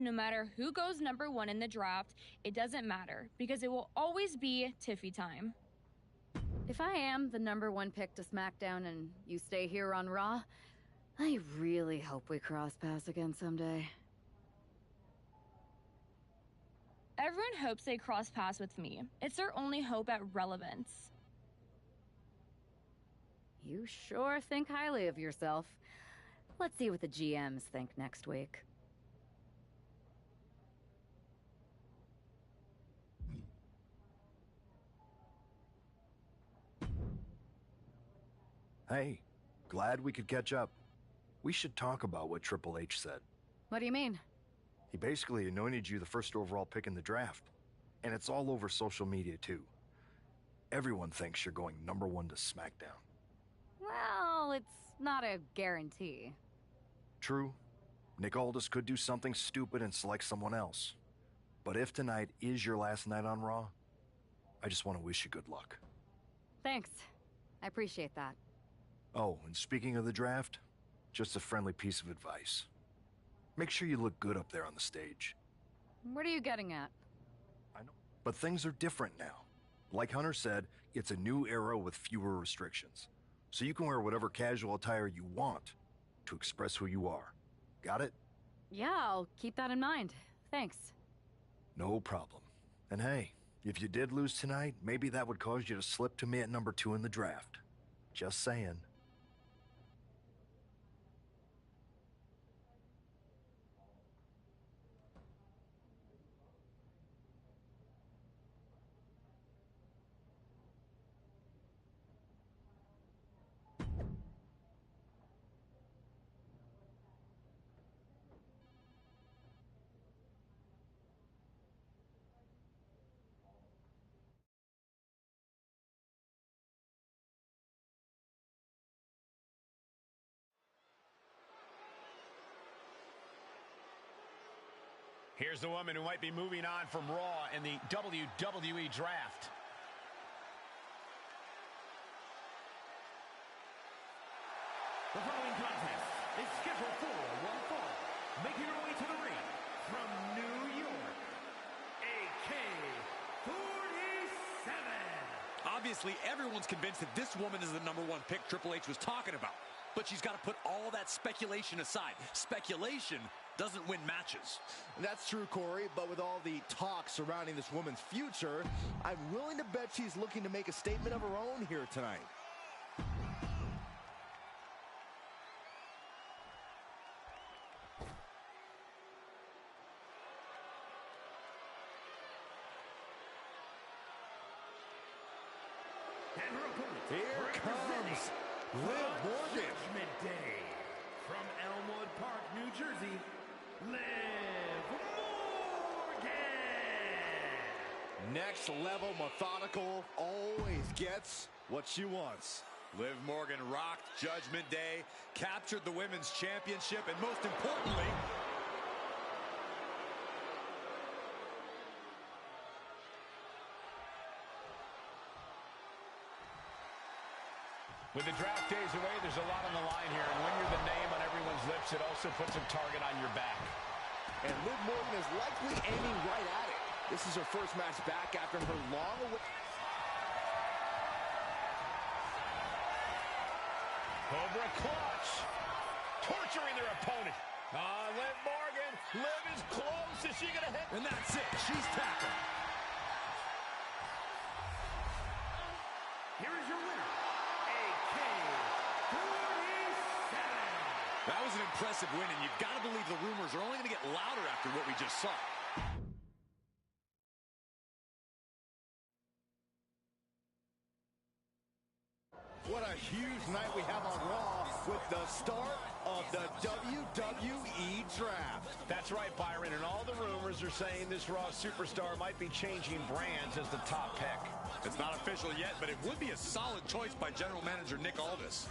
no matter who goes #1 in the draft, it doesn't matter because it will always be Tiffy time. If I am the #1 pick to SmackDown and you stay here on Raw, I really hope we cross paths again someday. Everyone hopes they cross paths with me. It's their only hope at relevance. You sure think highly of yourself. Let's see what the GMs think next week. Hey, glad we could catch up. We should talk about what Triple H said. What do you mean? He basically anointed you the first overall pick in the draft. And it's all over social media, too. Everyone thinks you're going #1 to SmackDown. Well, it's not a guarantee. True. Nick Aldis could do something stupid and select someone else. But if tonight is your last night on Raw, I just want to wish you good luck. Thanks. I appreciate that. Oh, and speaking of the draft, just a friendly piece of advice. Make sure you look good up there on the stage. What are you getting at? I know. But things are different now. Like Hunter said, it's a new era with fewer restrictions. So you can wear whatever casual attire you want to express who you are. Got it? Yeah, I'll keep that in mind. Thanks. No problem. And hey, if you did lose tonight, maybe that would cause you to slip to me at #2 in the draft. Just saying. Here's the woman who might be moving on from Raw in the WWE Draft. The following contest is scheduled for one fall. Making her way to the ring from New York, AK-47. Obviously, everyone's convinced that this woman is the #1 pick Triple H was talking about. But she's got to put all that speculation aside. Speculation doesn't win matches. That's true, Corey, but with all the talk surrounding this woman's future, I'm willing to bet she's looking to make a statement of her own here tonight. And her opponent, Here comes Liv Morgan. Judgment Day. From Elmwood Park, New Jersey, Liv Morgan. Next level methodical, always gets what she wants. Liv Morgan rocked Judgment Day, captured the Women's Championship, and most importantly, With the draft days away, there's a lot on the line here. And when you're the name on everyone's lips, it also puts a target on your back. And Liv Morgan is likely aiming right at it. This is her first match back after her long away. Cobra clutch. Torturing their opponent. Liv Morgan. Liv is close. Is she going to hit? and that's it. She's tackled. Here is your winner, AK-47. That was an impressive win, and you've got to believe the rumors are only going to get louder after what we just saw. What a huge night we have on Raw with the start of the WWE Draft. That's right, Byron, and all the rumors are saying this Raw superstar might be changing brands as the top pick. It's not official yet, but it would be a solid choice by General Manager Nick Aldis.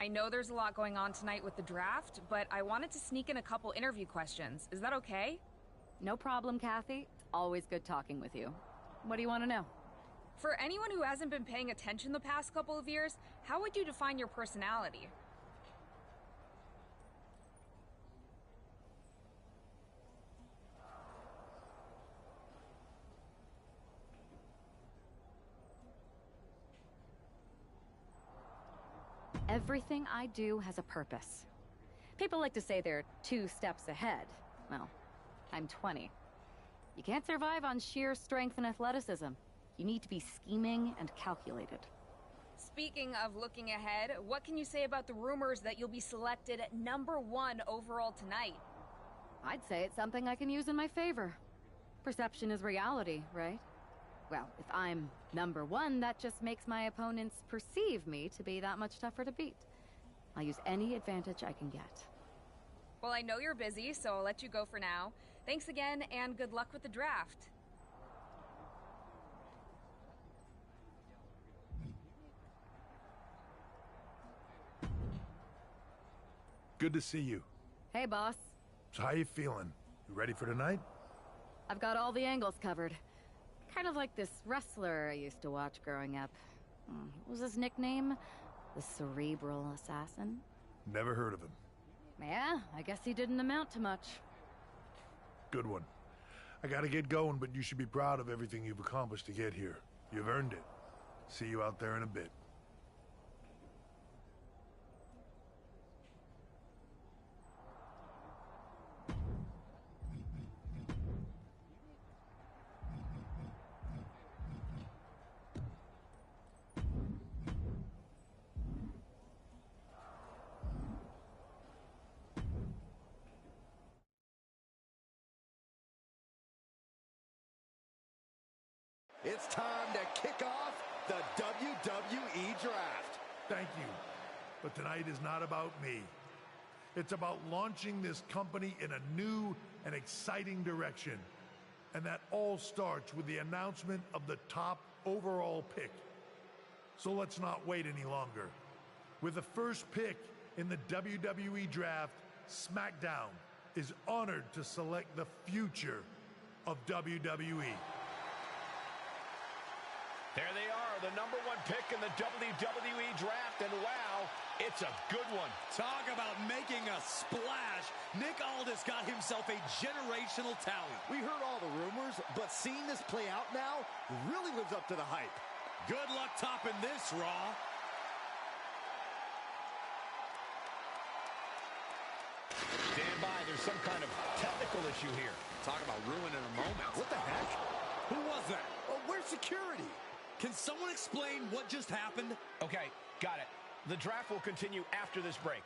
I know there's a lot going on tonight with the draft, but I wanted to sneak in a couple interview questions. Is that okay? No problem, Kathy. Always good talking with you. What do you want to know? For anyone who hasn't been paying attention the past couple of years, how would you define your personality? Everything I do has a purpose. People like to say they're 2 steps ahead. Well, I'm 20. You can't survive on sheer strength and athleticism. You need to be scheming and calculated. Speaking of looking ahead, what can you say about the rumors that you'll be selected at #1 overall tonight? I'd say it's something I can use in my favor. Perception is reality, right? Well, if I'm #1, that just makes my opponents perceive me to be that much tougher to beat. I'll use any advantage I can get. Well, I know you're busy, so I'll let you go for now. Thanks again, and good luck with the draft. Good to see you. Hey, boss. So how you feeling? You ready for tonight? I've got all the angles covered. Kind of like this wrestler I used to watch growing up. What was his nickname? The Cerebral Assassin? Never heard of him. Yeah, I guess he didn't amount to much. Good one. I gotta get going, but you should be proud of everything you've accomplished to get here. You've earned it. See you out there in a bit. It's time to kick off the WWE Draft. Thank you. But tonight is not about me. It's about launching this company in a new and exciting direction. And that all starts with the announcement of the top overall pick. So let's not wait any longer. With the first pick in the WWE Draft, SmackDown is honored to select the future of WWE. There they are, the #1 pick in the WWE Draft, and wow, it's a good one. Talk about making a splash. Nick Aldis got himself a generational talent. We heard all the rumors, but seeing this play out now really lives up to the hype. Good luck topping this, Raw. Stand by, there's some kind of technical issue here. Talk about ruining a moment. What the heck? Who was that? Oh, where's security? Can someone explain what just happened? Okay, got it. The draft will continue after this break.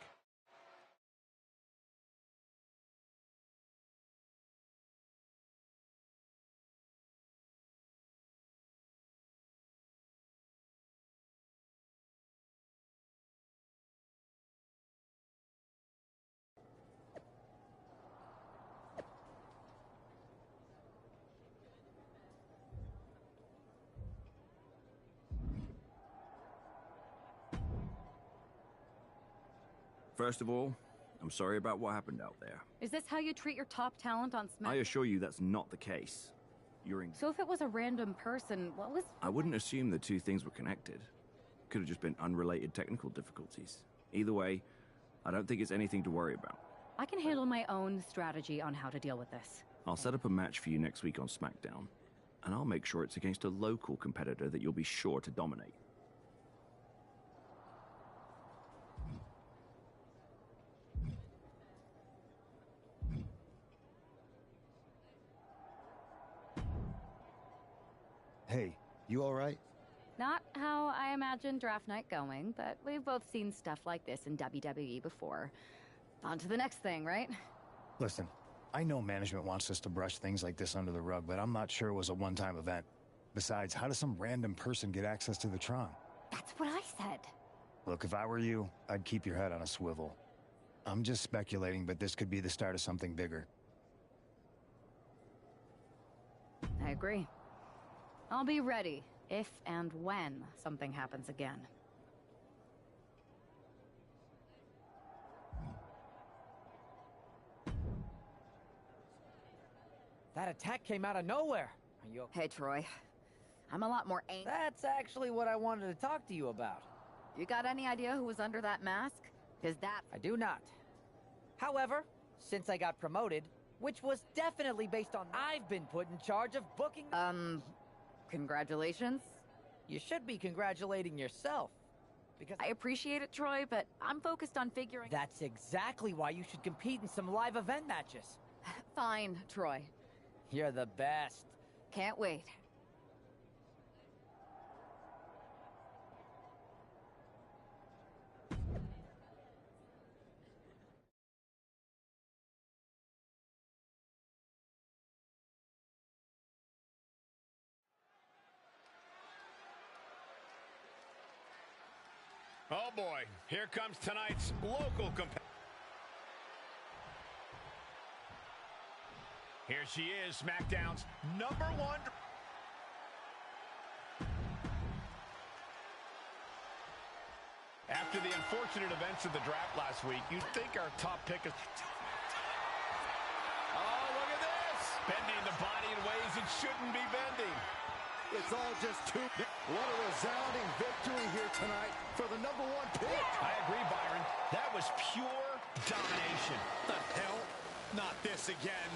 First of all, I'm sorry about what happened out there. Is this how you treat your top talent on SmackDown? I assure you that's not the case. So if it was a random person, what was... I wouldn't assume the two things were connected. Could have just been unrelated technical difficulties. Either way, I don't think it's anything to worry about. I can handle my own strategy on how to deal with this. I'll set up a match for you next week on SmackDown, and I'll make sure it's against a local competitor that you'll be sure to dominate. Hey, you all right? Not how I imagined draft night going, but we've both seen stuff like this in WWE before. On to the next thing, right? Listen, I know management wants us to brush things like this under the rug, but I'm not sure it was a one-time event. Besides, how does some random person get access to the Tron? That's what I said. Look, if I were you, I'd keep your head on a swivel. I'm just speculating, but this could be the start of something bigger. I agree. I'll be ready if and when something happens again. That attack came out of nowhere. Are you okay? Hey, Troy. I'm a lot more angry. That's actually what I wanted to talk to you about. You got any idea who was under that mask? Because that... I do not. However, since I got promoted, which was definitely based on... I've been put in charge of booking... Congratulations? You should be congratulating yourself. Because I appreciate it, Troy, but I'm focused on figuring... That's exactly why you should compete in some live event matches. Fine, Troy. You're the best. Can't wait. Oh boy, here comes tonight's local competitor. Here she is, SmackDown's #1. After the unfortunate events of the draft last week, you'd think our top pick is... Oh, look at this! Bending the body in ways it shouldn't be bending. It's all just too... What a resounding victory here tonight for the #1 pick. I agree, Byron. That was pure domination. The hell? Not this again.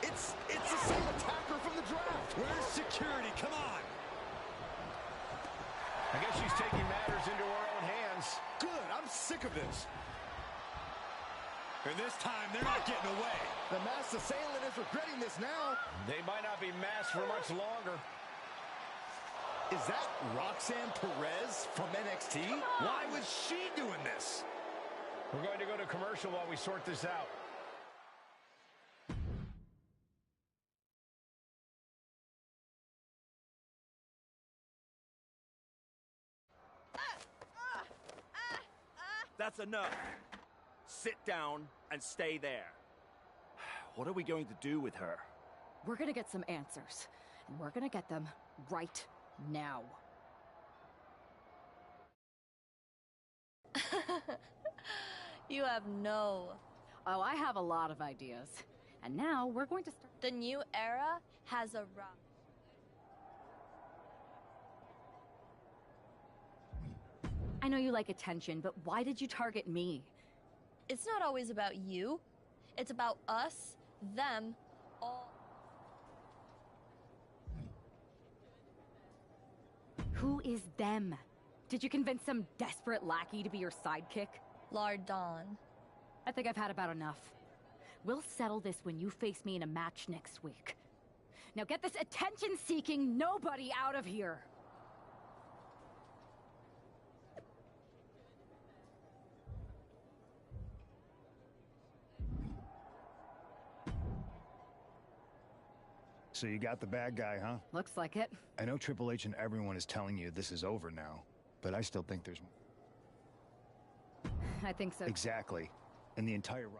It's the same attacker from the draft. Where's security? Come on. I guess she's taking matters into her own hands. Good. I'm sick of this. And this time, they're not getting away. The masked assailant is regretting this now. They might not be masked for much longer. Is that Roxanne Perez from NXT? Why was she doing this? We're going to go to commercial while we sort this out. That's enough. Sit down and stay there. What are we going to do with her? We're gonna get some answers, and we're gonna get them right now. You have no... Oh, I have a lot of ideas. And now we're going to start... The new era has arrived. I know you like attention, but why did you target me? It's not always about you. It's about us, them, all. Who is them? Did you convince some desperate lackey to be your sidekick? Lardon. I think I've had about enough. We'll settle this when you face me in a match next week. Now get this attention-seeking nobody out of here! So you got the bad guy, huh? Looks like it. I know Triple H and everyone is telling you this is over now, but I still think there's... I think so. Exactly. And the entire...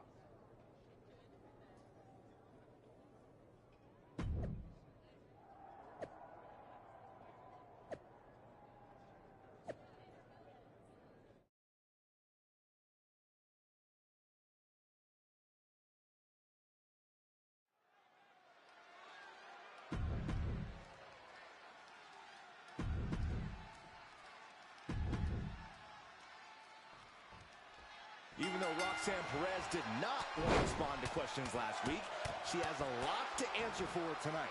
Even though Roxanne Perez did not want to respond to questions last week, she has a lot to answer for tonight.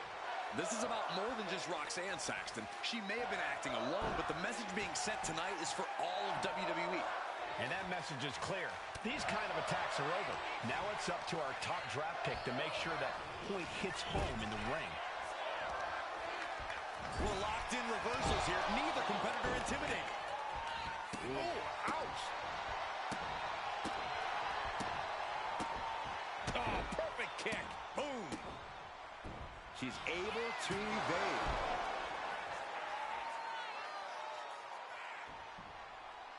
This is about more than just Roxanne, Saxton. She may have been acting alone, but the message being sent tonight is for all of WWE. And that message is clear. These kind of attacks are over. Now it's up to our top draft pick to make sure that point hits home in the ring. We're locked in reversals here. Neither competitor intimidated. Oh, ouch. Oh, perfect kick. Boom. She's able to evade.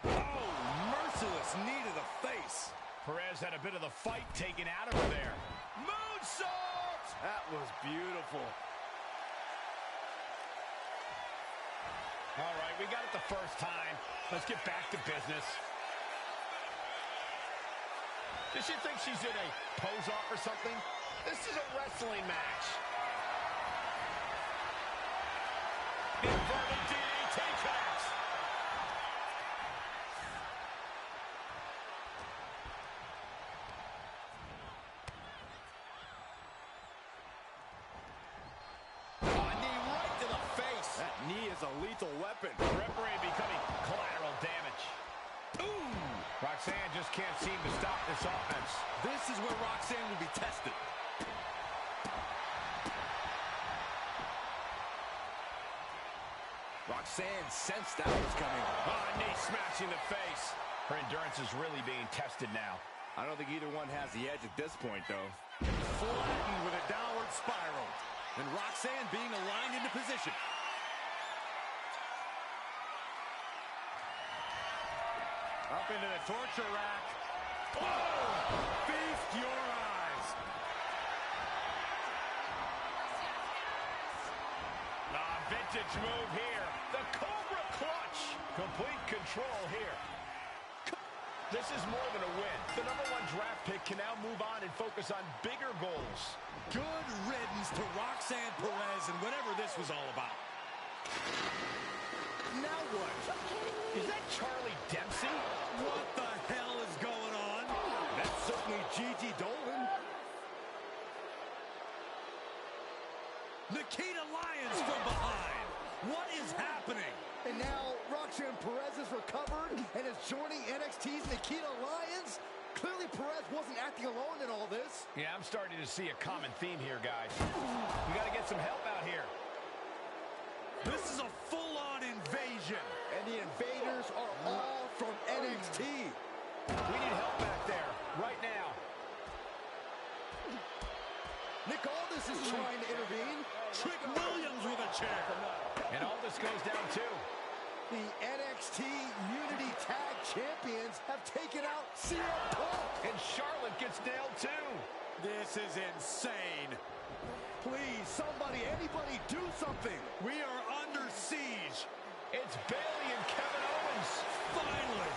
Oh, merciless knee to the face. Perez had a bit of the fight taken out of her there. Moonsault! That was beautiful. All right, we got it the first time. Let's get back to business. Does she think she's in a pose-off or something? This is a wrestling match. Inverted DDT connects. Knee right to the face. That knee is a lethal weapon. Referee becoming collateral damage. Ooh! Roxanne just can't seem to stop this offense. This is where Roxanne will be tested. Roxanne sensed that was coming. Knee smashing the face. Her endurance is really being tested now. I don't think either one has the edge at this point, though. Flattened with a downward spiral. And Roxanne being aligned into position. Up into the torture rack. Oh! Feast your eyes. Vintage move here. The Cobra Clutch. Complete control here. This is more than a win. The #1 draft pick can now move on and focus on bigger goals. Good riddance to Roxanne Perez and whatever this was all about. Now what? Is that Charlie Dempsey? What the hell is going on? That's certainly Gigi Dolan. Nikita Lyons from behind. What is happening? And now Roxanne Perez is recovered and is joining NXT's Nikita Lyons. Clearly Perez wasn't acting alone in all this. Yeah, I'm starting to see a common theme here, guys. We got to get some help out here. This is a full-on invasion. And the invaders are all from NXT. We need help back there, right now. Nick Aldis is trying to intervene. Trick Williams with a chair. And Aldis goes down too. The NXT Unity Tag Champions have taken out CM Punk. And Charlotte gets nailed too. This is insane. Please, somebody, anybody, do something. We are under siege. It's Bayley and Kevin Owens. Finally.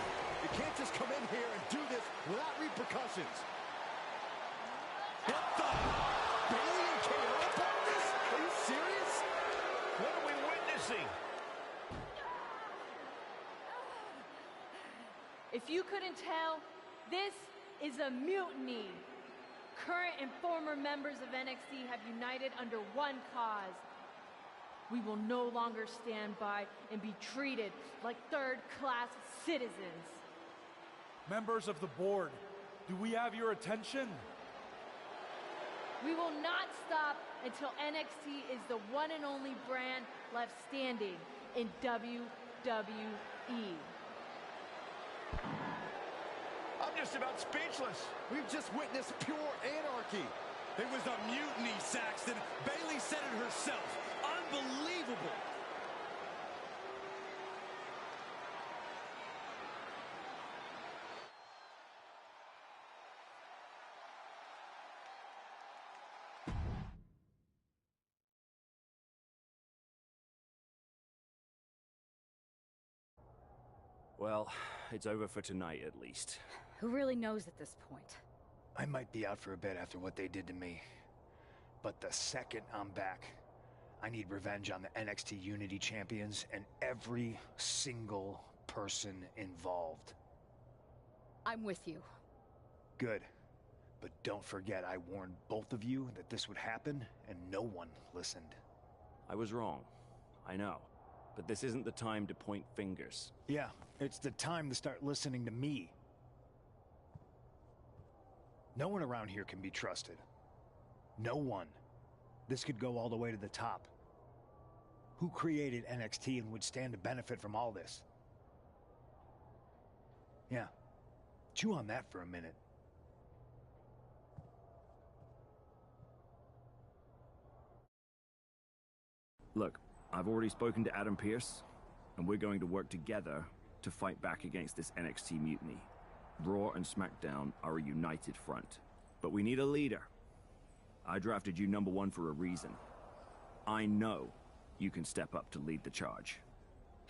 You can't just come in here and do this without repercussions. What the? Bayley and KO about this? Are you serious? What are we witnessing? If you couldn't tell, this is a mutiny. Current and former members of NXT have united under one cause. We will no longer stand by and be treated like third-class citizens. Members of the board, do we have your attention? We will not stop until NXT is the one and only brand left standing in WWE. I'm just about speechless. We've just witnessed pure anarchy. It was a mutiny, Saxton. Bayley said it herself. Unbelievable. Well, it's over for tonight at least. Who really knows at this point? I might be out for a bit after what they did to me. But the second I'm back, I need revenge on the NXT Unity Champions and every single person involved. I'm with you. Good. But don't forget I warned both of you that this would happen, and no one listened. I was wrong. I know. But this isn't the time to point fingers. Yeah, it's the time to start listening to me. No one around here can be trusted. No one. This could go all the way to the top. Who created NXT and would stand to benefit from all this? Yeah. Chew on that for a minute. Look, I've already spoken to Adam Pearce, and we're going to work together to fight back against this NXT mutiny. Raw and SmackDown are a united front. But we need a leader. I drafted you #1 for a reason. I know you can step up to lead the charge.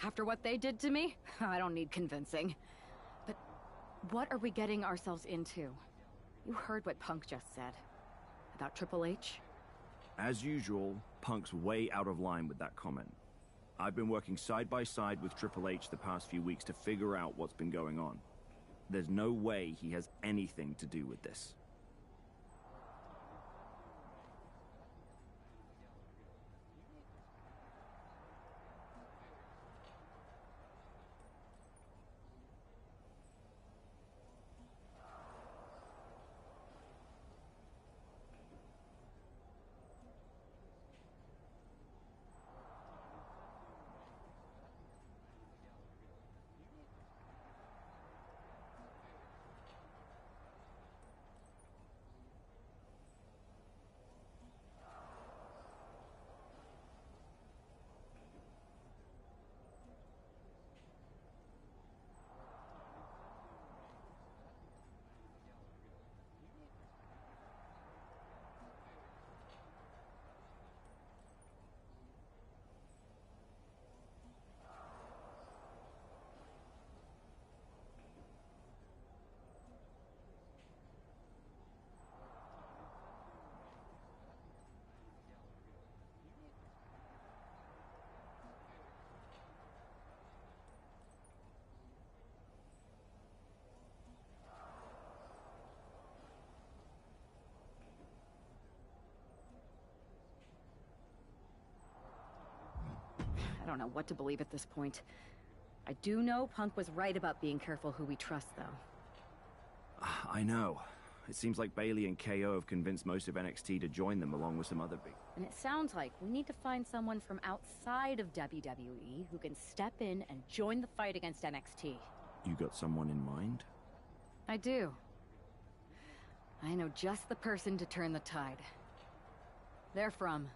After what they did to me, I don't need convincing. But what are we getting ourselves into? You heard what Punk just said. About Triple H? As usual, Punk's way out of line with that comment. I've been working side by side with Triple H the past few weeks to figure out what's been going on. There's no way he has anything to do with this. I don't know what to believe at this point. I do know Punk was right about being careful who we trust, though. I know. It seems like Bailey and KO have convinced most of NXT to join them along with some other big... And it sounds like we need to find someone from outside of WWE who can step in and join the fight against NXT. You got someone in mind? I do. I know just the person to turn the tide. They're from...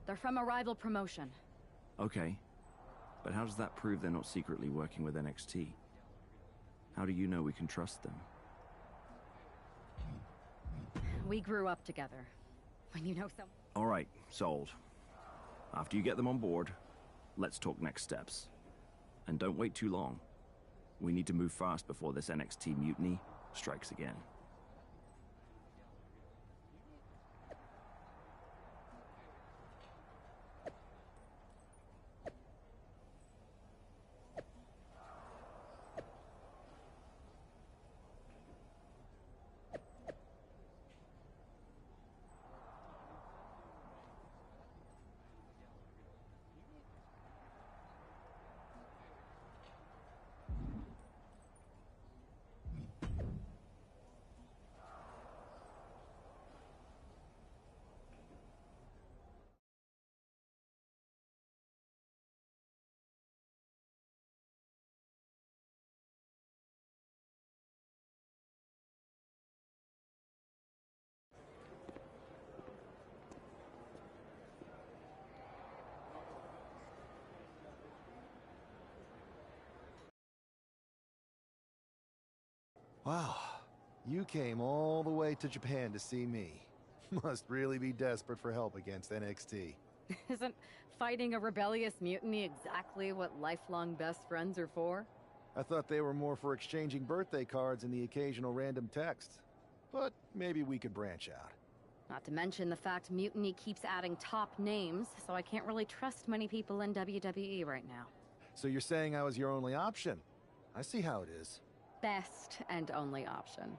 They're from a rival promotion. Okay. But how does that prove they're not secretly working with NXT? How do you know we can trust them? We grew up together. When you know some... All right, sold. After you get them on board, let's talk next steps. And don't wait too long. We need to move fast before this NXT mutiny strikes again. Wow, you came all the way to Japan to see me. Must really be desperate for help against NXT. Isn't fighting a rebellious mutiny exactly what lifelong best friends are for? I thought they were more for exchanging birthday cards and the occasional random text. But maybe we could branch out. Not to mention the fact Mutiny keeps adding top names, so I can't really trust many people in WWE right now. So you're saying I was your only option? I see how it is. Best and only option.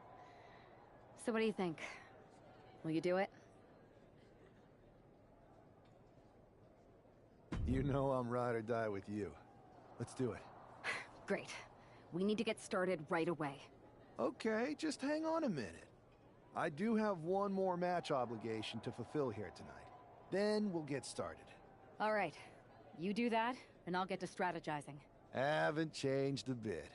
So what do you think? Will you do it? You know I'm ride or die with you. Let's do it. Great. We need to get started right away. Okay, just hang on a minute. I do have one more match obligation to fulfill here tonight. Then we'll get started. All right. You do that, and I'll get to strategizing. Haven't changed a bit.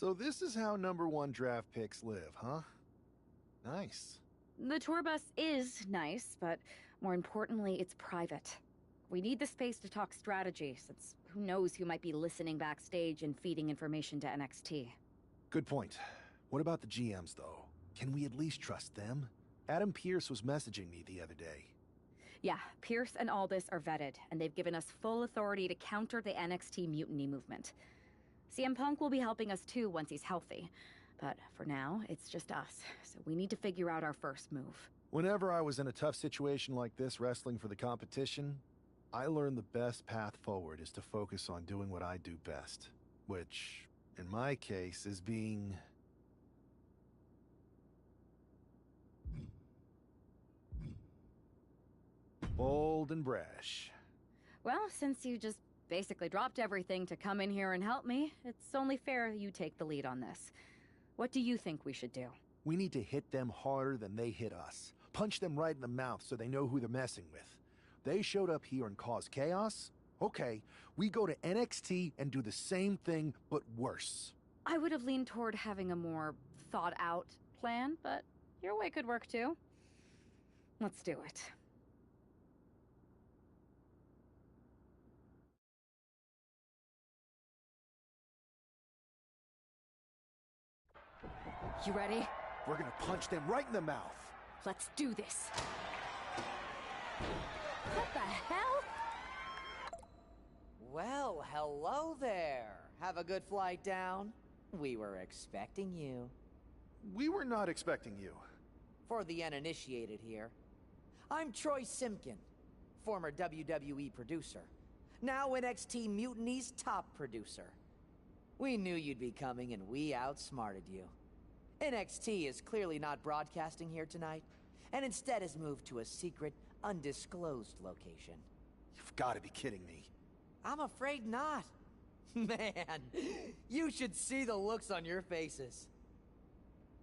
So this is how number one draft picks live, huh? Nice. The tour bus is nice, but more importantly, it's private. We need the space to talk strategy, since who knows who might be listening backstage and feeding information to NXT. Good point. What about the GMs, though? Can we at least trust them? Adam Pearce was messaging me the other day. Yeah, Pierce and Aldis are vetted, and they've given us full authority to counter the NXT mutiny movement. CM Punk will be helping us too once he's healthy. But for now, it's just us, so we need to figure out our first move. Whenever I was in a tough situation like this wrestling for the competition, I learned the best path forward is to focus on doing what I do best. Which, in my case, is being... bold and brash. Well, since you just basically dropped everything to come in here and help me, it's only fair you take the lead on this. What do you think we should do? We need to hit them harder than they hit us. Punch them right in the mouth so they know who they're messing with. They showed up here and caused chaos? Okay, we go to NXT and do the same thing, but worse. I would have leaned toward having a more thought-out plan, but your way could work too. Let's do it. You ready? We're gonna punch them right in the mouth. Let's do this. What the hell? Well, hello there. Have a good flight down. We were expecting you. We were not expecting you. For the uninitiated here, I'm Troy Simpkin, former WWE producer, now NXT Mutiny's top producer. We knew you'd be coming and we outsmarted you. NXT is clearly not broadcasting here tonight, and instead has moved to a secret, undisclosed location. You've got to be kidding me. I'm afraid not. Man, you should see the looks on your faces.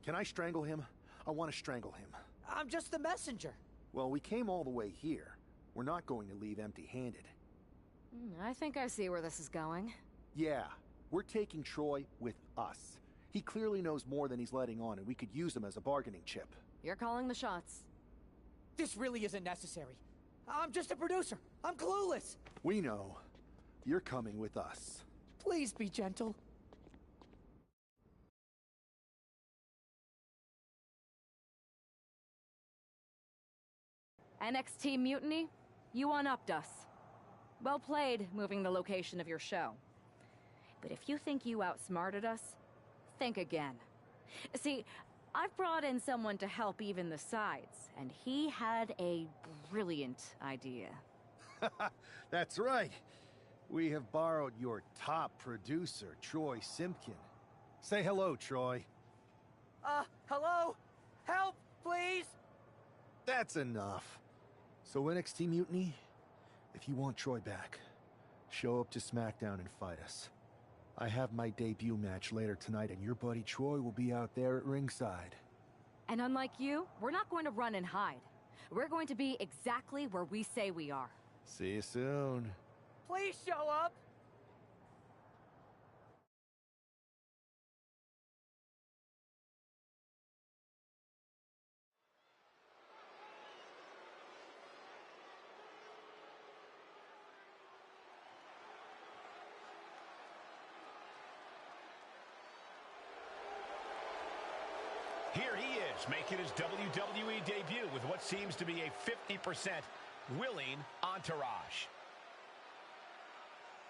Can I strangle him? I want to strangle him. I'm just the messenger. Well, we came all the way here. We're not going to leave empty-handed. I think I see where this is going. Yeah, we're taking Troy with us. He clearly knows more than he's letting on, and we could use him as a bargaining chip. You're calling the shots. This really isn't necessary. I'm just a producer. I'm clueless. We know. You're coming with us. Please be gentle. NXT Mutiny, you one-upped us. Well played, moving the location of your show. But if you think you outsmarted us, think again. See, I've brought in someone to help even the sides, and he had a brilliant idea. That's right. We have borrowed your top producer, Troy Simpkin. Say hello, Troy. Hello? Help, please? That's enough. So NXT Mutiny, if you want Troy back, show up to SmackDown and fight us. I have my debut match later tonight, and your buddy Troy will be out there at ringside. And unlike you, we're not going to run and hide. We're going to be exactly where we say we are. See you soon. Please show up! Here he is, making his WWE debut with what seems to be a 50% willing entourage.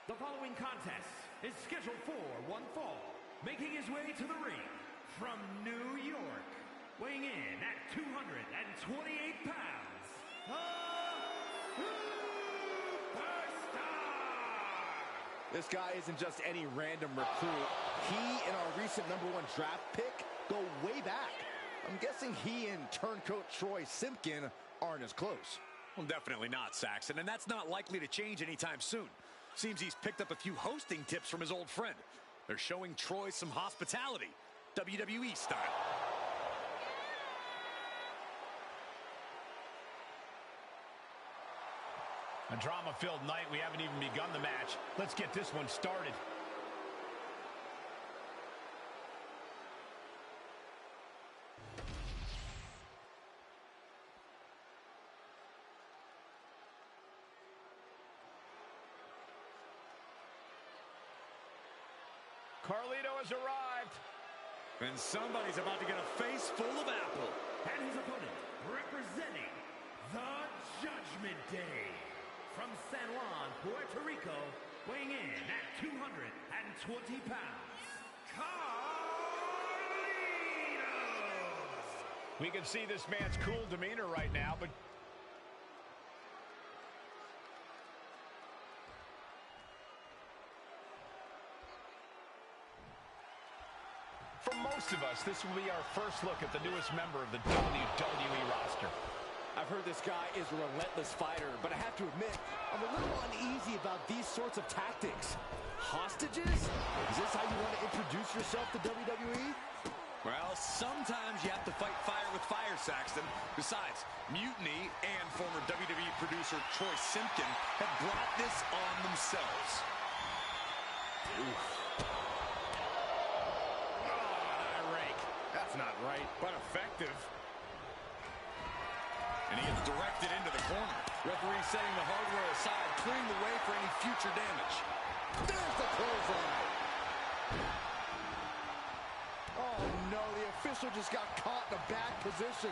The following contest is scheduled for one fall. Making his way to the ring from New York, weighing in at 228 pounds, the Superstar! This guy isn't just any random recruit. He and our recent #1 draft pick go way back. I'm guessing he and turncoat Troy Simpkin aren't as close. Well, definitely not, Saxon, and that's not likely to change anytime soon. Seems he's picked up a few hosting tips from his old friend. They're showing Troy some hospitality, WWE style. A drama-filled night. We haven't even begun the match. Let's get this one started. Carlito has arrived. And somebody's about to get a face full of apple. And his opponent, representing the Judgment Day, from San Juan, Puerto Rico, weighing in at 220 pounds, Carlitos! We can see this man's cool demeanor right now, but for most of us, this will be our first look at the newest member of the WWE roster. I've heard this guy is a relentless fighter, but I have to admit, I'm a little uneasy about these sorts of tactics. Hostages? Is this how you want to introduce yourself to WWE? Well, sometimes you have to fight fire with fire, Saxton. Besides, Mutiny and former WWE producer Troy Simpkin have brought this on themselves. Oof. That's not right, but effective. And he gets directed into the corner. Referee setting the hardware aside, clearing the way for any future damage. There's the clothesline. Oh no, the official just got caught in a bad position.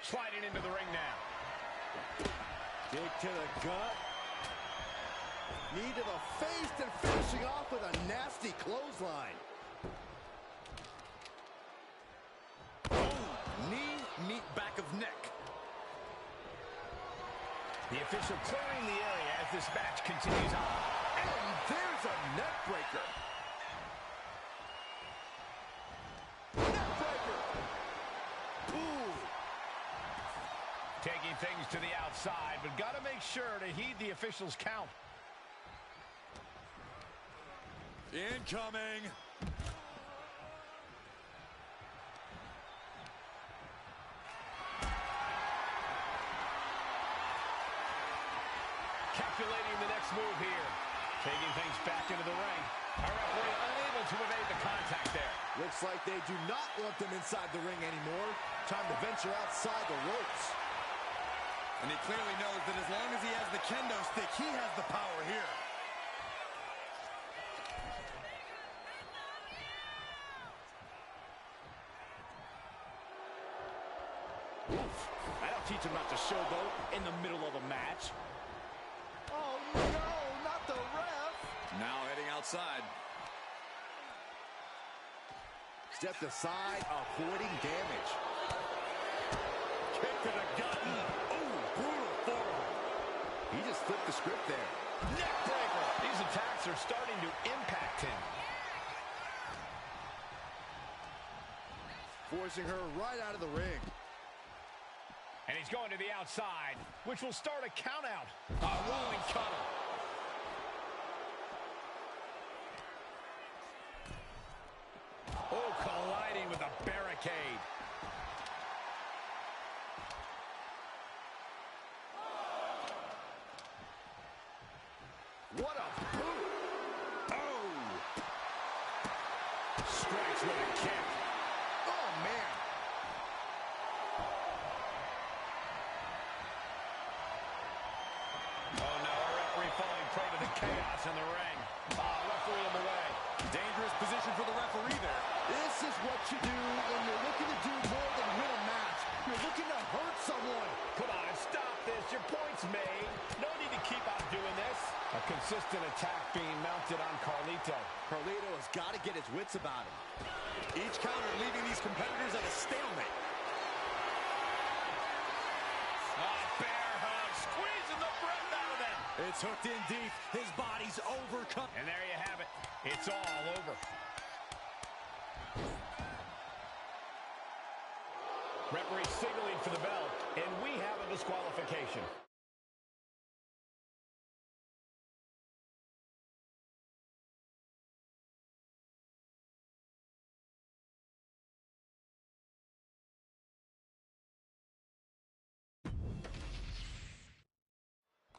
Sliding into the ring now. Kick to the gut. Knee to the face and finishing off with a nasty clothesline. Knee back of neck. The official clearing the area as this match continues on. And there's a neck breaker. Neck breaker. Ooh. Taking things to the outside, but got to make sure to heed the official's count. Incoming. Calculating the next move here. Taking things back into the ring. Our referee unable to evade the contact there. Looks like they do not want them inside the ring anymore. Time to venture outside the ropes. And he clearly knows that as long as he has the kendo stick, he has the power here. Oof. That'll teach him not to showboat in the middle of a match. Oh no, not the ref. Now heading outside. Stepped aside, avoiding damage. Kick to the gut. Ooh, brutal forward. He just flipped the script there. Neck breaker. These attacks are starting to impact him. Forcing her right out of the ring. And he's going to the outside, which will start a count out. A rolling cutter. Oh, colliding with a barricade. What a boot. Oh. Strikes with a kick. Oh, man. Oh, no, a referee falling prey to the chaos in the ring. Referee in the way. Dangerous position for the referee there. This is what you do when you're looking to do more than win a match. You're looking to hurt someone. Come on, stop this. Your point's made. No need to keep on doing this. A consistent attack being mounted on Carlito. Carlito has got to get his wits about him. Each counter leaving these competitors at a stalemate. Bear hug, squeezing the breath out of them. It's hooked in deep. His body's overcome. And there you have it. It's all over. Referee signaling for the bell, and we have a disqualification.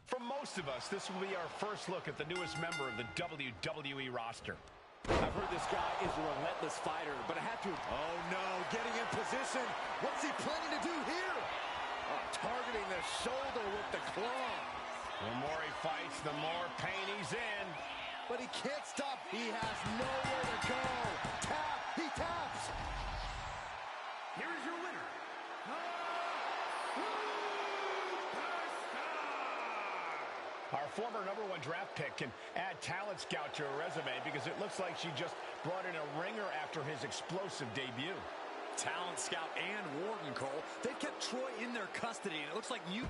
For most of us, this will be our first look at the newest member of the WWE roster. I've heard this guy is a relentless fighter, but I have to... Oh, no, getting in position. What's he planning to do here? Targeting the shoulder with the claw. The more he fights, the more pain he's in. But he can't stop. He has nowhere to go. Tap. He taps. Here is your winner, Our former #1 draft pick can add talent scout to her resume because it looks like she just brought in a ringer after his explosive debut. Talent scout and Warden, Cole. They've kept Troy in their custody, and it looks like you...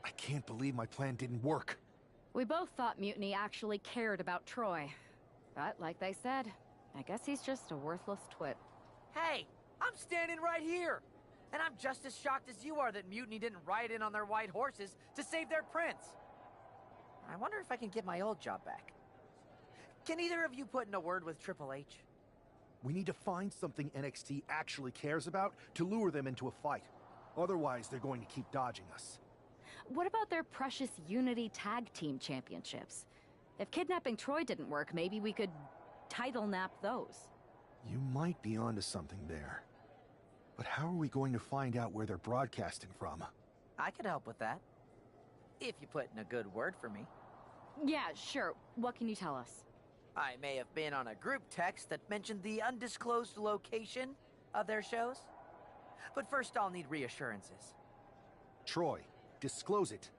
I can't believe my plan didn't work. We both thought Mutiny actually cared about Troy. But like they said, I guess he's just a worthless twit. Hey, I'm standing right here. And I'm just as shocked as you are that Mutiny didn't ride in on their white horses to save their prince. I wonder if I can get my old job back. Can either of you put in a word with Triple H? We need to find something NXT actually cares about to lure them into a fight. Otherwise, they're going to keep dodging us. What about their precious Unity Tag Team Championships? If kidnapping Troy didn't work, maybe we could title nap those. You might be onto something there. But how are we going to find out where they're broadcasting from? I could help with that. If you put in a good word for me. Yeah, sure. What can you tell us? I may have been on a group text that mentioned the undisclosed location of their shows. But first I'll need reassurances. Troy, disclose it.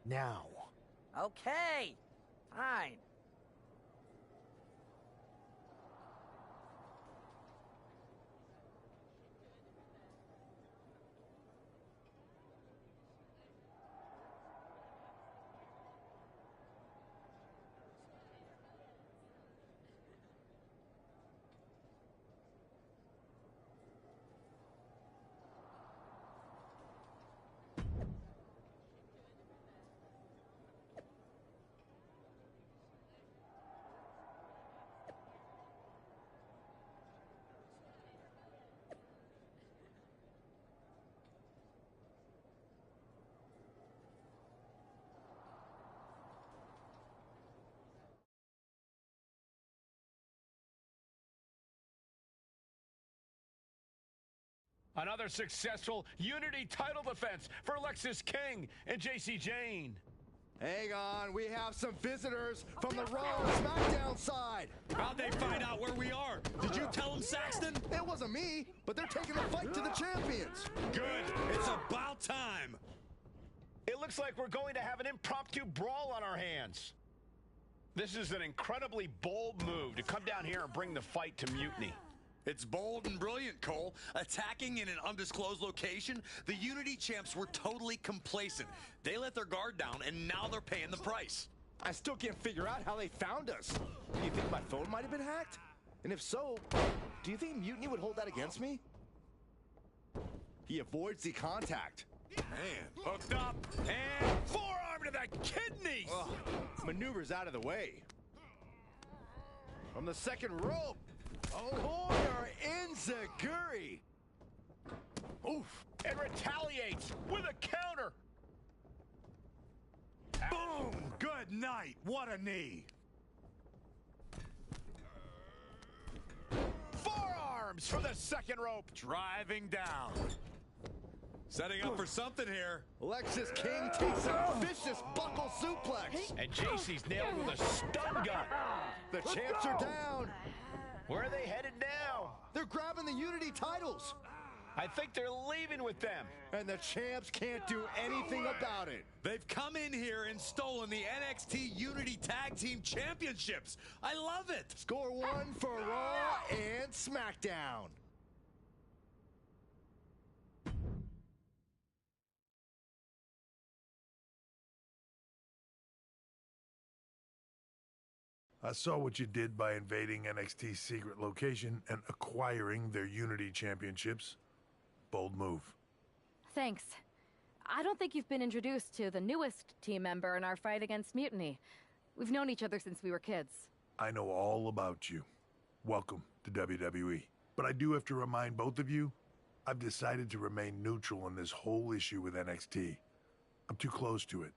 Now. Okay. Fine. Another successful Unity title defense for Lexis King and JC Jane. Hang on, we have some visitors from the Raw and SmackDown side. How'd they find out where we are? Did you tell them, Saxton? It wasn't me, but they're taking the fight to the champions. Good. It's about time. It looks like we're going to have an impromptu brawl on our hands. This is an incredibly bold move to come down here and bring the fight to Mutiny. It's bold and brilliant, Cole. Attacking in an undisclosed location, the Unity champs were totally complacent. They let their guard down, and now they're paying the price. I still can't figure out how they found us. Do you think my phone might have been hacked? And if so, do you think Mutiny would hold that against me? He avoids the contact. Man, hooked up, and forearm to the kidneys! Ugh, maneuvers out of the way. From the second rope. Corner Enziguri. Oof. And retaliates with a counter. Boom! Good night. What a knee. Forearms from the second rope. Driving down. Setting up for something here. Lexis King takes a vicious buckle suplex. And JC's nailed with a stun gun. The champs are down. Where are they headed now? They're grabbing the Unity titles. I think they're leaving with them. And the champs can't do anything about it. They've come in here and stolen the NXT Unity Tag Team Championships. I love it. Score one for Raw and SmackDown. I saw what you did by invading NXT's secret location and acquiring their Unity Championships. Bold move. Thanks. I don't think you've been introduced to the newest team member in our fight against Mutiny. We've known each other since we were kids. I know all about you. Welcome to WWE. But I do have to remind both of you, I've decided to remain neutral in this whole issue with NXT. I'm too close to it.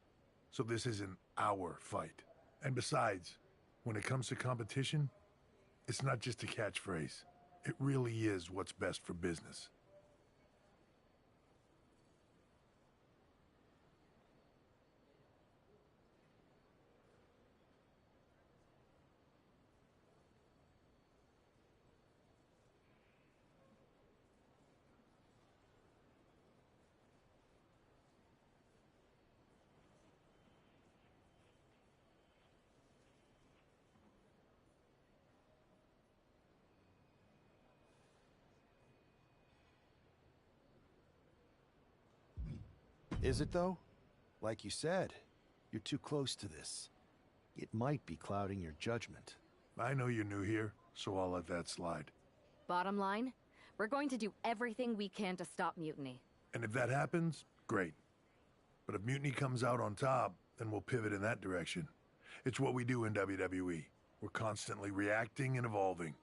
So this isn't our fight. And besides, when it comes to competition, it's not just a catchphrase. It really is what's best for business. Is it, though? Like you said, you're too close to this. It might be clouding your judgment. I know you're new here, so I'll let that slide. Bottom line, we're going to do everything we can to stop Mutiny. And if that happens, great. But if Mutiny comes out on top, then we'll pivot in that direction. It's what we do in WWE. We're constantly reacting and evolving.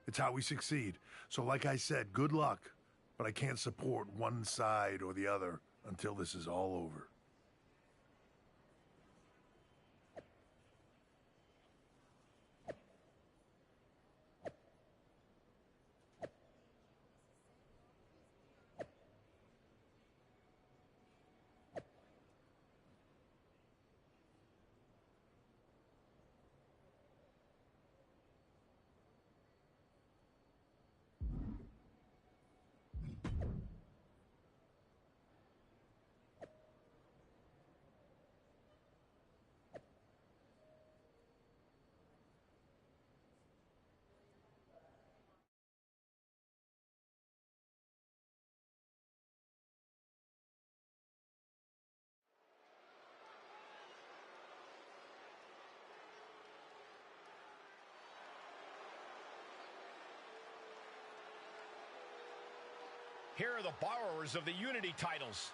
It's how we succeed. So like I said, good luck. But I can't support one side or the other until this is all over. Here are the borrowers of the Unity titles.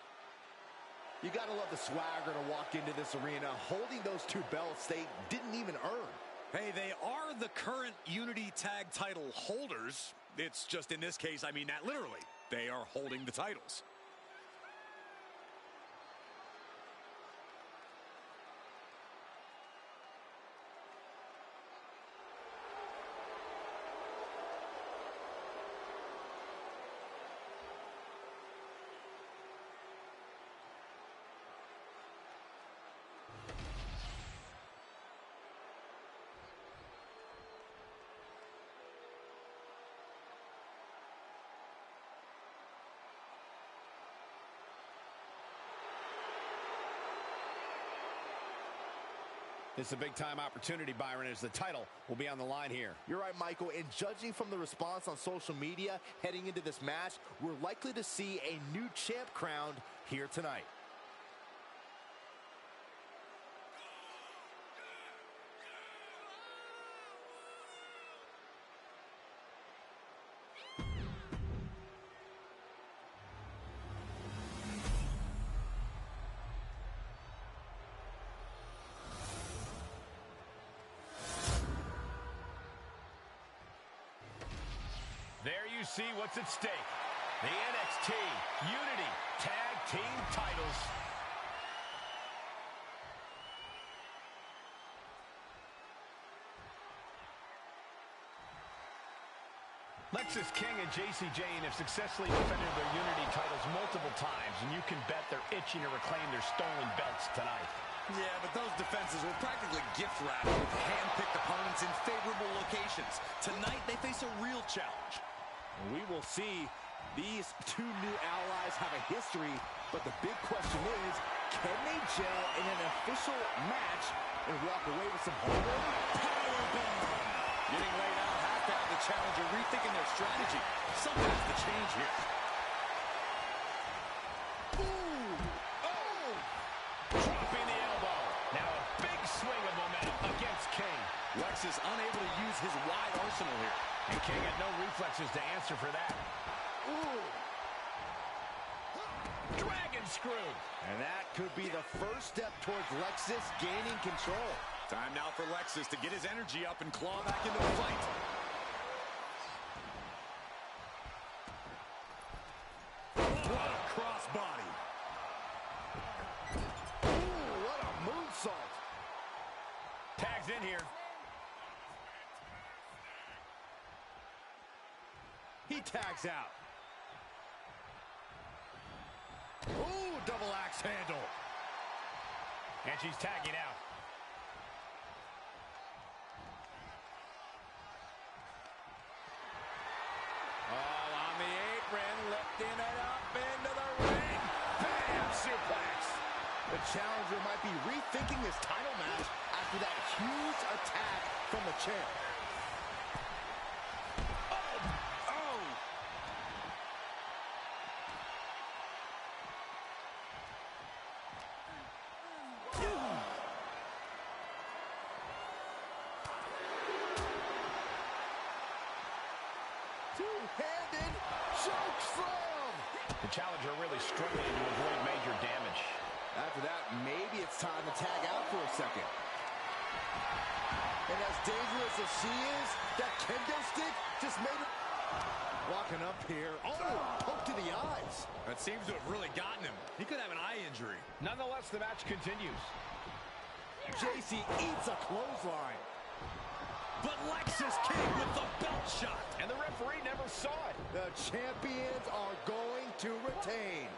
You gotta love the swagger to walk into this arena holding those two belts they didn't even earn. Hey, they are the current Unity Tag title holders. It's just in this case, I mean that literally. They are holding the titles. This is a big-time opportunity, Byron, as the title will be on the line here. You're right, Michael, and judging from the response on social media heading into this match, we're likely to see a new champ crowned here tonight. There you see what's at stake. The NXT Unity Tag Team titles. Lexis King and JC Jane have successfully defended their Unity titles multiple times, and you can bet they're itching to reclaim their stolen belts tonight. Yeah, but those defenses were practically gift wrapped with hand-picked opponents in favorable locations. Tonight, they face a real challenge. We will see These two new allies have a history, but the big question is, can they gel in an official match and walk away with some home run? Powerbomb! Getting laid out has to have the challenger rethinking their strategy. Something has to change here. Ooh! Oh! Dropping the elbow. Now a big swing of momentum against King. Lex is unable to use his wide arsenal here. And King had no reflexes to answer for that. Ooh! Dragon screw. And that could be the first step towards Lexus gaining control. Time now for Lexus to get his energy up and claw back into the fight. What a crossbody. Ooh, what a moonsault. Tags in here. He tags out. Ooh, double axe handle. And she's tagging out. All on the apron, lifting it up into the ring. Bam! Suplex. The challenger might be rethinking this title match after that huge attack from the champ. Two-handed choke slam. The challenger really struggling to avoid major damage. After that, maybe it's time to tag out for a second. And as dangerous as she is, that kendo stick just made her... Walking up here. Oh, poke to the eyes. That seems to have really gotten him. He could have an eye injury. Nonetheless, the match continues. JC eats a clothesline. But Lexus King with the belt shot. And the referee never saw it. The champions are going to retain.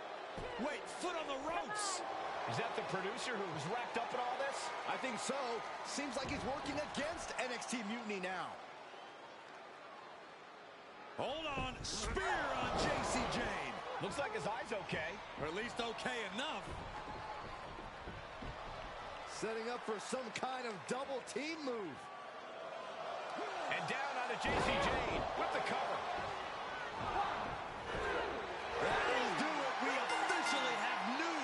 Wait, foot on the ropes. Is that the producer who was wrapped up in all this? I think so. Seems like he's working against NXT Mutiny now. Hold on. Spear on JC Jane. Looks like his eye's okay. Or at least okay enough. Setting up for some kind of double team move. And down onto JC Jane with the cover. That'll do it. We officially have new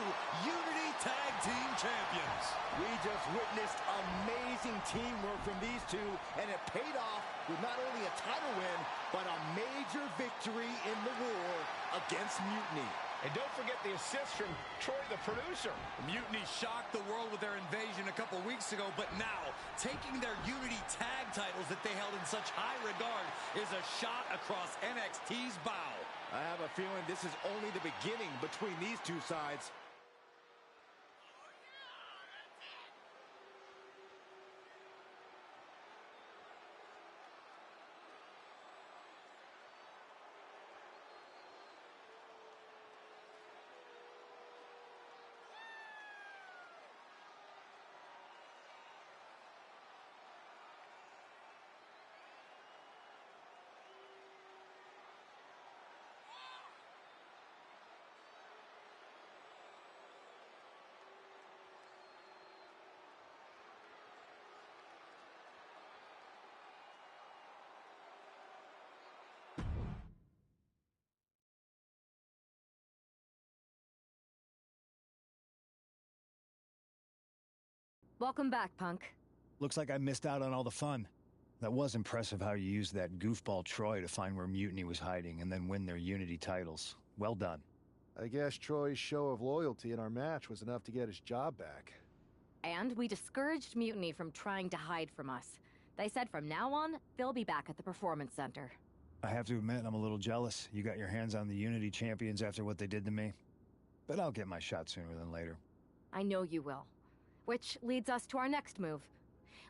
Unity Tag Team Champions. We just witnessed amazing teamwork from these two, and it paid off with not only a title win, but a major victory in the war against Mutiny. And don't forget the assist from Troy, the producer. Mutiny shocked the world with their invasion a couple weeks ago, but now, taking their Unity tag titles that they held in such high regard is a shot across NXT's bow. I have a feeling this is only the beginning between these two sides. Welcome back, Punk. Looks like I missed out on all the fun. That was impressive how you used that goofball Troy to find where Mutiny was hiding and then win their Unity titles. Well done. I guess Troy's show of loyalty in our match was enough to get his job back. And we discouraged Mutiny from trying to hide from us. They said from now on, they'll be back at the Performance Center. I have to admit, I'm a little jealous. You got your hands on the Unity champions after what they did to me. But I'll get my shot sooner than later. I know you will. Which leads us to our next move.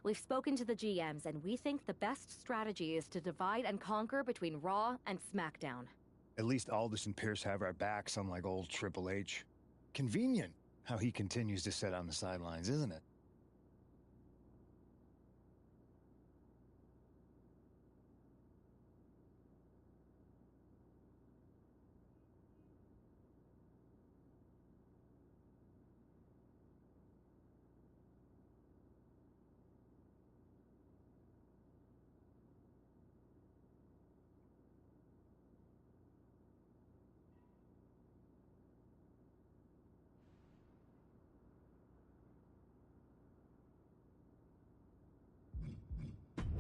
We've spoken to the GMs, and we think the best strategy is to divide and conquer between Raw and SmackDown. At least Aldous and Pierce have our backs, unlike old Triple H. Convenient how he continues to sit on the sidelines, isn't it?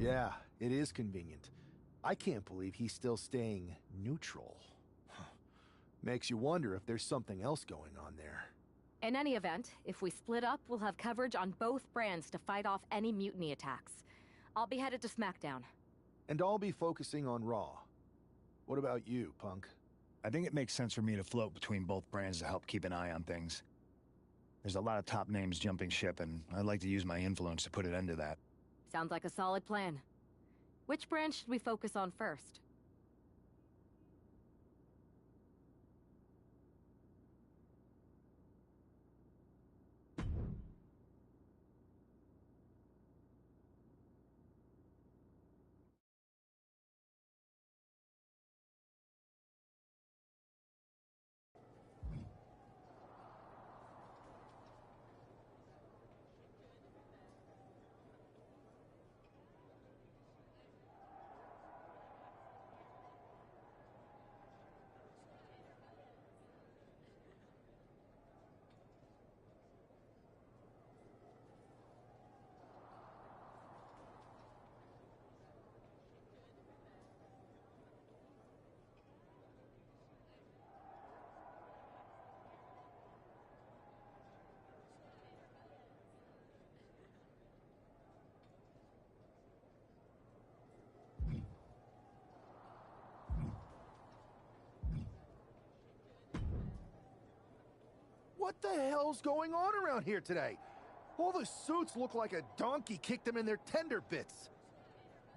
Yeah, it is convenient. I can't believe he's still staying neutral. Makes you wonder if there's something else going on there. In any event, if we split up, we'll have coverage on both brands to fight off any mutiny attacks. I'll be headed to SmackDown. And I'll be focusing on Raw. What about you, Punk? I think it makes sense for me to float between both brands to help keep an eye on things. There's a lot of top names jumping ship, and I'd like to use my influence to put an end to that. Sounds like a solid plan. Which brand should we focus on first? What the hell's going on around here today? All the suits look like a donkey kicked them in their tender bits.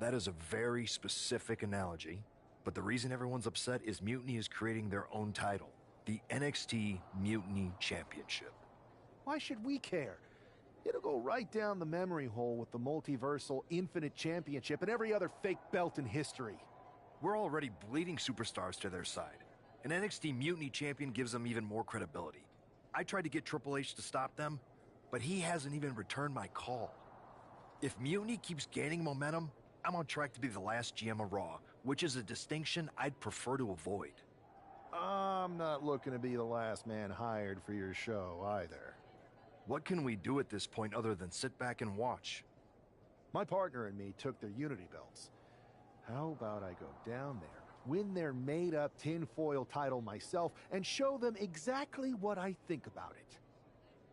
That is a very specific analogy, but the reason everyone's upset is Mutiny is creating their own title, the NXT Mutiny Championship. Why should we care? It'll go right down the memory hole with the Multiversal Infinite Championship and every other fake belt in history. We're already bleeding superstars to their side. An NXT Mutiny Champion gives them even more credibility. I tried to get Triple H to stop them, but he hasn't even returned my call. If Mutiny keeps gaining momentum, I'm on track to be the last GM of Raw, which is a distinction I'd prefer to avoid. I'm not looking to be the last man hired for your show either. What can we do at this point other than sit back and watch? My partner and me took their Unity belts. How about I go down there, win their made-up tinfoil title myself, and show them exactly what I think about it?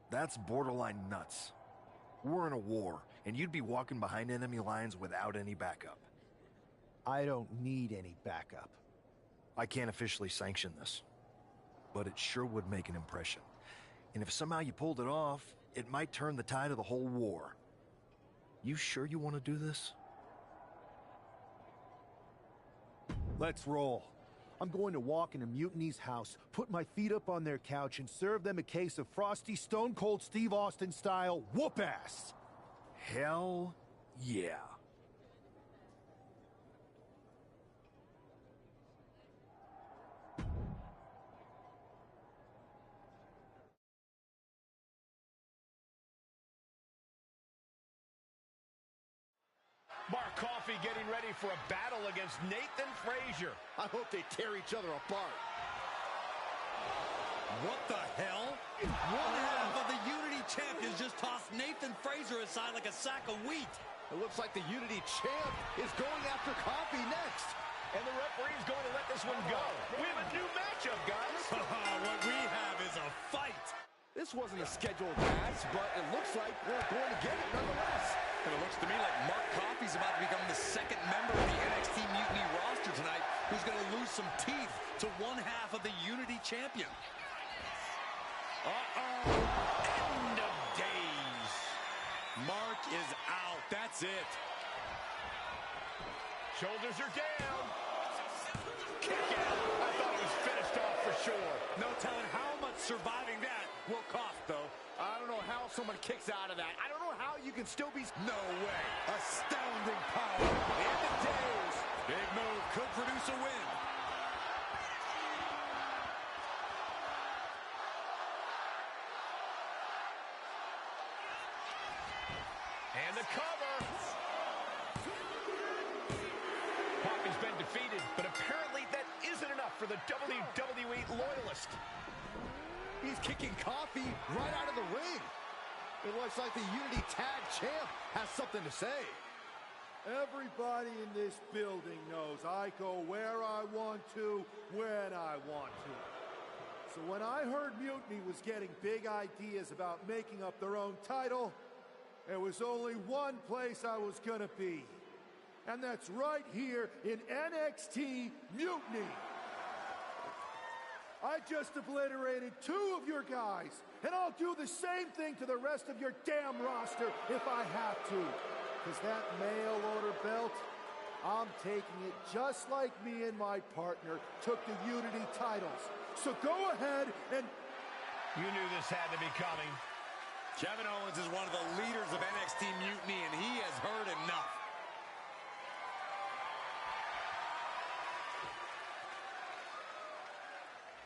That's borderline nuts. We're in a war, and you'd be walking behind enemy lines without any backup. I don't need any backup. I can't officially sanction this, but it sure would make an impression. And if somehow you pulled it off, it might turn the tide of the whole war. You sure you want to do this? Let's roll. I'm going to walk into Mutiny's house, put my feet up on their couch, and serve them a case of frosty Stone Cold Steve Austin style whoop-ass. Hell yeah. Mark Coffey getting ready for a battle against Nathan Frazier. I hope they tear each other apart. What the hell? One half of the Unity champions just tossed Nathan Frazier aside like a sack of wheat. It looks like the Unity champ is going after Coffey next. And the referee's going to let this one go. We have a new matchup, guys. What we have is a fight. This wasn't a scheduled match, but it looks like we're going to get it nonetheless. And it looks to me like Mark Coffey's about to become the second member of the NXT Mutiny roster tonight who's going to lose some teeth to one half of the Unity champion. Uh-oh. End of days. Mark is out. That's it. Shoulders are down. Kick out. I thought it was finished off for sure. No telling how much surviving that will cost, though. I don't know how someone kicks out of that. I don't know how you can still be... No way. Astounding power. End of days. Big move could produce a win. And the cover. Coffey's been defeated, but apparently that isn't enough for the WWE loyalist. He's kicking Coffey right out of the ring. It looks like the Unity Tag Champ has something to say. Everybody in this building knows I go where I want to, when I want to. So when I heard Mutiny was getting big ideas about making up their own title, there was only one place I was gonna be. And that's right here in NXT Mutiny. I just obliterated 2 of your guys, and I'll do the same thing to the rest of your damn roster if I have to. Because that mail order belt, I'm taking it just like me and my partner took the Unity titles. So go ahead and... You knew this had to be coming. Kevin Owens is one of the leaders of NXT Mutiny, and he has heard enough.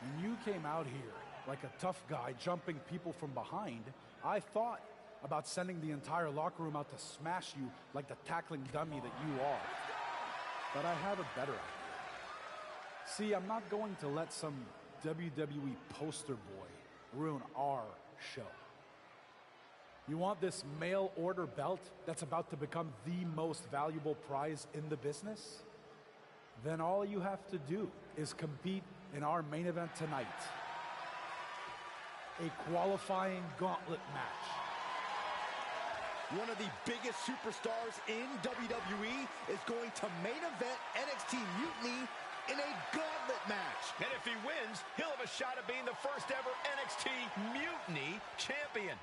When you came out here like a tough guy jumping people from behind, I thought about sending the entire locker room out to smash you like the tackling dummy that you are. But I have a better idea. See, I'm not going to let some WWE poster boy ruin our show. You want this mail order belt that's about to become the most valuable prize in the business? Then all you have to do is compete in our main event tonight. A qualifying gauntlet match. One of the biggest superstars in WWE is going to main event NXT Mutiny in a gauntlet match. And if he wins, he'll have a shot at being the first ever NXT Mutiny champion.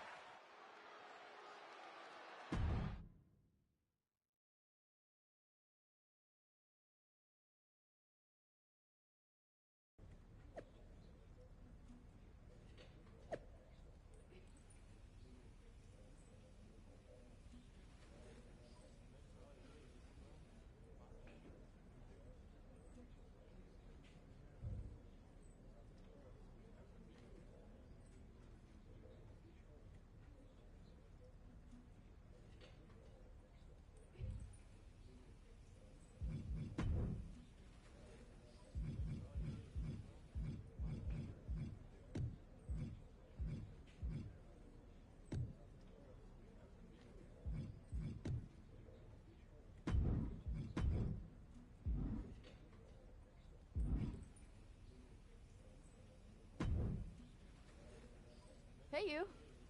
Hey, you.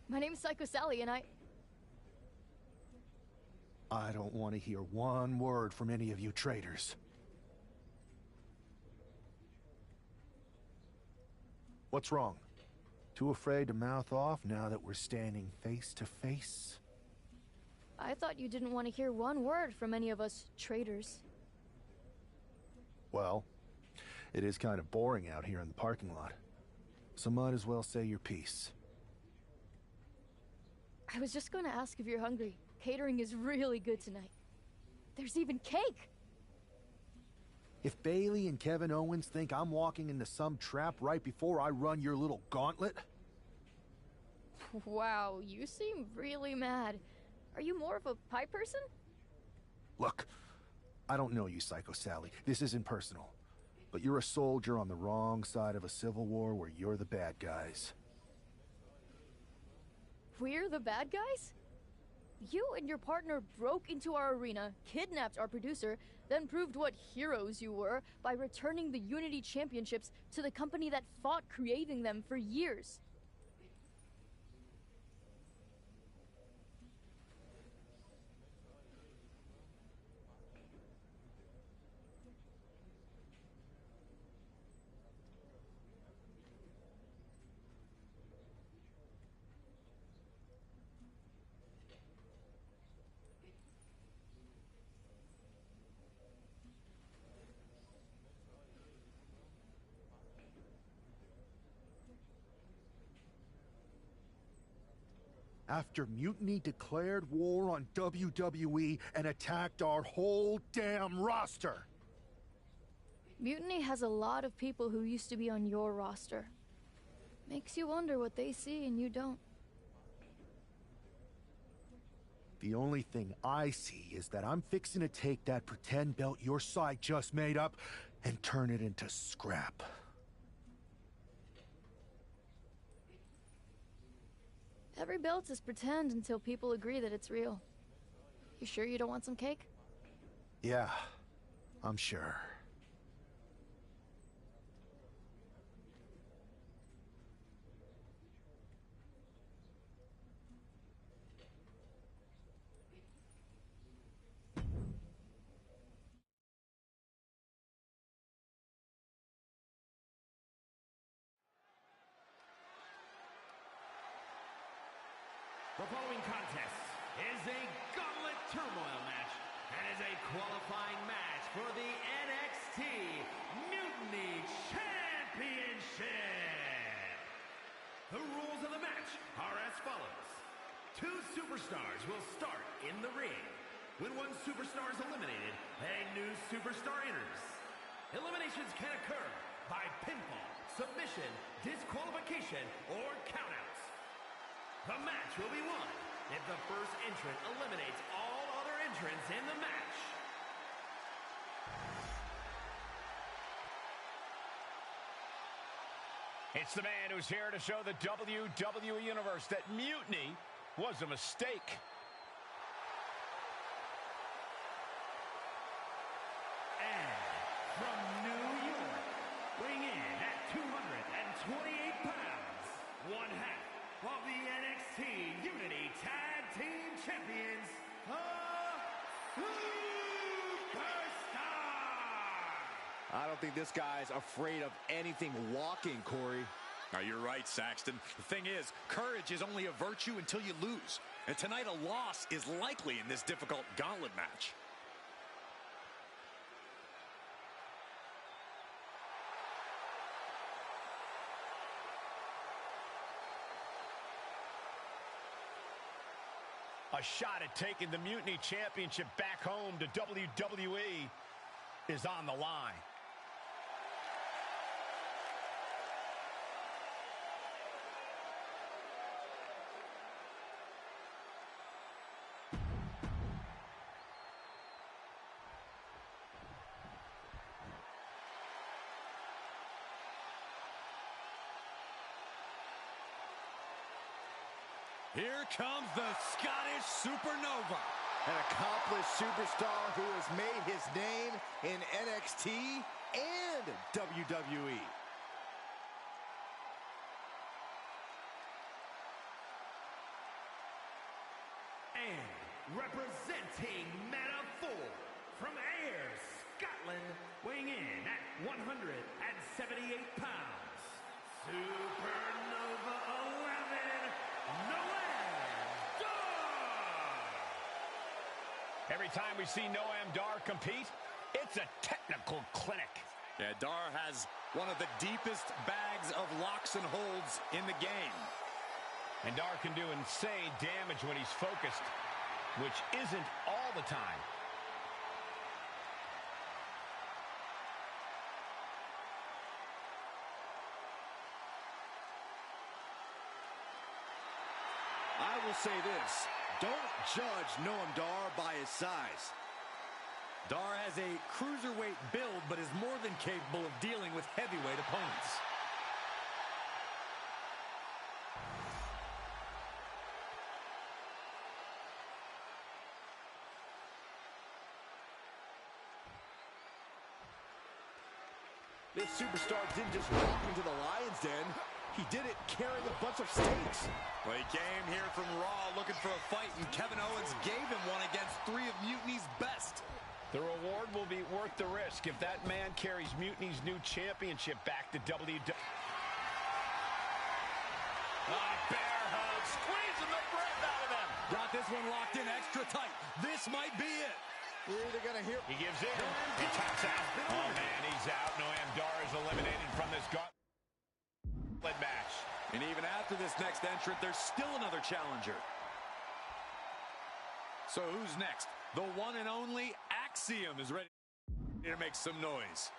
My name's Psycho Sally, and I don't want to hear one word from any of you traitors. What's wrong? Too afraid to mouth off now that we're standing face to face? I thought you didn't want to hear one word from any of us traitors. Well, it is kind of boring out here in the parking lot. So might as well say your piece. I was just going to ask if you're hungry. Catering is really good tonight. There's even cake! If Bailey and Kevin Owens think I'm walking into some trap right before I run your little gauntlet... Wow, you seem really mad. Are you more of a pie person? Look, I don't know you, Psycho Sally. This isn't personal. But you're a soldier on the wrong side of a civil war where you're the bad guys. We're the bad guys? You and your partner broke into our arena, kidnapped our producer, then proved what heroes you were by returning the Unity Championships to the company that fought creating them for years. After Mutiny declared war on WWE and attacked our whole damn roster. Mutiny has a lot of people who used to be on your roster. Makes you wonder what they see and you don't. The only thing I see is that I'm fixing to take that pretend belt your side just made up and turn it into scrap. Every belt is pretend until people agree that it's real. You sure you don't want some cake? Yeah, I'm sure. The following contest is a gauntlet turmoil match and is a qualifying match for the NXT Mutiny Championship. The rules of the match are as follows. 2 superstars will start in the ring. When one superstar is eliminated, a new superstar enters. Eliminations can occur by pinfall, submission, disqualification, or countouts. The match will be won if the first entrant eliminates all other entrants in the match. It's the man who's here to show the WWE Universe that mutiny was a mistake. And from New York, weighing in at 228 pounds, one half of the NXT Unity Tag Team Champions, the Superstar! I don't think this guy's afraid of anything walking, Corey. Now, you're right, Saxton. The thing is, courage is only a virtue until you lose. And tonight, a loss is likely in this difficult gauntlet match. A shot at taking the Mutiny Championship back home to WWE is on the line. Here comes the Scottish Supernova. An accomplished superstar who has made his name in NXT and WWE. And representing Meta 4 from Ayr, Scotland, weighing in at 178 pounds, Supernova 11, Noam Dar! Every time we see Noam Dar compete, it's a technical clinic. Yeah, Dar has one of the deepest bags of locks and holds in the game. And Dar can do insane damage when he's focused, which isn't all the time. I will say this, don't judge Noam Dar by his size. Dar has a cruiserweight build, but is more than capable of dealing with heavyweight opponents. This superstar didn't just walk into the Lion's Den. He did it carrying a bunch of stakes. Well, he came here from Raw looking for a fight, and Kevin Owens gave him one against 3 of Mutiny's best. The reward will be worth the risk if that man carries Mutiny's new championship back to WWE. Bear hug, squeezing the breath out of him. Got this one locked in extra tight. This might be it. You're either gonna hear. He gives in. He taps out. Oh, man, he's out. Noam Dar is eliminated from this gauntlet match. And even after this next entrant, there's still another challenger. So who's next? The one and only Axiom is ready to make some noise.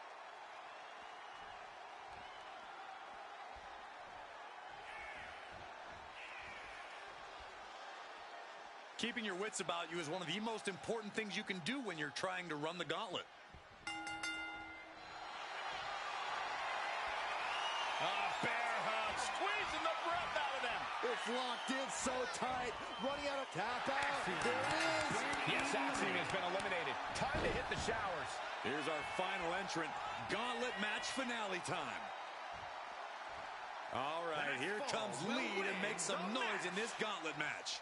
Keeping your wits about you is one of the most important things you can do when you're trying to run the gauntlet. Bear hug. Squeezing the breath out of them. It's locked in so tight. Running out of tap out. There it is. Yes, Saxon has been eliminated. Time to hit the showers. Here's our final entrant. Gauntlet match finale time. All right, here comes Lead and makes some noise in this gauntlet match.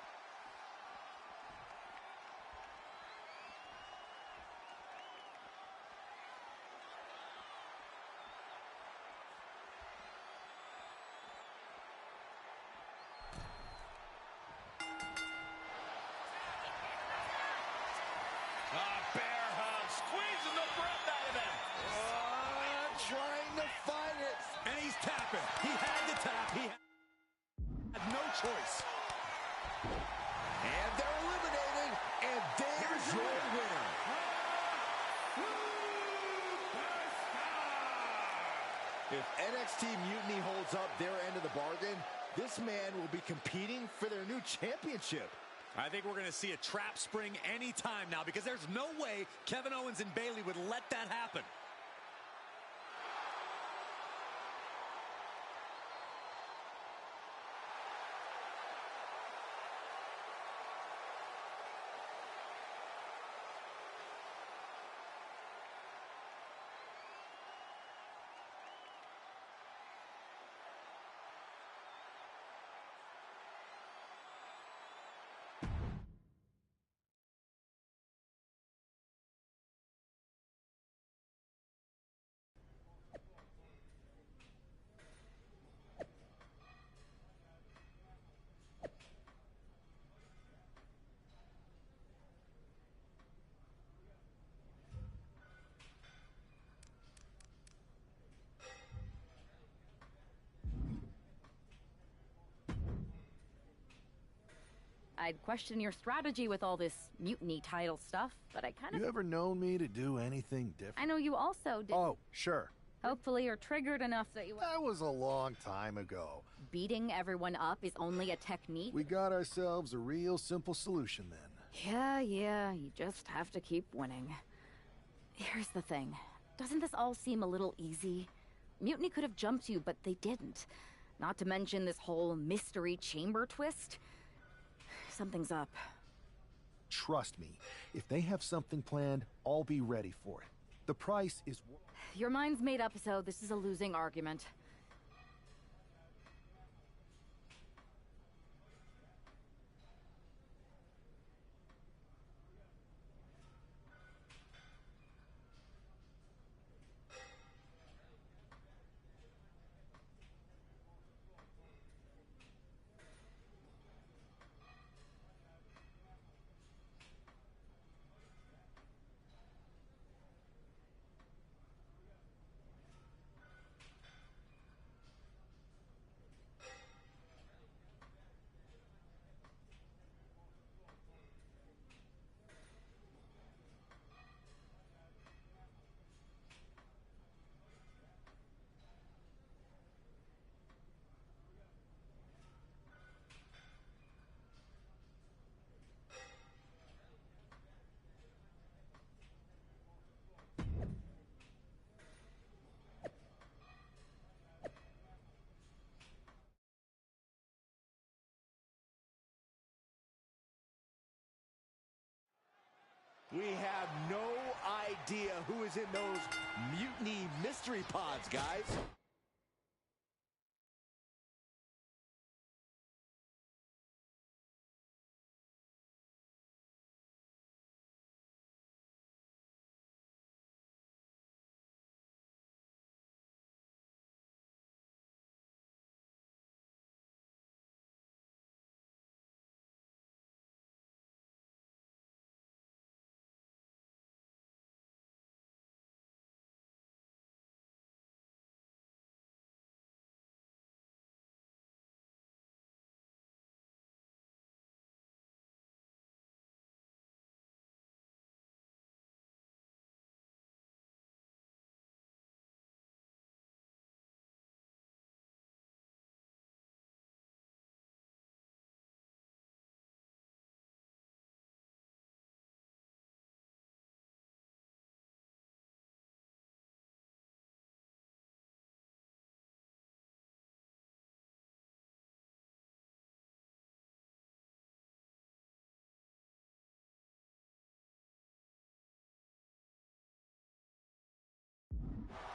Bear hug, squeezing the breath out of them. Trying to fight it. And he's tapping. He had to tap. He had no choice. And they're eliminated. And there's your winner. If NXT Mutiny holds up their end of the bargain, this man will be competing for their new championship. I think we're going to see a trap spring anytime now because there's no way Kevin Owens and Bayley would let that happen. I'd question your strategy with all this mutiny title stuff, but I kind of... You ever known me to do anything different? I know you also did. Oh, sure. Hopefully you're triggered enough that you... That was a long time ago. Beating everyone up is only a technique? We got ourselves a real simple solution then. Yeah, you just have to keep winning. Here's the thing. Doesn't this all seem a little easy? Mutiny could have jumped you, but they didn't. Not to mention this whole mystery chamber twist. Something's up. Trust me, if they have something planned, I'll be ready for it. The price is... Your mind's made up, so this is a losing argument. We have no idea who is in those mutiny mystery pods, guys.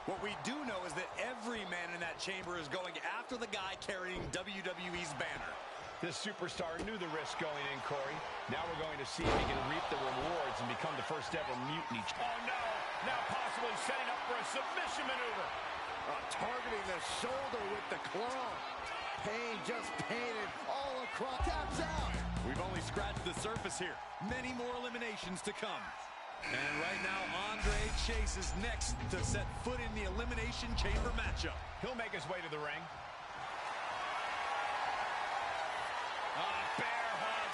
What we do know is that every man in that chamber is going after the guy carrying WWE's banner. This superstar knew the risk going in, Corey. Now we're going to see if he can reap the rewards and become the first ever mutiny. Oh, no! Now possibly setting up for a submission maneuver. Targeting the shoulder with the claw. Pain just painted all across. Taps out. We've only scratched the surface here. Many more eliminations to come. And right now, Andre Chase is next to set foot in the Elimination Chamber matchup. He'll make his way to the ring.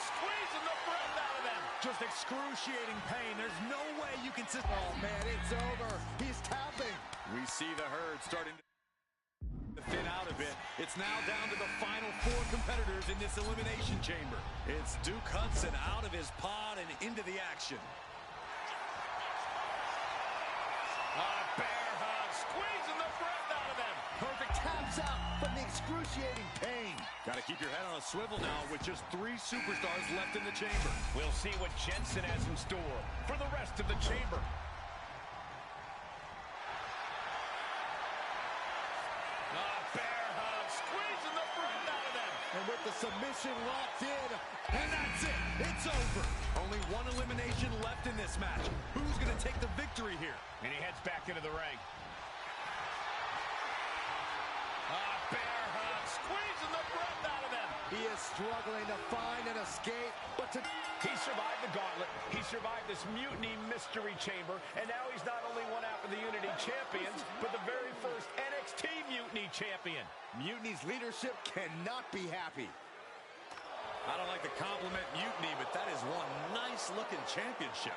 Squeezing the breath out of them. Just excruciating pain. There's no way you can... Oh, man, it's over. He's tapping. We see the herd starting to thin out a bit. It's now down to the final 4 competitors in this Elimination Chamber. It's Duke Hudson out of his pod and into the action. Bear hug, squeezing the breath out of them. Perfect taps out from the excruciating pain. Got to keep your head on a swivel now with just 3 superstars left in the chamber. We'll see what Jensen has in store for the rest of the chamber. Bear hug, squeezing the breath out of them. And with the submission locked in, and that's it. It's over. Only 1 elimination left in this match. Who's going to take the victory here? And he heads back into the ring. Bear hug, squeezing the breath out of them. He is struggling to find an escape, but he survived the gauntlet. He survived this mutiny mystery chamber, and now he's not only one half of the Unity champions, but the very first NXT Mutiny champion. Mutiny's leadership cannot be happy. I don't like to compliment Mutiny, but that is one nice-looking championship.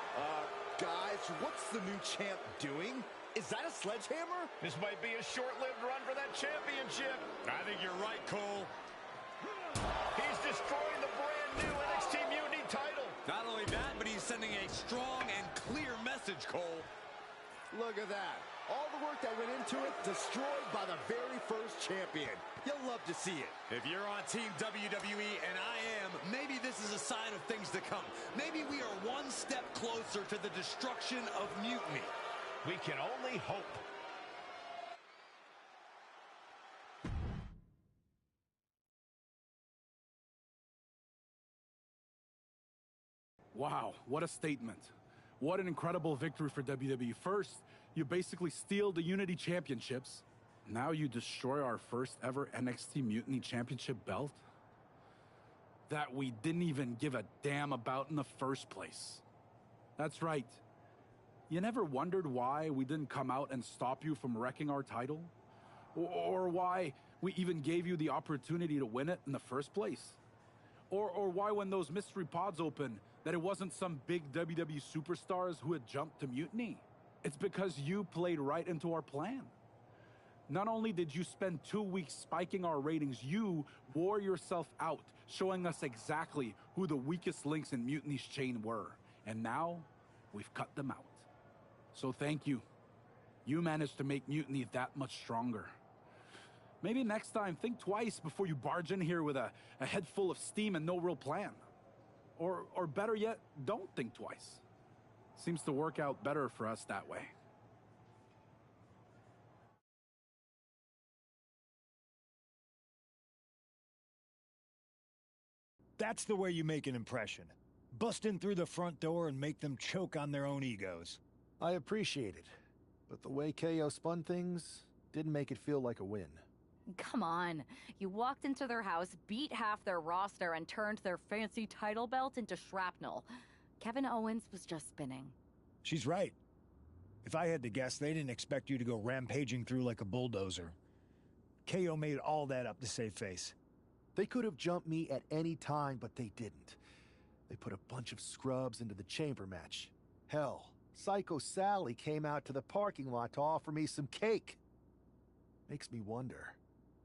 Guys, what's the new champ doing? Is that a sledgehammer? This might be a short-lived run for that championship. I think you're right, Cole. He's destroying the brand-new NXT Mutiny title. Not only that, but he's sending a strong and clear message, Cole. Look at that. All the work that went into it, destroyed by the very first champion. You'll love to see it. If you're on Team WWE, and I am, maybe this is a sign of things to come. Maybe we are one step closer to the destruction of Mutiny. We can only hope. Wow, what a statement. What an incredible victory for WWE. First, you basically steal the Unity Championships. Now you destroy our first ever NXT Mutiny Championship belt that we didn't even give a damn about in the first place. That's right. You never wondered why we didn't come out and stop you from wrecking our title? Or why we even gave you the opportunity to win it in the first place? Or why when those mystery pods opened, that it wasn't some big WWE superstars who had jumped to Mutiny? It's because you played right into our plan. Not only did you spend 2 weeks spiking our ratings, you wore yourself out, showing us exactly who the weakest links in Mutiny's chain were. And now, we've cut them out. So thank you. You managed to make Mutiny that much stronger. Maybe next time, think twice before you barge in here with a head full of steam and no real plan. Or better yet, don't think twice. Seems to work out better for us that way. That's the way you make an impression. Bust in through the front door and make them choke on their own egos. I appreciate it, but the way KO spun things didn't make it feel like a win. Come on. You walked into their house, beat half their roster, and turned their fancy title belt into shrapnel. Kevin Owens was just spinning. She's right. If I had to guess, they didn't expect you to go rampaging through like a bulldozer. KO made all that up to save face. They could have jumped me at any time, but they didn't. They put a bunch of scrubs into the chamber match. Hell, Psycho Sally came out to the parking lot to offer me some cake. Makes me wonder.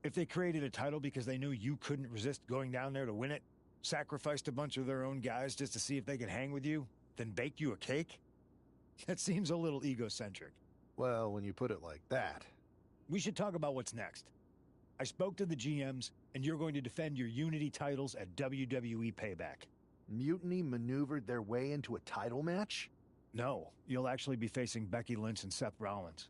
If they created a title because they knew you couldn't resist going down there to win it, sacrificed a bunch of their own guys just to see if they could hang with you, then baked you a cake? That seems a little egocentric. Well, when you put it like that. We should talk about what's next. I spoke to the GMs, and you're going to defend your Unity titles at WWE Payback. Mutiny maneuvered their way into a title match? No, you'll actually be facing Becky Lynch and Seth Rollins.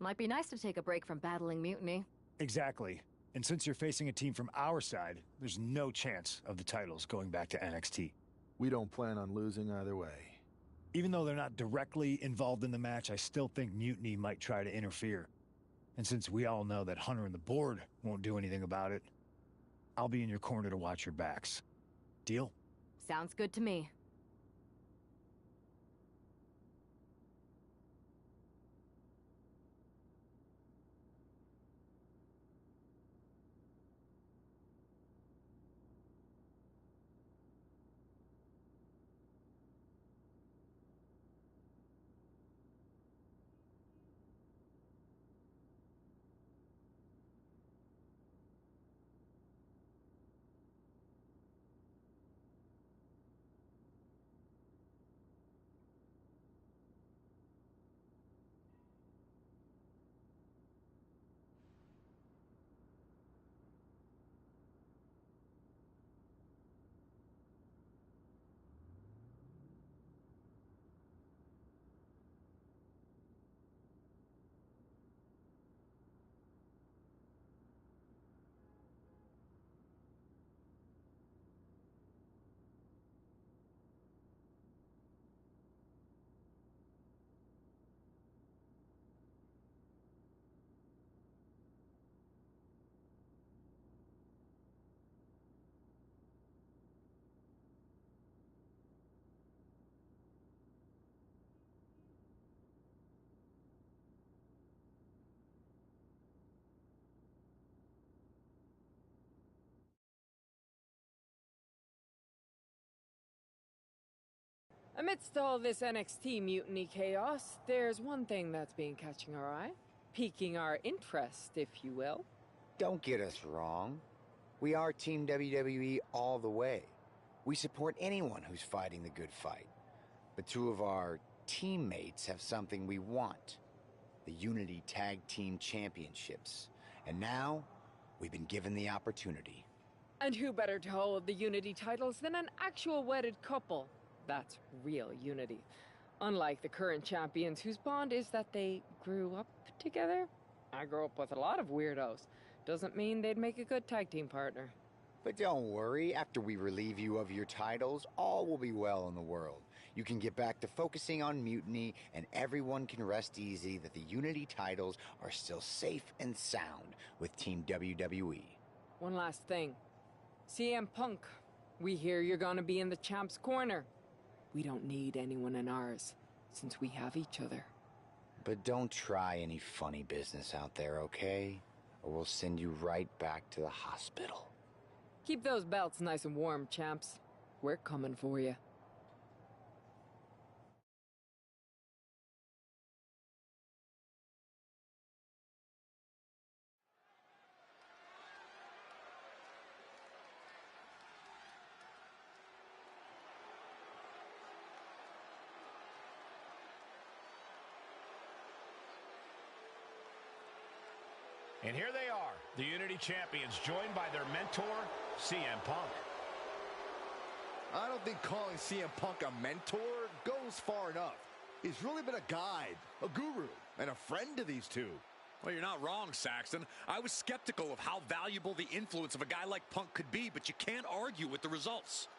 Might be nice to take a break from battling Mutiny. Exactly. And since you're facing a team from our side, there's no chance of the titles going back to NXT. We don't plan on losing either way. Even though they're not directly involved in the match, I still think Mutiny might try to interfere. And since we all know that Hunter and the board won't do anything about it, I'll be in your corner to watch your backs. Deal? Sounds good to me. Amidst all this NXT mutiny chaos, there's one thing that's been catching our eye. Piquing our interest, if you will. Don't get us wrong. We are Team WWE all the way. We support anyone who's fighting the good fight. But two of our teammates have something we want. The Unity Tag Team Championships. And now, we've been given the opportunity. And who better to hold the Unity titles than an actual wedded couple? That's real unity. Unlike the current champions whose bond is that they grew up together. I grew up with a lot of weirdos. Doesn't mean they'd make a good tag team partner. But don't worry, after we relieve you of your titles, all will be well in the world. You can get back to focusing on Mutiny, and everyone can rest easy that the Unity titles are still safe and sound with Team WWE. One last thing. CM Punk, we hear you're gonna be in the champ's corner. We don't need anyone in ours, since we have each other. But don't try any funny business out there, okay? Or we'll send you right back to the hospital. Keep those belts nice and warm, champs. We're coming for you. And here they are, the Unity Champions, joined by their mentor, CM Punk. I don't think calling CM Punk a mentor goes far enough. He's really been a guide, a guru, and a friend to these two. Well, you're not wrong, Saxton. I was skeptical of how valuable the influence of a guy like Punk could be, but you can't argue with the results.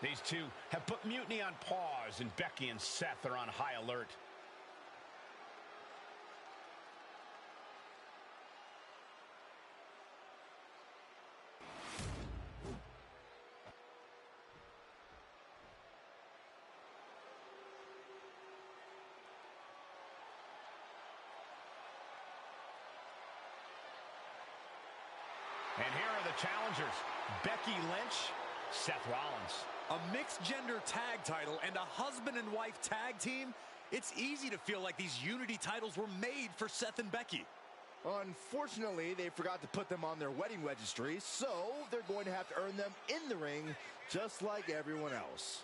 These two have put Mutiny on pause, and Becky and Seth are on high alert. And here are the challengers, Becky Lynch, Seth Rollins. A mixed-gender tag title and a husband and wife tag team? It's easy to feel like these Unity titles were made for Seth and Becky. Unfortunately, they forgot to put them on their wedding registry, so they're going to have to earn them in the ring, just like everyone else.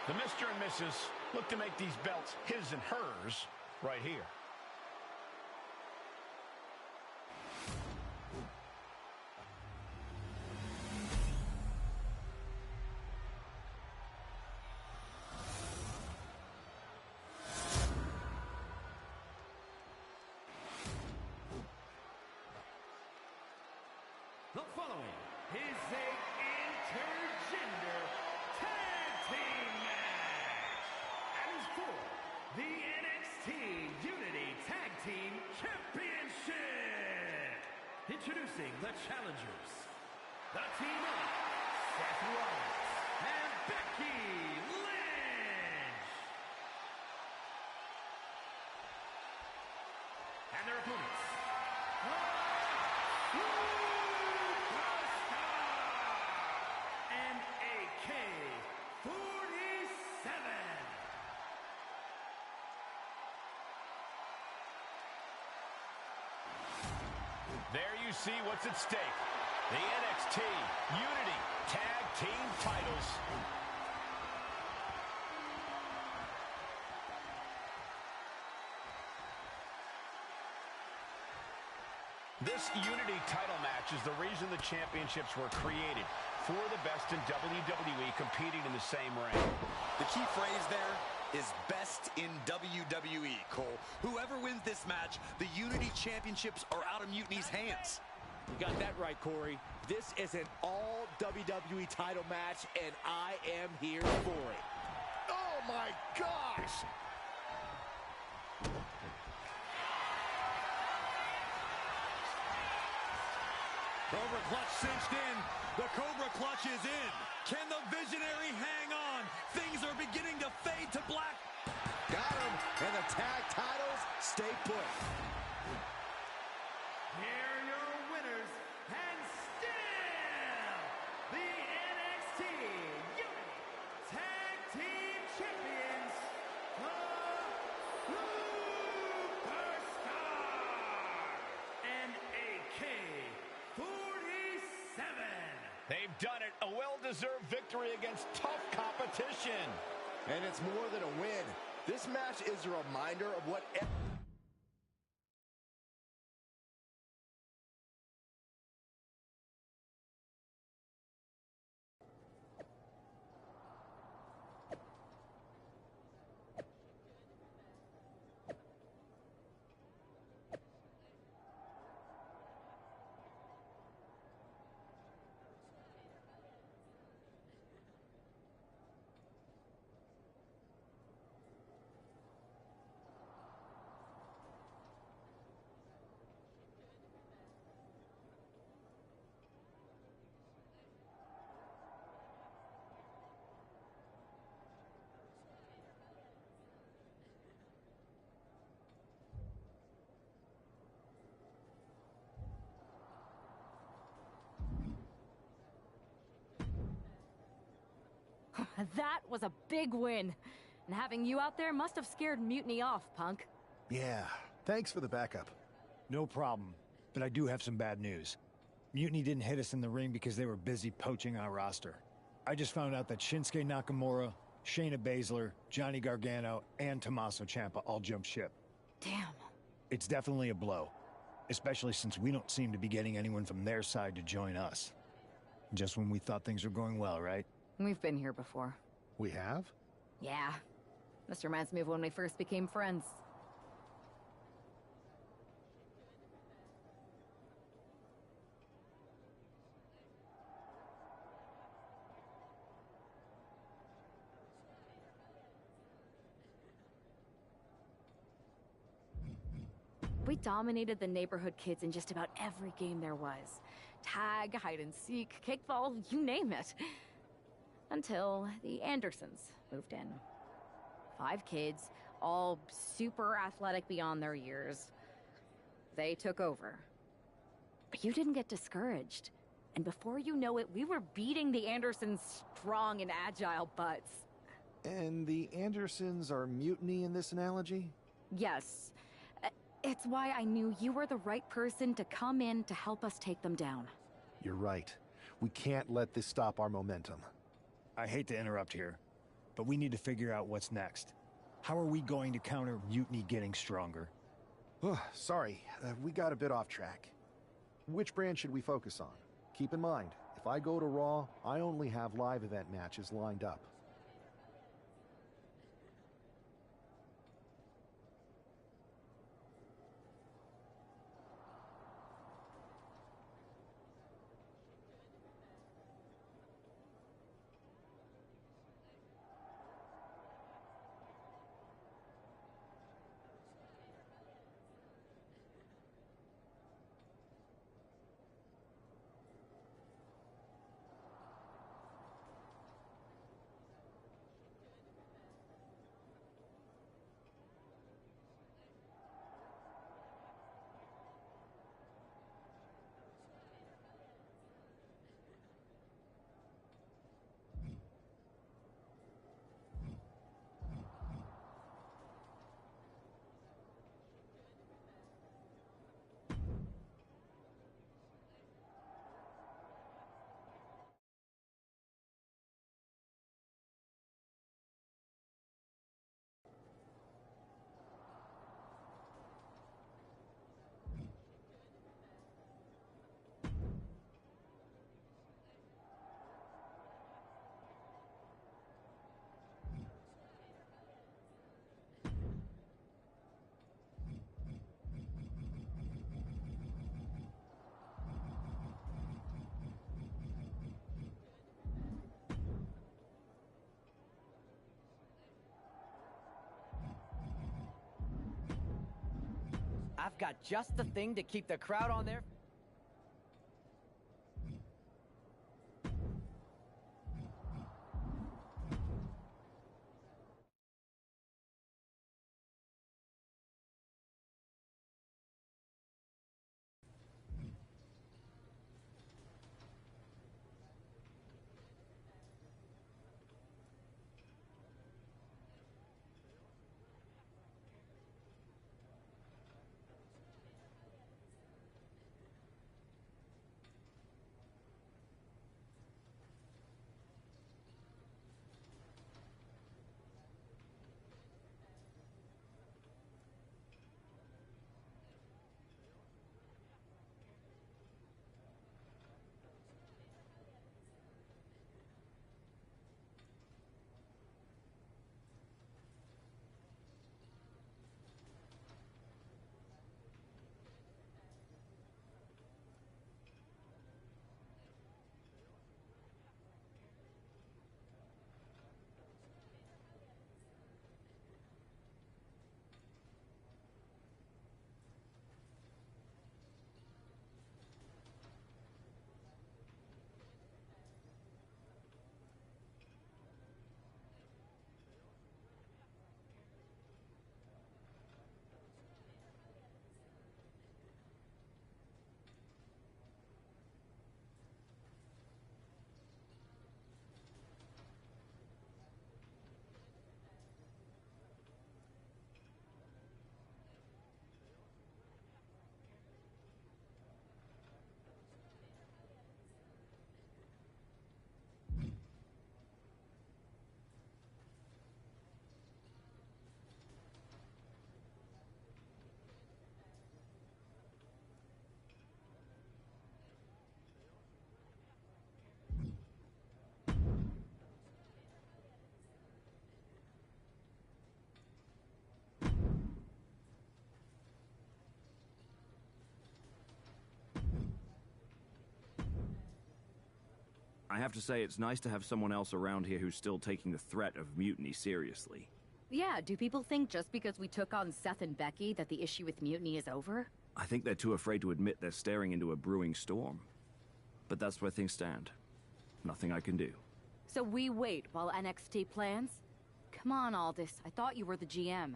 The Mr. and Mrs. look to make these belts his and hers right here. The following is a intergender tag team match and is for the NXT Unity Tag Team Championship. Introducing the challengers, the team of Seth Rollins and Becky Lynch. And their opponents, and AK-47. There you see what's at stake. The NXT Unity Tag Team titles. This Unity title match is the reason the championships were created, for the best in WWE competing in the same ring. The key phrase there is best in WWE, Cole. Whoever wins this match, the Unity Championships are out of Mutiny's hands. You got that right, Corey. This is an all WWE title match, and I am here for it. Oh my gosh! Cobra Clutch cinched in. The Cobra Clutch is in. Can the Visionary hang on? Things are beginning to fade to black. Got him, and the tag titles stay put. Here are your winners, and still the NXT Unity Tag Team Champions, the Superstar and AK-47. They've done it. A well-deserved victory against tough competition. And it's more than a win. This match is a reminder of what... That was a big win. And having you out there must have scared Mutiny off, Punk. Yeah, thanks for the backup. No problem, but I do have some bad news. Mutiny didn't hit us in the ring because they were busy poaching our roster. I just found out that Shinsuke Nakamura, Shayna Baszler, Johnny Gargano, and Tommaso Ciampa all jumped ship. Damn. It's definitely a blow, especially since we don't seem to be getting anyone from their side to join us. Just when we thought things were going well, right? We've been here before. We have? Yeah. This reminds me of when we first became friends. We dominated the neighborhood kids in just about every game there was. Tag, hide and seek, kickball, you name it. Until the Andersons moved in. 5 kids, all super athletic beyond their years. They took over. But you didn't get discouraged. And before you know it, we were beating the Andersons' strong and agile butts. And the Andersons are mutiny in this analogy? Yes. It's why I knew you were the right person to come in to help us take them down. You're right. We can't let this stop our momentum. I hate to interrupt here, but we need to figure out what's next. How are we going to counter Mutiny getting stronger? Sorry, we got a bit off track. Which brand should we focus on? Keep in mind, if I go to Raw, I only have live event matches lined up. I've got just the thing to keep the crowd on their... I have to say, it's nice to have someone else around here who's still taking the threat of mutiny seriously. Yeah, do people think just because we took on Seth and Becky that the issue with Mutiny is over? I think they're too afraid to admit they're staring into a brewing storm. But that's where things stand. Nothing I can do. So we wait while NXT plans? Come on, Aldis. I thought you were the GM.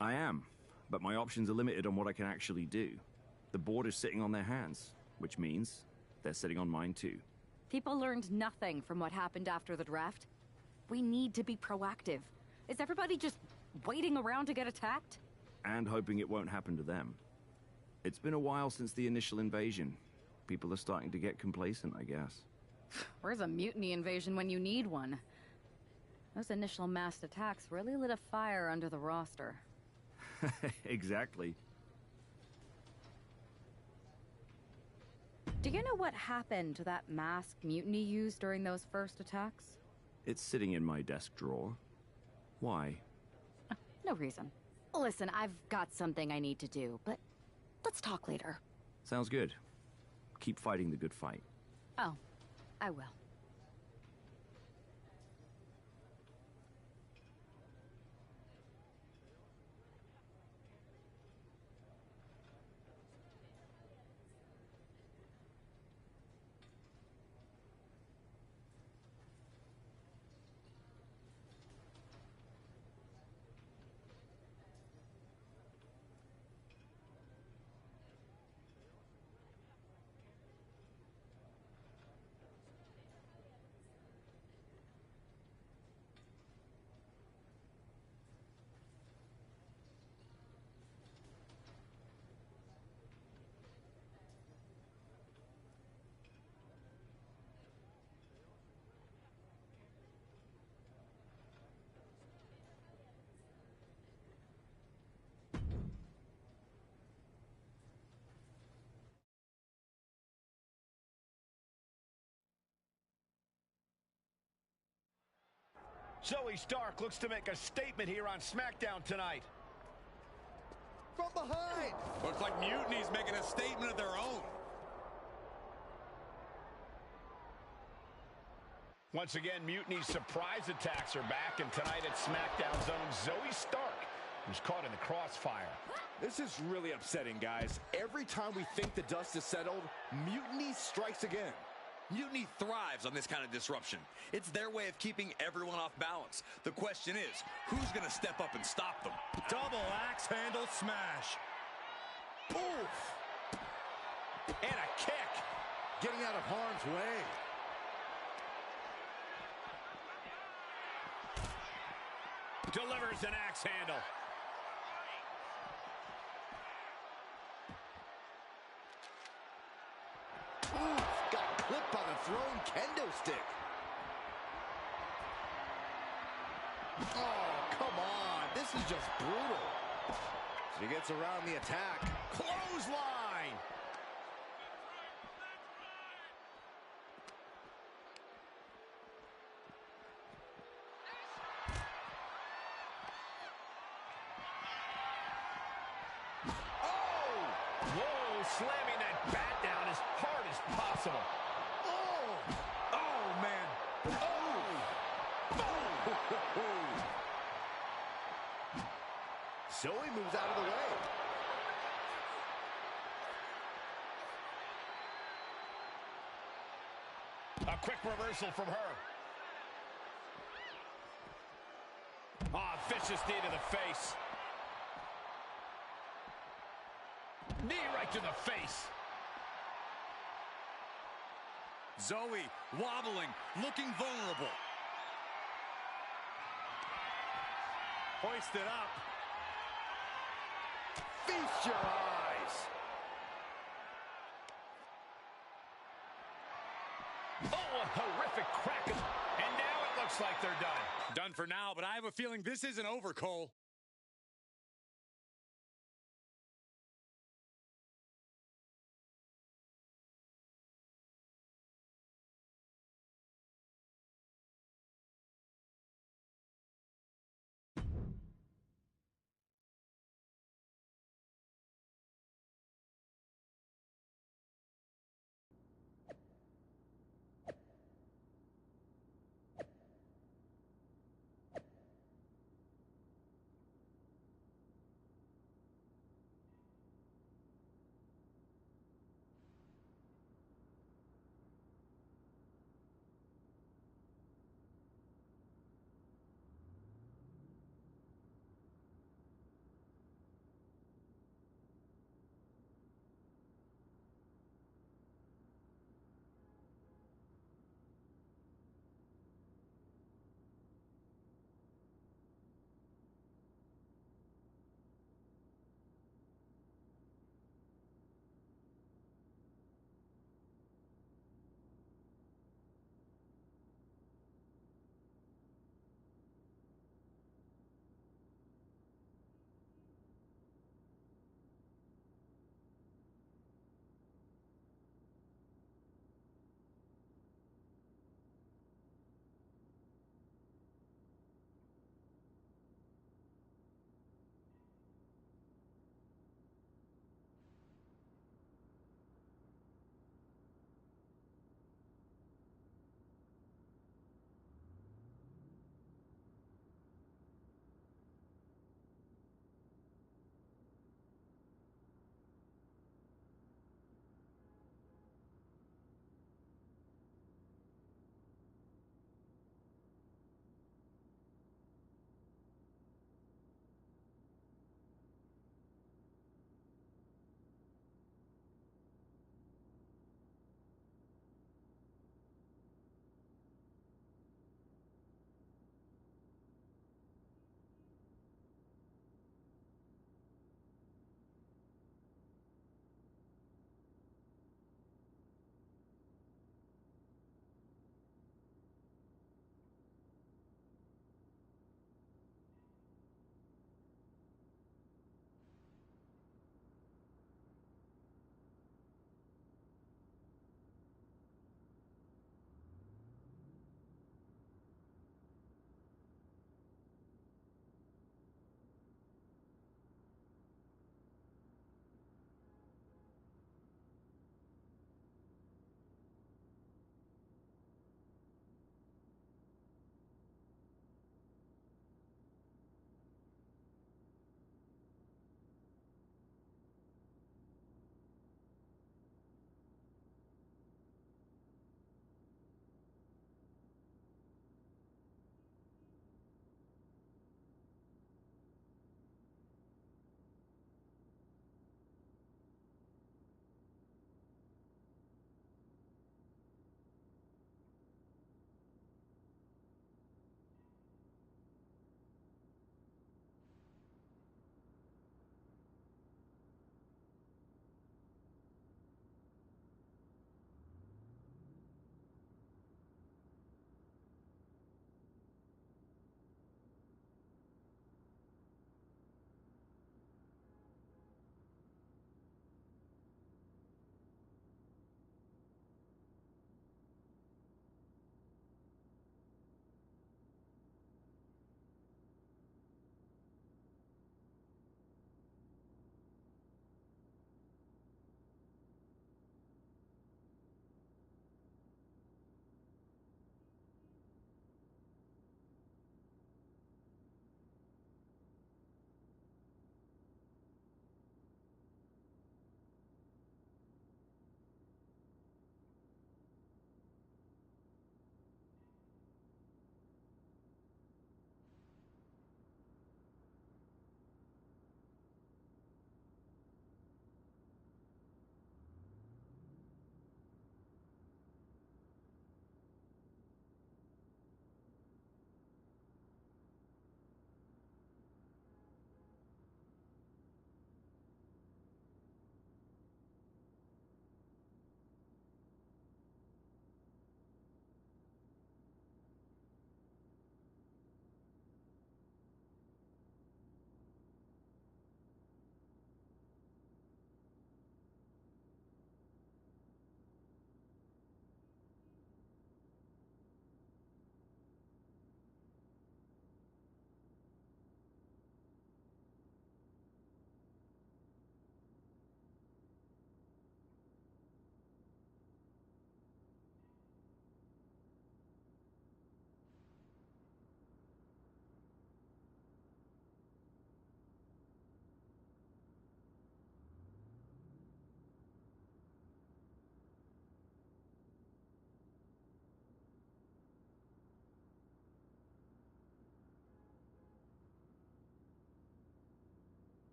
I am, but my options are limited on what I can actually do. The board is sitting on their hands, which means they're sitting on mine too. People learned nothing from what happened after the draft. We need to be proactive. Is everybody just waiting around to get attacked? And hoping it won't happen to them. It's been a while since the initial invasion. People are starting to get complacent, I guess. Where's a mutiny invasion when you need one? Those initial mass attacks really lit a fire under the roster. Exactly. Do you know what happened to that mask Mutiny used during those first attacks? It's sitting in my desk drawer. Why? No reason. Listen, I've got something I need to do, but let's talk later. Sounds good. Keep fighting the good fight. Oh, I will. Zoe Stark looks to make a statement here on SmackDown tonight. From behind! Looks like Mutiny's making a statement of their own. Once again, Mutiny's surprise attacks are back, and tonight at SmackDown's own Zoe Stark was caught in the crossfire. This is really upsetting, guys. Every time we think the dust is settled, Mutiny strikes again. Mutiny thrives on this kind of disruption. It's their way of keeping everyone off balance. The question is, who's going to step up and stop them? Double axe handle smash. Oof! And a kick. Getting out of harm's way. Delivers an axe handle. Oof! Got clipped by the thrown kendo stick. Oh, come on. This is just brutal. She gets around the attack. Clothesline. Whoa, slamming that bat down as hard as possible. Oh! Oh, man. Zoe moves out of the way. A quick reversal from her. Ah, vicious knee to the face. Knee right to the face. Zoe wobbling, looking vulnerable. Hoist it up. Feast your eyes. Oh, a horrific crack. And now it looks like they're done. Done for now, but I have a feeling this isn't over, Cole.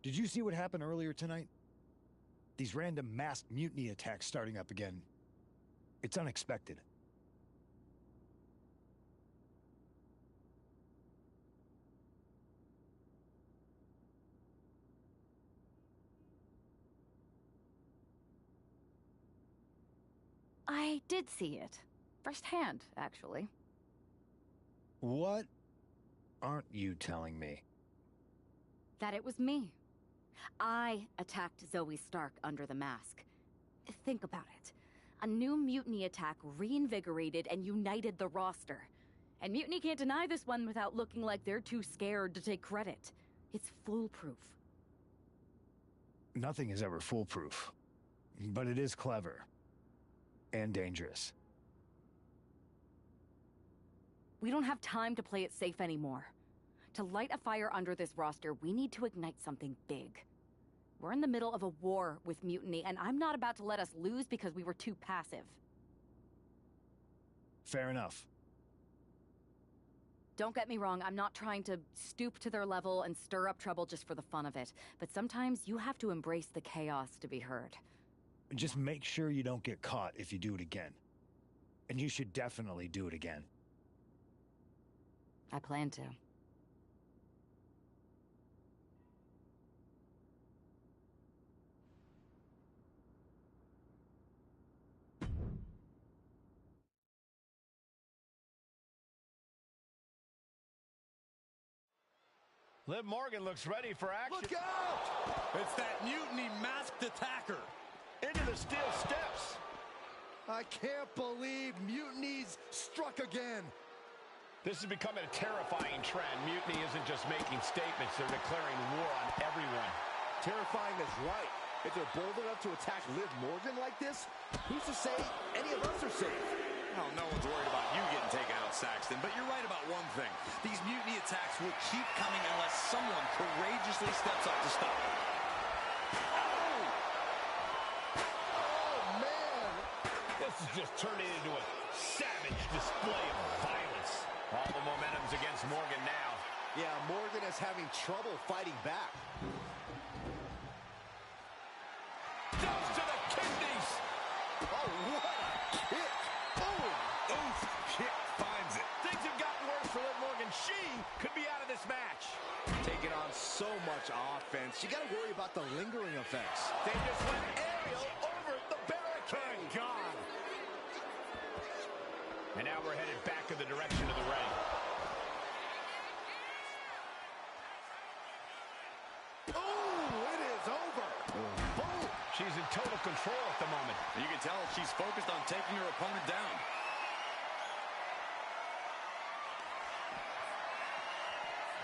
Did you see what happened earlier tonight? These random masked mutiny attacks starting up again. It's unexpected. I did see it. Firsthand, actually. What aren't you telling me? That it was me. I attacked Zoe Stark under the mask. Think about it. A new mutiny attack reinvigorated and united the roster. And Mutiny can't deny this one without looking like they're too scared to take credit. It's foolproof. Nothing is ever foolproof. But it is clever. And dangerous. We don't have time to play it safe anymore. To light a fire under this roster, we need to ignite something big. We're in the middle of a war with Mutiny, and I'm not about to let us lose because we were too passive. Fair enough. Don't get me wrong, I'm not trying to stoop to their level and stir up trouble just for the fun of it. But sometimes you have to embrace the chaos to be heard. Just make sure you don't get caught if you do it again. And you should definitely do it again. I plan to. Liv Morgan looks ready for action. Look out! It's that mutiny masked attacker. Into the steel steps. I can't believe Mutiny's struck again. This is becoming a terrifying trend. Mutiny isn't just making statements, they're declaring war on everyone. Terrifying is right. If they're bold enough to attack Liv Morgan like this, who's to say any of us are safe? Well, no one's worried about you getting taken out, Saxton, but you're right about one thing. These mutiny attacks will keep coming unless someone courageously steps up to stop them. Oh, man! This is just turning into a savage display of violence. All the momentum's against Morgan now. Yeah, Morgan is having trouble fighting back. Goes to the kidneys. Oh, what a kick! Boom! Oof! Kick finds it. Things have gotten worse for Liv Morgan. She could be out of this match. Taking on so much offense. You got to worry about the lingering effects. They just went aerial over the barricade. Thank God. And now we're headed back in the direction of the ring. Oh, it is over. Boom! She's in total control at the moment. You can tell she's focused on taking her opponent down.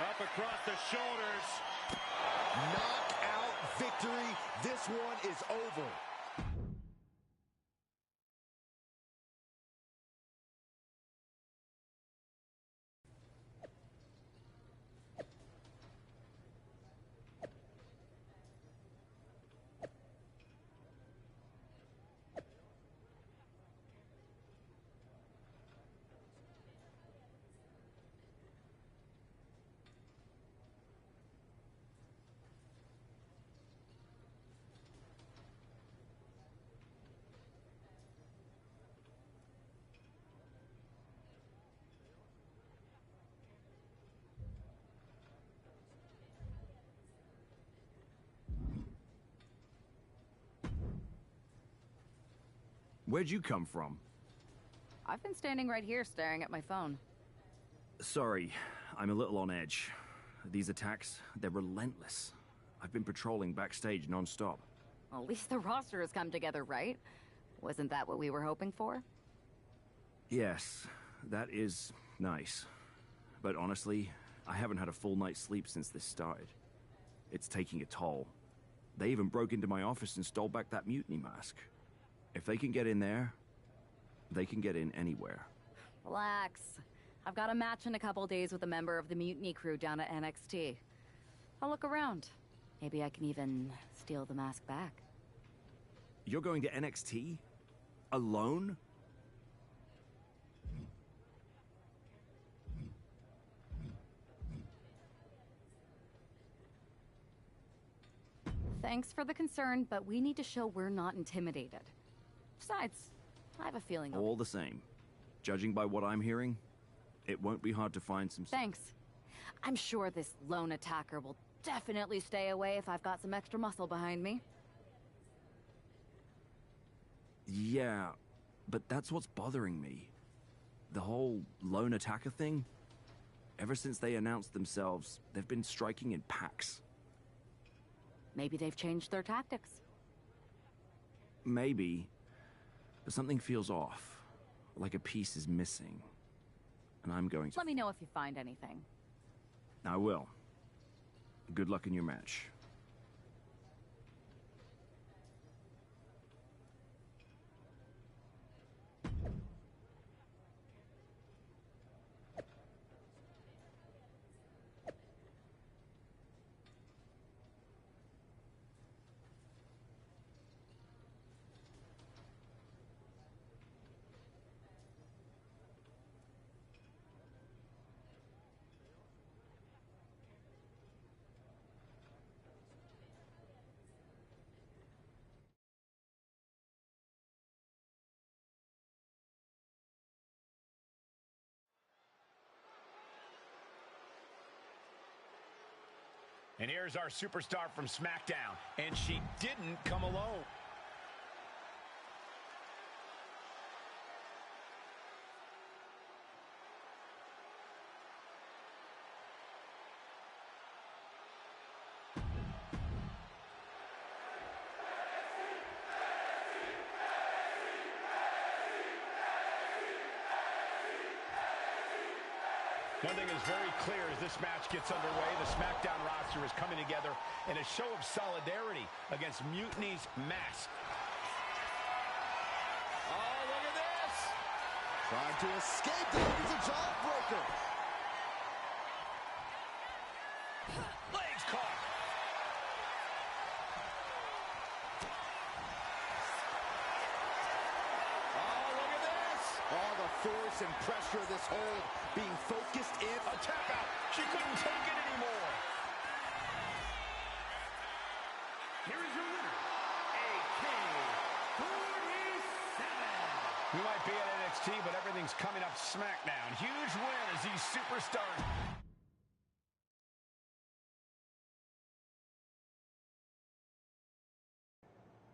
Up across the shoulders. Knockout victory. This one is over. Where'd you come from? I've been standing right here staring at my phone. Sorry, I'm a little on edge. These attacks, they're relentless. I've been patrolling backstage non-stop. Well, at least the roster has come together, right? Wasn't that what we were hoping for? Yes, that is nice. But honestly, I haven't had a full night's sleep since this started. It's taking a toll. They even broke into my office and stole back that mutiny mask. If they can get in there, they can get in anywhere. Relax. I've got a match in a couple days with a member of the mutiny crew down at NXT. I'll look around. Maybe I can even steal the mask back. You're going to NXT? Alone? Thanks for the concern, but we need to show we're not intimidated. Besides, I have a feeling... All the same, judging by what I'm hearing, it won't be hard to find some... Thanks. I'm sure this lone attacker will definitely stay away if I've got some extra muscle behind me. Yeah, but that's what's bothering me. The whole lone attacker thing? Ever since they announced themselves, they've been striking in packs. Maybe they've changed their tactics. Maybe, but something feels off. Like a piece is missing. And I'm going to... Let me know if you find anything. I will. Good luck in your match. And here's our superstar from SmackDown, and she didn't come alone. One thing is very clear as this match gets underway, the SmackDown roster is coming together in a show of solidarity against Mutiny's mask. Oh, look at this! Trying to escape, he's a jawbreaker. Legs caught. Oh, look at this! All the force and pressure of this hold being focused in. A tap out. She couldn't take it anymore. Here is your winner, AK-47. We might be at NXT, but everything's coming up SmackDown. Huge win as these superstars...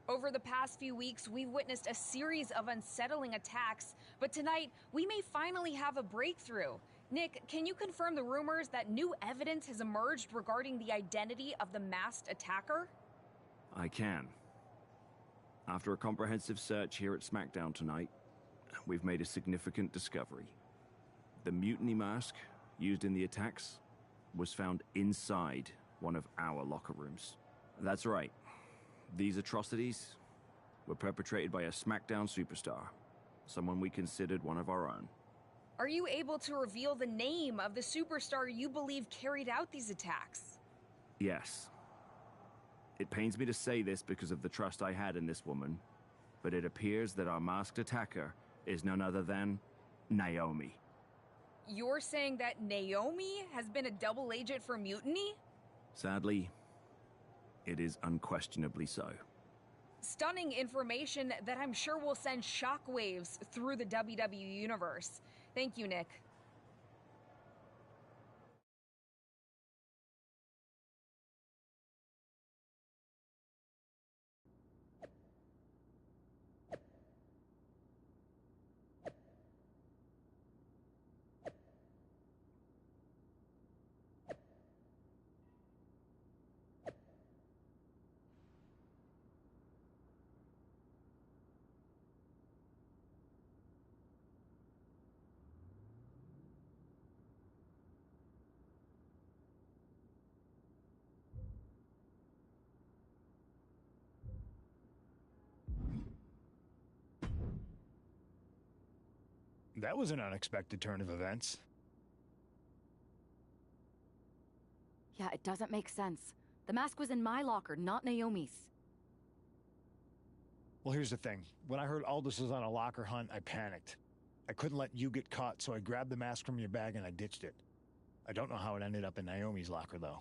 Over the past few weeks, we've witnessed a series of unsettling attacks, but tonight, we may finally have a breakthrough. Nick, can you confirm the rumors that new evidence has emerged regarding the identity of the masked attacker? I can. After a comprehensive search here at SmackDown tonight, we've made a significant discovery. The mutiny mask used in the attacks was found inside one of our locker rooms. That's right. These atrocities were perpetrated by a SmackDown superstar, someone we considered one of our own. Are you able to reveal the name of the superstar you believe carried out these attacks? Yes. It pains me to say this because of the trust I had in this woman, but it appears that our masked attacker is none other than Naomi. You're saying that Naomi has been a double agent for Mutiny? Sadly, it is unquestionably so. Stunning information that I'm sure will send shockwaves through the WWE universe. Thank you, Nick. That was an unexpected turn of events. Yeah, it doesn't make sense. The mask was in my locker, not Naomi's. Well, here's the thing. When I heard Aldous was on a locker hunt, I panicked. I couldn't let you get caught, so I grabbed the mask from your bag and I ditched it. I don't know how it ended up in Naomi's locker, though.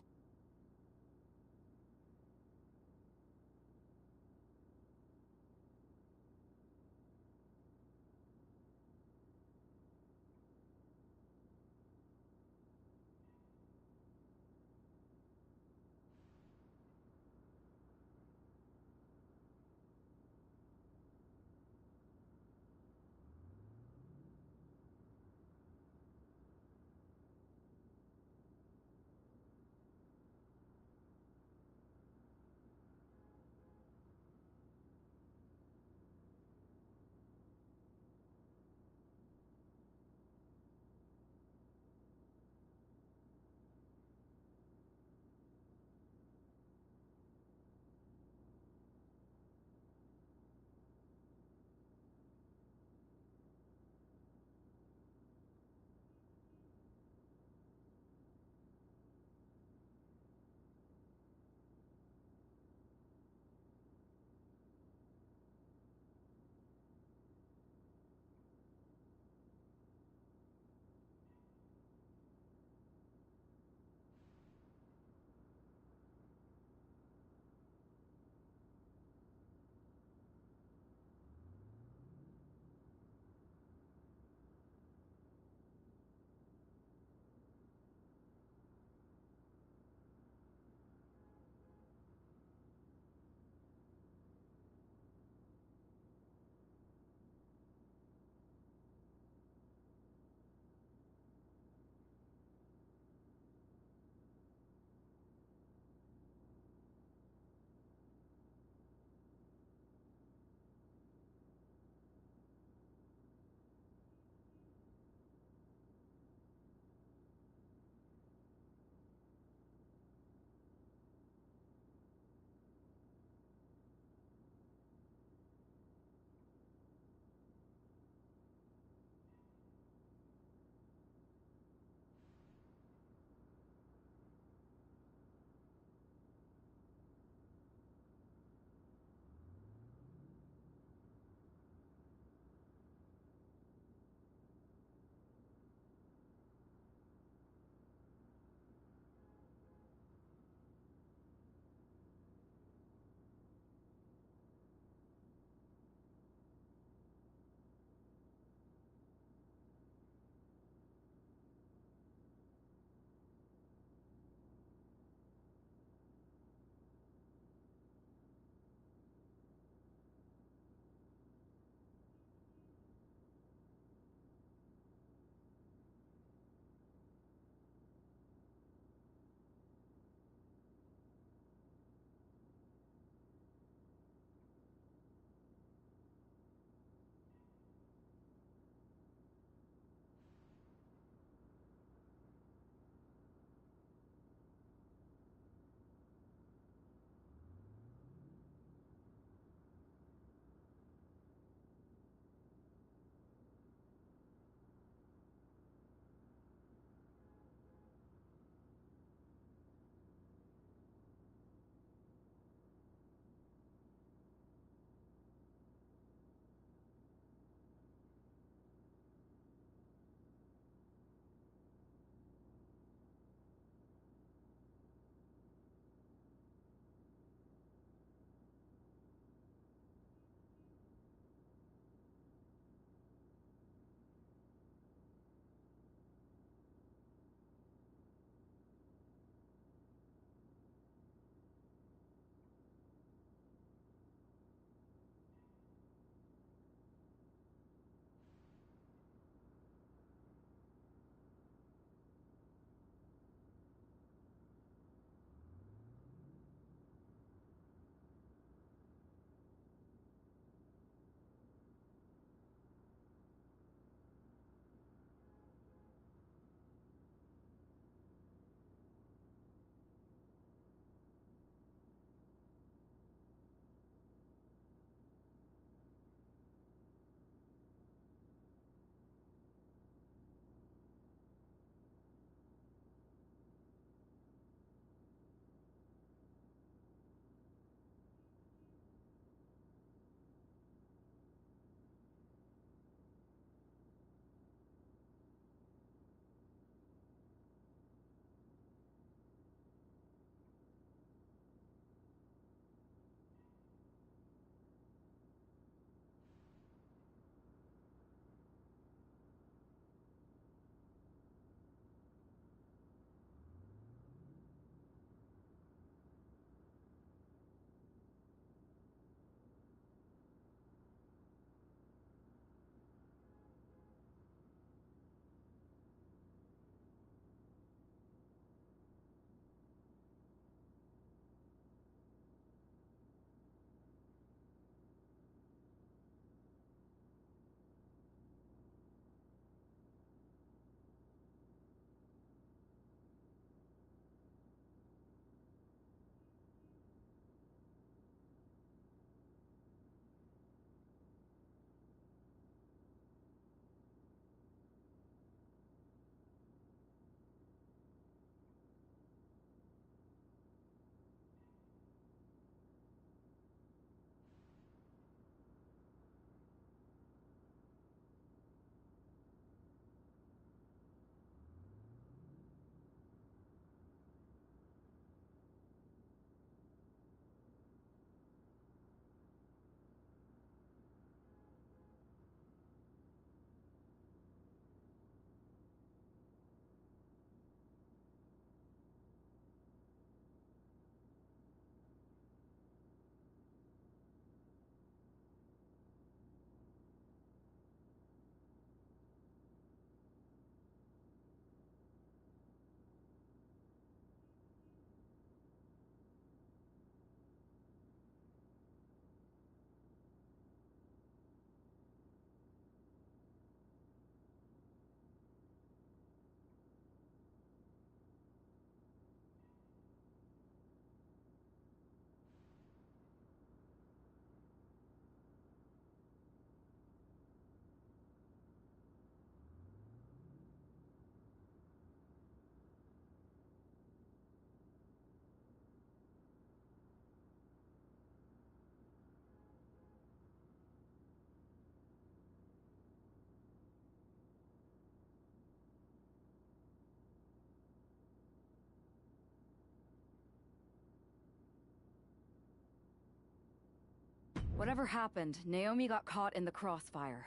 Whatever happened, Naomi got caught in the crossfire.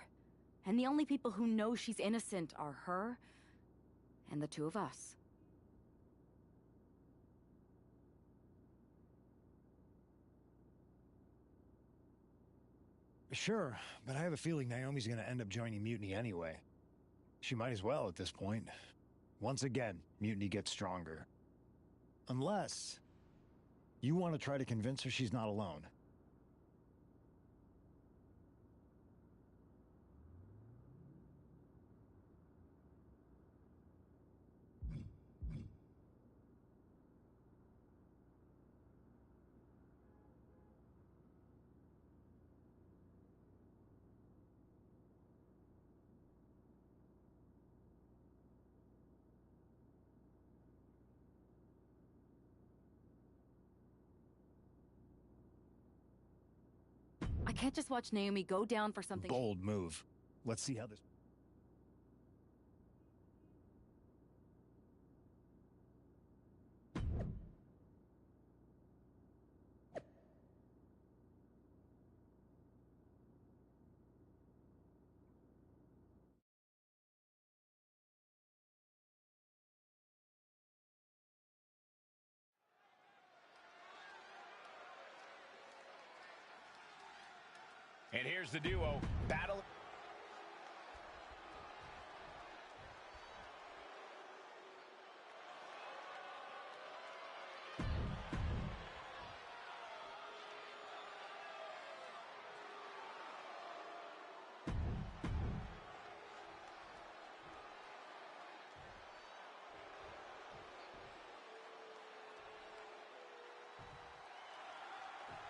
And the only people who know she's innocent are her and the two of us. Sure, but I have a feeling Naomi's gonna end up joining Mutiny anyway. She might as well at this point. Once again, Mutiny gets stronger. Unless you want to try to convince her she's not alone. I can't just watch Naomi go down for something. Bold move. Let's see how this... And here's the duo, battle.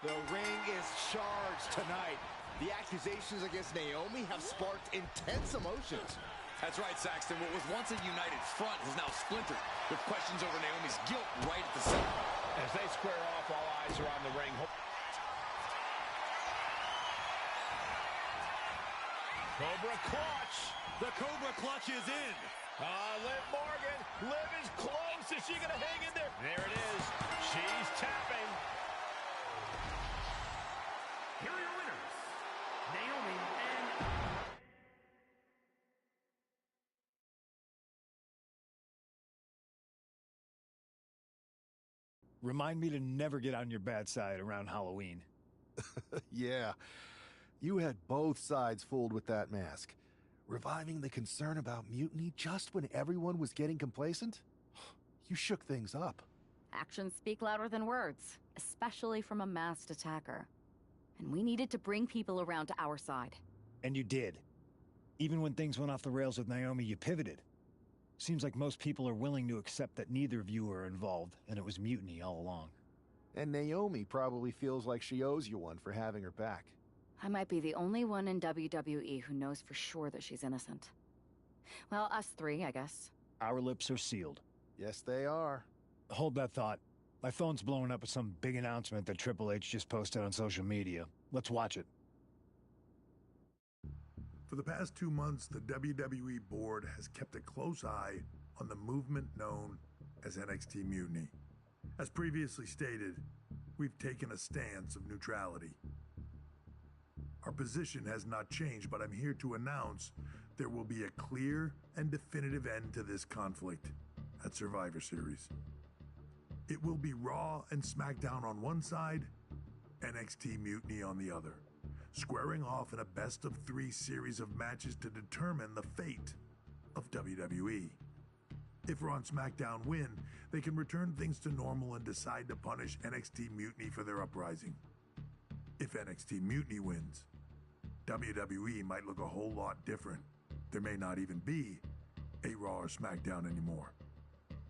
The ring is charged tonight. The accusations against Naomi have sparked intense emotions. That's right, Saxton. What was once a united front is now splintered, with questions over Naomi's guilt right at the center. As they square off, all eyes are on the ring. Cobra clutch. The Cobra clutch is in. Liv Morgan. Liv is close. Is she going to hang in there? There it is. She's tapping. Here are your winners, Naomi and... Remind me to never get on your bad side around Halloween. Yeah. You had both sides fooled with that mask. Reviving the concern about mutiny just when everyone was getting complacent? You shook things up. Actions speak louder than words, especially from a masked attacker. And we needed to bring people around to our side. And you did. Even when things went off the rails with Naomi, you pivoted. Seems like most people are willing to accept that neither of you were involved, and it was mutiny all along. And Naomi probably feels like she owes you one for having her back. I might be the only one in WWE who knows for sure that she's innocent. Well, us three, I guess. Our lips are sealed. Yes, they are. Hold that thought. My phone's blowing up with some big announcement that Triple H just posted on social media. Let's watch it. For the past 2 months, the WWE board has kept a close eye on the movement known as NXT Mutiny. As previously stated, we've taken a stance of neutrality. Our position has not changed, but I'm here to announce there will be a clear and definitive end to this conflict at Survivor Series. It will be Raw and SmackDown on one side, NXT Mutiny on the other, squaring off in a best-of-3 series of matches to determine the fate of WWE. If Raw and SmackDown win, they can return things to normal and decide to punish NXT Mutiny for their uprising. If NXT Mutiny wins, WWE might look a whole lot different. There may not even be a Raw or SmackDown anymore.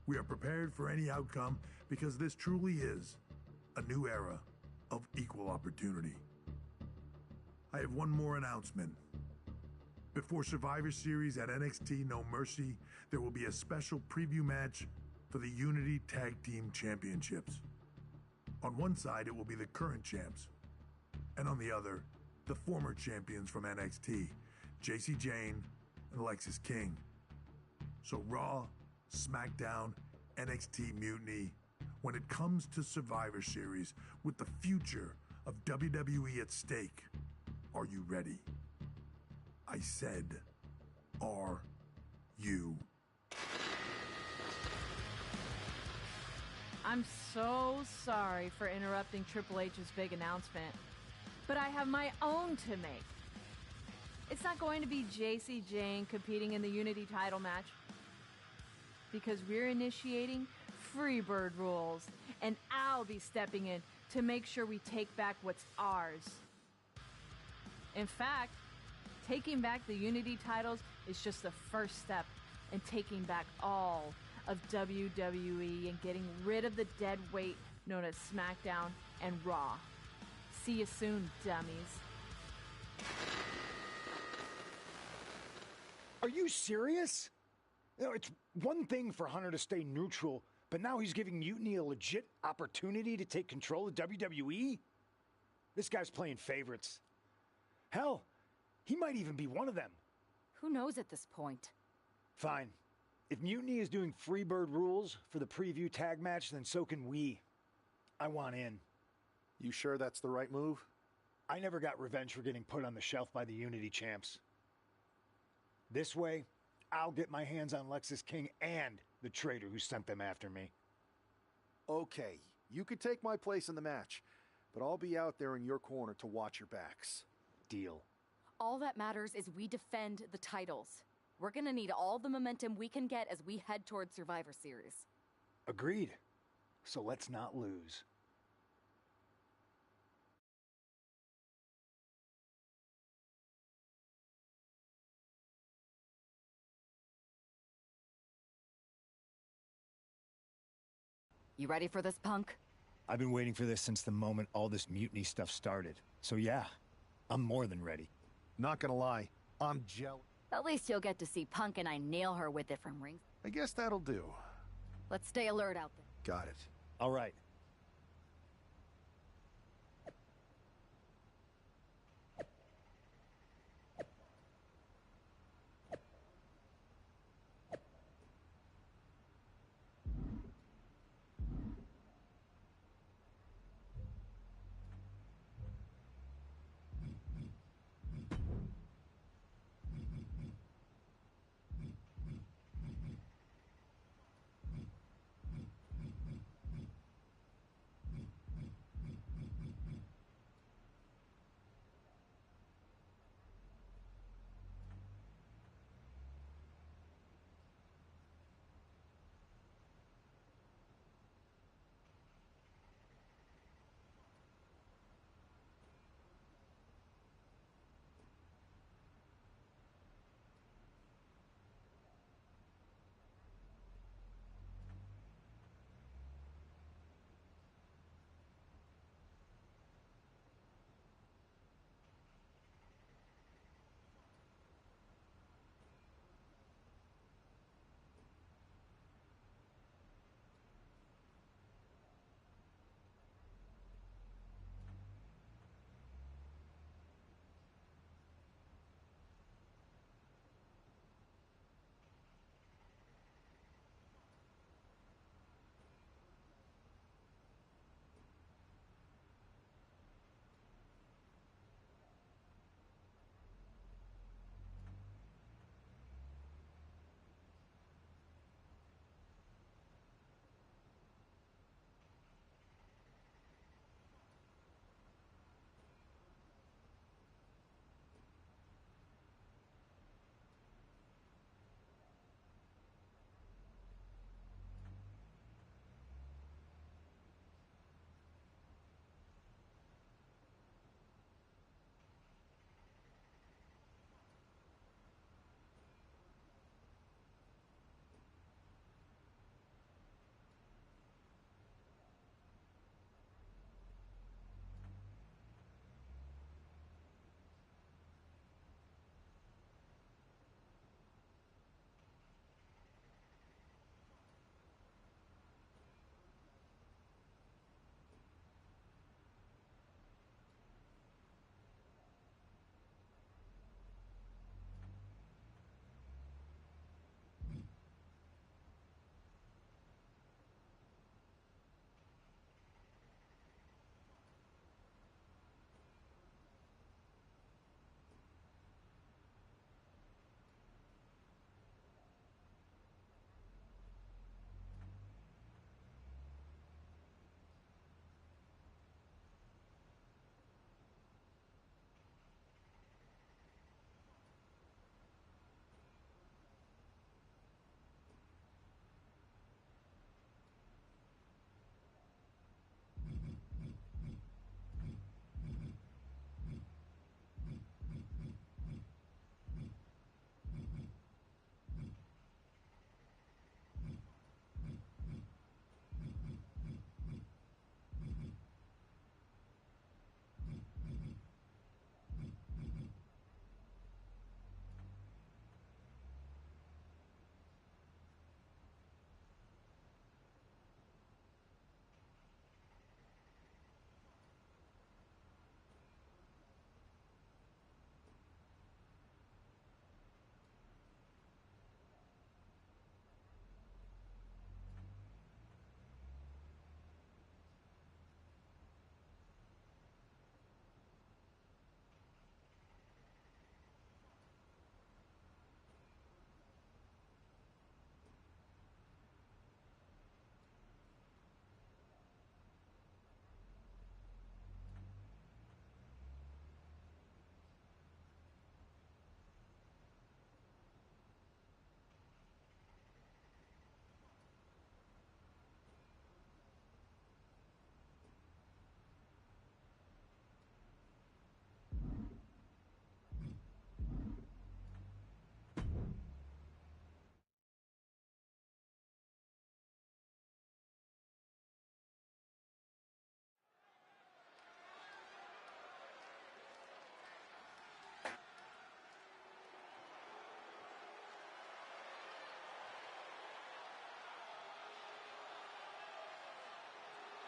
We are prepared for any outcome because this truly is a new era of equal opportunity. I have one more announcement. Before Survivor Series at NXT No Mercy, there will be a special preview match for the Unity Tag Team Championships. On one side, it will be the current champs, and on the other, the former champions from NXT, JC Jane and Alexis King. So Raw, SmackDown, NXT Mutiny, when it comes to Survivor Series, with the future of WWE at stake. Are you ready? I said, are you? I'm so sorry for interrupting Triple H's big announcement, but I have my own to make. It's not going to be JC Jane competing in the Unity title match, because we're initiating Freebird rules, and I'll be stepping in to make sure we take back what's ours. In fact, taking back the Unity titles is just the first step in taking back all of WWE and getting rid of the dead weight known as SmackDown and Raw. See you soon, dummies. Are you serious? You know, it's one thing for Hunter to stay neutral, but now he's giving Mutiny a legit opportunity to take control of WWE? This guy's playing favorites. Hell, he might even be one of them. Who knows at this point? Fine. If Mutiny is doing Freebird rules for the preview tag match, then so can we. I want in. You sure that's the right move? I never got revenge for getting put on the shelf by the Unity champs. This way, I'll get my hands on Lexis King and the traitor who sent them after me. Okay, you could take my place in the match, but I'll be out there in your corner to watch your backs. Deal. All that matters is we defend the titles. We're gonna need all the momentum we can get as we head toward Survivor Series. Agreed. So let's not lose. You ready for this, Punk? I've been waiting for this since the moment all this Mutiny stuff started. So yeah, I'm more than ready. Not gonna lie, I'm jealous. At least you'll get to see Punk and I nail her with it from rings. I guess that'll do. Let's stay alert out there. Got it. All right.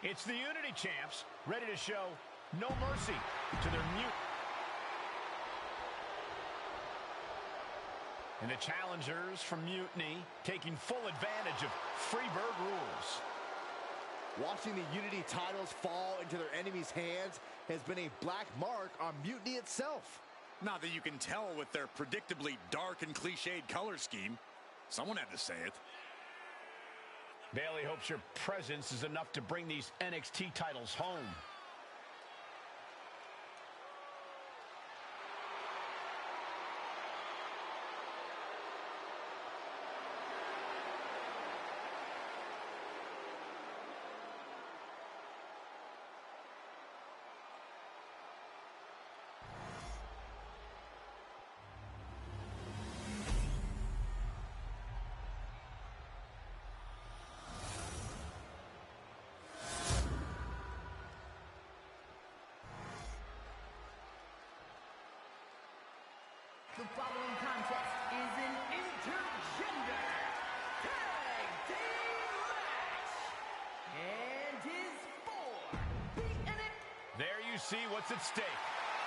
It's the Unity Champs, ready to show no mercy to their And the challengers from Mutiny taking full advantage of Freebird rules. Watching the Unity titles fall into their enemies' hands has been a black mark on Mutiny itself. Not that you can tell with their predictably dark and cliched color scheme. Someone had to say it. Bayley hopes your presence is enough to bring these NXT titles home. The following contest is an intergender tag team match and is for the NXT. There you see what's at stake.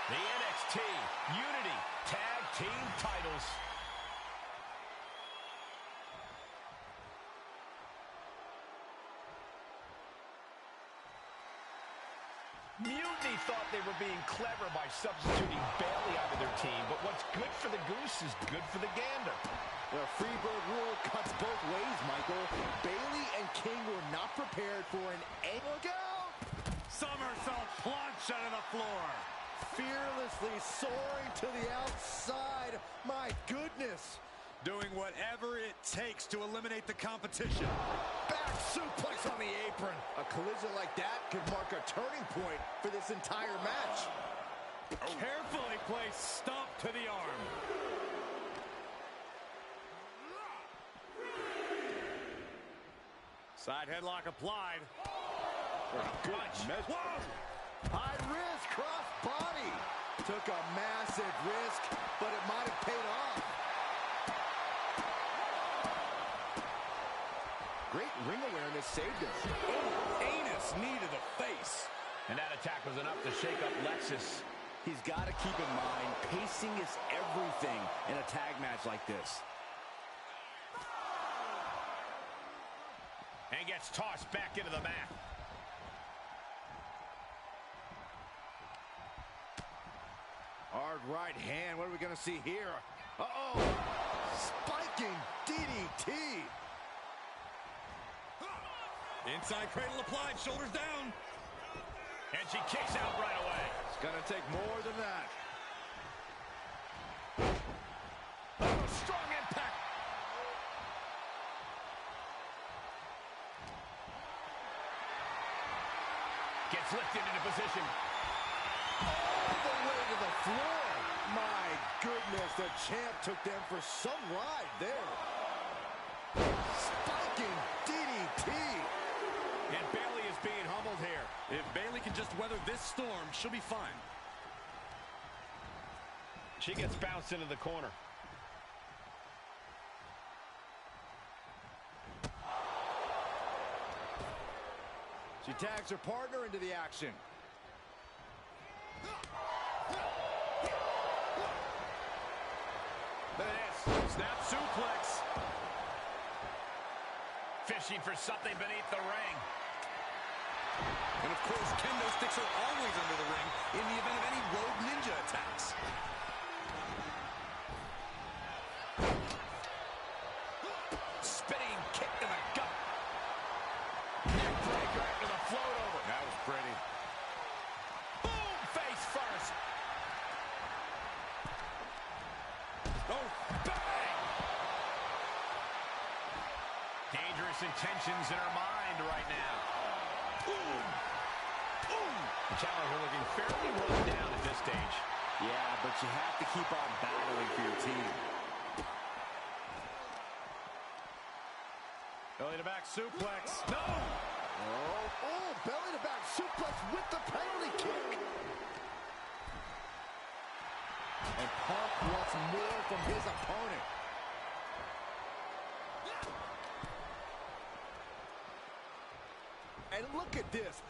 The NXT Unity Tag Team titles. Mutiny thought they were being clever by substituting Bayley out of their team, but what's good for the goose is good for the gander. The Freebird rule cuts both ways, Michael. Bayley and King were not prepared for an look out! Somersault plunge out of the floor. Fearlessly soaring to the outside. My goodness. Doing whatever it takes to eliminate the competition. Back suplex on the apron. A collision like that could mark a turning point for this entire match. Carefully placed stomp to the arm. Side headlock applied. Good. High risk, cross body. Took a massive risk, but it might have paid off. Great ring awareness saved us. Oh, anus knee to the face. And that attack was enough to shake up Lexus. He's got to keep in mind, pacing is everything in a tag match like this. And gets tossed back into the mat. Hard right hand. What are we going to see here? Uh-oh. Spiking DDT. Inside cradle applied, shoulders down. And she kicks out right away. It's going to take more than that. Oh, strong impact. Gets lifted into position. All the way to the floor. My goodness, the champ took them for some ride there. Spiking DDT. And Bayley is being humbled here. If Bayley can just weather this storm, she'll be fine. She gets bounced into the corner. She tags her partner into the action. Look at this. Snap suplex. Fishing for something beneath the ring. And of course, kendo sticks are always under the ring in the event of any rogue ninja attacks. Spinning kick to the gut. Neckbreaker after the float over. That was pretty. Boom! Face first. Oh, bang! Dangerous intentions in her mind right now. Boom! Boom! The challenger looking fairly run down at this stage. Yeah, but you have to keep on battling for your team. Belly to back suplex. No! Oh, belly to back suplex with the penalty kick. And Punk wants more from his opponent. and look at this.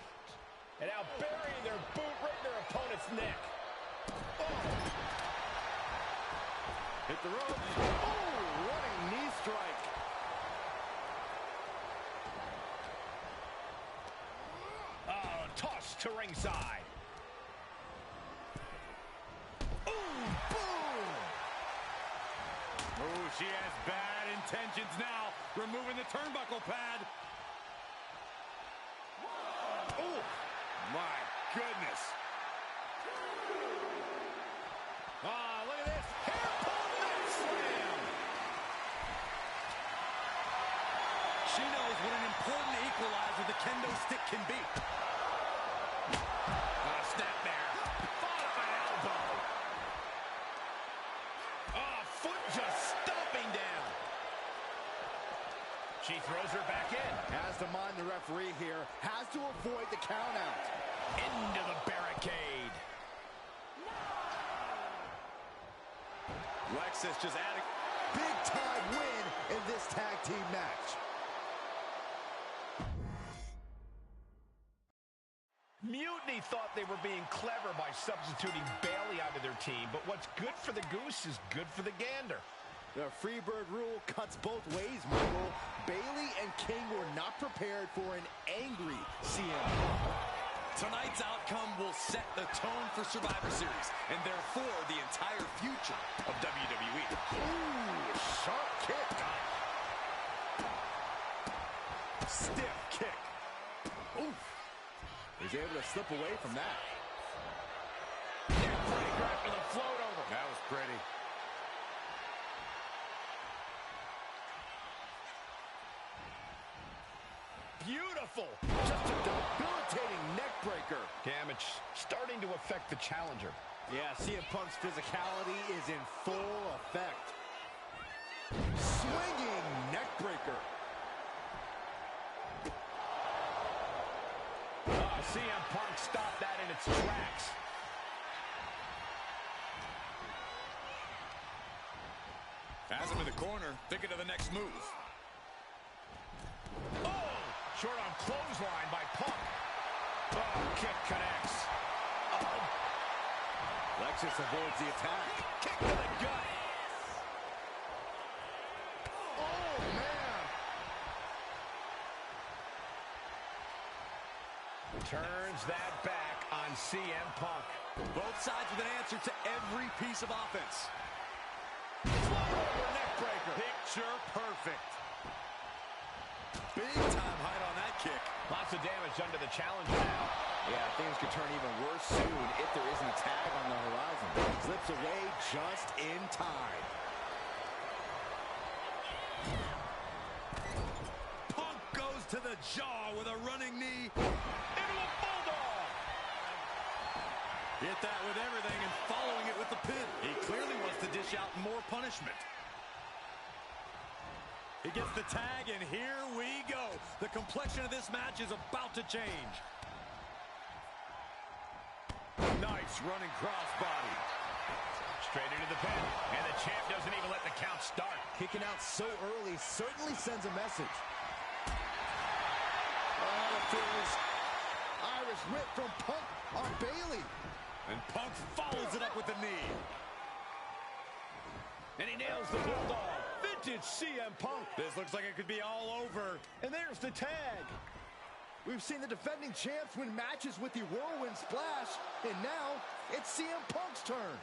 And now burying their boot right in their opponent's neck. Oh. Hit the rope. Oh, running knee strike. Oh, toss to ringside. Oh, she has bad intentions now. Removing the turnbuckle pad. Oh, my goodness. Oh, look at this. Hair pull neck slam. She knows what an important equalizer the kendo stick can be. Snap there. Fought up an elbow. Oh, foot just stomping down. She throws her back in. Has to mind the referee here. Has to avoid the count out. Into the barricade. Lexus just adding. Big time win in this tag team match. Mutiny thought they were being clever by substituting Bayley out of their team, but what's good for the goose is good for the gander. The Freebird rule cuts both ways, Michael. Bayley and King were not prepared for an angry CM Punk. Tonight's outcome will set the tone for Survivor Series, and therefore the entire future of WWE. Ooh, sharp kick. Stiff kick. Oof. He's able to slip away from that. Neckbreaker after the float over. That was pretty. Beautiful. Just a debilitating neckbreaker. Damage starting to affect the challenger. Yeah, CM Punk's physicality is in full effect. Swinging neckbreaker. CM Punk stopped that in its tracks. Has him in the corner, thinking of the next move. Oh! Short on clothesline by Punk. Oh, kick connects. Oh. Lexus avoids the attack. Kick to the gut. Oh, man. Turns that back on CM Punk. Both sides with an answer to every piece of offense. Neck breaker. Picture perfect. Big time height on that kick. Lots of damage under the challenger now. Yeah, things could turn even worse soon if there isn't a tag on the horizon. Slips away just in time. Punk goes to the jaw with a running knee. Into a bulldog. Hit that with everything and following it with the pin. He clearly wants to dish out more punishment. He gets the tag, and here we go. The complexion of this match is about to change. Nice running crossbody. Straight into the pin, and the champ doesn't even let the count start. Kicking out so early certainly sends a message. Oh, the finish. Irish whip from Punk on Bayley. And Punk follows it up with the knee. And he nails the bulldog. Vintage CM Punk. This looks like it could be all over. And there's the tag. We've seen the defending champs win matches with the whirlwind splash, and now it's CM Punk's turn.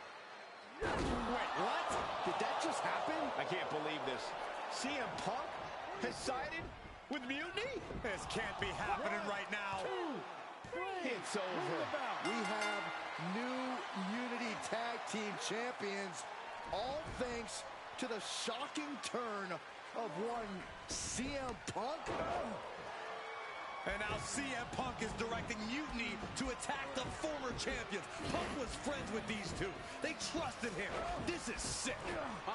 Wait, what? Did that just happen? I can't believe this. CM Punk has sided with Mutiny? This can't be happening right now. It's over. We have new Unity Tag Team Champions, all thanks to the shocking turn of one CM Punk. And now CM Punk is directing Mutiny to attack the former champions. Punk was friends with these two. They trusted him. This is sick.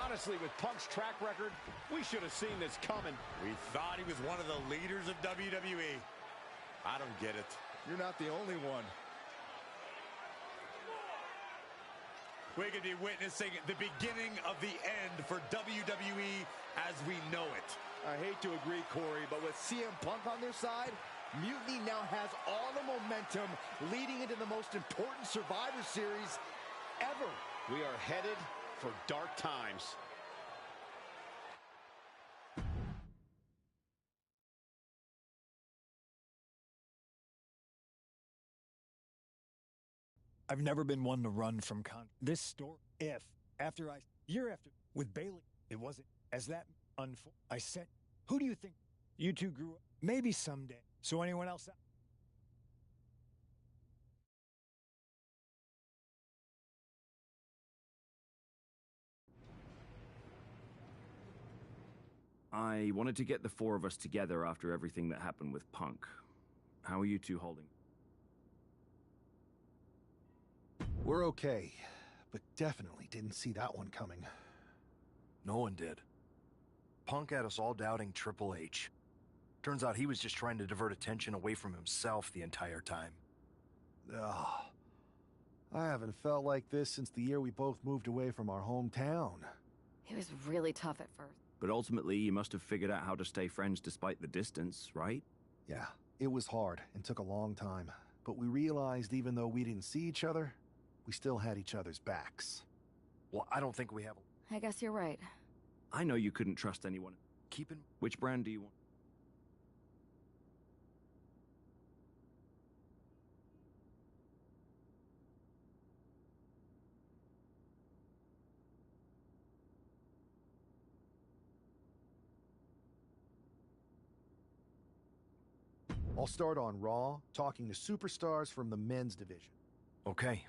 Honestly, with Punk's track record, we should have seen this coming. We thought he was one of the leaders of WWE. I don't get it. You're not the only one. We could be witnessing the beginning of the end for WWE as we know it. I hate to agree, Corey, but with CM Punk on their side, Mutiny now has all the momentum leading into the most important Survivor Series ever. We are headed for dark times. I've never been one to run from this story. Year after, with Bailey, it wasn't as that I said, who do you think you two grew up? Maybe someday. So anyone else? I wanted to get the four of us together after everything that happened with Punk. How are you two holding? We're okay, but definitely didn't see that one coming. No one did. Punk had us all doubting Triple H. Turns out he was just trying to divert attention away from himself the entire time. Ugh. I haven't felt like this since the year we both moved away from our hometown. It was really tough at first. But ultimately, you must have figured out how to stay friends despite the distance, right? Yeah, it was hard and took a long time. But we realized even though we didn't see each other, we still had each other's backs. Well, I don't think we have... I guess you're right. I know you couldn't trust anyone. Which brand do you want? I'll start on Raw, talking to superstars from the men's division. Okay.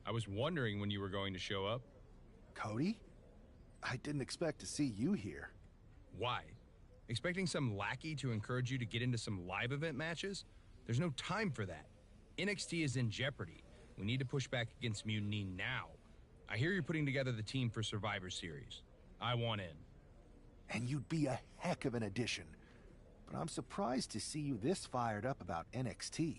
I was wondering when you were going to show up. Cody? I didn't expect to see you here. Why? Expecting some lackey to encourage you to get into some live event matches? There's no time for that. NXT is in jeopardy. We need to push back against Mutiny now. I hear you're putting together the team for Survivor Series. I want in. And you'd be a heck of an addition. But I'm surprised to see you this fired up about NXT.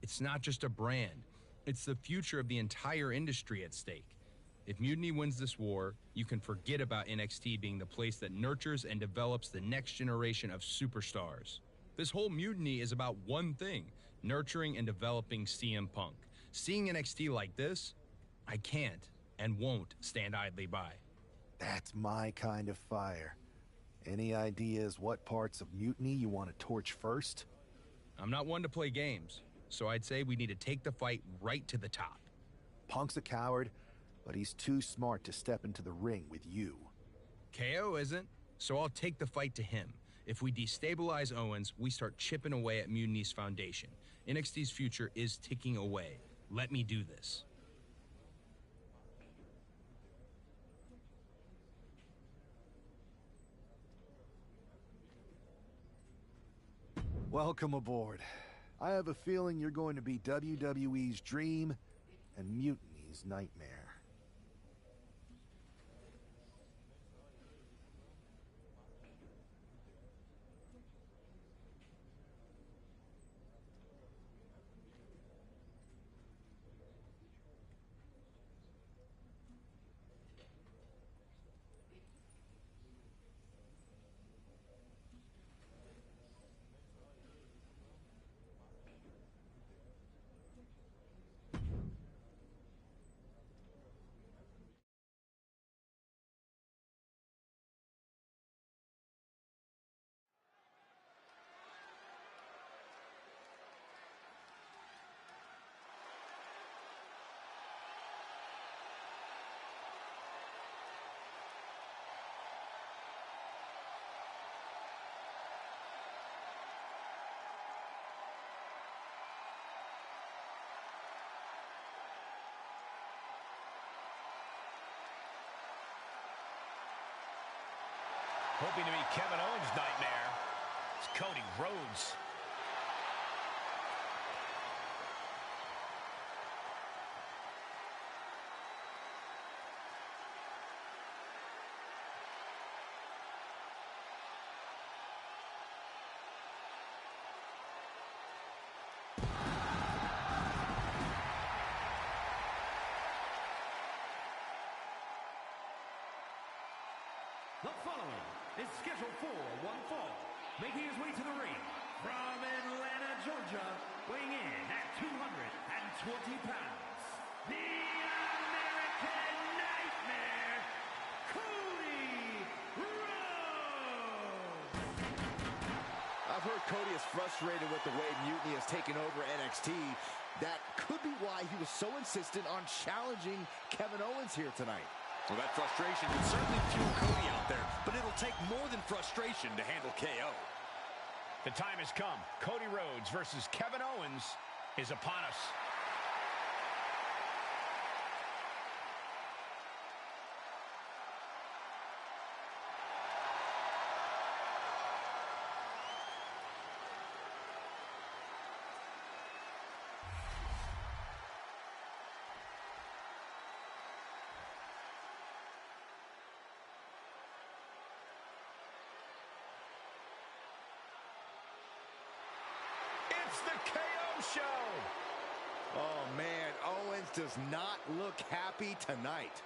It's not just a brand. It's the future of the entire industry at stake. If Mutiny wins this war, you can forget about NXT being the place that nurtures and develops the next generation of superstars. This whole Mutiny is about one thing, nurturing and developing CM Punk. Seeing NXT like this, I can't and won't stand idly by. That's my kind of fire. Any ideas what parts of Mutiny you want to torch first? I'm not one to play games, so I'd say we need to take the fight right to the top. Punk's a coward, but he's too smart to step into the ring with you. KO isn't, so I'll take the fight to him. If we destabilize Owens, we start chipping away at Mutiny's foundation. NXT's future is ticking away. Let me do this. Welcome aboard. I have a feeling you're going to be WWE's dream and Mutiny's nightmare. Hoping to be Kevin Owens' nightmare. It's Cody Rhodes. The following is scheduled for one fall, making his way to the ring from Atlanta, Georgia, weighing in at 220 pounds, the American Nightmare, Cody Rhodes! I've heard Cody is frustrated with the way Mutiny has taken over NXT. That could be why he was so insistent on challenging Kevin Owens here tonight. Well, that frustration can certainly fuel Cody out there, but it'll take more than frustration to handle KO. The time has come. Cody Rhodes versus Kevin Owens is upon us. It's the KO show. Oh, man, Owens does not look happy tonight.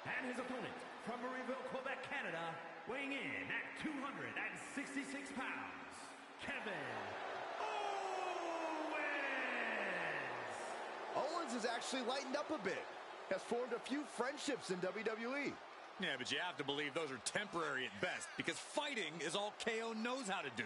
And his opponent from Marieville, Quebec, Canada, weighing in at 266 pounds, Kevin Owens! Owens has actually lightened up a bit. Has formed a few friendships in WWE. Yeah, but you have to believe those are temporary at best, because fighting is all KO knows how to do.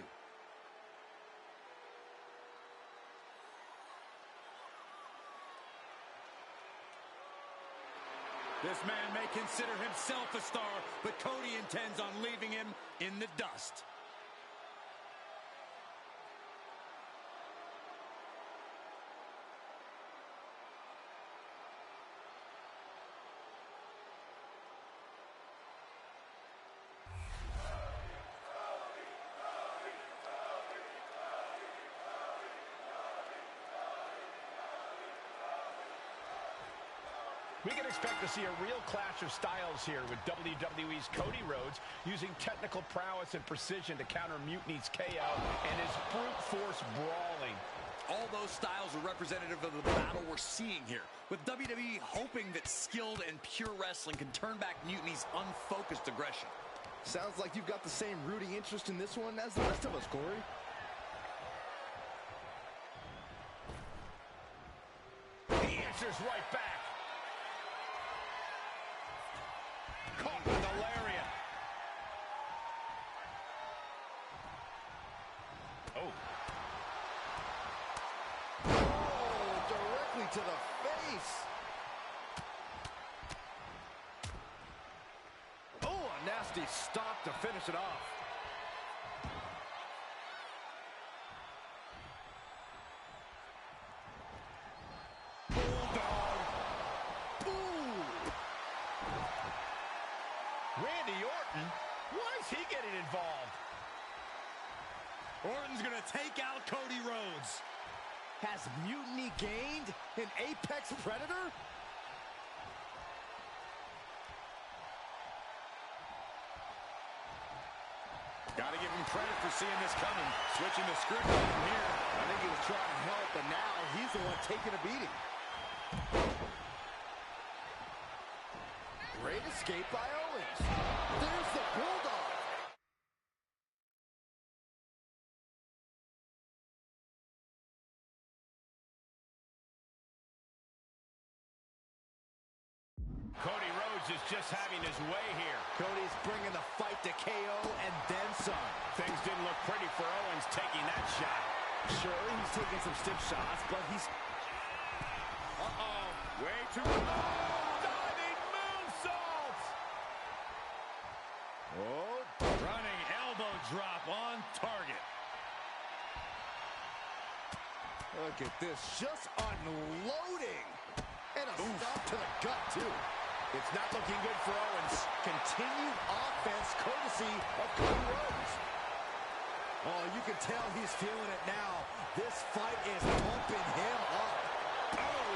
This man may consider himself a star, but Cody intends on leaving him in the dust. We can expect to see a real clash of styles here with WWE's Cody Rhodes using technical prowess and precision to counter Mutiny's KO and his brute force brawling. All those styles are representative of the battle we're seeing here, with WWE hoping that skilled and pure wrestling can turn back Mutiny's unfocused aggression. Sounds like you've got the same rooting interest in this one as the rest of us, Corey. He answers right back. Caught with a lariat. Oh. Oh, directly to the face. Oh, a nasty stop to finish it off. Randy Orton? Why is he getting involved? Orton's gonna take out Cody Rhodes. Has Mutiny gained an Apex Predator? Gotta give him credit for seeing this coming. Switching the script from here. I think he was trying to help, but now he's the one taking a beating. Great escape by Owens. There's the Bulldog. Cody Rhodes is just having his way here. Cody's bringing the fight to KO and then some. Things didn't look pretty for Owens taking that shot. Sure, he's taking some stiff shots, but he's... Uh-oh. Way too... Oh, diving moonsault! Oh, running elbow drop on target. Look at this, just unloading. And a stop to the gut, too. It's not looking good for Owens. Continued offense courtesy of Cody Rhodes. Oh, you can tell he's feeling it now. This fight is pumping him up. Oh!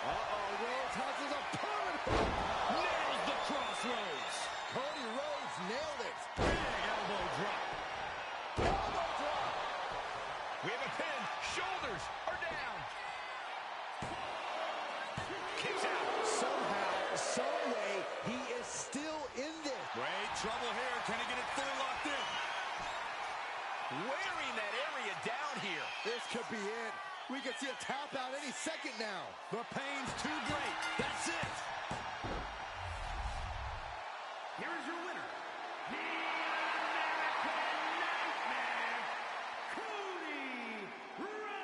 Uh-oh, Rhodes has his opponent. Nails the crossroads. Cody Rhodes nailed it. Big elbow drop. Elbow drop. We have a pin. Shoulders are down. Kicks out. Somehow, some way, he is still in this. Wait, trouble here. Can he get it fully locked in? Wearing that area down here. This could be it. We could see a tap out any second now. The pain's too great. That's it. Here is your winner, the American Nightmare, Cody Rhodes.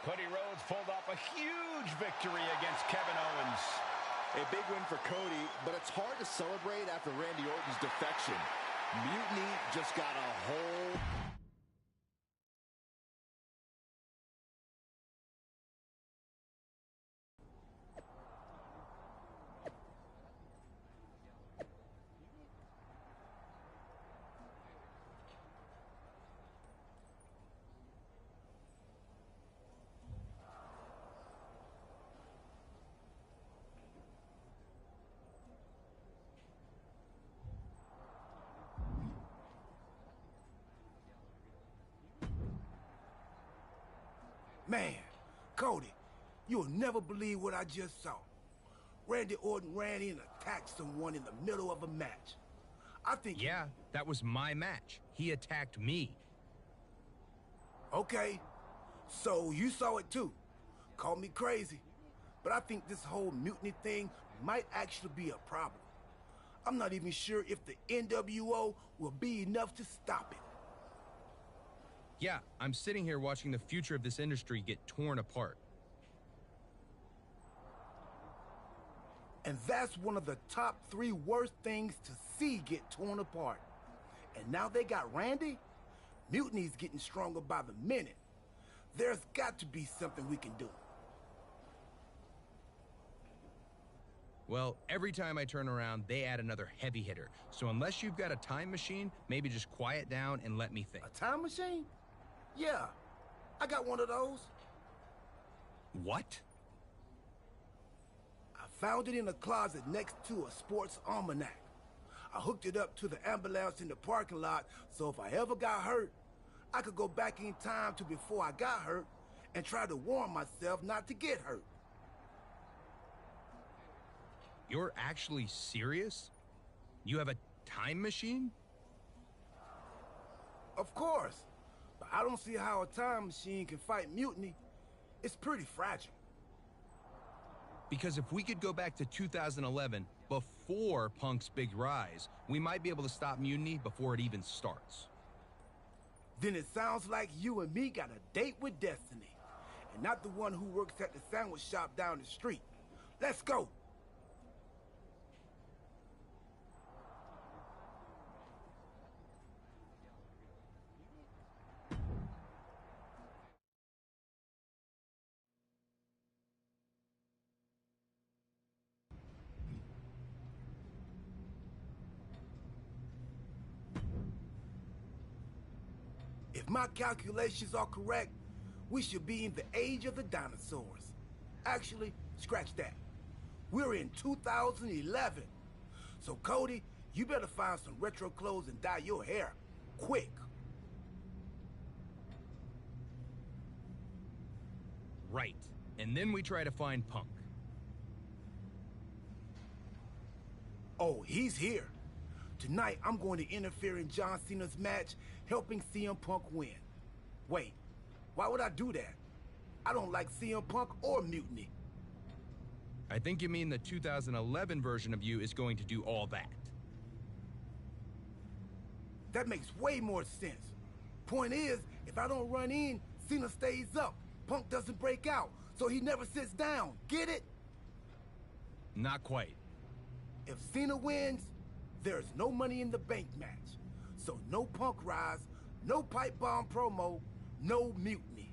Cody Rhodes pulled off a huge victory against Kevin Owens. A big win for Cody, but it's hard to celebrate after Randy Orton's defection. Mutiny just got a whole... Man, Cody, you'll never believe what I just saw. Randy Orton ran in and attacked someone in the middle of a match. I think... Yeah, that was my match. He attacked me. Okay, so you saw it too. Call me crazy, but I think this whole mutiny thing might actually be a problem. I'm not even sure if the NWO will be enough to stop it. Yeah, I'm sitting here watching the future of this industry get torn apart. And that's one of the top 3 worst things to see get torn apart. And now they got Randy? Mutiny's getting stronger by the minute. There's got to be something we can do. Well, every time I turn around, they add another heavy hitter. So unless you've got a time machine, maybe just quiet down and let me think. A time machine? Yeah, I got one of those. What? I found it in a closet next to a sports almanac. I hooked it up to the ambulance in the parking lot, so if I ever got hurt, I could go back in time to before I got hurt and try to warn myself not to get hurt. You're actually serious? You have a time machine? Of course. But I don't see how a time machine can fight mutiny. It's pretty fragile. Because if we could go back to 2011, before Punk's big rise, we might be able to stop mutiny before it even starts. Then it sounds like you and me got a date with destiny. And not the one who works at the sandwich shop down the street. Let's go! If my calculations are correct, we should be in the age of the dinosaurs. Actually, scratch that. We're in 2011. So Cody, you better find some retro clothes and dye your hair, quick. Right. And then we try to find Punk. Oh, he's here. Tonight, I'm going to interfere in John Cena's match, helping CM Punk win. Wait, why would I do that? I don't like CM Punk or Mutiny. I think you mean the 2011 version of you is going to do all that. That makes way more sense. Point is, if I don't run in, Cena stays up. Punk doesn't break out, so he never sits down. Get it? Not quite. If Cena wins, there's no Money in the Bank match. So no Punk Rise, no pipe bomb promo, no Mutiny.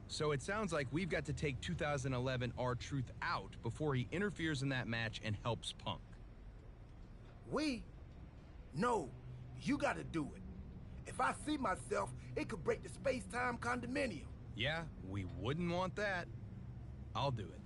So it sounds like we've got to take 2011 R-Truth out before he interferes in that match and helps Punk. We? No, you gotta do it. If I see myself, it could break the space-time condominium. Yeah, we wouldn't want that. I'll do it.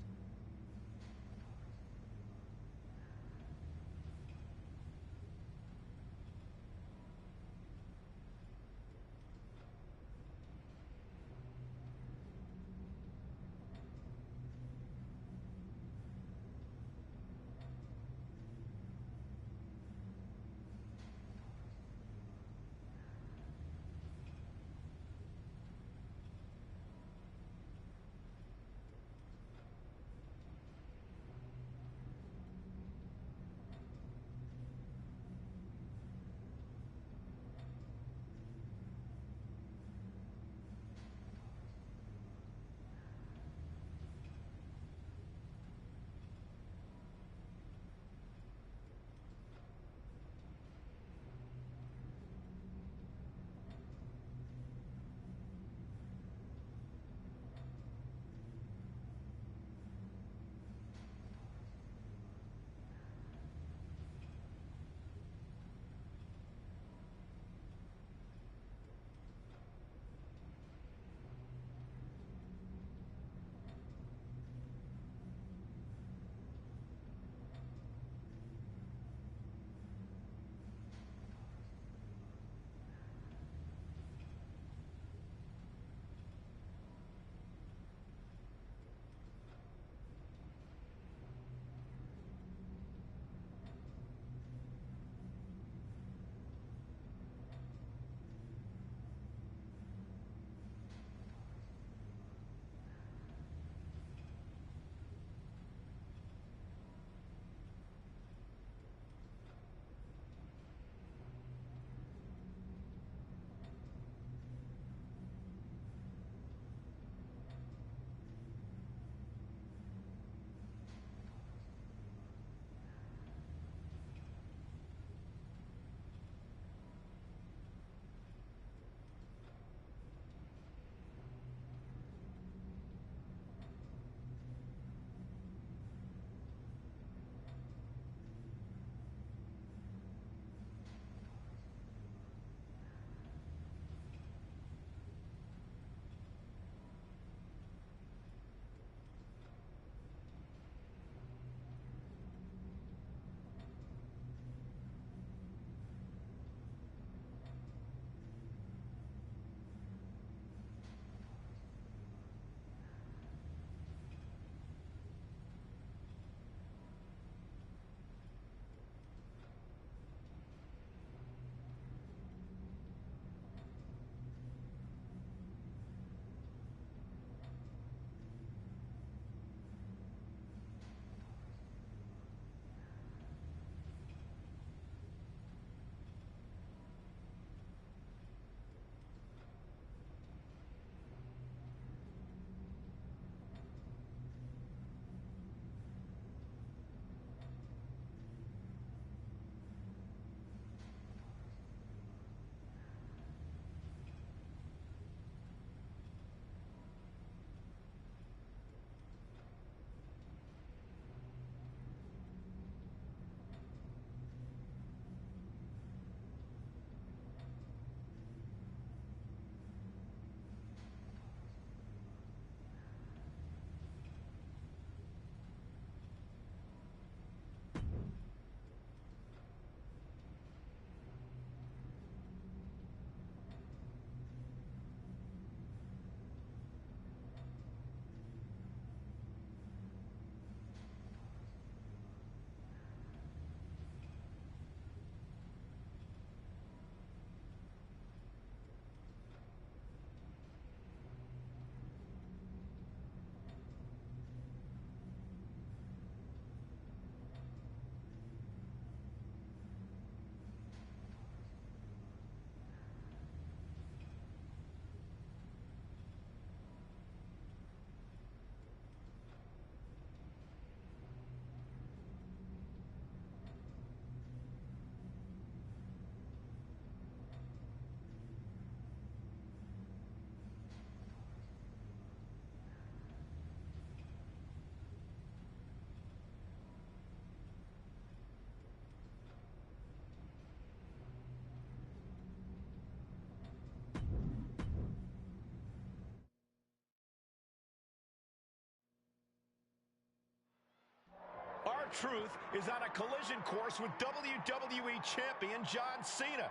R-Truth is on a collision course with WWE Champion John Cena.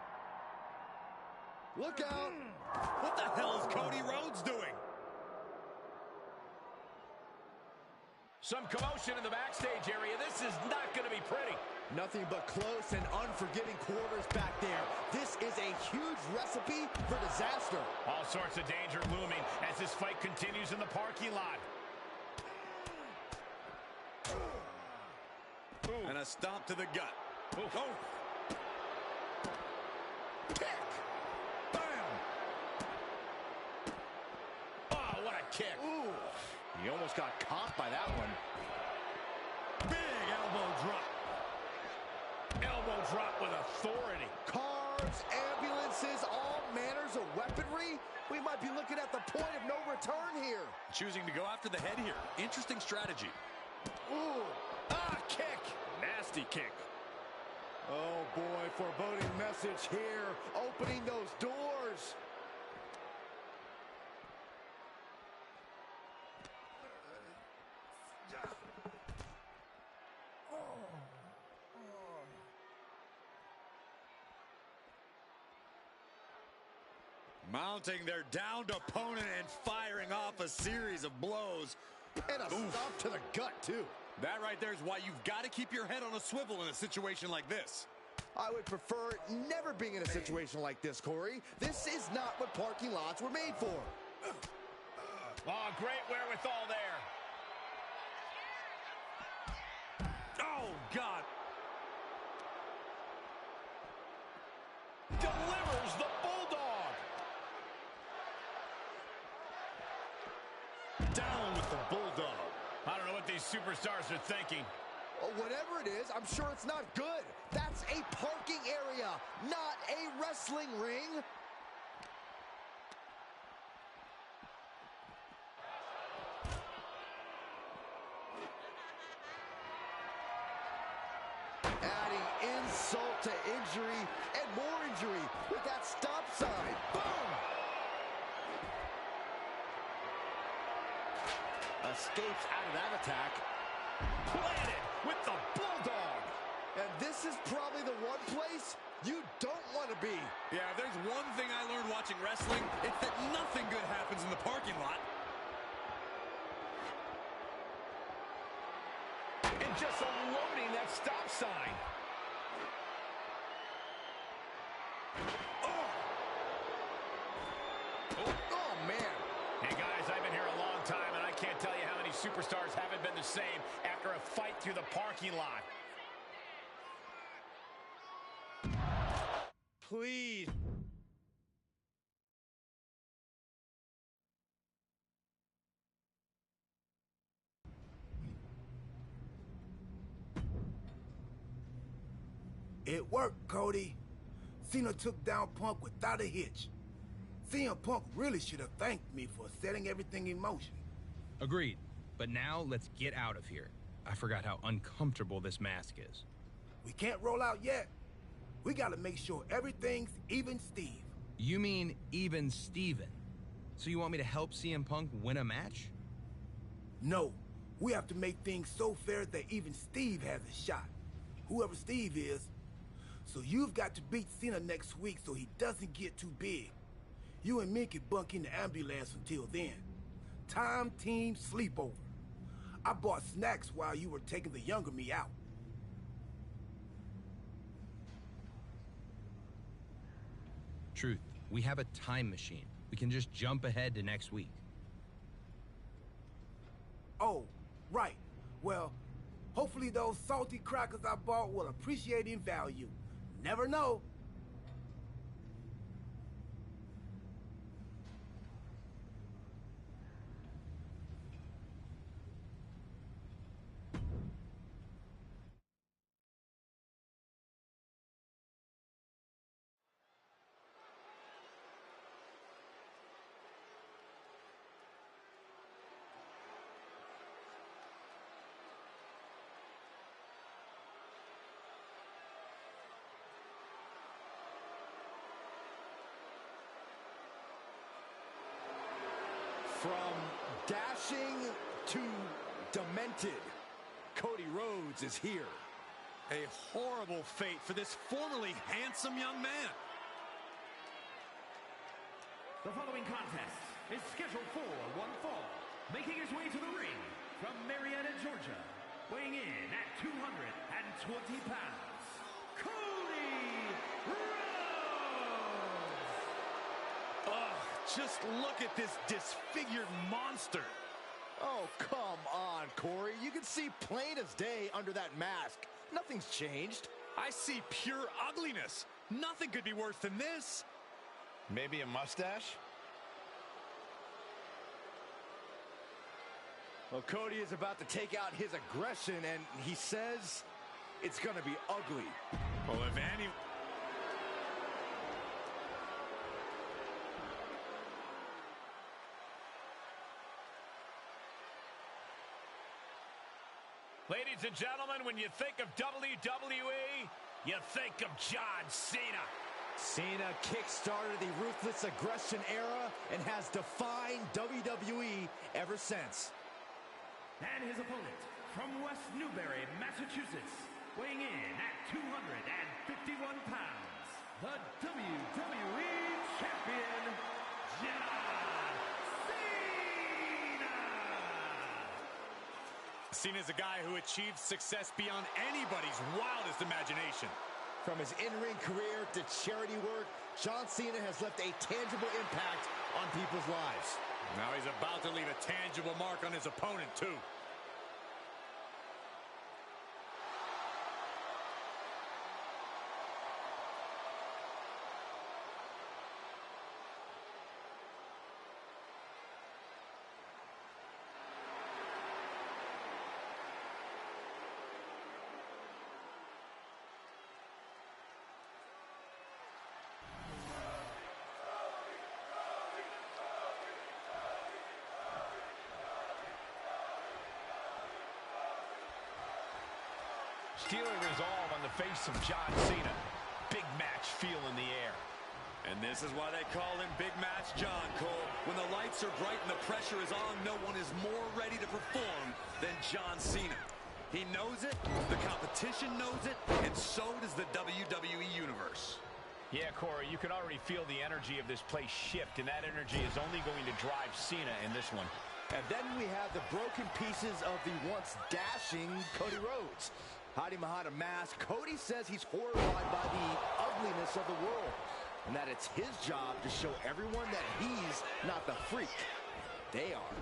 Look out! What the hell is Cody Rhodes doing? Some commotion in the backstage area. This is not going to be pretty. Nothing but close and unforgiving quarters back there. This is a huge recipe for disaster. All sorts of danger looming as this fight continues in the parking lot. Ooh. And a stomp to the gut. Ooh. Oh. Kick. Bam. Oh, what a kick. Ooh. He almost got caught by that one. Big elbow drop. Elbow drop with authority. Cars, ambulances, all manners of weaponry. We might be looking at the point of no return here. Choosing to go after the head here. Interesting strategy. Ooh. Kick. Nasty kick. Oh, boy, foreboding message here. Opening those doors. Mounting their downed opponent and firing off a series of blows. And a stomp to the gut, too. That right there is why you've got to keep your head on a swivel in a situation like this. I would prefer never being in a situation like this, Corey. This is not what parking lots were made for. Oh, great wherewithal there. Oh, God. Delivers the Bulldog. Down with the Bulldog. I don't know what these superstars are thinking. Whatever it is, I'm sure it's not good. That's a parking area, not a wrestling ring. Adding insult to injury and more injury with that stop sign. Boom! Escapes out of that attack. Planted with the Bulldog. And this is probably the one place you don't want to be. Yeah, if there's one thing I learned watching wrestling, it's that nothing good happens in the parking lot. And just unloading that stop sign. Oh, man. Hey, guys, I've been here a long time, and I can't tell you how many superstars haven't been the same after a fight through the parking lot. Please. It worked, Cody. Cena took down Punk without a hitch. CM Punk really should have thanked me for setting everything in motion. Agreed. But now let's get out of here. I forgot how uncomfortable this mask is. We can't roll out yet. We gotta make sure everything's even Steve. You mean even Steven? So you want me to help CM Punk win a match? No. We have to make things so fair that even Steve has a shot. Whoever Steve is. So you've got to beat Cena next week so he doesn't get too big. You and me can bunk in the ambulance until then. Time team sleepover. I bought snacks while you were taking the younger me out. Truth, we have a time machine. We can just jump ahead to next week. Oh, right. Well, hopefully those salty crackers I bought will appreciate in value. Never know. From dashing to demented, Cody Rhodes is here. A horrible fate for this formerly handsome young man. The following contest is scheduled for one fall. Making his way to the ring from Marietta, Georgia, weighing in at 220 pounds, Cody Rhodes! Ugh, just look at this disfigured monster. Oh, come on, Corey. You can see plain as day under that mask. Nothing's changed. I see pure ugliness. Nothing could be worse than this. Maybe a mustache? Well, Cody is about to take out his aggression, and he says it's going to be ugly. Well, if any... Ladies and gentlemen, when you think of WWE, you think of John Cena. Cena kick-started the Ruthless Aggression era and has defined WWE ever since. And his opponent from West Newbury, Massachusetts, weighing in at 251 pounds, the WWE Champion, John Cena! Cena's a guy who achieved success beyond anybody's wildest imagination. From his in-ring career to charity work, John Cena has left a tangible impact on people's lives. Now he's about to leave a tangible mark on his opponent, too. Stealing resolve on the face of John Cena. Big match feel in the air. And this is why they call him Big Match John, Cole. When the lights are bright and the pressure is on, no one is more ready to perform than John Cena. He knows it, the competition knows it, and so does the WWE Universe. Yeah, Corey, you can already feel the energy of this place shift, and that energy is only going to drive Cena in this one. And then we have the broken pieces of the once dashing Cody Rhodes. Hiding behind a mask, Cody says he's horrified by the ugliness of the world, and that it's his job to show everyone that he's not the freak they are.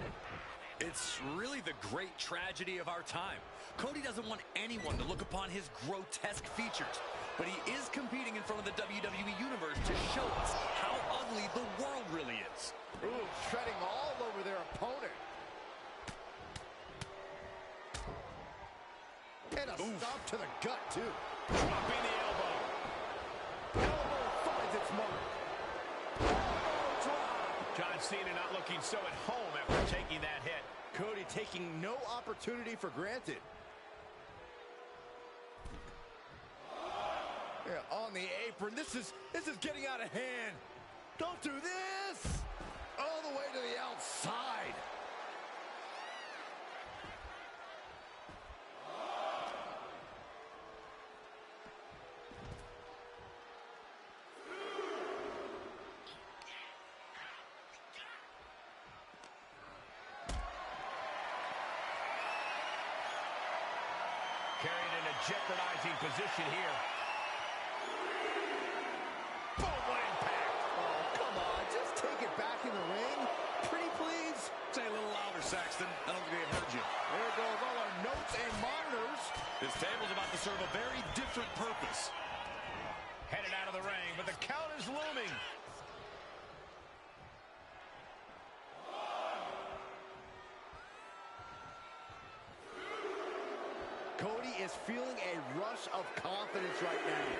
It's really the great tragedy of our time. Cody doesn't want anyone to look upon his grotesque features, but he is competing in front of the WWE Universe to show us how ugly the world really is. Ooh, treading all over their opponent. And a stomp to the gut, too. Dropping the elbow. Elbow finds its mark. Elbow drop. John Cena not looking so at home after taking that hit. Cody taking no opportunity for granted. Yeah, on the apron. This is getting out of hand. Don't do this. All the way to the outside. Carried in a jeopardizing position here. Boom, what impact. Oh, come on. Just take it back in the ring. Pretty please. Say a little louder, Saxton. I don't think they heard you. There goes all our notes and monitors. This table's about to serve a very different purpose. Headed out of the ring, but the count is looming. Cody is feeling a rush of confidence right now.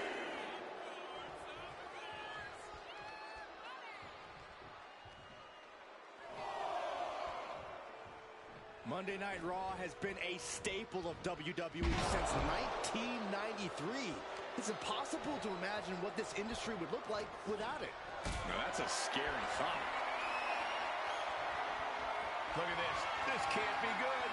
Monday Night Raw has been a staple of WWE since 1993. It's impossible to imagine what this industry would look like without it. Now that's a scary thought. Look at this. This can't be good.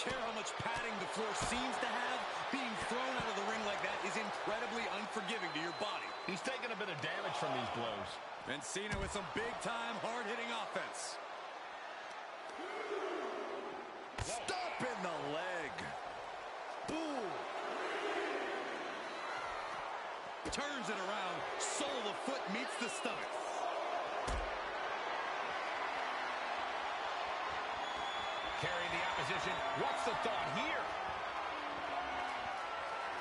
care how much padding the floor seems to have, being thrown out of the ring like that is incredibly unforgiving to your body. He's taking a bit of damage from these blows. And Cena with some big-time, hard-hitting offense. Stop in the leg. Ooh. Turns it around. Sole of the foot meets the stomach. Carrying the opposition. What's the thought here?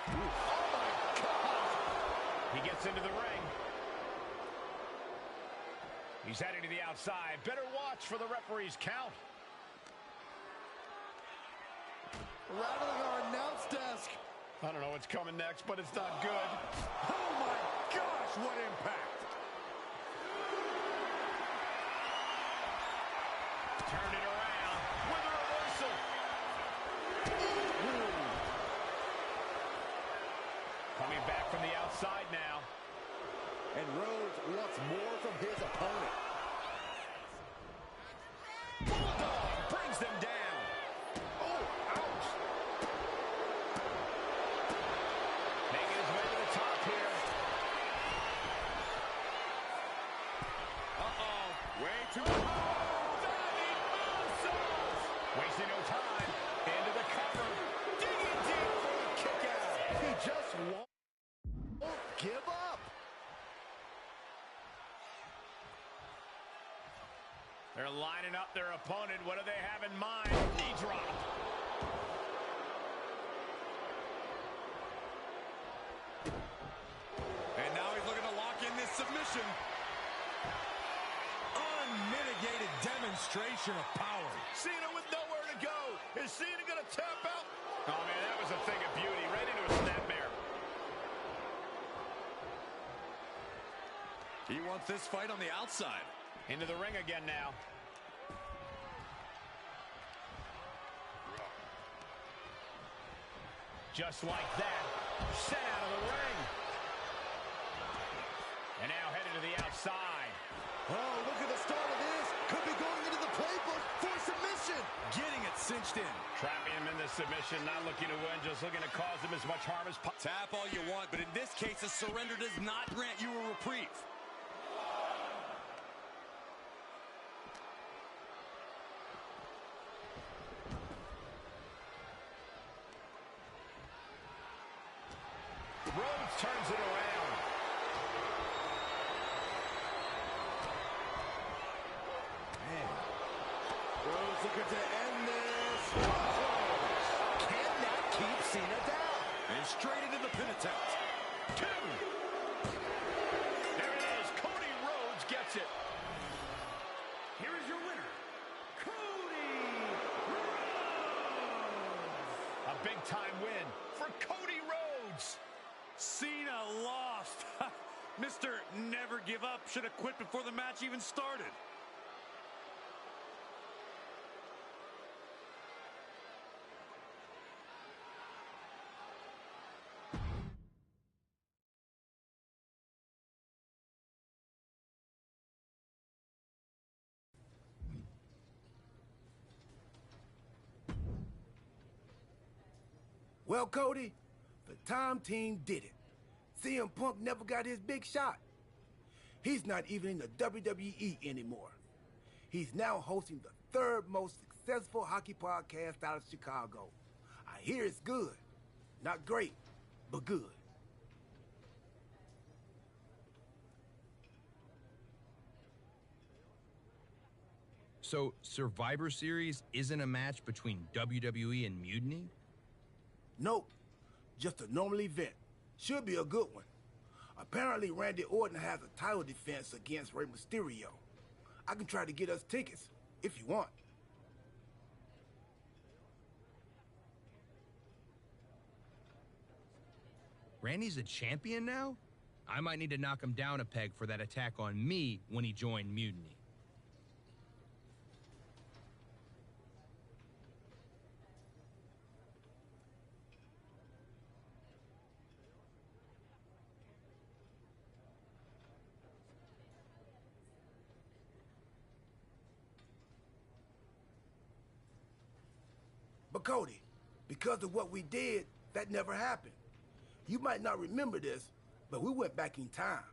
Oh, my God. He gets into the ring. He's heading to the outside. Better watch for the referee's count. Rattling our announce desk. I don't know what's coming next, but it's not good. Oh, my gosh, what impact. Turn it around with a reversal. Coming back from the outside now. And Rhodes wants more from his opponent. Bulldog brings them down. Oh, ouch. Making his way to the top here. Uh-oh. Way too much. Wasting no time. Into the cover. Digging deep for the kick out. He just won't give up. They're lining up their opponent. What do they have in mind? Knee drop. And now he's looking to lock in this submission. Unmitigated demonstration of power. Cena with nowhere to go. Is Cena going to tap out? Oh, man, that was a thing of beauty. Right into a snapmare. He wants this fight on the outside. Into the ring again now. Just like that. Sent out of the ring. And now headed to the outside. Oh, look at the start of this. Could be going into the playbook for submission. Getting it cinched in. Trapping him in this submission, not looking to win, just looking to cause him as much harm as possible. Tap all you want, but in this case, a surrender does not grant you a reprieve. Rhodes turns it around. Man. Rhodes looking to end this. Can that keep Cena down? And straight into the pin attempt. 2. There it is. Cody Rhodes gets it. Here is your winner, Cody Rhodes. A big-time win for Cody Rhodes. Cena lost. Mr. Never Give Up should have quit before the match even started. Well, Cody, the time team did it. CM Punk never got his big shot. He's not even in the WWE anymore. He's now hosting the third most successful hockey podcast out of Chicago. I hear it's good. Not great, but good. So, Survivor Series isn't a match between WWE and Mutiny? Nope. Just a normal event. Should be a good one. Apparently, Randy Orton has a title defense against Rey Mysterio. I can try to get us tickets, if you want. Randy's a champion now? I might need to knock him down a peg for that attack on me when he joined Mutiny. But Cody, because of what we did, that never happened. You might not remember this, but we went back in time.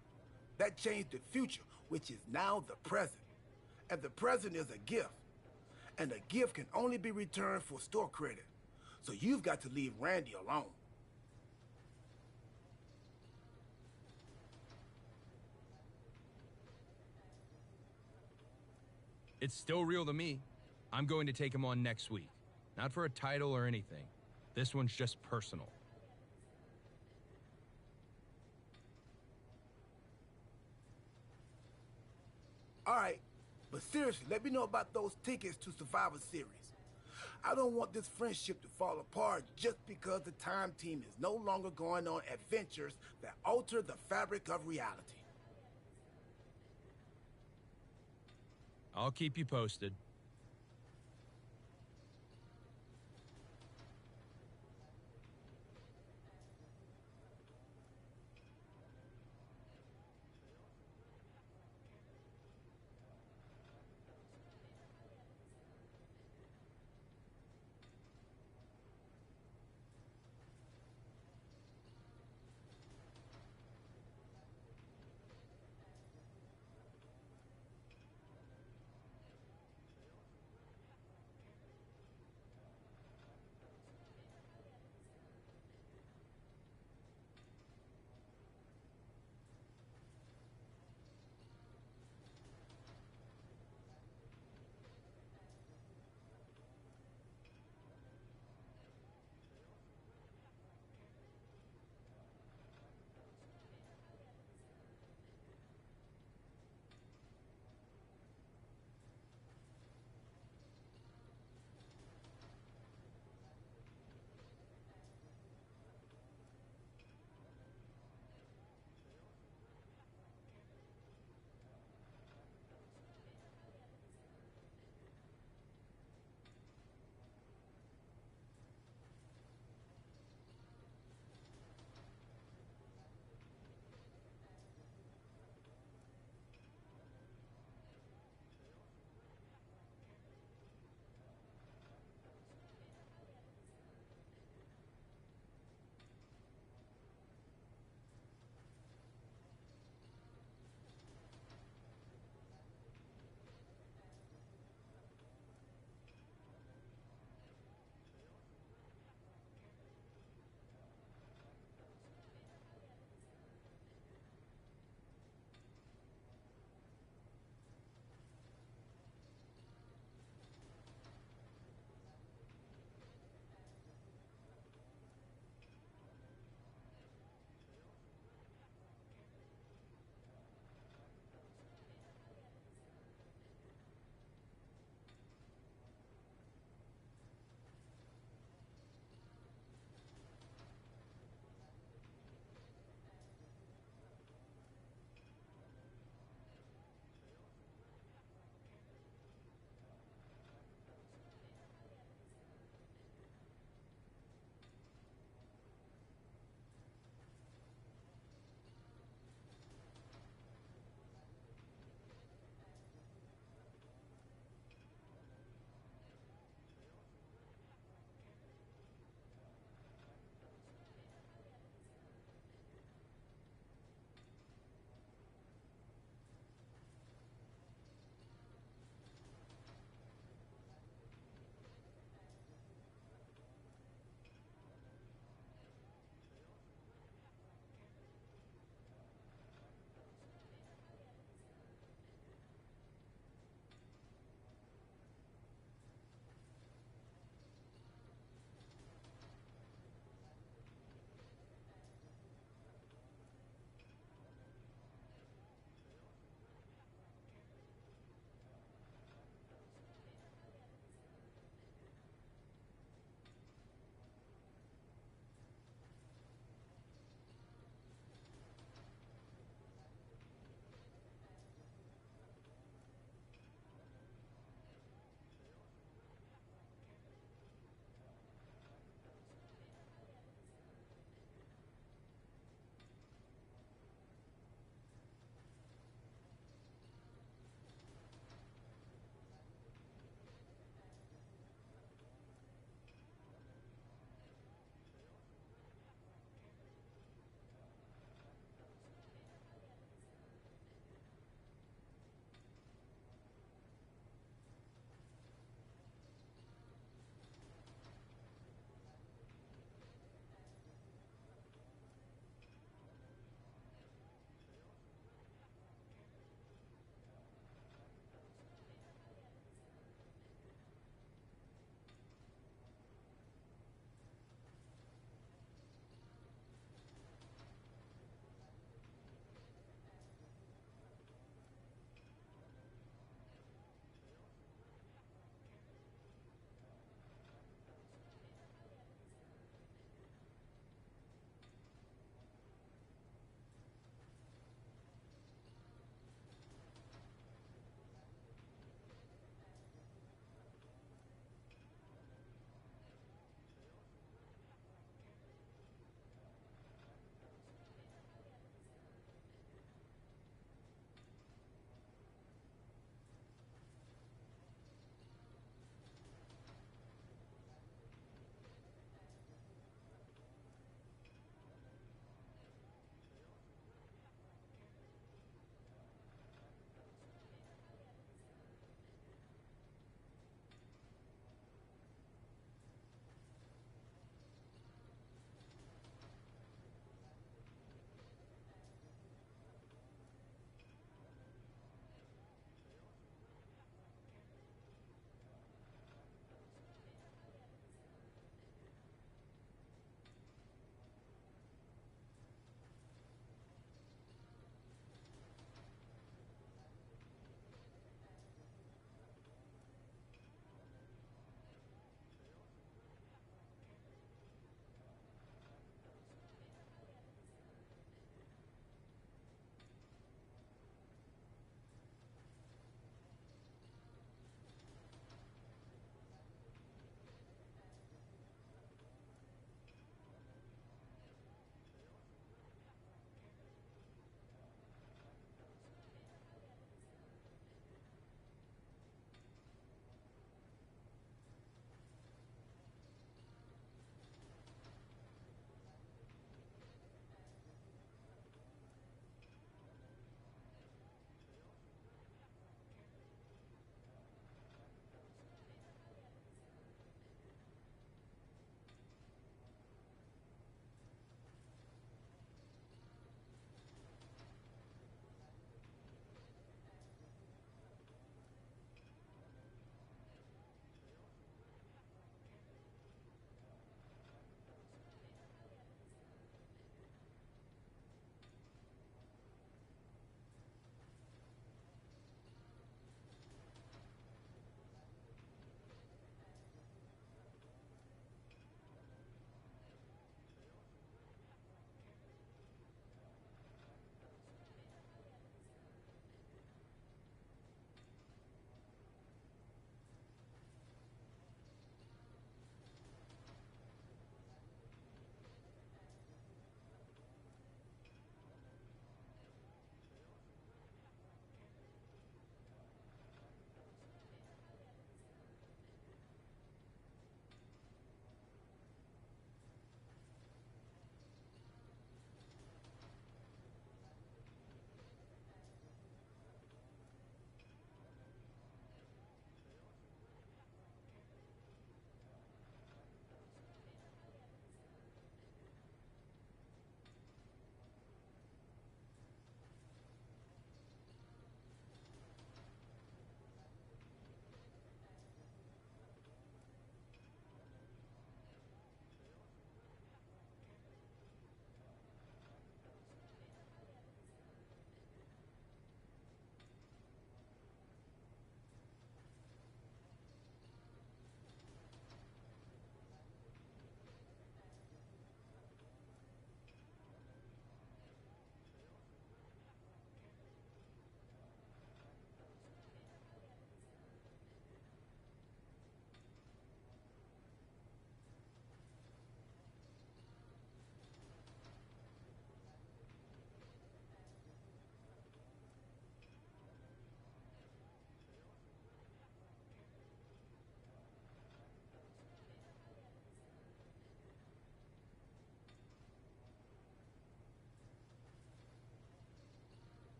That changed the future, which is now the present. And the present is a gift. And a gift can only be returned for store credit. So you've got to leave Randy alone. It's still real to me. I'm going to take him on next week. Not for a title or anything. This one's just personal. All right, but seriously, let me know about those tickets to Survivor Series. I don't want this friendship to fall apart just because the Time Team is no longer going on adventures that alter the fabric of reality. I'll keep you posted.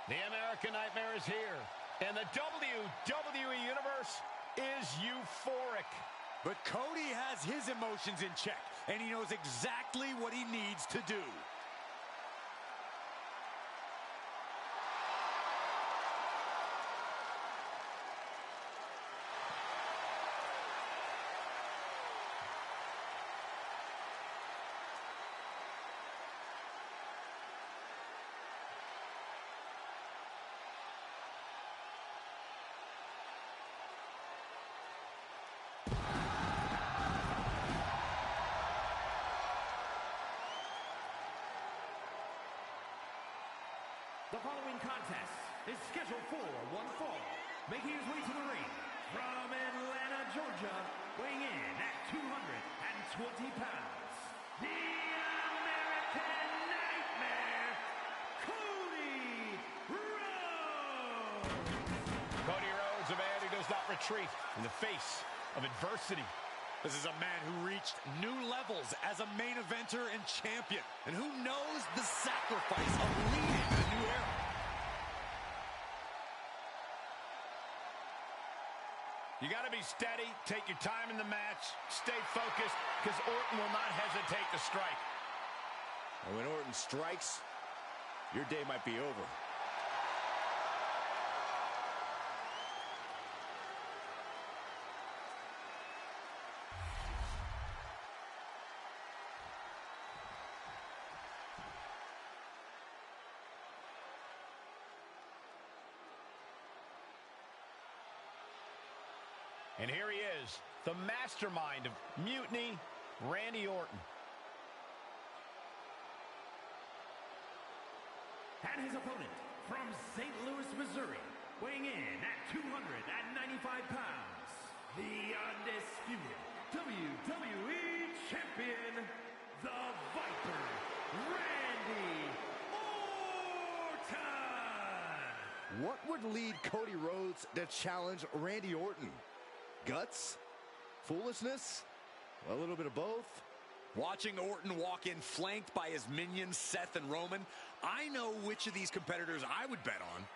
The American Nightmare is here, and the WWE Universe is euphoric. But Cody has his emotions in check, and he knows exactly what he needs to do. The following contest is scheduled for one fall. Making his way to the ring from Atlanta, Georgia, weighing in at 220 pounds, the American Nightmare, Cody Rhodes! Cody Rhodes, a man who does not retreat in the face of adversity. This is a man who reached new levels as a main eventer and champion, and who knows the sacrifice of leading a new era. You got to be steady, take your time in the match, stay focused, because Orton will not hesitate to strike. And when Orton strikes, your day might be over. And here he is, the mastermind of Mutiny, Randy Orton. And his opponent from St. Louis, Missouri, weighing in at 295 pounds, the undisputed WWE Champion, the Viper, Randy Orton! What would lead Cody Rhodes to challenge Randy Orton? Guts? Foolishness? A little bit of both? Watching Orton walk in flanked by his minions, Seth and Roman, I know which of these competitors I would bet on.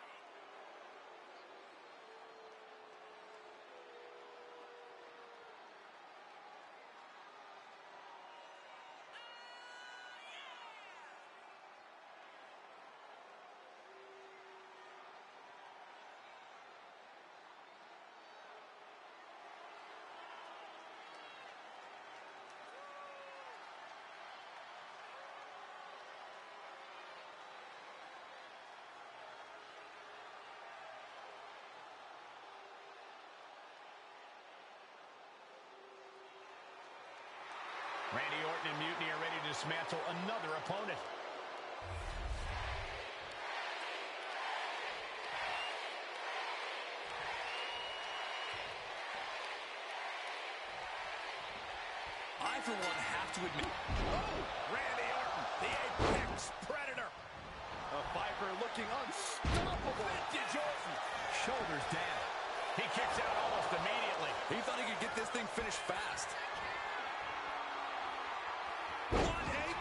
Randy Orton and Mutiny are ready to dismantle another opponent. I, for one, have to admit... Oh! Randy Orton, the Apex Predator. A Viper looking unstoppable. Vintage Orton. Shoulders down. He kicks out almost immediately. He thought he could get this thing finished fast.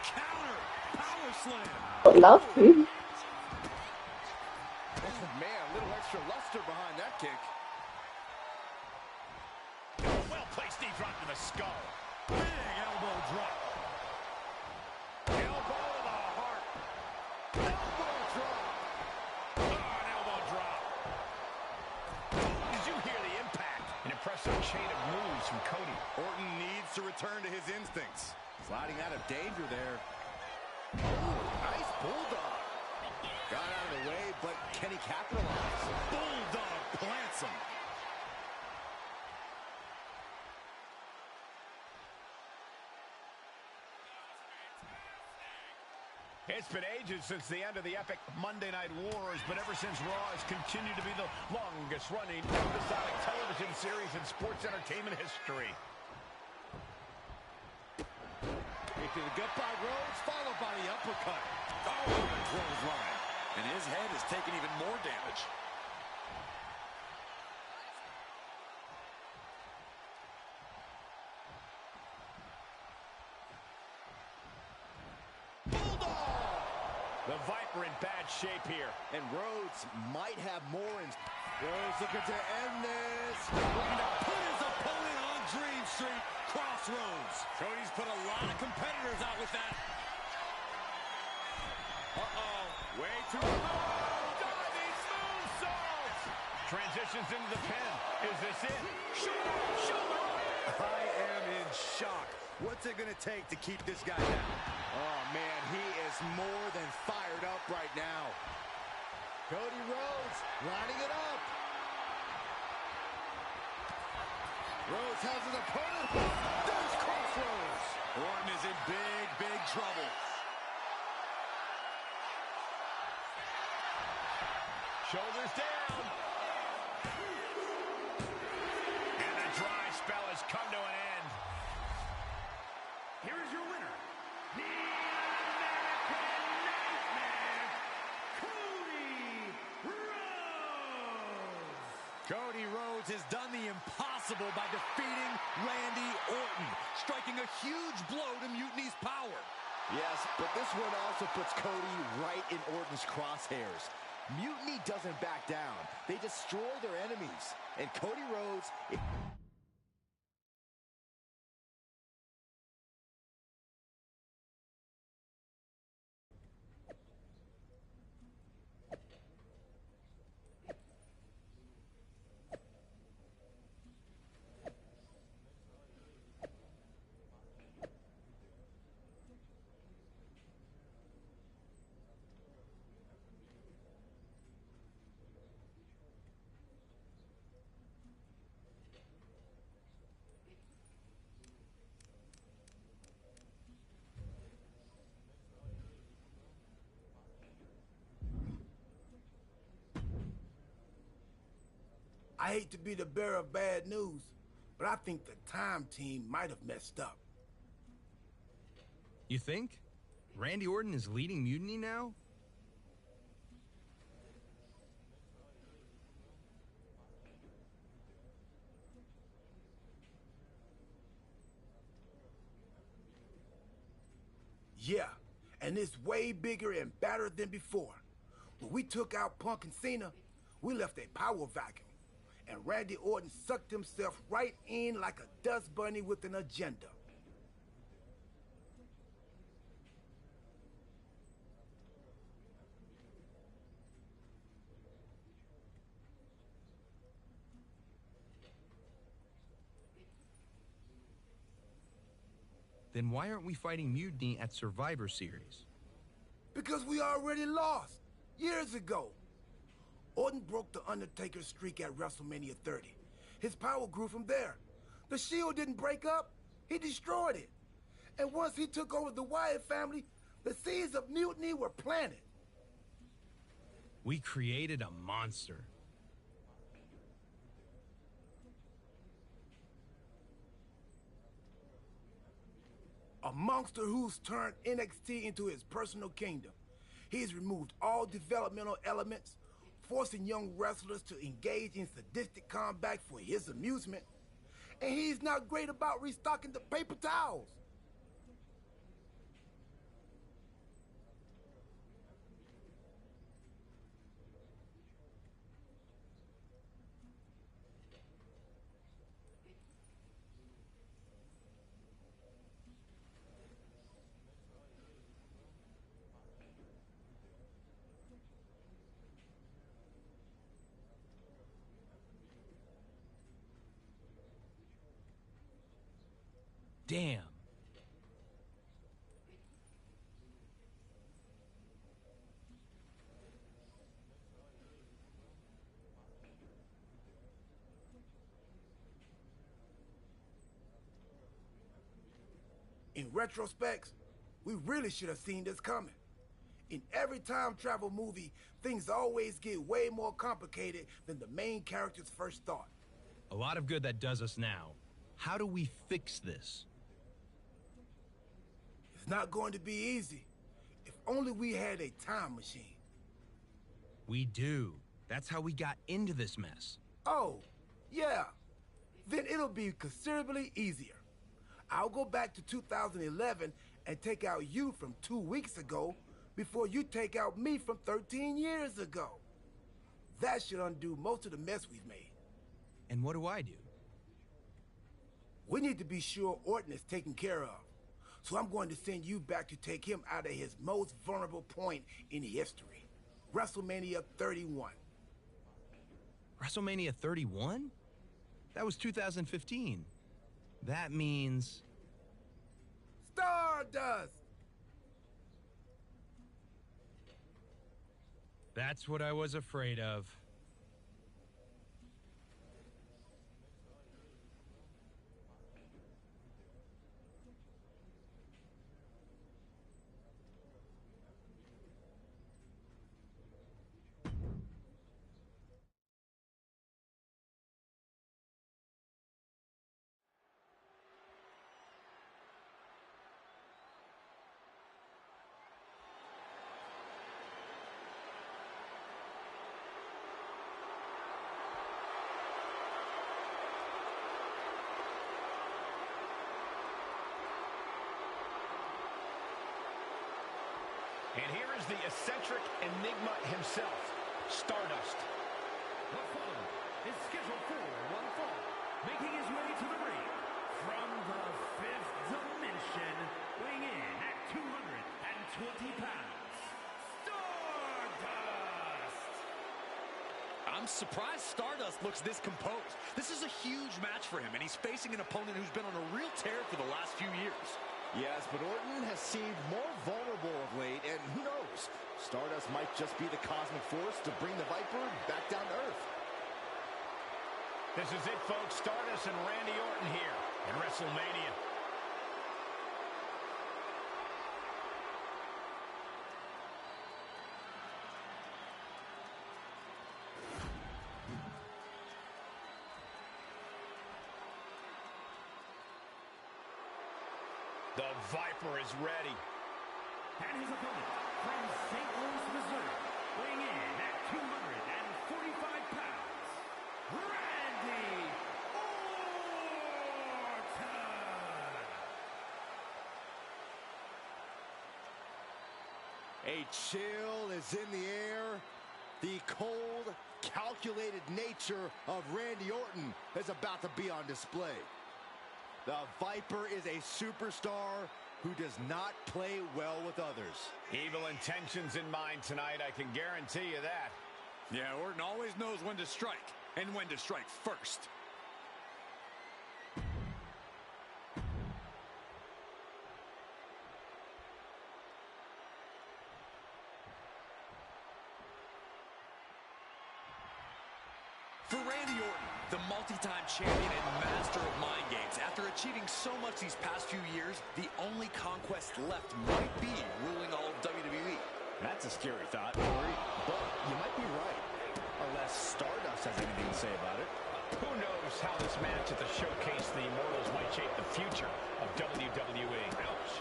Counter! Power slam! Love. Oh man, a little extra luster behind that kick. Well-placed knee drop to the skull. Big elbow drop. Elbow to the heart. Elbow drop. Oh, an elbow drop. Did you hear the impact? An impressive chain of moves from Cody. Orton needs to return to his instincts. Sliding out of danger there. Oh, nice bulldog. Got out of the way, but can he capitalize? Bulldog plants him. It's been ages since the end of the epic Monday Night Wars, but ever since Raw has continued to be the longest-running episodic television series in sports entertainment history. To the gut by Rhodes, followed by the uppercut. Oh, the clothesline. And his head has taken even more damage. Bulldog! The Viper in bad shape here. And Rhodes might have more in... Rhodes looking to end this. Looking to put his opponent on Dream Street Crossroads. Cody's put a lot of competitors out with that. Uh-oh. Way too low. Diving moonsault. Transitions into the pin. Is this it? Shoulder. I am in shock. What's it going to take to keep this guy down? Oh, man, he is more than fired up right now. Cody Rhodes lining it up. Rhodes has his opponent. There's Crossroads. Orton is in big trouble. Shoulders down. And the dry spell has come to an end. Here is your winner, the American Nightmare, Cody Rhodes. Cody Rhodes has done the impossible by defeating Randy Orton, striking a huge blow to Mutiny's power. Yes, but this one also puts Cody right in Orton's crosshairs. Mutiny doesn't back down. They destroy their enemies. And Cody Rhodes... I hate to be the bearer of bad news, but I think the time team might have messed up. You think? Randy Orton is leading Mutiny now? Yeah, and it's way bigger and badder than before. When we took out Punk and Cena, we left a power vacuum. And Randy Orton sucked himself right in like a dust bunny with an agenda. Then why aren't we fighting Mutiny at Survivor Series? Because we already lost, years ago. Orton broke the Undertaker's streak at WrestleMania 30. His power grew from there. The Shield didn't break up, he destroyed it. And once he took over the Wyatt family, the seeds of mutiny were planted. We created a monster. A monster who's turned NXT into his personal kingdom. He's removed all developmental elements, forcing young wrestlers to engage in sadistic combat for his amusement. And he's not great about restocking the paper towels. Damn. In retrospect, we really should have seen this coming. In every time travel movie, things always get way more complicated than the main character's first thought. A lot of good that does us now. How do we fix this? It's not going to be easy. If only we had a time machine. We do. That's how we got into this mess. Oh, yeah. Then it'll be considerably easier. I'll go back to 2011 and take out you from 2 weeks ago before you take out me from 13 years ago. That should undo most of the mess we've made. And what do I do? We need to be sure Orton is taken care of. So I'm going to send you back to take him out of his most vulnerable point in history. WrestleMania 31. WrestleMania 31? That was 2015. That means... Stardust! That's what I was afraid of. And here is the eccentric enigma himself, Stardust. The following is scheduled for one fall, making his way to the ring from the fifth dimension, weighing in at 220 pounds, Stardust! I'm surprised Stardust looks this composed. This is a huge match for him, and he's facing an opponent who's been on a real tear for the last few years. Yes, but Orton has seemed more vulnerable of late, and who knows? Stardust might just be the cosmic force to bring the Viper back down to earth. This is it, folks. Stardust and Randy Orton here at WrestleMania. The Viper is ready. And his opponent from St. Louis, Missouri, weighing in at 245 pounds, Randy Orton! A chill is in the air. The cold, calculated nature of Randy Orton is about to be on display. The Viper is a superstar who does not play well with others. Evil intentions in mind tonight, I can guarantee you that. Yeah, Orton always knows when to strike, and when to strike first. For Randy Orton, the multi-time champion and master of mind games, after achieving so much these past few years, the only conquest left might be ruling all of WWE. That's a scary thought, Corey, but you might be right. Unless Stardust has anything to say about it. Who knows how this match at the Showcase the Immortals might shape the future of WWE. Ouch.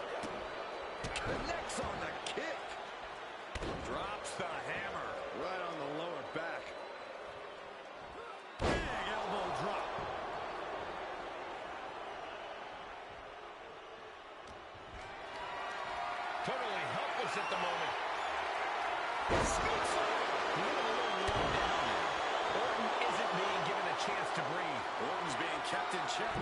Connects on the kick. Drops the hammer. Right on the lower back. Big elbow drop. Totally helpless at the moment. Sneaks on. Moving a little low down there. Orton isn't being given a chance to breathe. Orton's being kept in check.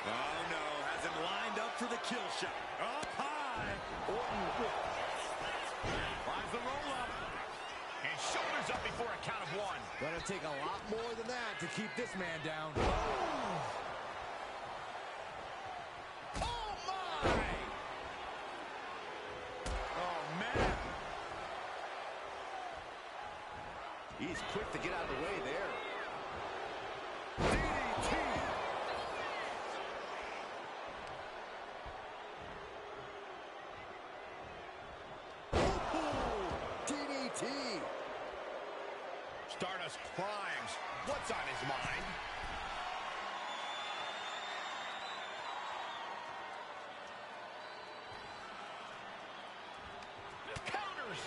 Oh no, has him lined up for the kill shot. Up high. Orton finds the roll up. And shoulders up before a count of one. Gonna take a lot more than that to keep this man down. Oh my! Oh man! He's quick to get out of the way there. DDT! DDT! Stardust primes. What's on his mind? Counters!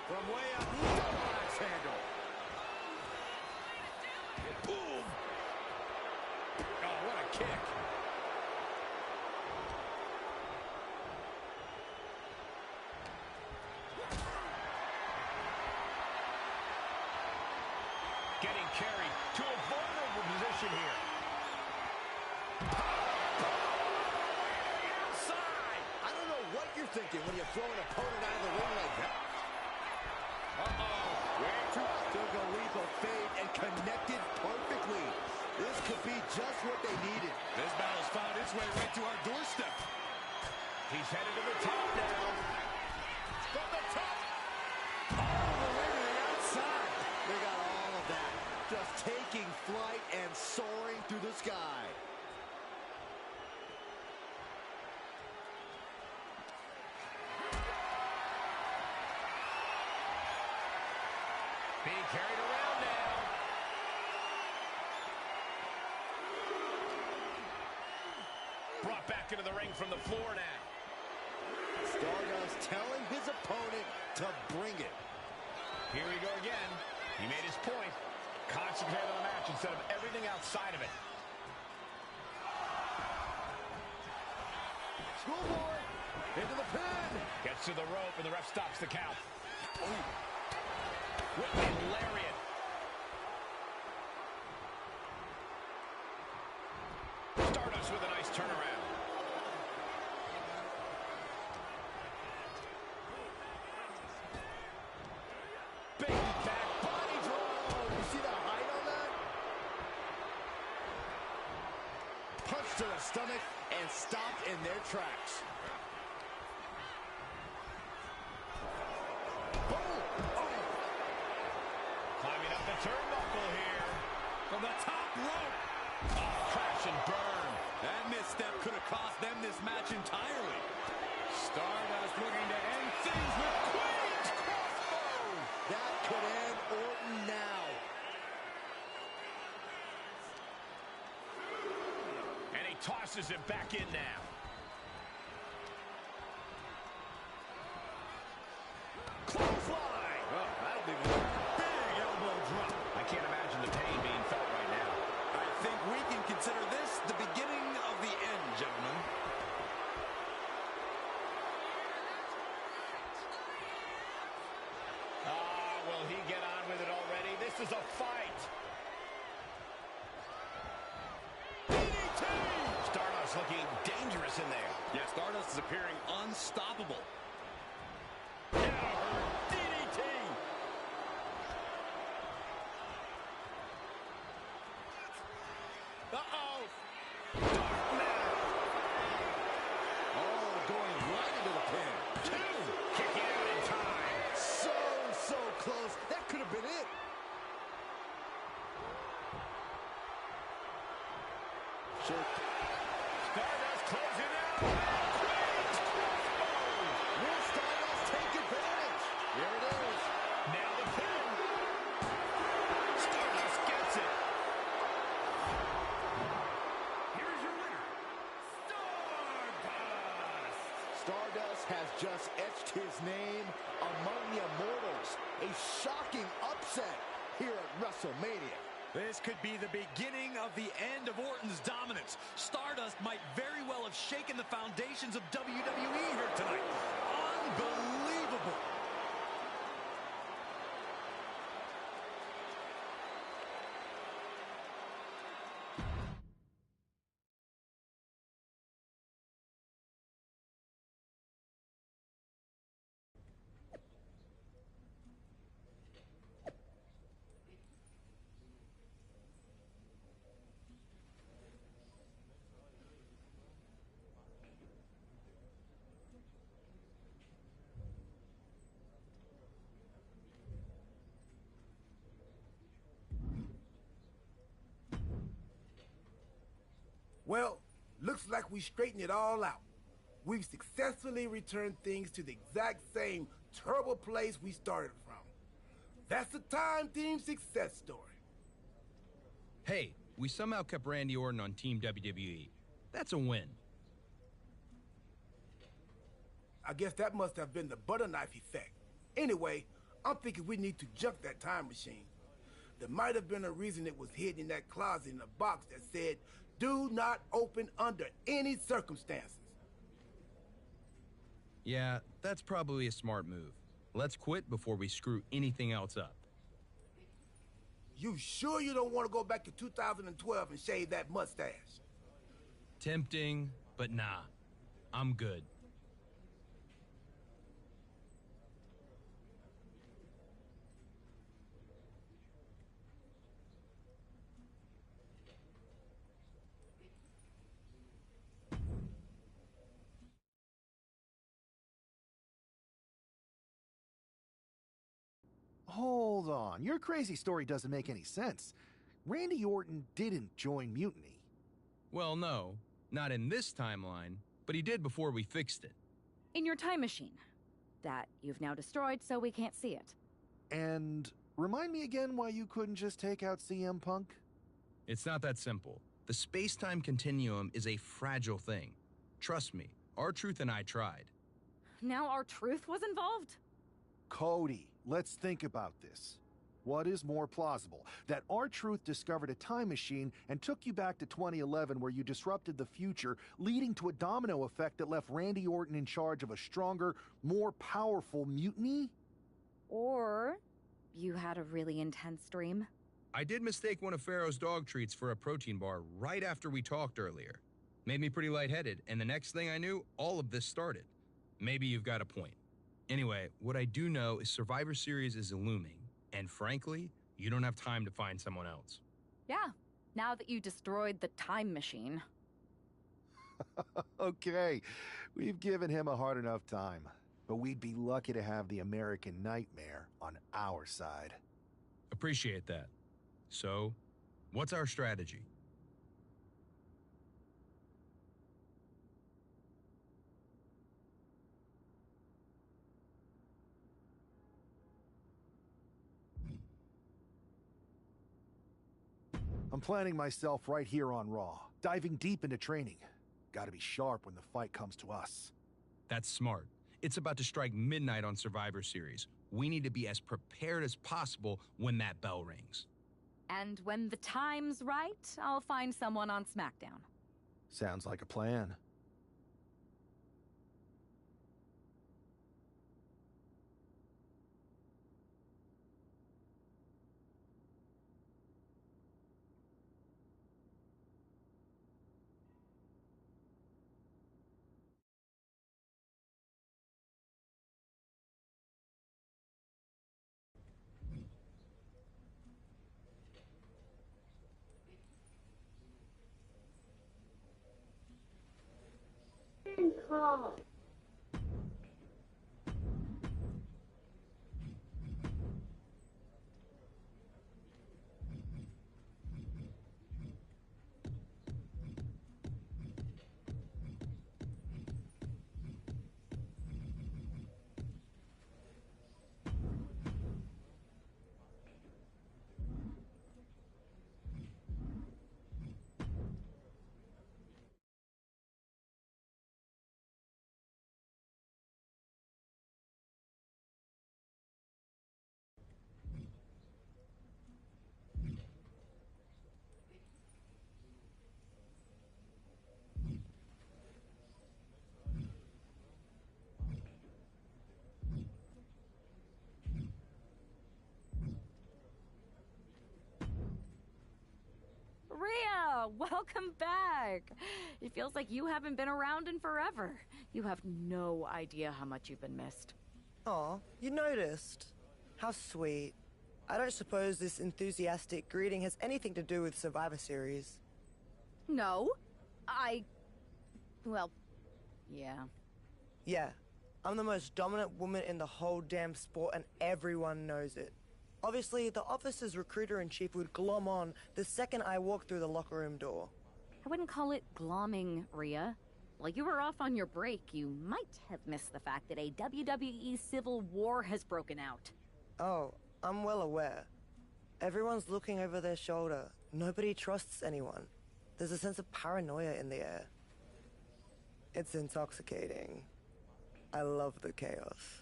From way up, double axe handle. Boom! Oh, what a kick. carry to a vulnerable position here. Outside! I don't know what you're thinking when you throw an opponent out of the ring like that. Way too took a leap of faith and connected perfectly. This could be just what they needed. This battle's found its way right to our doorstep. He's headed to the top now. From the top. All the way to the outside. They got all of that. Just taking flight and soaring through the sky. Being carried around now. Brought back into the ring from the floor now. Stardust telling his opponent to bring it. Here we go again. He made his point. Concentrate on the match instead of everything outside of it. Schoolboy into the pin. Gets to the rope and the ref stops the count. Whipping lariat. Stardust with a nice turnaround. Big back body drop. You see the height on that? Punch to the stomach and stopped in their tracks. Climbing up the turnbuckle here. From the top rope. Oh, crash and burn. That misstep could have cost them this match entirely. Stardust looking to end things with Queen's crossbow. That could end Orton now. And he tosses it back in now. Clothesline. Oh, that'll be one. Big elbow drop. I can't imagine the pain being felt right now. I think we can consider this the beginning of the end, gentlemen. Will he get on with it already? This is a fight. DDT! Stardust looking dangerous in there. Yeah, Stardust is appearing unstoppable. DDT! Uh-oh! Dark matter! Oh, going right into the pin. Two! Kicking out in time. So close. That could have been it. Stardust closing out. Queen's crossbow. Will Stardust take advantage? Here it is. Now the pin. Stardust gets it. Here is your winner, Stardust. Stardust has just etched his name among the immortals. A shocking upset here at WrestleMania. This could be the beginning of the end of Orton's dominance. Stardust might very well have shaken the foundations of WWE here tonight. Unbelievable. Well, looks like we straightened it all out. We've successfully returned things to the exact same terrible place we started from. That's the Time Team success story. Hey, we somehow kept Randy Orton on Team WWE. That's a win. I guess that must have been the butter knife effect. Anyway, I'm thinking we need to junk that time machine. There might have been a reason it was hidden in that closet in a box that said, "Do not open under any circumstances." Yeah, that's probably a smart move. Let's quit before we screw anything else up. You sure you don't want to go back to 2012 and shave that mustache? Tempting, but nah. I'm good. Hold on. Your crazy story doesn't make any sense. Randy Orton didn't join Mutiny. Well, no. Not in this timeline, but he did before we fixed it. In your time machine. That you've now destroyed so we can't see it. And remind me again why you couldn't just take out CM Punk? It's not that simple. The space-time continuum is a fragile thing. Trust me, R-Truth and I tried. Now R-Truth was involved? Cody, let's think about this. What is more plausible? That R-Truth discovered a time machine and took you back to 2011 where you disrupted the future, leading to a domino effect that left Randy Orton in charge of a stronger, more powerful mutiny? Or you had a really intense dream? I did mistake one of Pharaoh's dog treats for a protein bar right after we talked earlier. Made me pretty lightheaded, and the next thing I knew, all of this started. Maybe you've got a point. Anyway, what I do know is Survivor Series is looming, and frankly, you don't have time to find someone else. Yeah, now that you destroyed the time machine. Okay, we've given him a hard enough time, but we'd be lucky to have the American Nightmare on our side. Appreciate that. So, what's our strategy? I'm planning myself right here on Raw, diving deep into training. Gotta be sharp when the fight comes to us. That's smart. It's about to strike midnight on Survivor Series. We need to be as prepared as possible when that bell rings. And when the time's right, I'll find someone on SmackDown. Sounds like a plan. Call. Rhea, welcome back. It feels like you haven't been around in forever. You have no idea how much you've been missed. Aw, you noticed. How sweet. I don't suppose this enthusiastic greeting has anything to do with Survivor Series. No, well, yeah. Yeah, I'm the most dominant woman in the whole damn sport and everyone knows it. Obviously, the office's recruiter-in-chief would glom on the second I walked through the locker room door. I wouldn't call it glomming, Rhea. While you were off on your break, you might have missed the fact that a WWE civil war has broken out. Oh, I'm well aware. Everyone's looking over their shoulder. Nobody trusts anyone. There's a sense of paranoia in the air. It's intoxicating. I love the chaos.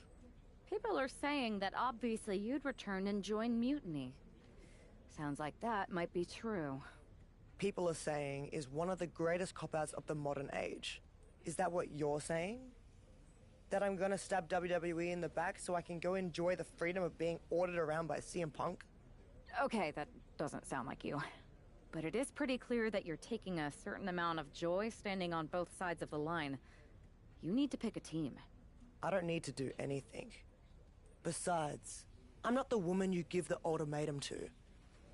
People are saying that obviously you'd return and join Mutiny. Sounds like that might be true. People are saying is one of the greatest cop-outs of the modern age. Is that what you're saying? That I'm gonna stab WWE in the back so I can go enjoy the freedom of being ordered around by CM Punk? Okay, Doesn't sound like you. But it is pretty clear that you're taking a certain amount of joy standing on both sides of the line. You need to pick a team. I don't need to do anything. Besides, I'm not the woman you give the ultimatum to.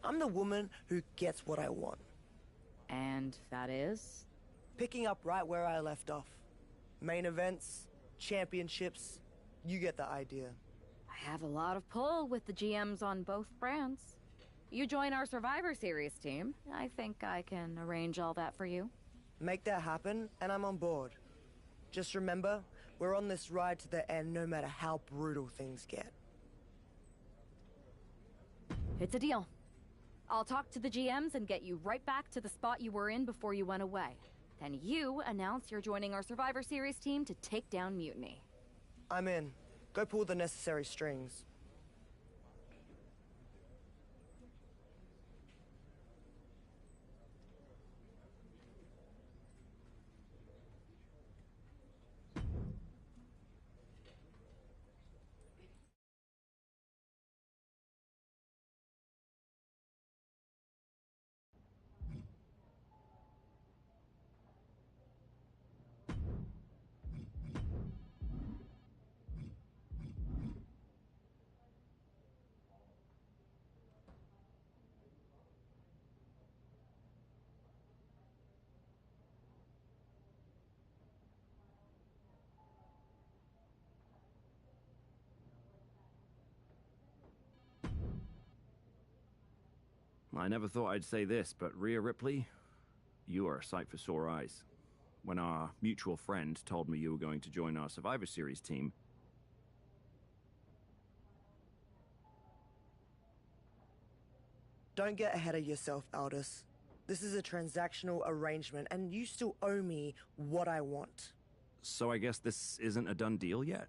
I'm the woman who gets what I want. And that is? Picking up right where I left off. Main events, championships, you get the idea. I have a lot of pull with the GMs on both brands. You join our Survivor Series team. I think I can arrange all that for you. Make that happen, and I'm on board. Just remember, we're on this ride to the end no matter how brutal things get. It's a deal. I'll talk to the GMs and get you right back to the spot you were in before you went away. Then you announce you're joining our Survivor Series team to take down Mutiny. I'm in. Go pull the necessary strings. I never thought I'd say this, but Rhea Ripley, you are a sight for sore eyes. When our mutual friend told me you were going to join our Survivor Series team, Don't get ahead of yourself, Aldous. This is a transactional arrangement, and you still owe me what I want. so I guess this isn't a done deal yet?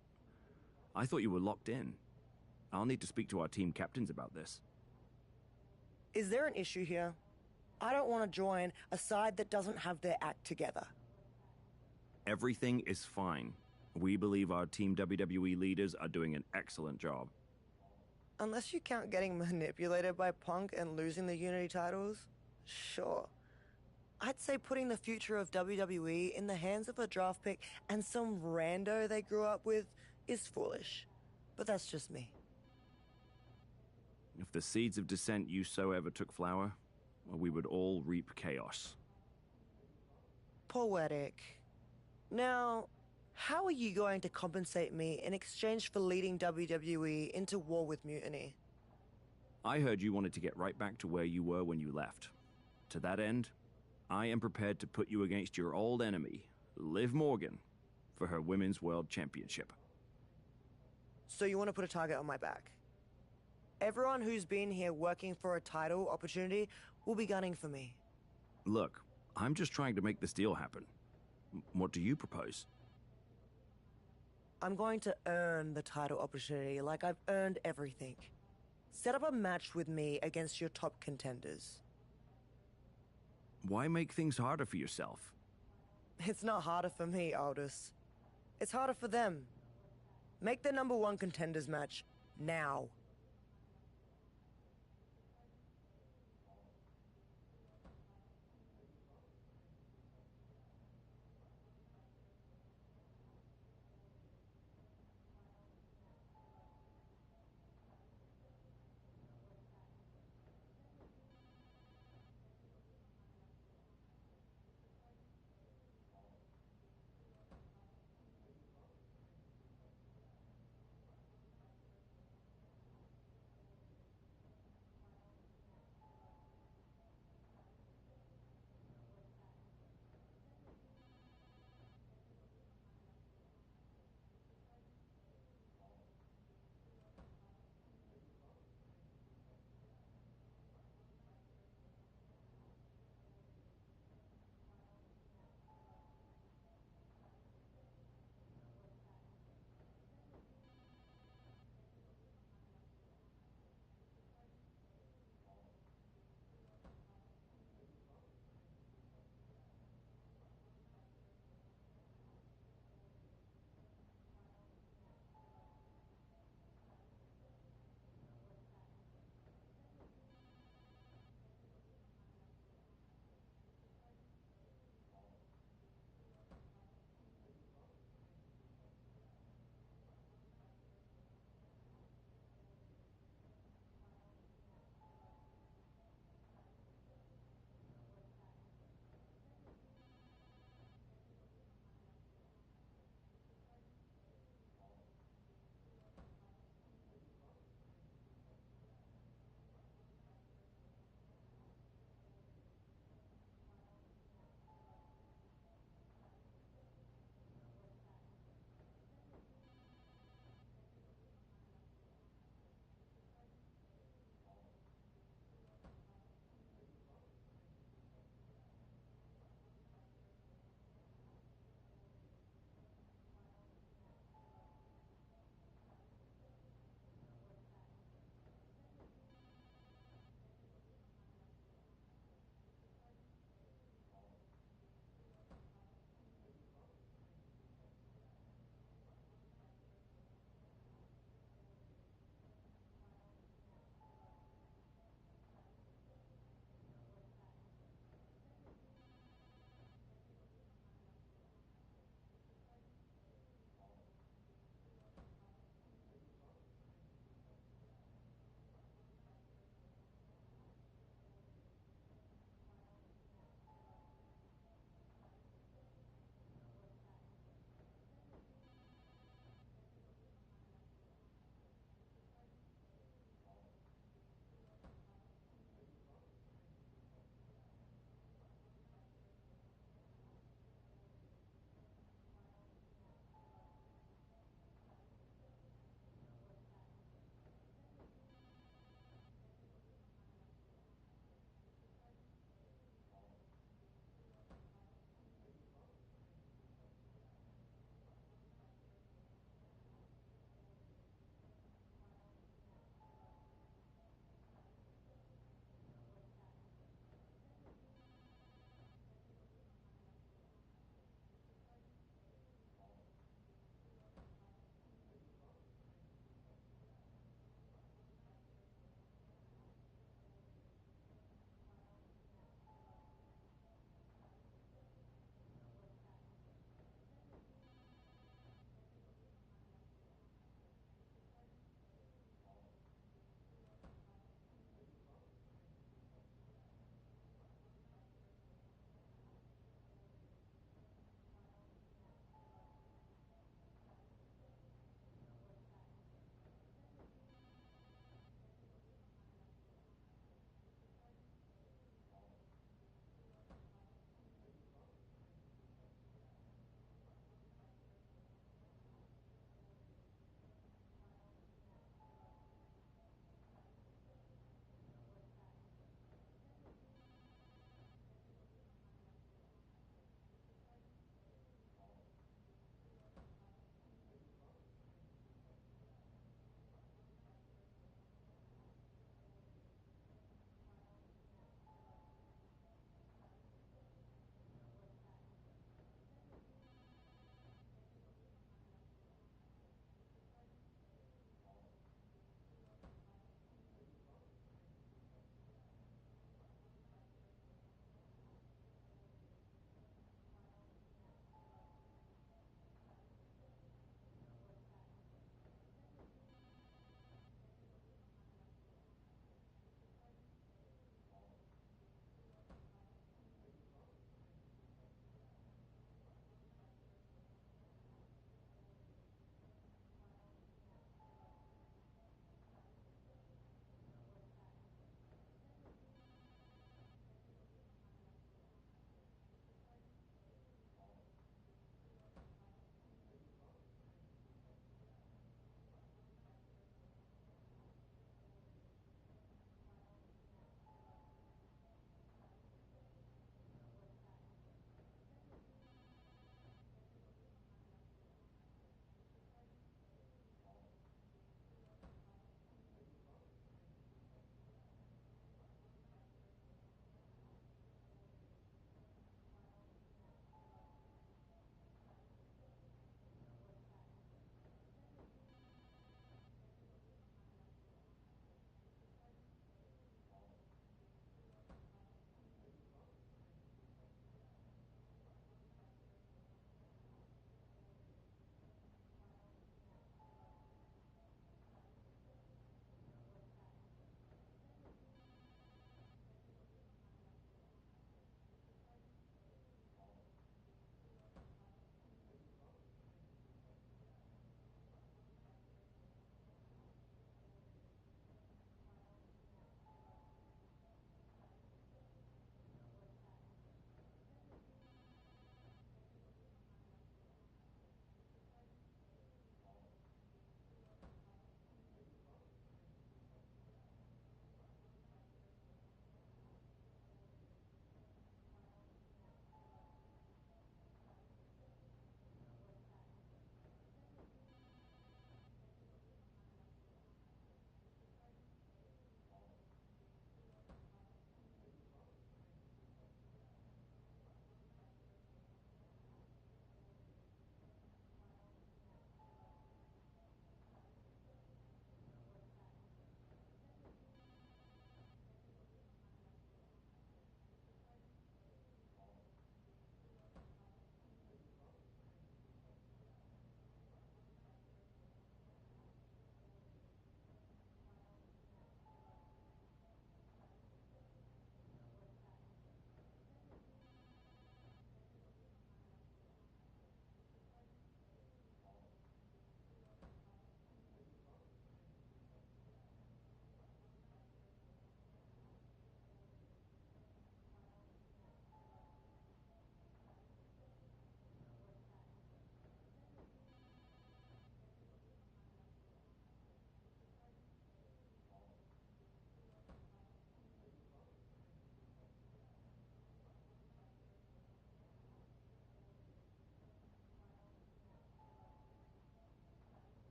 I thought you were locked in. I'll need to speak to our team captains about this. Is there an issue here? I don't want to join a side that doesn't have their act together. Everything is fine. We believe our Team WWE leaders are doing an excellent job. Unless you count getting manipulated by Punk and losing the Unity titles, sure. I'd say putting the future of WWE in the hands of a draft pick and some rando they grew up with is foolish. But that's just me. If the seeds of dissent you sow ever took flower, well, we would all reap chaos. Poetic. Now, how are you going to compensate me in exchange for leading WWE into war with Mutiny? I heard you wanted to get right back to where you were when you left. To that end, I am prepared to put you against your old enemy, Liv Morgan, for her Women's World Championship. So you want to put a target on my back? Everyone who's been here working for a title opportunity will be gunning for me. Look, I'm just trying to make this deal happen. What do you propose? I'm going to earn the title opportunity like I've earned everything. Set up a match with me against your top contenders. Why make things harder for yourself? It's not harder for me, Aldous. It's harder for them. Make the #1 contenders match now.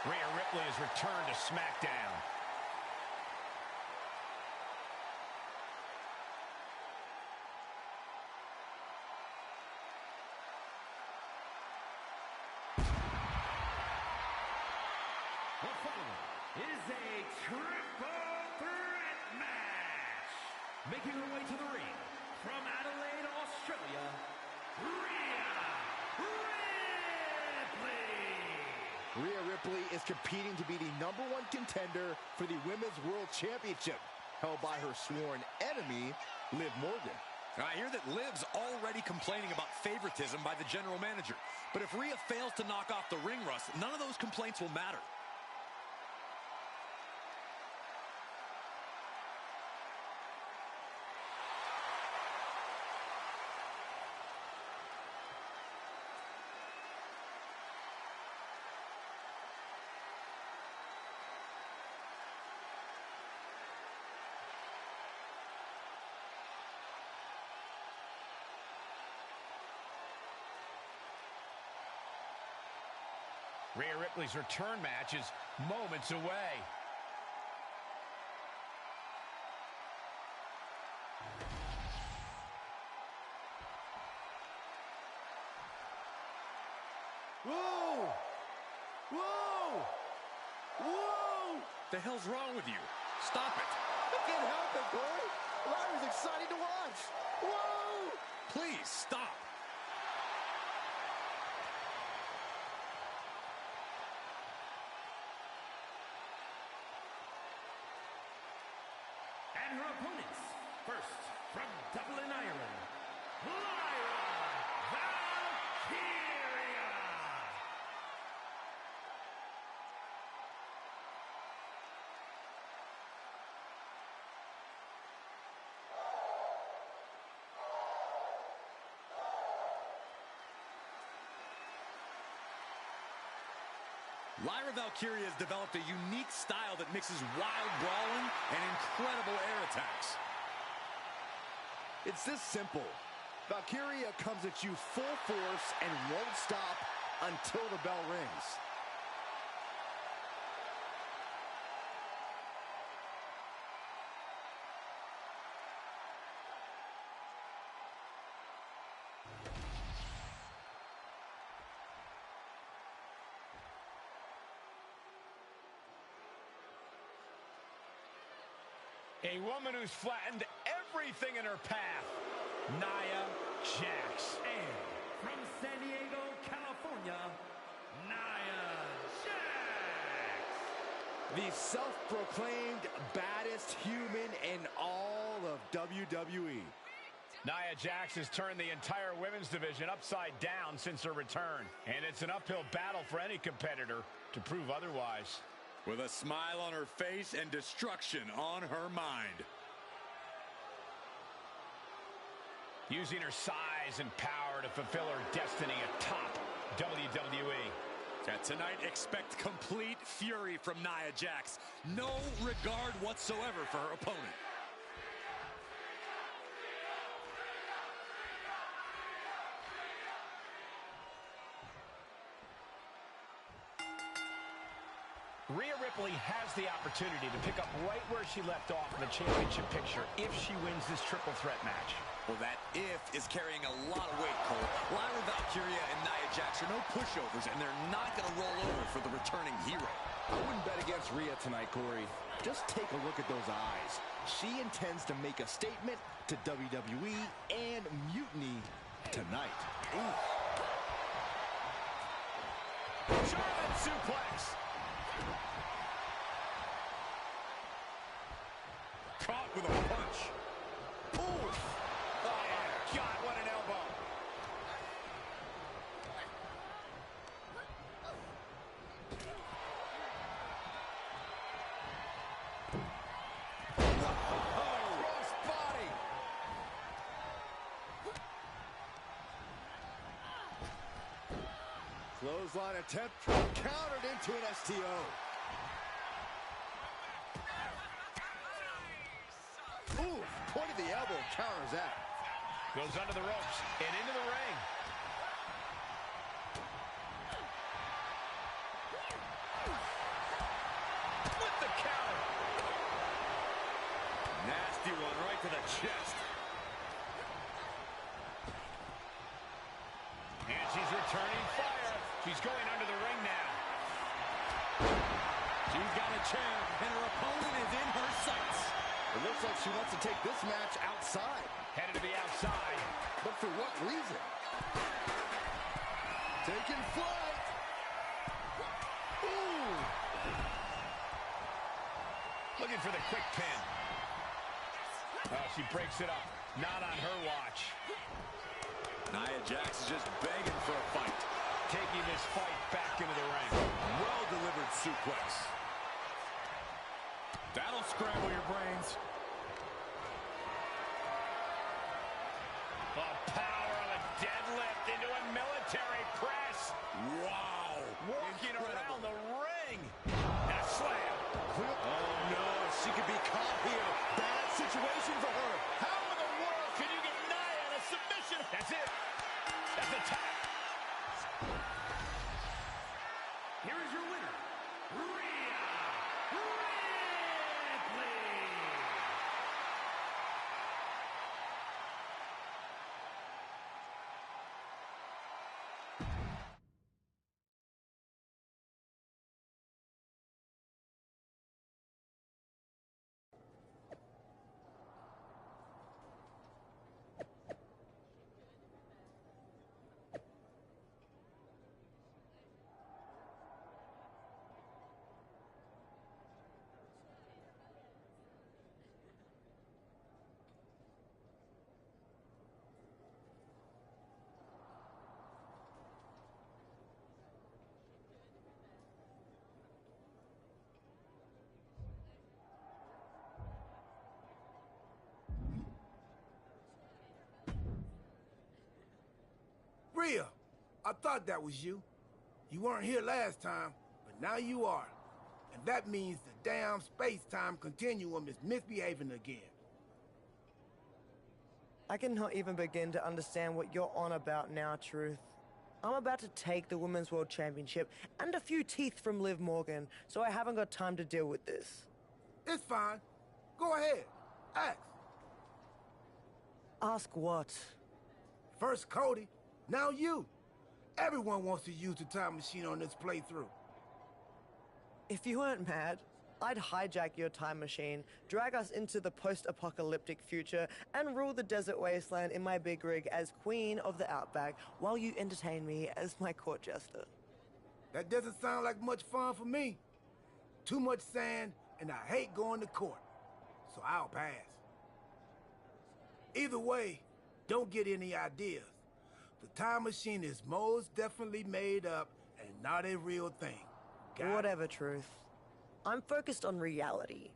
Rhea Ripley has returned to SmackDown. The following is a triple threat match. Making her way to the ring from Adelaide, Australia, Rhea Ripley. Rhea Ripley is competing to be the #1 contender for the Women's World Championship, held by her sworn enemy, Liv Morgan. I hear that Liv's already complaining about favoritism by the general manager. But if Rhea fails to knock off the ring rust, none of those complaints will matter. Rhea Ripley's return match is moments away. Whoa! Whoa! Whoa! The hell's wrong with you? Stop it. I can't help it, Corey. Lyra's exciting to watch. Whoa! Please, stop. And her opponents, first from Dublin, Ireland, Lyra Valkyria. Lyra Valkyria has developed a unique style that mixes wild brawling and incredible air attacks. It's this simple. Valkyria comes at you full force and won't stop until the bell rings. A woman who's flattened everything in her path, Nia Jax. And from San Diego, California, Nia Jax. The self-proclaimed baddest human in all of WWE. Nia Jax has turned the entire women's division upside down since her return. And it's an uphill battle for any competitor to prove otherwise. With a smile on her face and destruction on her mind. Using her size and power to fulfill her destiny atop WWE. And tonight, expect complete fury from Nia Jax. No regard whatsoever for her opponent. Rhea Ripley has the opportunity to pick up right where she left off in the championship picture if she wins this triple threat match. Well, that if is carrying a lot of weight, Cole. Lyra Valkyria and Nia Jax are no pushovers, and they're not going to roll over for the returning hero. I wouldn't bet against Rhea tonight, Corey. Just take a look at those eyes. She intends to make a statement to WWE and Mutiny tonight. German suplex. Caught with a punch. Oof. Oh, my God, what an elbow. Cross body. Clothesline attempt countered into an STO. Ooh, point of the elbow counters that. Goes under the ropes and into the ring. chest. And she's returning fire. She's going under the ring now. She's got a chair, and her opponent is in her sights. It looks like she wants to take this match outside. Headed to the outside. But for what reason? Taking flight. Ooh. Looking for the quick pin. Oh, she breaks it up. Not on her watch. Nia Jax is just begging for a fight. Taking this fight back into the ring. Well-delivered suplex. That'll scramble your brains. The power of a deadlift into a military press. Wow. Walking around the ring. And a slam. Oh, no. She could be caught here. Bad situation for her. How in the world can you get Nia in a submission? That's it. That's a tap. Here is your winner, Rhea Ripley. Rhea, I thought that was you. You weren't here last time, but now you are. And that means the damn space-time continuum is misbehaving again. I cannot even begin to understand what you're on about now, Truth. I'm about to take the Women's World Championship and a few teeth from Liv Morgan, so I haven't got time to deal with this. It's fine. Go ahead. Ask. Ask what? First Cody, now you. Everyone wants to use the time machine on this playthrough. If you weren't mad, I'd hijack your time machine, drag us into the post-apocalyptic future, and rule the desert wasteland in my big rig as Queen of the Outback while you entertain me as my court jester. That doesn't sound like much fun for me. Too much sand, and I hate going to court. So I'll pass. Either way, don't get any ideas. The time machine is most definitely made up and not a real thing. Got it? Whatever, Truth. I'm focused on reality.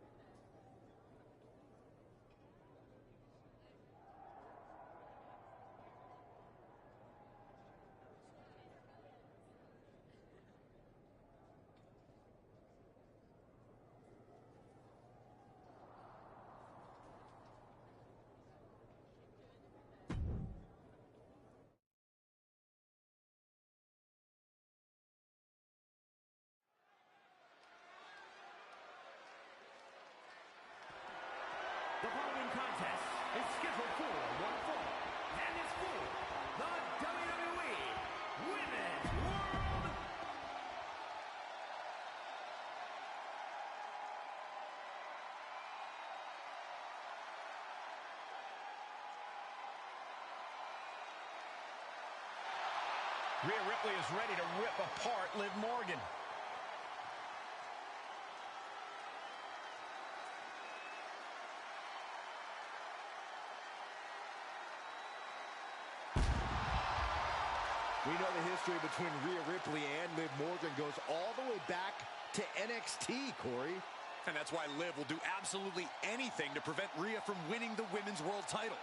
The following contest is scheduled for one fall and is for the WWE Women's World. Rhea Ripley is ready to rip apart Liv Morgan. We know the history between Rhea Ripley and Liv Morgan goes all the way back to NXT, Corey. And that's why Liv will do absolutely anything to prevent Rhea from winning the Women's World title.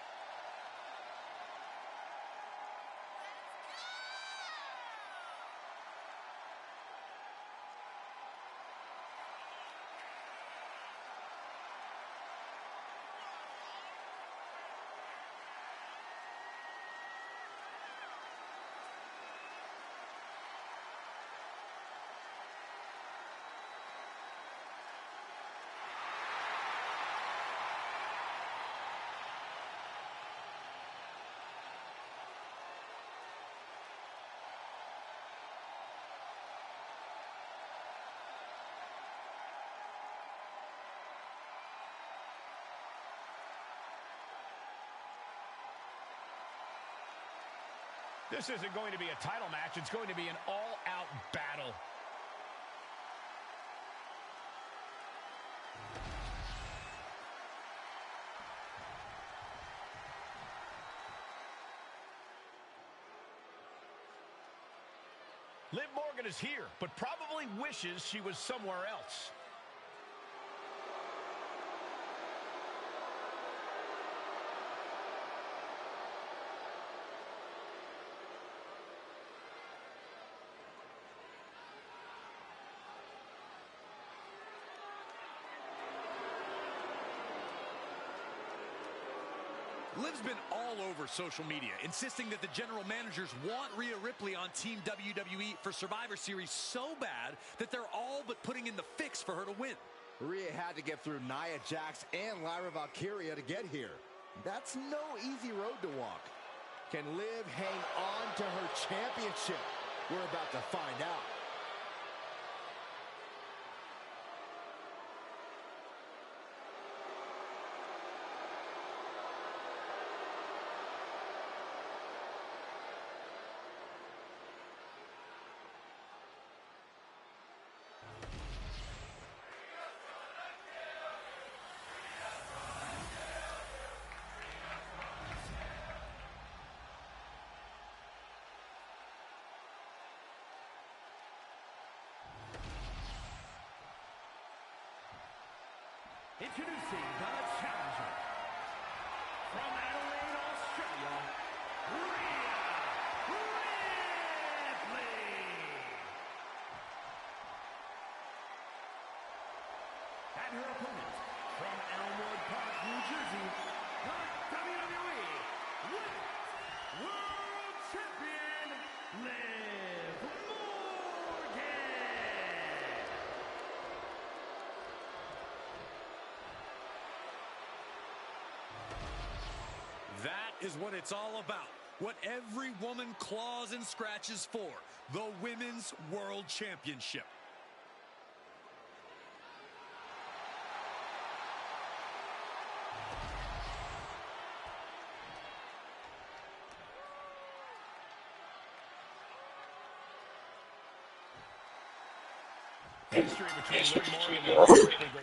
This isn't going to be a title match. It's going to be an all-out battle. Liv Morgan is here, but probably wishes she was somewhere else. Liv's been all over social media, insisting that the general managers want Rhea Ripley on Team WWE for Survivor Series so bad that they're all but putting in the fix for her to win. Rhea had to get through Nia Jax and Lyra Valkyria to get here. That's no easy road to walk. Can Liv hang on to her championship? We're about to find out. Introducing the challenger from Adelaide, Australia, Rhea Ripley. And her opponent from Elmwood Park, New Jersey, the WWE Women's World Champion, Liv Morgan. That is what it's all about. What every woman claws and scratches for. The Women's World Championship. History between Liv Morgan and Rhea Ripley.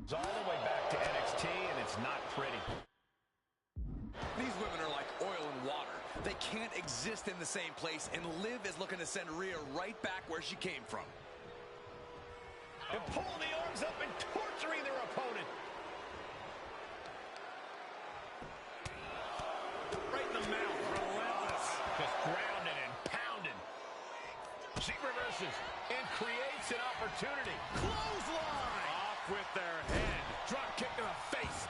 It's all the way back to NXT, and it's not pretty. These women are like oil and water. They can't exist in the same place, and Liv is looking to send Rhea right back where she came from. And pulling the arms up and torturing their opponent. Right in the mouth, relentless. Just grounded and pounded. She reverses and creates an opportunity. Clothesline! Off with their head. Drop kick to the face.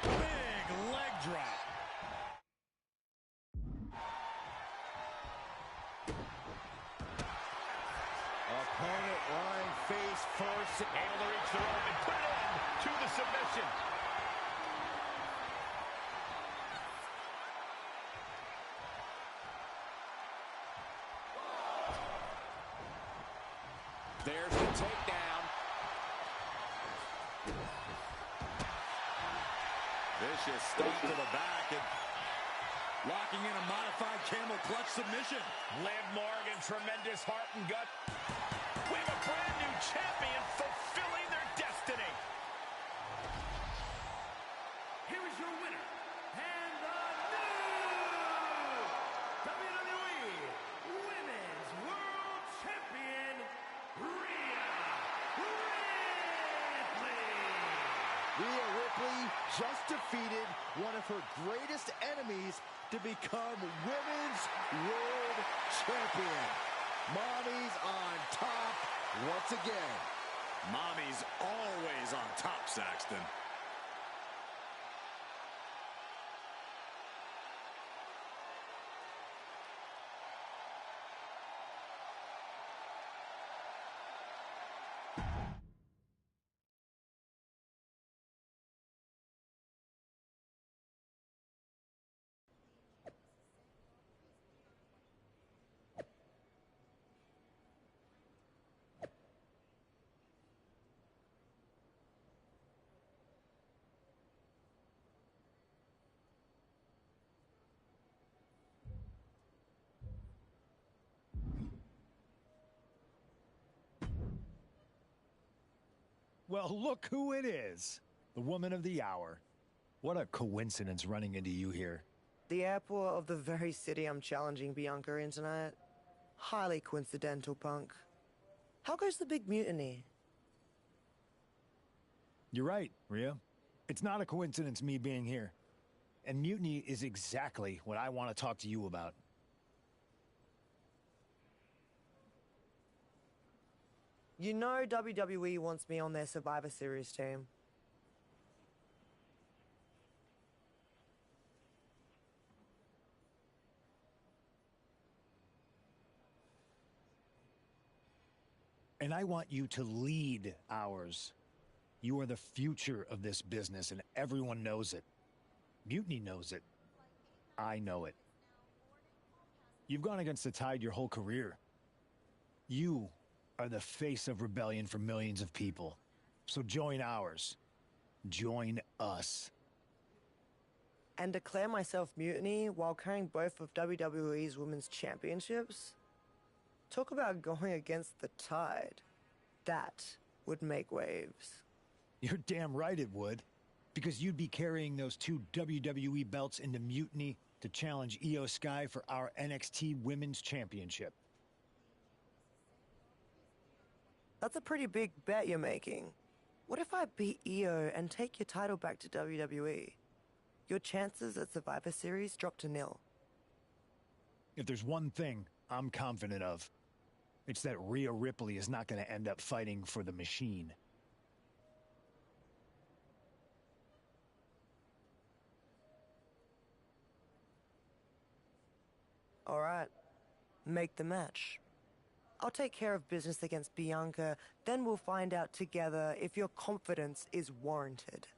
Big leg drop. Opponent lying face first. Able to reach the rope and put it in to the submission. There's the takedown. Vicious stomp to the back and locking in a modified camel clutch submission. Liv Morgan, tremendous heart and gut. We have a brand new champion fulfilling their destiny. Here is your winner, and the new WWE Women's World Champion, Rhea Ripley. Rhea Ripley just defeated one of her greatest enemies to become Women's World Champion. Mommy's on top once again. Mommy's always on top, Saxton. Well, look who it is. The woman of the hour. What a coincidence running into you here. The airport of the very city I'm challenging Bianca in tonight. Highly coincidental, Punk. How goes the big mutiny? You're right, Rhea. It's not a coincidence me being here. And mutiny is exactly what I want to talk to you about. You know WWE wants me on their Survivor Series team. And I want you to lead ours. You are the future of this business, and everyone knows it. Mutiny knows it. I know it. You've gone against the tide your whole career. You are the face of rebellion for millions of people. So join ours. Join us. And declare myself mutiny while carrying both of WWE's women's championships? Talk about going against the tide. That would make waves. You're damn right it would. Because you'd be carrying those two WWE belts into mutiny to challenge Io Sky for our NXT Women's Championship. That's a pretty big bet you're making. What if I beat Io and take your title back to WWE? Your chances at Survivor Series drop to nil. If there's one thing I'm confident of, it's that Rhea Ripley is not going to end up fighting for the machine. All right, make the match. I'll take care of business against Bianca, then we'll find out together if your confidence is warranted.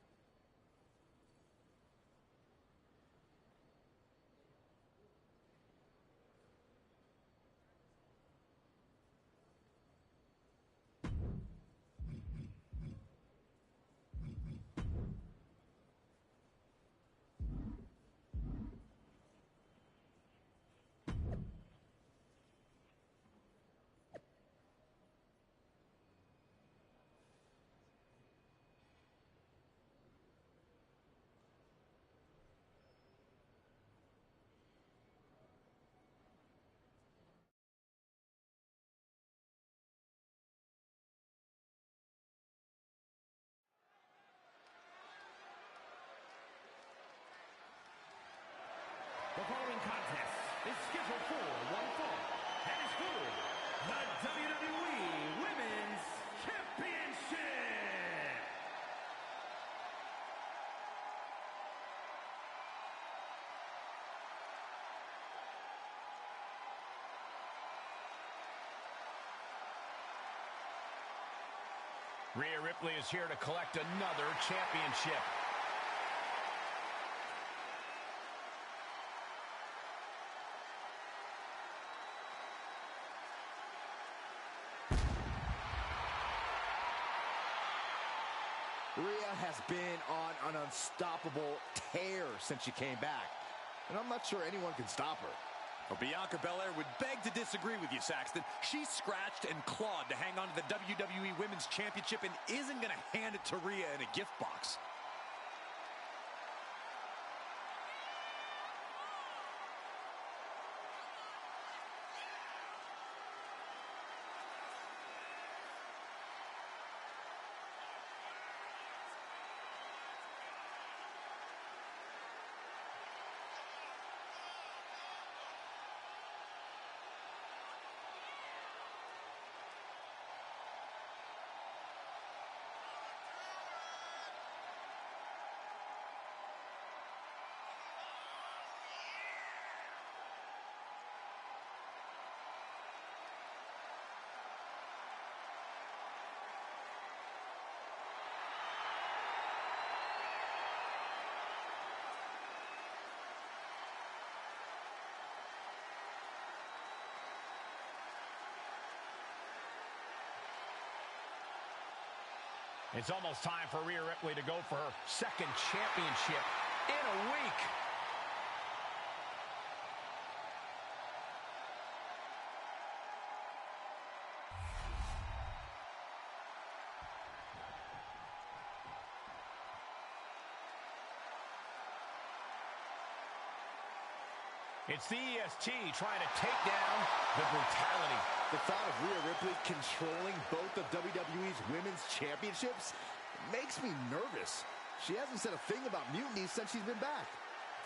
Rhea Ripley is here to collect another championship. Rhea has been on an unstoppable tear since she came back, and I'm not sure anyone can stop her. Well, Bianca Belair would beg to disagree with you, Saxton. She scratched and clawed to hang on to the WWE Women's Championship and isn't going to hand it to Rhea in a gift box. It's almost time for Rhea Ripley to go for her second championship in a week. It's the EST trying to take down the brutality. The thought of Rhea Ripley controlling both of WWE's women's championships makes me nervous. She hasn't said a thing about mutiny since she's been back.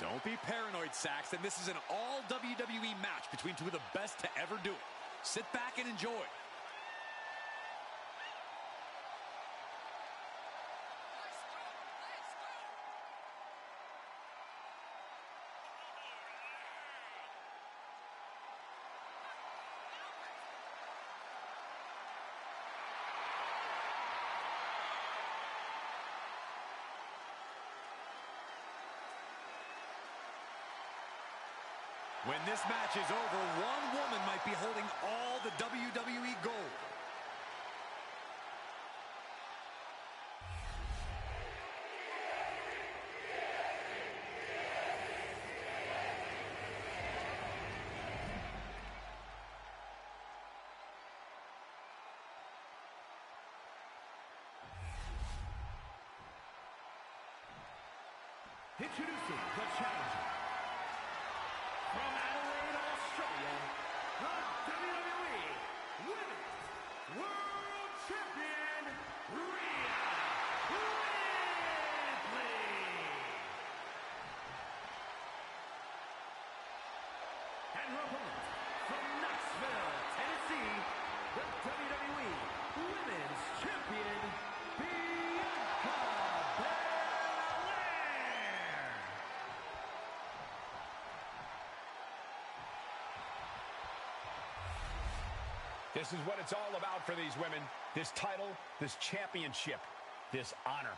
Don't be paranoid, Saxton. This is an all-WWE match between two of the best to ever do it. Sit back and enjoy. When this match is over, one woman might be holding all the WWE gold. Introducing the challenger. From Adelaide, Australia, the WWE Women's World Champion, Rhea Ripley. And her opponent, from Knoxville, Tennessee, the WWE Women's Champion, Bianca Belair. This is what it's all about for these women. This title, this championship, this honor.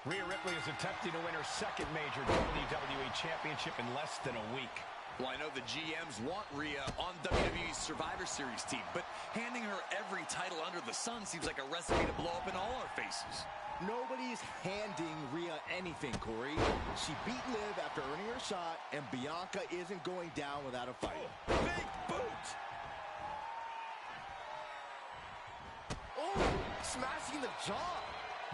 Rhea Ripley is attempting to win her second major WWE Championship in less than a week. Well, I know the GMs want Rhea on WWE's Survivor Series team, but handing her every title under the sun seems like a recipe to blow up in all our faces. Nobody's handing Rhea anything, Corey. She beat Liv after earning her shot, and Bianca isn't going down without a fight. Oh, big boot! Oh, smashing the jaw.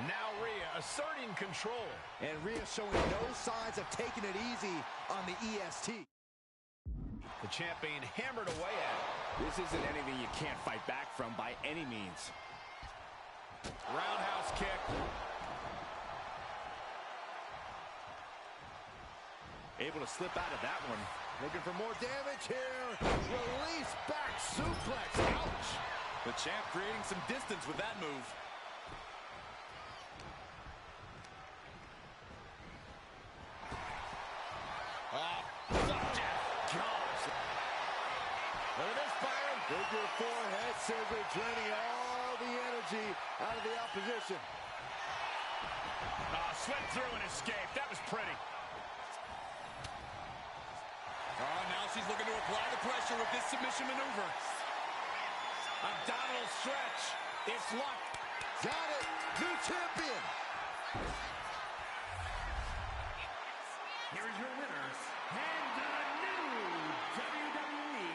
Now Rhea asserting control. And Rhea showing no signs of taking it easy on the EST. The champion hammered away at it. This isn't anything you can't fight back from by any means. Roundhouse kick. Able to slip out of that one. Looking for more damage here. Release back suplex. Ouch. The champ creating some distance with that move. Look at this, Byron. Figure four head scissor, draining all the energy out of the opposition. Slipped through and escaped. That was pretty. Oh, now she's looking to apply the pressure with this submission maneuver. Abdominal stretch. It's locked. Got it. New champion. Here is your winner, and the new WWE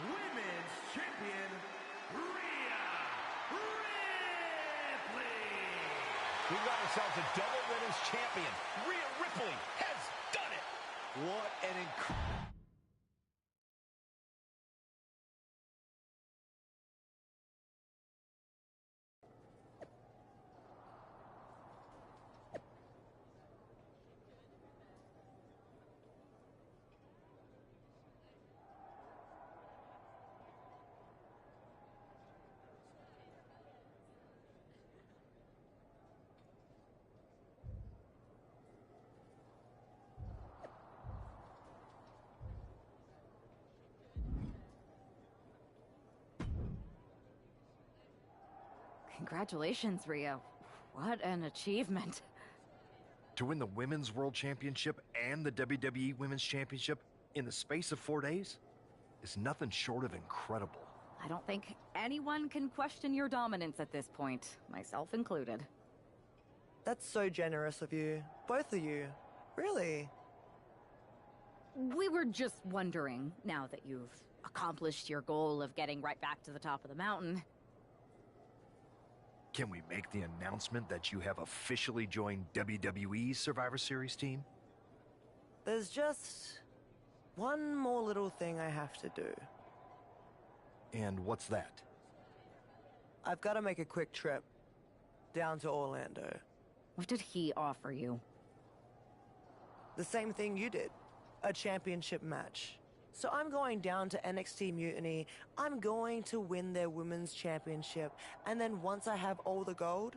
Women's Champion, Rhea Ripley. We've got ourselves a double women's champion. Rhea Ripley has done it. What an incredible... Congratulations, Rio. What an achievement. To win the Women's World Championship and the WWE Women's Championship in the space of 4 days is nothing short of incredible. I don't think anyone can question your dominance at this point, myself included. That's so generous of you. Both of you. Really. We were just wondering, now that you've accomplished your goal of getting right back to the top of the mountain. Can we make the announcement that you have officially joined WWE's Survivor Series team? There's just one more little thing I have to do. And what's that? I've got to make a quick trip down to Orlando. What did he offer you? The same thing you did. A championship match. So I'm going down to NXT Mutiny, I'm going to win their women's championship, and then once I have all the gold,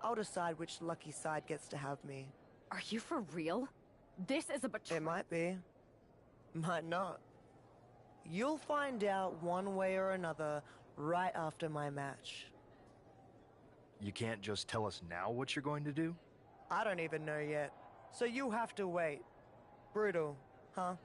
I'll decide which lucky side gets to have me. Are you for real? This is a betrayal. It might be. Might not. You'll find out one way or another right after my match. You can't just tell us now what you're going to do? I don't even know yet, so you have to wait. Brutal, huh?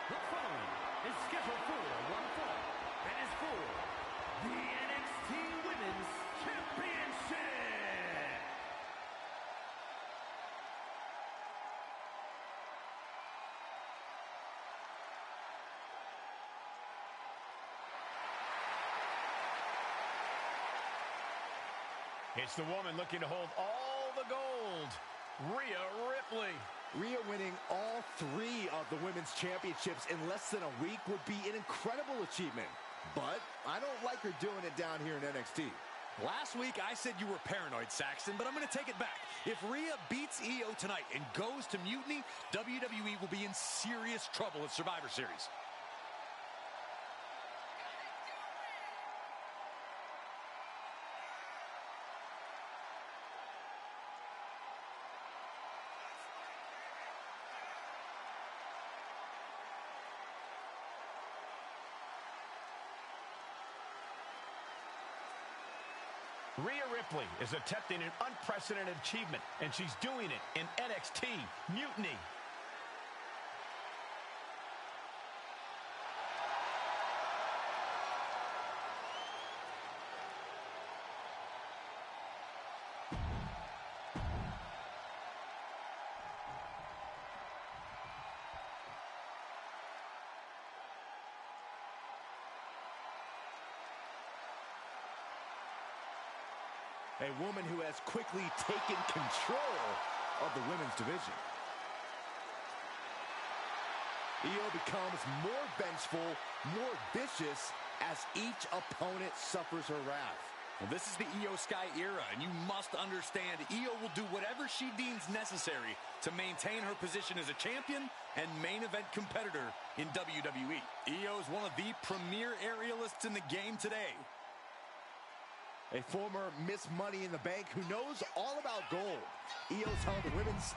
The following is scheduled for one fall and is for the NXT Women's Championship. It's the woman looking to hold all the gold, Rhea Ripley. Rhea winning all 3 of the women's championships in less than a week would be an incredible achievement. But I don't like her doing it down here in NXT. Last week, I said you were paranoid, Saxton, but I'm going to take it back. If Rhea beats Io tonight and goes to Mutiny, WWE will be in serious trouble at Survivor Series. Rhea Ripley is attempting an unprecedented achievement, and she's doing it in NXT Mutiny. A woman who has quickly taken control of the women's division. Io becomes more vengeful, more vicious as each opponent suffers her wrath. Well, this is the Io Sky era, and you must understand Io will do whatever she deems necessary to maintain her position as a champion and main event competitor in WWE. Io is one of the premier aerialists in the game today. A former Miss Money in the Bank who knows all about gold. Io's held the women's...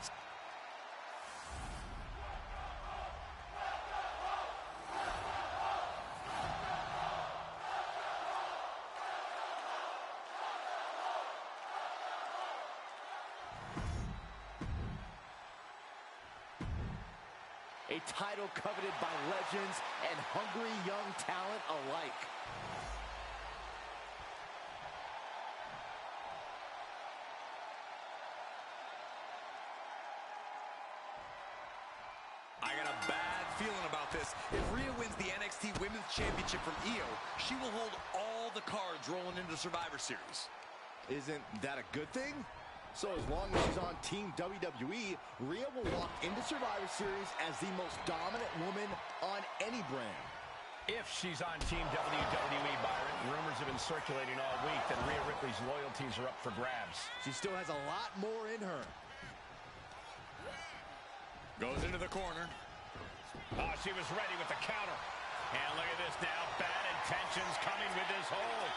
A title coveted by legends and hungry young talent alike. I got a bad feeling about this. If Rhea wins the NXT Women's Championship from Io, she will hold all the cards rolling into Survivor Series. Isn't that a good thing? So as long as she's on Team WWE, Rhea will walk into Survivor Series as the most dominant woman on any brand. If she's on Team WWE, Byron, rumors have been circulating all week that Rhea Ripley's loyalties are up for grabs. She still has a lot more in her. Goes into the corner. Oh, she was ready with the counter. And look at this now. Bad intentions coming with this hold.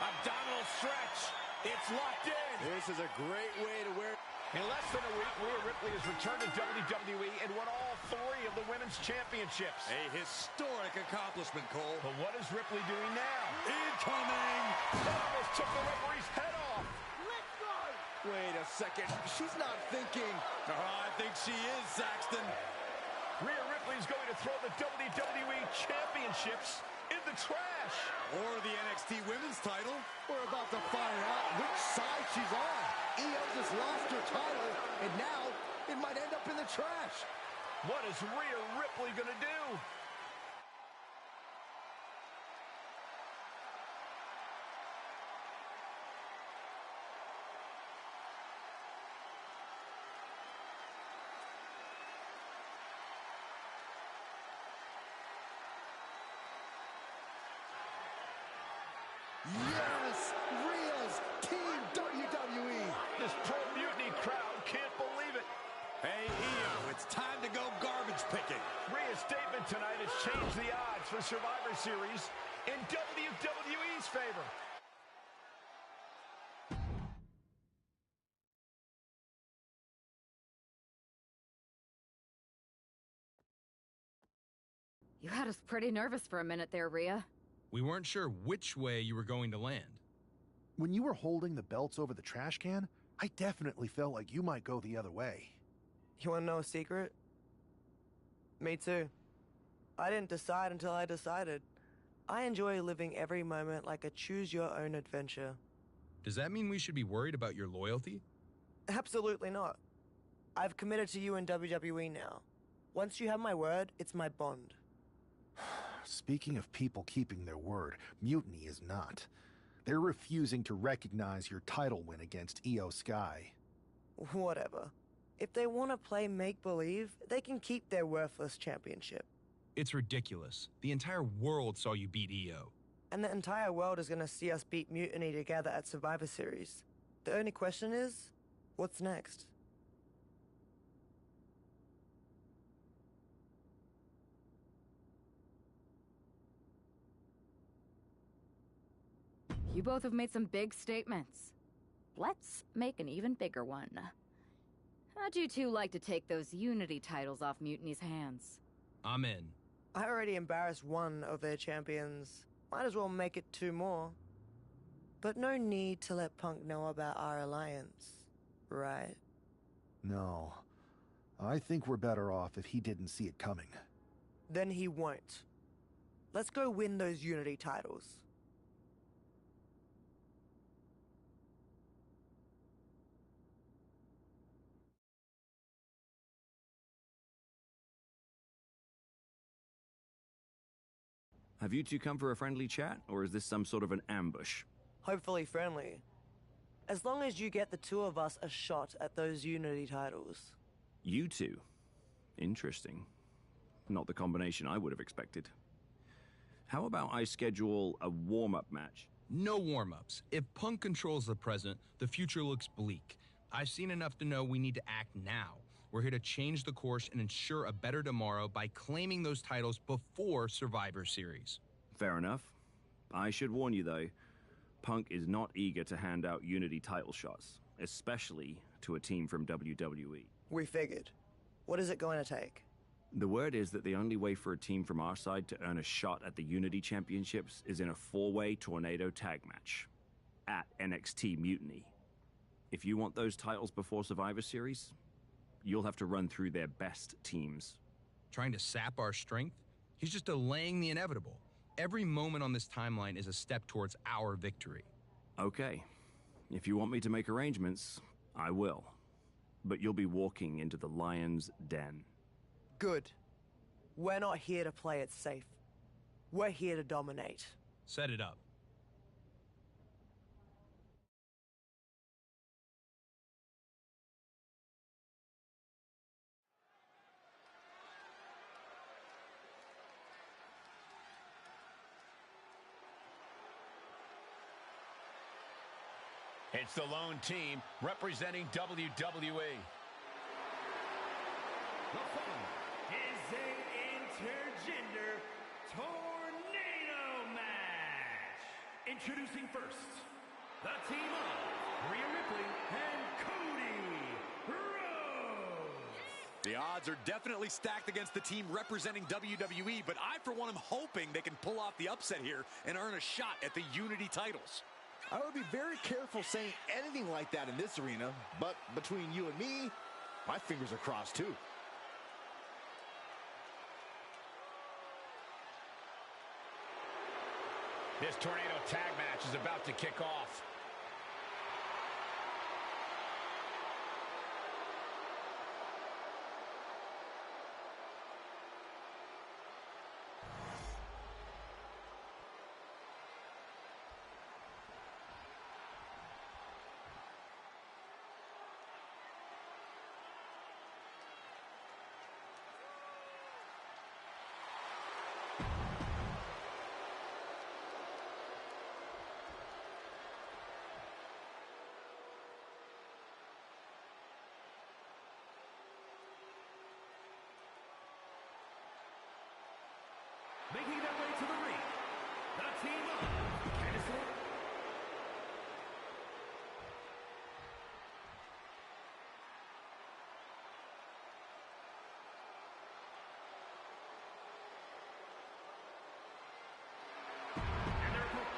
Abdominal stretch. It's locked in. This is a great way to wear. In less than a week, Rhea Ripley has returned to WWE and won all 3 of the women's championships. A historic accomplishment, Cole. But what is Ripley doing now? Incoming! That almost took the referee's head off. Let's go! Wait a second. She's not thinking. I think she is, Saxton. Rhea Ripley's going to throw the WWE championships in the trash. Or the NXT Women's title. We're about to find out which side she's on. Io just lost her title, and now it might end up in the trash. What is Rhea Ripley going to do? Yes! Rhea's Team WWE! This pro-mutiny crowd can't believe it. Hey, Io, it's time to go garbage picking. Rhea's statement tonight has changed the odds for Survivor Series in WWE's favor. You had us pretty nervous for a minute there, Rhea. We weren't sure which way you were going to land. When you were holding the belts over the trash can, I definitely felt like you might go the other way. You wanna know a secret? Me too. I didn't decide until I decided. I enjoy living every moment like a choose-your-own adventure. Does that mean we should be worried about your loyalty? Absolutely not. I've committed to you in WWE now. Once you have my word, it's my bond. Speaking of people keeping their word, Mutiny is not. They're refusing to recognize your title win against Io Sky. Whatever. If they want to play make-believe, they can keep their worthless championship. It's ridiculous. The entire world saw you beat Io. And the entire world is gonna see us beat Mutiny together at Survivor Series. The only question is, what's next? You both have made some big statements. Let's make an even bigger one. How'd you two like to take those Unity titles off Mutiny's hands? I'm in. I already embarrassed one of their champions. Might as well make it 2 more. But no need to let Punk know about our alliance, right? No. I think we're better off if he didn't see it coming. Then he won't. Let's go win those Unity titles. Have you two come for a friendly chat, or is this some sort of an ambush? Hopefully friendly. As long as you get the 2 of us a shot at those Unity titles. You two? Interesting. Not the combination I would have expected. How about I schedule a warm-up match? No warm-ups. If Punk controls the present, the future looks bleak. I've seen enough to know we need to act now. We're here to change the course and ensure a better tomorrow by claiming those titles before Survivor Series. Fair enough. I should warn you, though, Punk is not eager to hand out Unity title shots, especially to a team from WWE. We figured. What is it going to take? The word is that the only way for a team from our side to earn a shot at the Unity Championships is in a 4-way tornado tag match at NXT Mutiny. If you want those titles before Survivor Series, you'll have to run through their best teams. Trying to sap our strength? He's just delaying the inevitable. Every moment on this timeline is a step towards our victory. Okay. If you want me to make arrangements, I will. But you'll be walking into the lion's den. Good. We're not here to play it safe. We're here to dominate. Set it up. It's the lone team representing WWE. The following is an intergender tornado match. Introducing first, the team of Rhea Ripley and Cody Rhodes. The odds are definitely stacked against the team representing WWE, but I, for one, am hoping they can pull off the upset here and earn a shot at the Unity titles. I would be very careful saying anything like that in this arena, but between you and me, my fingers are crossed too. This tornado tag match is about to kick off. Making their way to the ring, the team of Candice LeRae. And their opponent.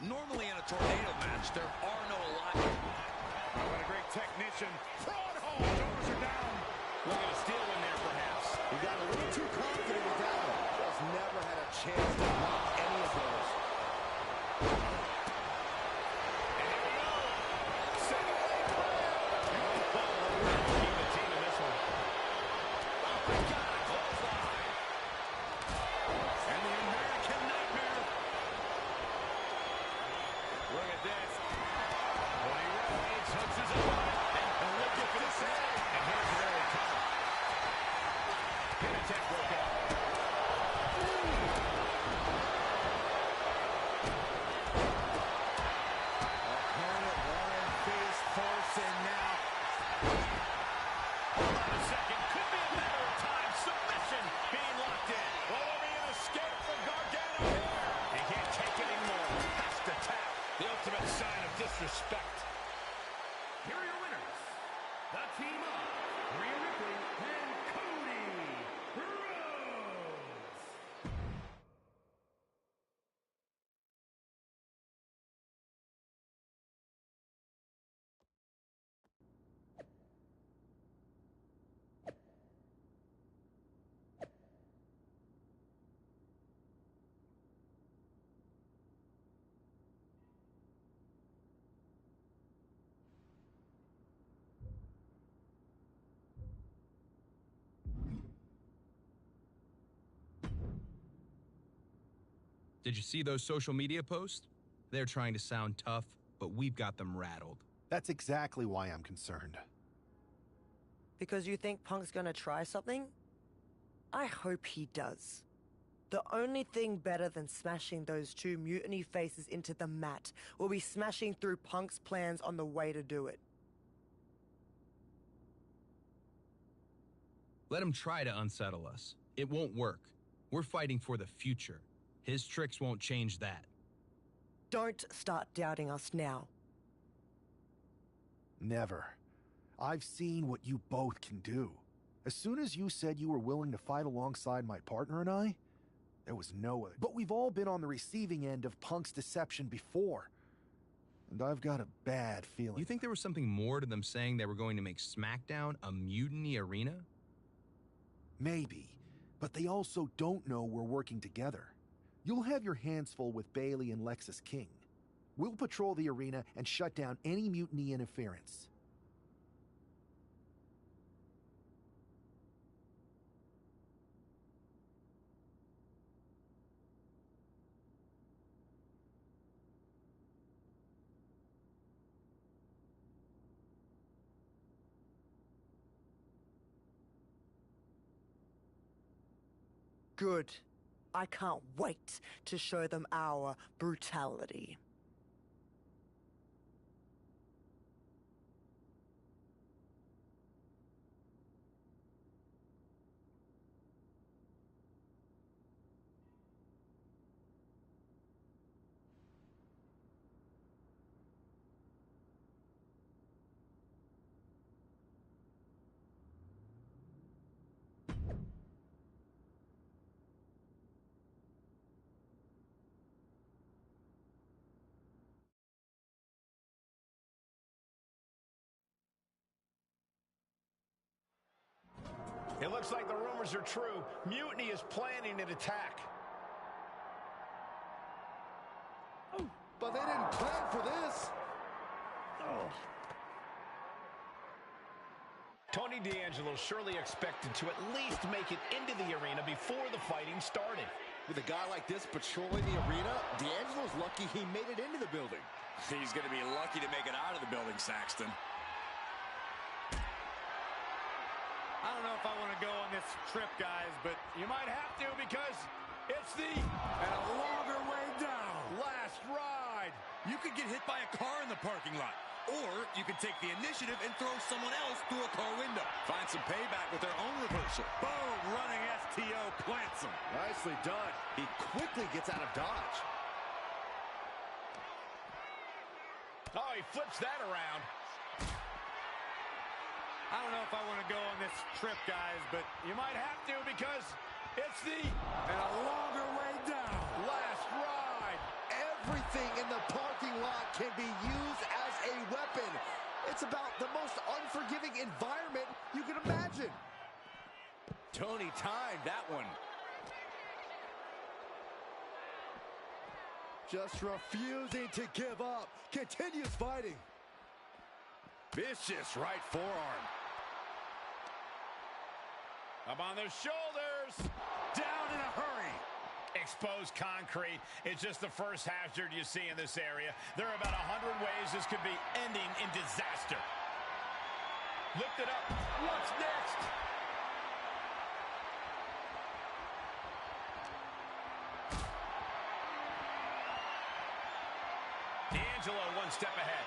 Normally in a tornado match, there are no alignments. Oh, what a great technician. Fraud hold. Shoulders are down. Looking to steal in there, perhaps. He got a little too confident with that one. Just never had a chance to block any of those. And here we go. Second leg keep the team in this one. Oh, my God. Clothesline. And the American Nightmare. at this. Cody Rhodes hooks his opponent and looking for the save. And here's where he comes. Pin attempt broke out. Opponent wanting face first, and now. Hold on a second. Could be a matter of time. Submission being locked in. Will there be an escape from Gargano here? He can't take it anymore. Has to tap. The ultimate sign of disrespect. Here are your winners, the team of Rhea Ripley and Cody Rhodes. Did you see those social media posts? They're trying to sound tough, but we've got them rattled. That's exactly why I'm concerned. Because you think Punk's gonna try something? I hope he does. The only thing better than smashing those two mutiny faces into the mat will be smashing through Punk's plans on the way to do it. Let him try to unsettle us. It won't work. We're fighting for the future. His tricks won't change that. Don't start doubting us now. Never. I've seen what you both can do. As soon as you said you were willing to fight alongside my partner and I, there was no other. But we've all been on the receiving end of Punk's deception before. And I've got a bad feeling. You think there was something more to them saying they were going to make SmackDown a mutiny arena? Maybe. But they also don't know we're working together. You'll have your hands full with Bayley and Lexus King. We'll patrol the arena and shut down any mutiny interference. Good. I can't wait to show them our brutality. It looks like the rumors are true. Mutiny is planning an attack. But they didn't plan for this. Tony D'Angelo surely expected to at least make it into the arena before the fighting started. With a guy like this patrolling the arena, D'Angelo's lucky he made it into the building. He's going to be lucky to make it out of the building, Saxton. I don't know if I want to go on this trip, guys, but you might have to because it's the... And a longer way down. last ride. You could get hit by a car in the parking lot. Or you can take the initiative and throw someone else through a car window. Find some payback with their own reversal. Boom, running STO plants him. Nicely done. He quickly gets out of dodge. Oh, he flips that around. I don't know if I want to go on this trip, guys, but you might have to because it's the... And a longer way down. last ride. Everything in the parking lot can be used as a weapon. It's about the most unforgiving environment you can imagine. Tony timed that one. Just refusing to give up. Continues fighting. Vicious right forearm. Up on their shoulders. Down in a hurry. Exposed concrete is just the first hazard you see in this area. There are about 100 ways this could be ending in disaster. Lift it up. What's next? D'Angelo one step ahead.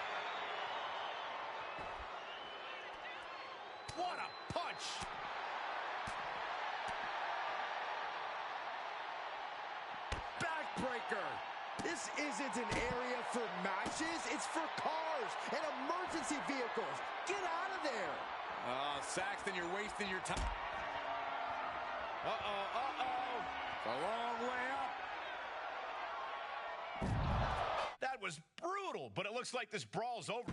What a punch! Backbreaker. This isn't an area for matches. It's for cars and emergency vehicles. Get out of there. Saxton, you're wasting your time. It's a long way up. That was brutal, but it looks like this brawl's over.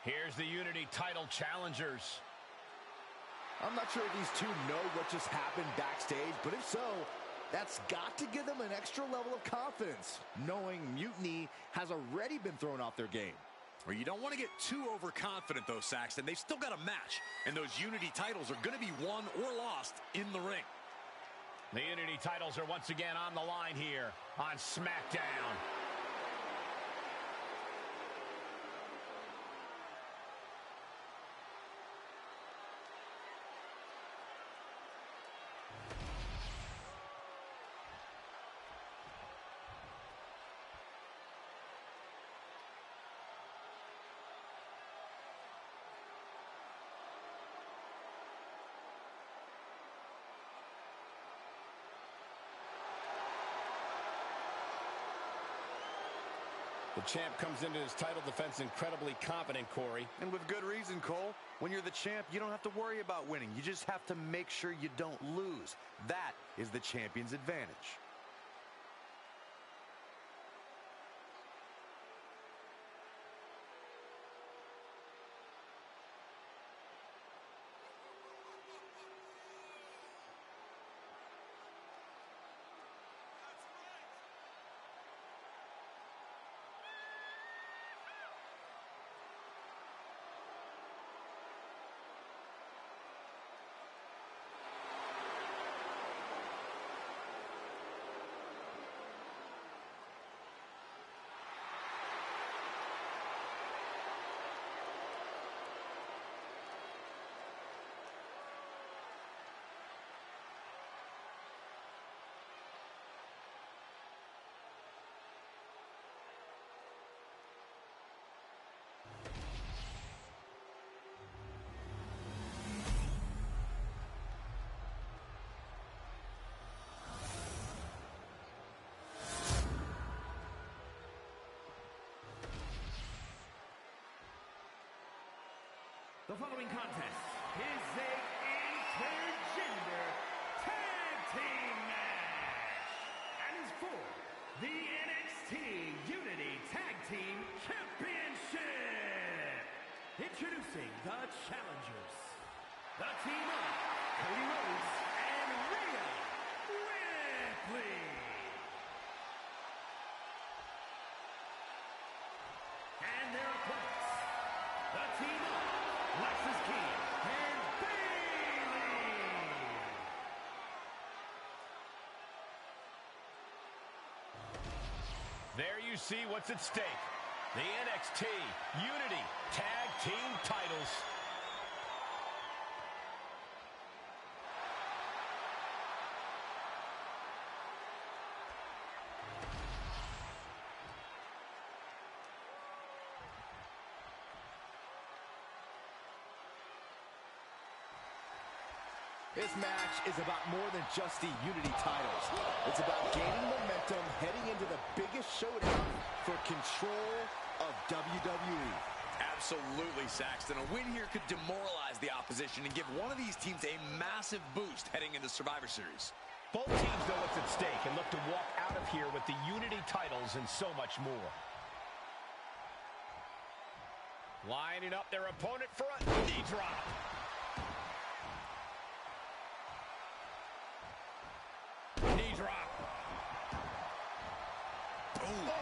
Here's the Unity title challengers. I'm not sure these two know what just happened backstage, but if so, that's got to give them an extra level of confidence, knowing Mutiny has already been thrown off their game. Well, you don't want to get too overconfident, though, Saxton. They've still got a match, and those Unity titles are going to be won or lost in the ring. The Unity titles are once again on the line here on SmackDown. The champ comes into his title defense incredibly confident, Corey. And with good reason, Cole. When you're the champ, you don't have to worry about winning. You just have to make sure you don't lose. That is the champion's advantage. The following contest is a intergender tag team match and is for the NXT Unity Tag Team Championship. Introducing the challengers, the team of Cody Rhodes and Rhea Ripley. And their opponents, the team of Lexis King and Bayley. There you see what's at stake. The NXT Unity Tag Team titles. This match is about more than just the Unity titles. It's about gaining momentum heading into the biggest showdown for control of WWE. Absolutely, Saxton. A win here could demoralize the opposition and give one of these teams a massive boost heading into Survivor Series. Both teams know what's at stake and look to walk out of here with the Unity titles and so much more. Lining up their opponent for a knee drop. Oh.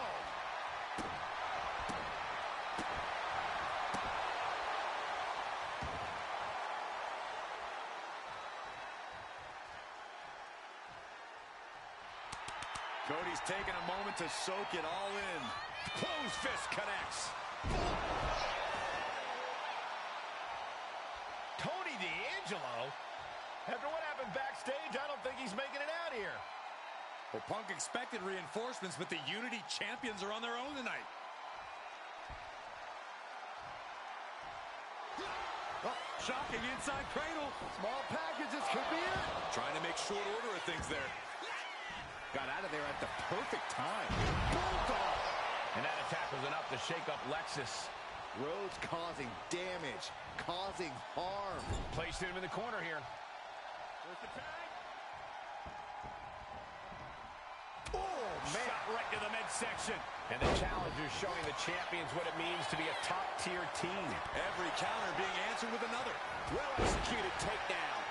Cody's taking a moment to soak it all in. Closed fist connects. Tony D'Angelo? After what happened backstage, I don't think he's making it out here. Well, Punk expected reinforcements, but the Unity champions are on their own tonight. Oh, shocking inside cradle. Small packages could be it. Trying to make short order of things there. Got out of there at the perfect time. Bulldog! And that attack was enough to shake up Lexus. Rhodes causing damage, causing harm. Placed him in the corner here. Where's the tag? Oh, man. Shot right to the midsection. And the challengers showing the champions what it means to be a top-tier team. Every counter being answered with another. Well-executed takedown.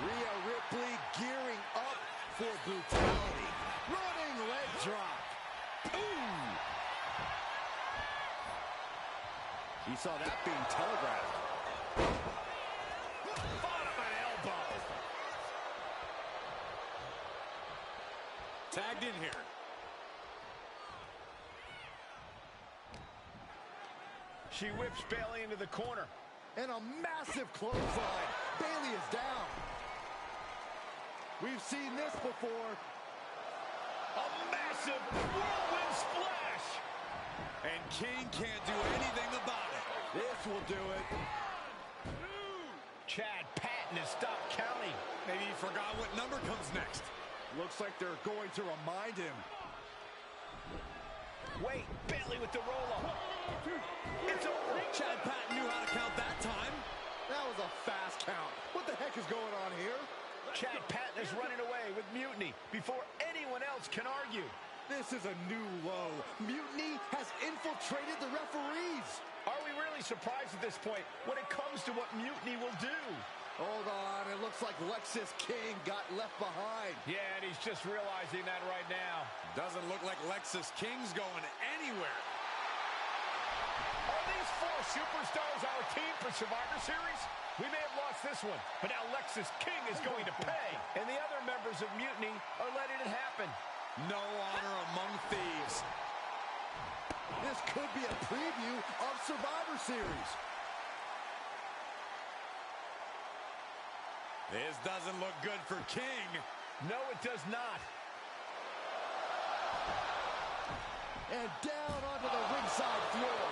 Rhea Ripley gearing up for brutality. Running leg drop. Ooh! He saw that being telegraphed. Bottom elbow. Tagged in here. She whips Bayley into the corner. And a massive clothesline. Bayley is down. We've seen this before. A massive whirlwind splash. And King can't do anything about it. This will do it. Chad Patton has stopped counting. Maybe he forgot what number comes next. Looks like they're going to remind him. Wait, Bayley with the roll-up. It's over. Chad Patton knew how to count that time. That was a fast count. What the heck is going on here? Chad Patton is running away with Mutiny before anyone else can argue. This is a new low. Mutiny has infiltrated the referees. Are we really surprised at this point when it comes to what Mutiny will do? Hold on, it looks like Lexus King got left behind. Yeah, and he's just realizing that right now. Doesn't look like Lexus King's going anywhere. Are these four superstars our team for Survivor Series? We may have lost this one, but now Lexus King is going to pay. And the other members of Mutiny are letting it happen. No honor among thieves. This could be a preview of Survivor Series. This doesn't look good for King. No, it does not. And down onto the ringside floor.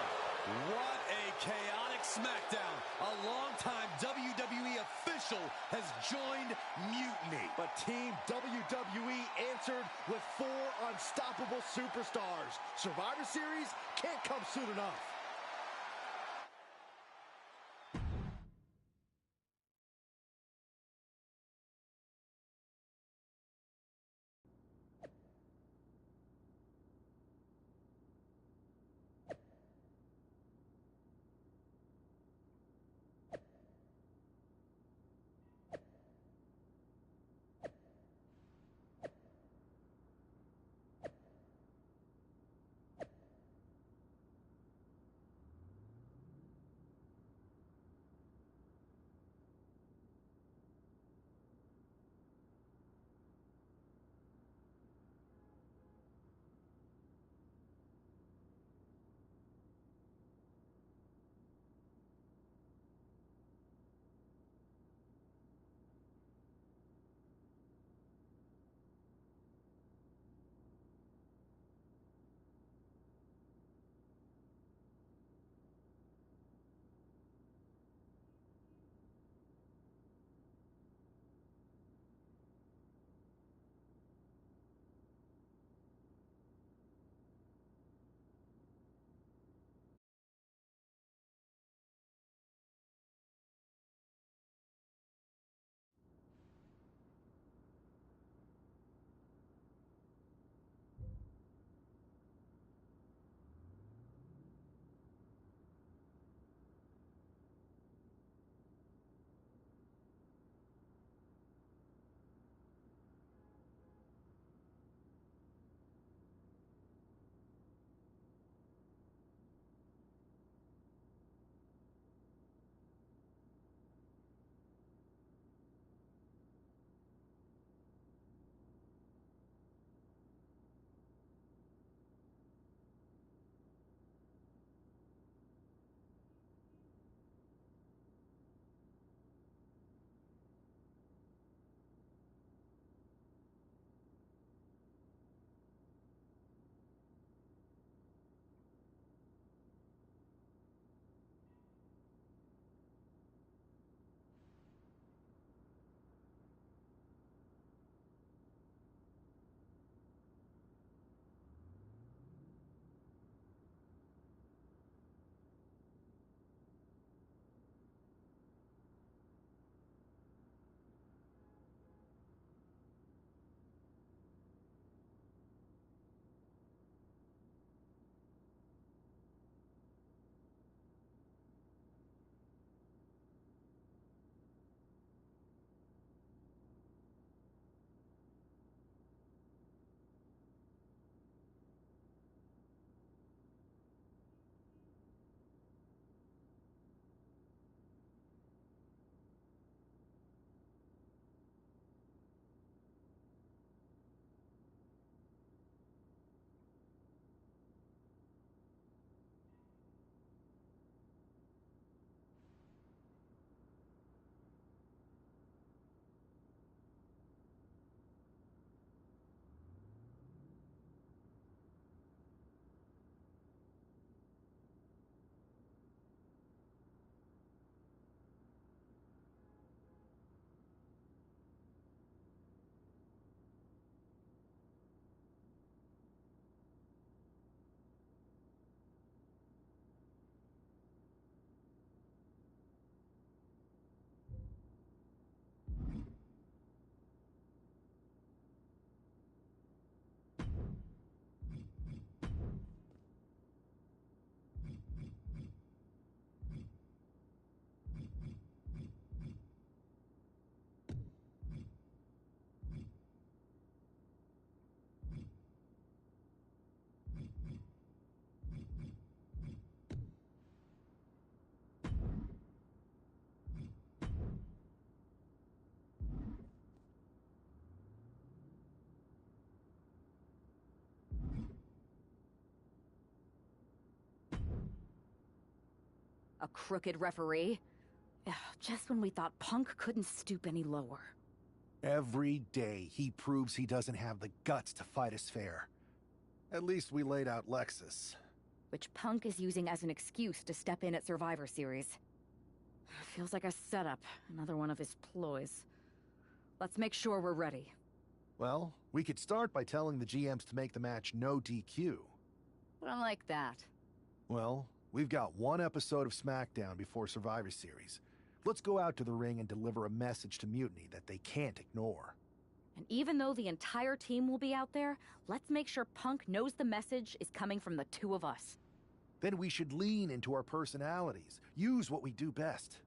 What a chaotic SmackDown. A longtime WWE official has joined Mutiny. But Team WWE answered with 4 unstoppable superstars. Survivor Series can't come soon enough. A crooked referee? Ugh, just when we thought Punk couldn't stoop any lower. Every day, he proves he doesn't have the guts to fight us fair. At least we laid out Lexus. Which Punk is using as an excuse to step in at Survivor Series. Feels like a setup, another one of his ploys. Let's make sure we're ready. Well, we could start by telling the GMs to make the match no DQ. But I like that. Well, we've got one episode of SmackDown before Survivor Series. Let's go out to the ring and deliver a message to Mutiny that they can't ignore. And even though the entire team will be out there, let's make sure Punk knows the message is coming from the two of us. Then we should lean into our personalities, use what we do best.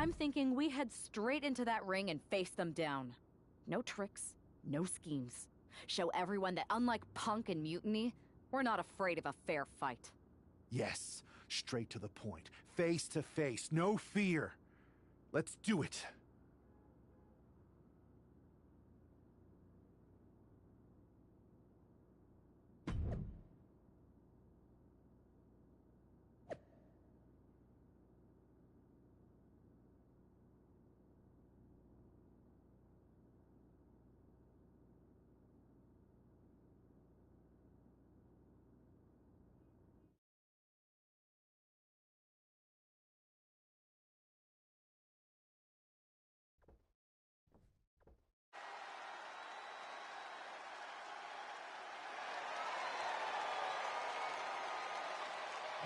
I'm thinking we head straight into that ring and face them down. No tricks, no schemes. Show everyone that unlike Punk and Mutiny, we're not afraid of a fair fight. Yes, straight to the point. Face to face, no fear. Let's do it.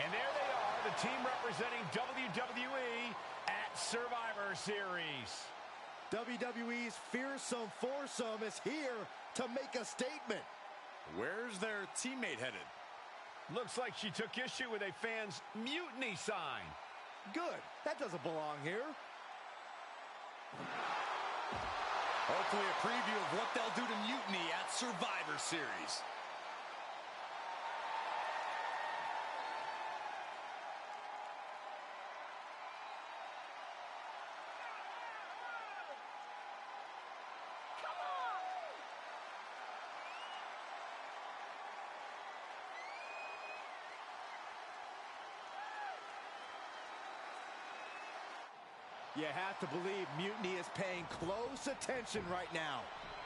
And there they are, the team representing WWE at Survivor Series. WWE's fearsome foursome is here to make a statement. Where's their teammate headed? Looks like she took issue with a fan's mutiny sign. Good. That doesn't belong here. Hopefully a preview of what they'll do to Mutiny at Survivor Series. You have to believe Mutiny is paying close attention right now.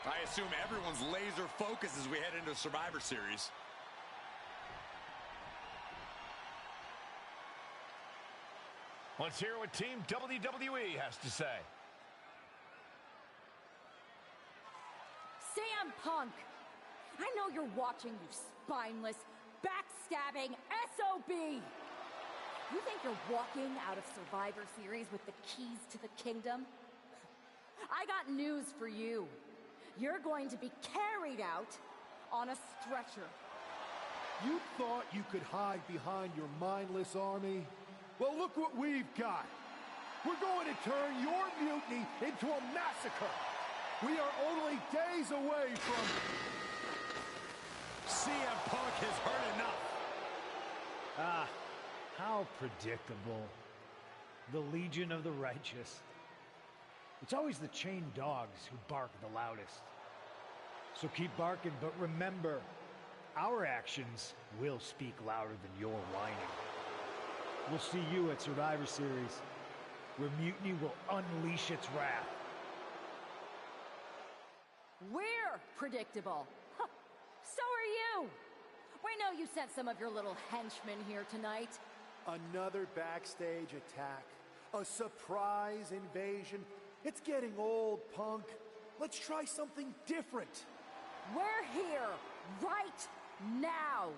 I assume everyone's laser focused as we head into Survivor Series. Let's hear what Team WWE has to say. Sam Punk! I know you're watching, you spineless, backstabbing SOB! You think you're walking out of Survivor Series with the keys to the kingdom? I got news for you. You're going to be carried out on a stretcher. You thought you could hide behind your mindless army? Well, look what we've got. We're going to turn your mutiny into a massacre. We are only days away from... CM Punk has heard enough. How predictable. The Legion of the Righteous. It's always the chained dogs who bark the loudest. So keep barking, but remember, our actions will speak louder than your whining. We'll see you at Survivor Series, where Mutiny will unleash its wrath. We're predictable. Huh. So are you. We know you sent some of your little henchmen here tonight. Another backstage attack. A surprise invasion. It's getting old, Punk. Let's try something different. We're here, right now.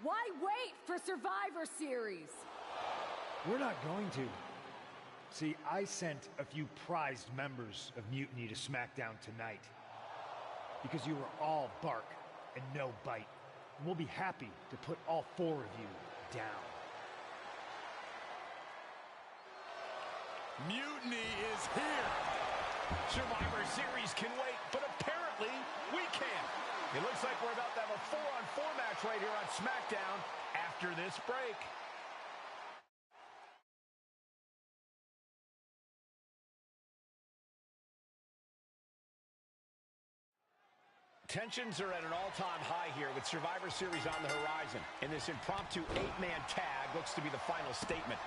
Why wait for Survivor Series? We're not going to. See, I sent a few prized members of Mutiny to SmackDown tonight. Because you were all bark and no bite. And we'll be happy to put all four of you down. Mutiny is here. Survivor Series can wait, but apparently we can't. It looks like we're about to have a 4-on-4 match right here on SmackDown after this break. Tensions are at an all-time high here with Survivor Series on the horizon. And this impromptu 8-man tag looks to be the final statement.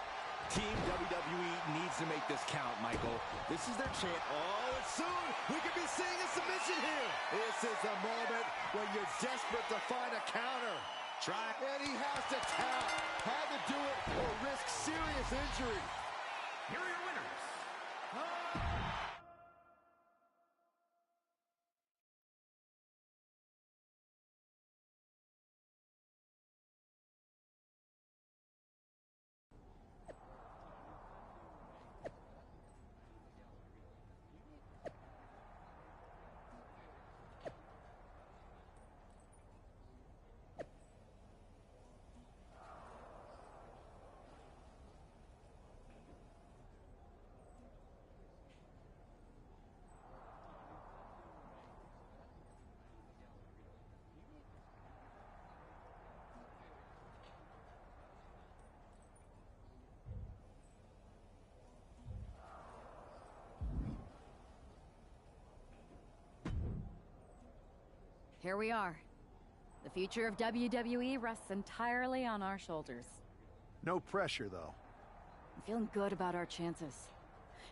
Team WWE needs to make this count, Michael. This is their chance. Oh, and soon we could be seeing a submission here. This is a moment when you're desperate to find a counter. And he has to tap. Had to do it or risk serious injury. Here are your winners. here we are. The future of WWE rests entirely on our shoulders. No pressure, though. I'm feeling good about our chances.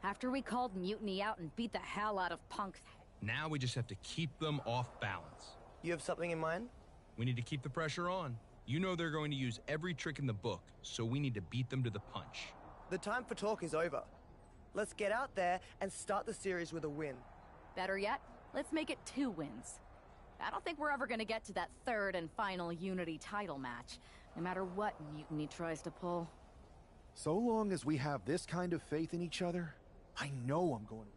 After we called Mutiny out and beat the hell out of Punk's head. Now we just have to keep them off balance. You have something in mind? We need to keep the pressure on. You know they're going to use every trick in the book, so we need to beat them to the punch. The time for talk is over. Let's get out there and start the series with a win. Better yet, let's make it 2 wins. I don't think we're ever going to get to that 3rd and final Unity title match, no matter what Mutiny tries to pull. So long as we have this kind of faith in each other, I know I'm going to...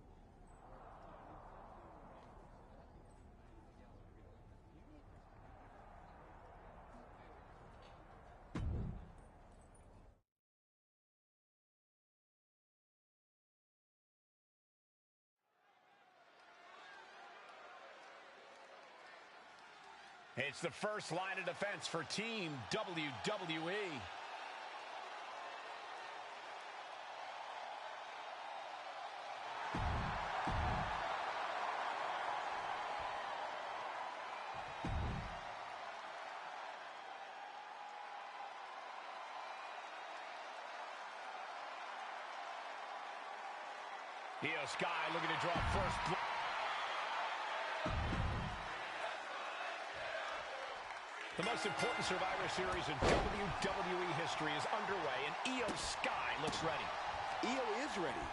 It's the first line of defense for Team WWE. Io Sky looking to draw first blood. The most important Survivor Series in WWE history is underway, and Io Sky looks ready. Io is ready,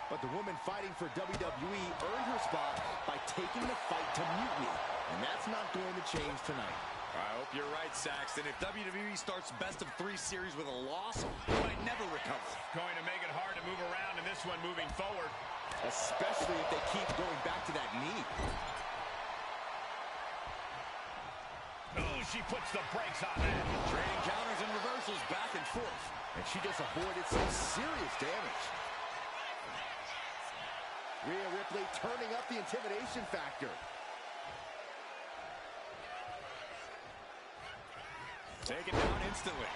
but the woman fighting for WWE earned her spot by taking the fight to Mutiny, and that's not going to change tonight. I hope you're right, Saxton. If WWE starts best-of-3 series with a loss, they might never recover. Going to make it hard to move around in this one moving forward. Especially if they keep going back to that knee. Ooh, she puts the brakes on that. Trading counters and reversals back and forth. And she just avoided some serious damage. Rhea Ripley turning up the intimidation factor. Taken down instantly.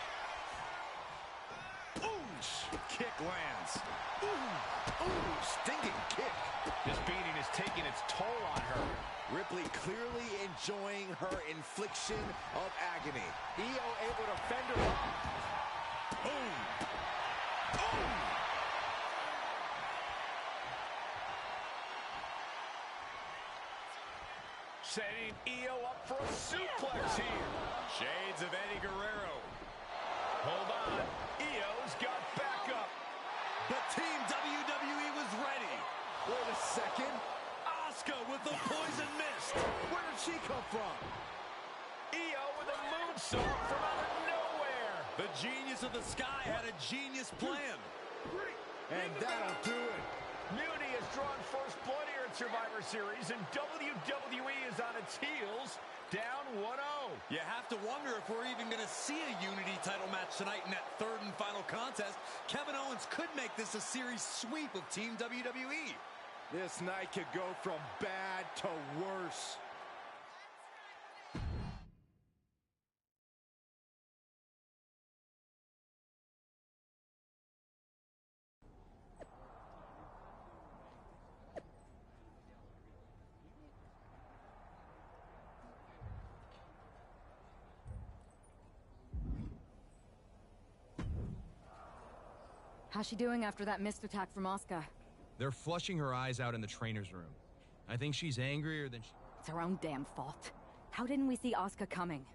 Kick lands. Ooh, stinging kick. This beating is taking its toll on her. Ripley clearly enjoying her infliction of agony. Io able to fend her off. Boom. Setting Io up for a suplex here. Shades of Eddie Guerrero. Hold on. Io's got backup. But Team WWE was ready. Wait a second. Asuka with the poison mist. Where did she come from? Io with a moonsault from out of nowhere. The genius of the sky had a genius plan. And that'll do it. Mutiny has drawn first blood here at Survivor Series, and WWE is on its heels, down 1-0. You have to wonder if we're even going to see a Unity title match tonight in that 3rd and final contest. Kevin Owens could make this a series sweep of Team WWE. This night could go from bad to worse. How's she doing after that missed attack from Asuka? They're flushing her eyes out in the trainer's room. I think she's angrier than she... It's her own damn fault. How didn't we see Asuka coming?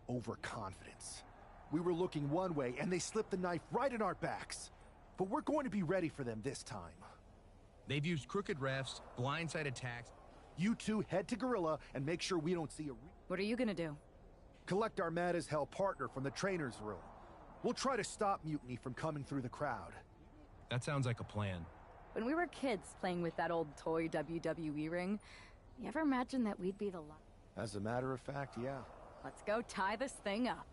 Overconfidence. We were looking one way, and they slipped the knife right in our backs. But we're going to be ready for them this time. They've used crooked refs, blindside attacks. You two head to Gorilla and make sure we don't see a... What are you gonna do? Collect our mad-as-hell partner from the trainer's room. We'll try to stop Mutiny from coming through the crowd. That sounds like a plan. When we were kids playing with that old toy WWE ring, you ever imagine that we'd be the luck? As a matter of fact, yeah. Let's go tie this thing up.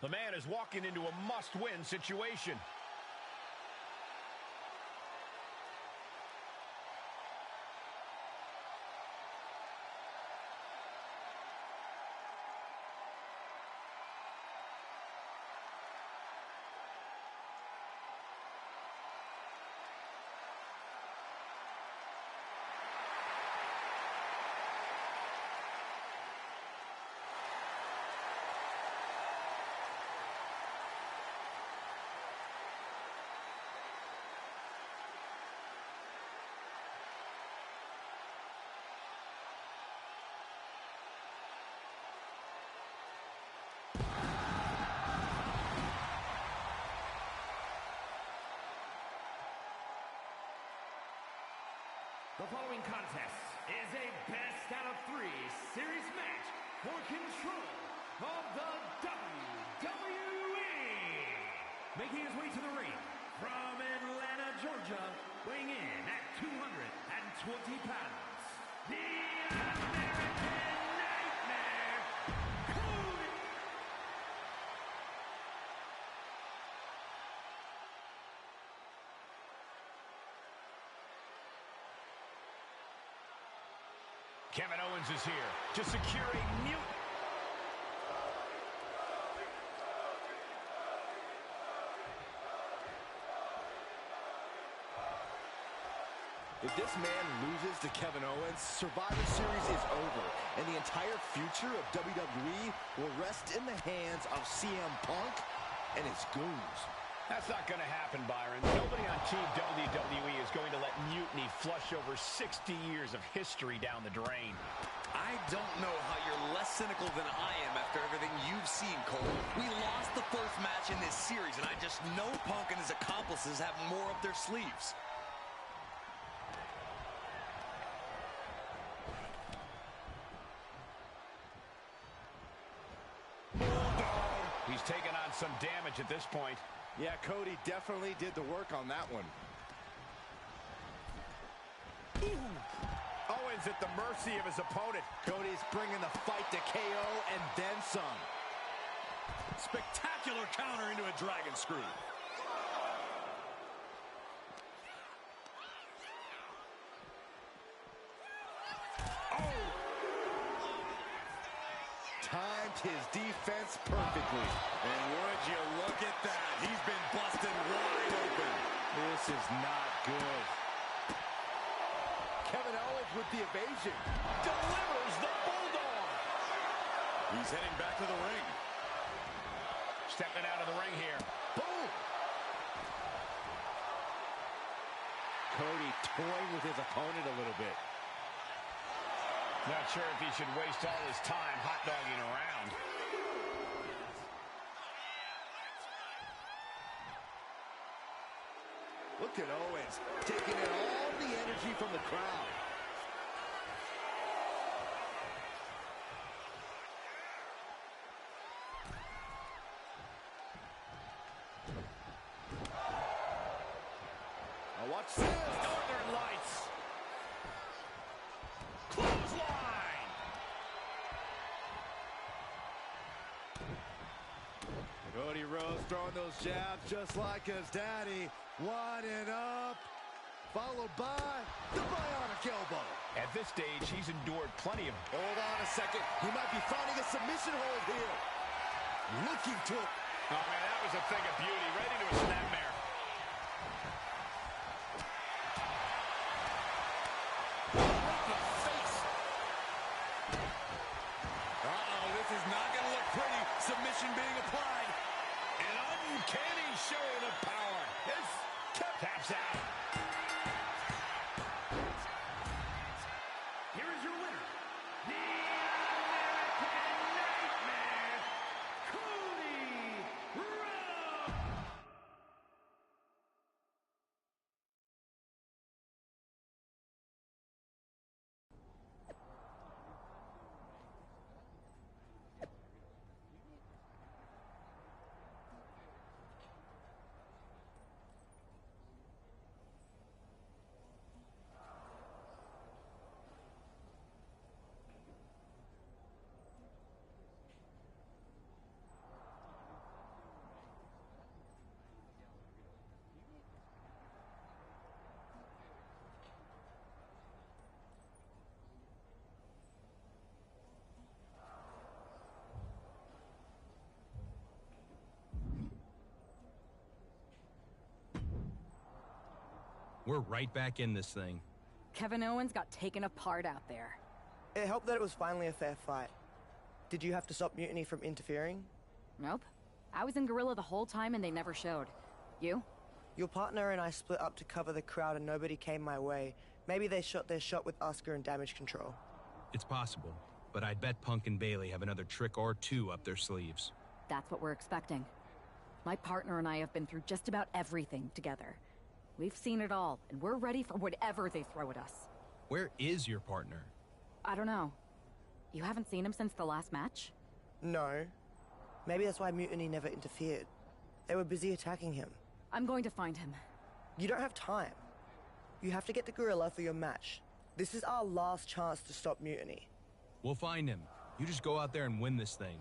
The man is walking into a must-win situation. The following contest is a best-out-of-3 series match for control of the WWE. Making his way to the ring from Atlanta, Georgia, weighing in at 220 pounds, the American Nightmare, Cody. Kevin Owens is here to secure a mute. If this man loses to Kevin Owens, Survivor Series is over, and the entire future of WWE will rest in the hands of CM Punk and his goons. That's not going to happen, Byron. Nobody on Team WWE is going to let mutiny flush over 60 years of history down the drain. I don't know how you're less cynical than I am after everything you've seen, Cole. We lost the first match in this series, and I just know Punk and his accomplices have more up their sleeves. He's taken on some damage at this point. Yeah, Cody definitely did the work on that one. Owens at the mercy of his opponent. Cody's bringing the fight to KO and then some. Spectacular counter into a dragon screw. Timed his defense perfectly. And would you look at that? He's been busted wide open. This is not good. Kevin Owens with the evasion. Delivers the Bulldog. He's heading back to the ring. Stepping out of the ring here. Boom! Cody toying with his opponent a little bit. Not sure if he should waste all his time hot-dogging around. Look at Owens taking in all the energy from the crowd. Now watch this. Northern Lights. Clothesline. Cody Rhodes throwing those jabs just like his daddy. One and up, followed by the bionic elbow. At this stage, he's endured plenty of... Hold on a second. He might be finding a submission hold here. Looking to... Oh, man, that was a thing of beauty. Right into a snapmare. Uh-oh, this is not going to look pretty. Submission being applied. An uncanny show of power. This taps out. Here is your winner, the American Nightmare, Cody Rhodes. We're right back in this thing. Kevin Owens got taken apart out there. It helped that it was finally a fair fight. Did you have to stop Mutiny from interfering? Nope. I was in Gorilla the whole time and they never showed. You? Your partner and I split up to cover the crowd and nobody came my way. Maybe they shot their shot with Asuka and Damage Control. It's possible, but I'd bet Punk and Bailey have another trick or two up their sleeves. That's what we're expecting. My partner and I have been through just about everything together. We've seen it all, and we're ready for whatever they throw at us. Where is your partner? I don't know. You haven't seen him since the last match? No. Maybe that's why Mutiny never interfered. They were busy attacking him. I'm going to find him. You don't have time. You have to get to Gorilla for your match. This is our last chance to stop Mutiny. We'll find him. You just go out there and win this thing.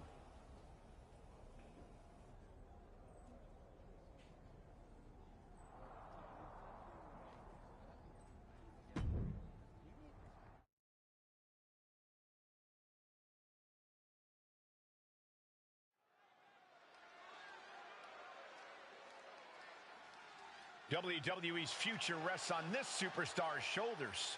WWE's future rests on this superstar's shoulders.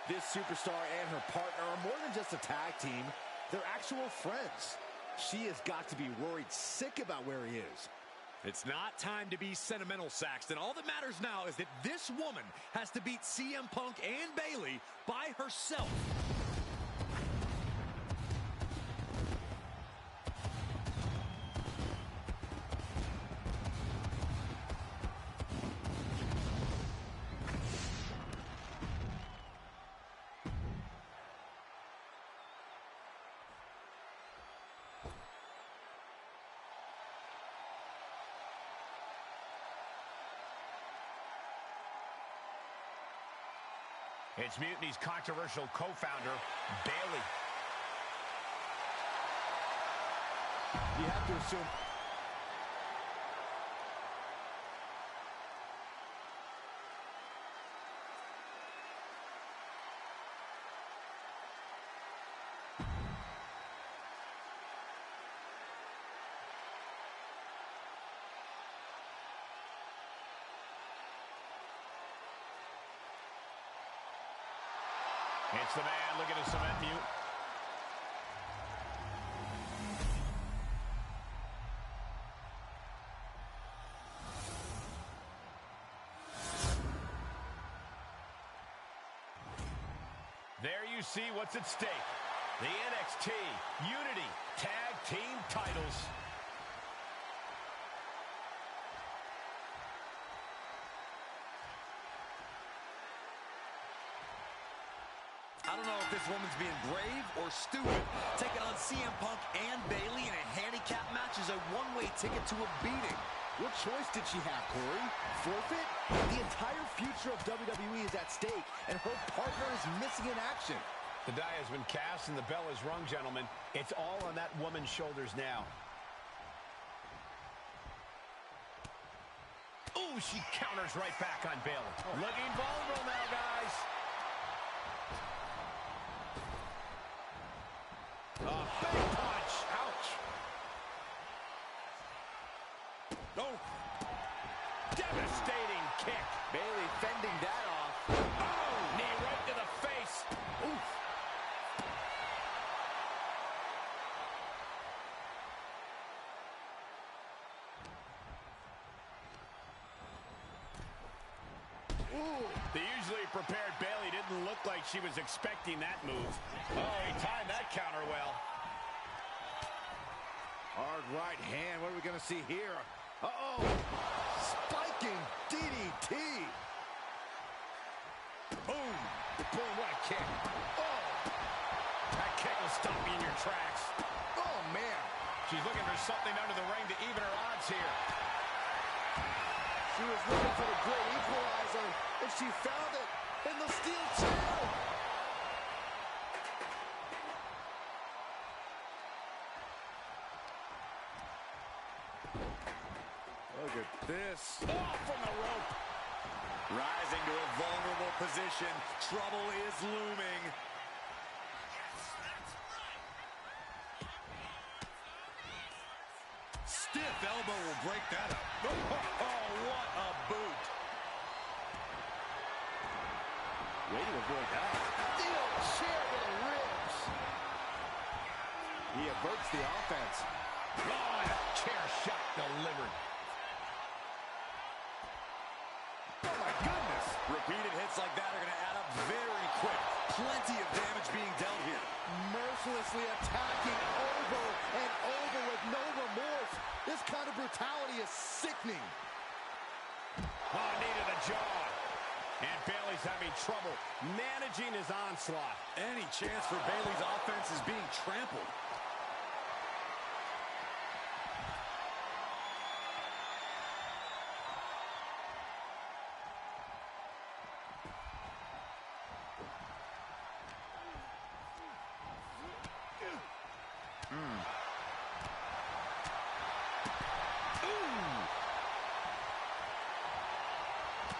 This superstar and her partner are more than just a tag team. They're actual friends. She has got to be worried sick about where he is. It's not time to be sentimental, Saxton. All that matters now is that this woman has to beat CM Punk and Bailey by herself. It's Mutiny's controversial co-founder, Bailey. You have to assume... It's the man looking to cement Mute. There you see what's at stake. The NXT Unity Tag Team titles. I don't know if this woman's being brave or stupid. Taking on CM Punk and Bailey in a handicap match is a one-way ticket to a beating. What choice did she have, Corey? Forfeit? The entire future of WWE is at stake, and her partner is missing in action. The die has been cast and the bell is rung, gentlemen. It's all on that woman's shoulders now. Ooh, she counters right back on Bailey. Looking vulnerable now, guys. A big punch. Ouch. No. Devastating kick. Bailey fending that off. Oh, knee right to the face. Oof. The usually prepared Bailey didn't look like she was expecting that move. Oh, he timed that counter well. Hard right hand. What are we going to see here? Uh-oh. Spiking DDT. Boom. Boom, what a kick. Oh. That kick will stop you in your tracks. Oh, man. She's looking for something under the ring to even her odds here. She was looking for the great equalizer, and she found it in the steel chair. Look at this. Oh, from the rope. Rising to a vulnerable position. Trouble is looming. Stiff elbow will break that up. Oh, what a boot. Way to avoid that. Steel chair to the ribs. He averts the offense. Oh, and a chair shot delivered. Oh, my goodness. Repeated hits like that are going to add up very quick. Plenty of damage being dealt here. Mercilessly attacking over and over with no remorse. This kind of brutality is sickening. Oh, knee to the jaw. And Bayley's having trouble managing his onslaught. Any chance for Bayley's offense is being trampled.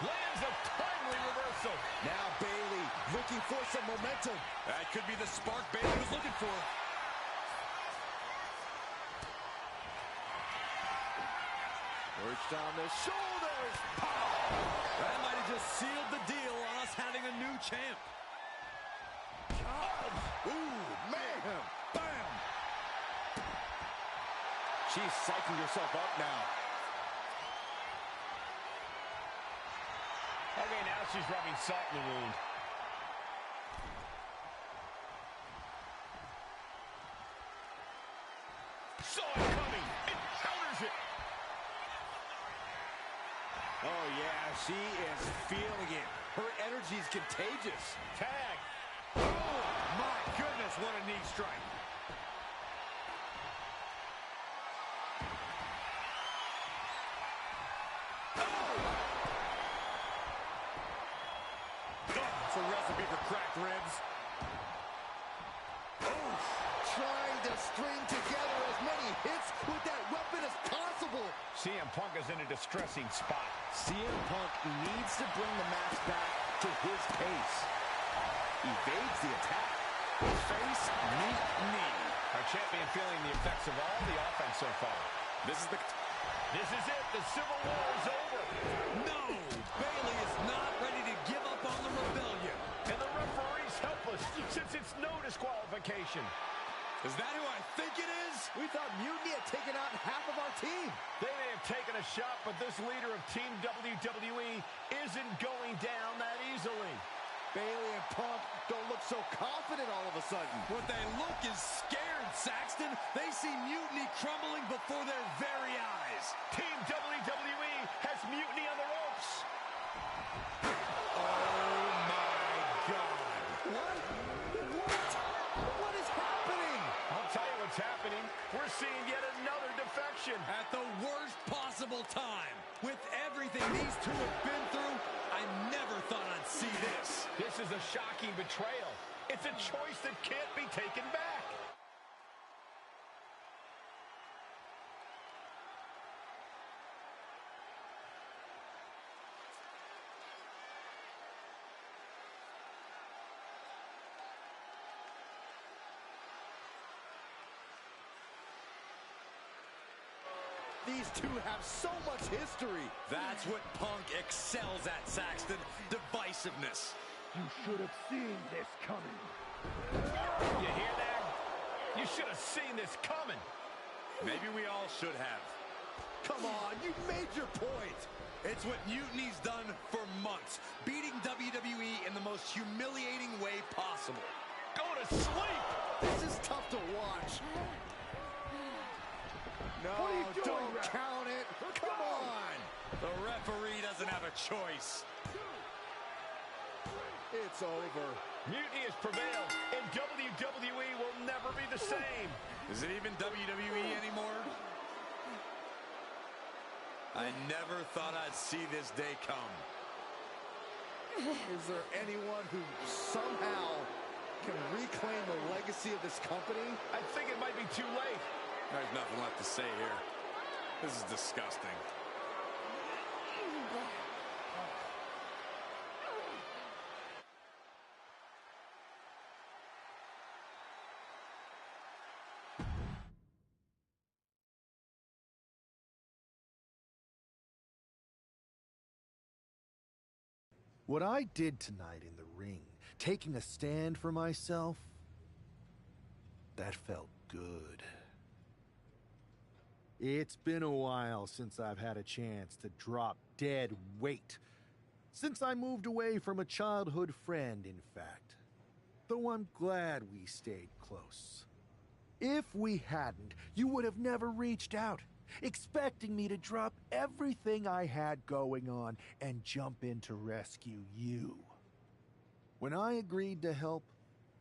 Lands a timely reversal. Now Bayley looking for some momentum. That could be the spark Bayley was looking for. Perched on the shoulders. That might have just sealed the deal on us having a new champ. Ooh, mayhem. Bam. She's psyching herself up now. Okay, now she's rubbing salt in the wound. Saw it coming. It counters it. Oh, yeah, she is feeling it. Her energy is contagious. Tag. Oh, my goodness, what a knee strike. It's a recipe for cracked ribs. Oh, trying to string together as many hits with that weapon as possible. CM Punk is in a distressing spot. CM Punk needs to bring the match back to his pace. Evades the attack. Face, knee. Our champion feeling the effects of all the offense so far. This is it. The Civil War is over. No! Bayley is not ready to give up on the rebellion. And the referee's helpless since it's no disqualification. Is that who I think it is? We thought Mutiny had taken out half of our team. They may have taken a shot, but this leader of Team WWE isn't going down that easily. Bayley and Punk don't look so confident all of a sudden. What they look is scared, Saxton. They see Mutiny crumbling before their very eyes. Team WWE has Mutiny on the ropes. Oh, my God. What is happening? I'll tell you what's happening. We're seeing yet another defection. At the worst possible time. With everything these two have been through, I never thought I'd see this. This is a shocking betrayal. It's a choice that can't be taken back. These two have so much history. That's what Punk excels at, Saxton. Divisiveness. You should have seen this coming. You hear that? You should have seen this coming. Maybe we all should have. Come on, you made your point. It's what Mutiny's done for months, beating WWE in the most humiliating way possible. Go to sleep! This is tough to watch. No, what are you doing, don't count it. Come on. The referee doesn't have a choice. It's over. Mutiny has prevailed, and WWE will never be the same. Is it even WWE anymore? I never thought I'd see this day come. Is there anyone who somehow can reclaim the legacy of this company? I think it might be too late. There's nothing left to say here. This is disgusting. What I did tonight in the ring, taking a stand for myself, that felt good. It's been a while since I've had a chance to drop dead weight. Since I moved away from a childhood friend, in fact. Though I'm glad we stayed close. If we hadn't, you would have never reached out, expecting me to drop everything I had going on and jump in to rescue you. When I agreed to help,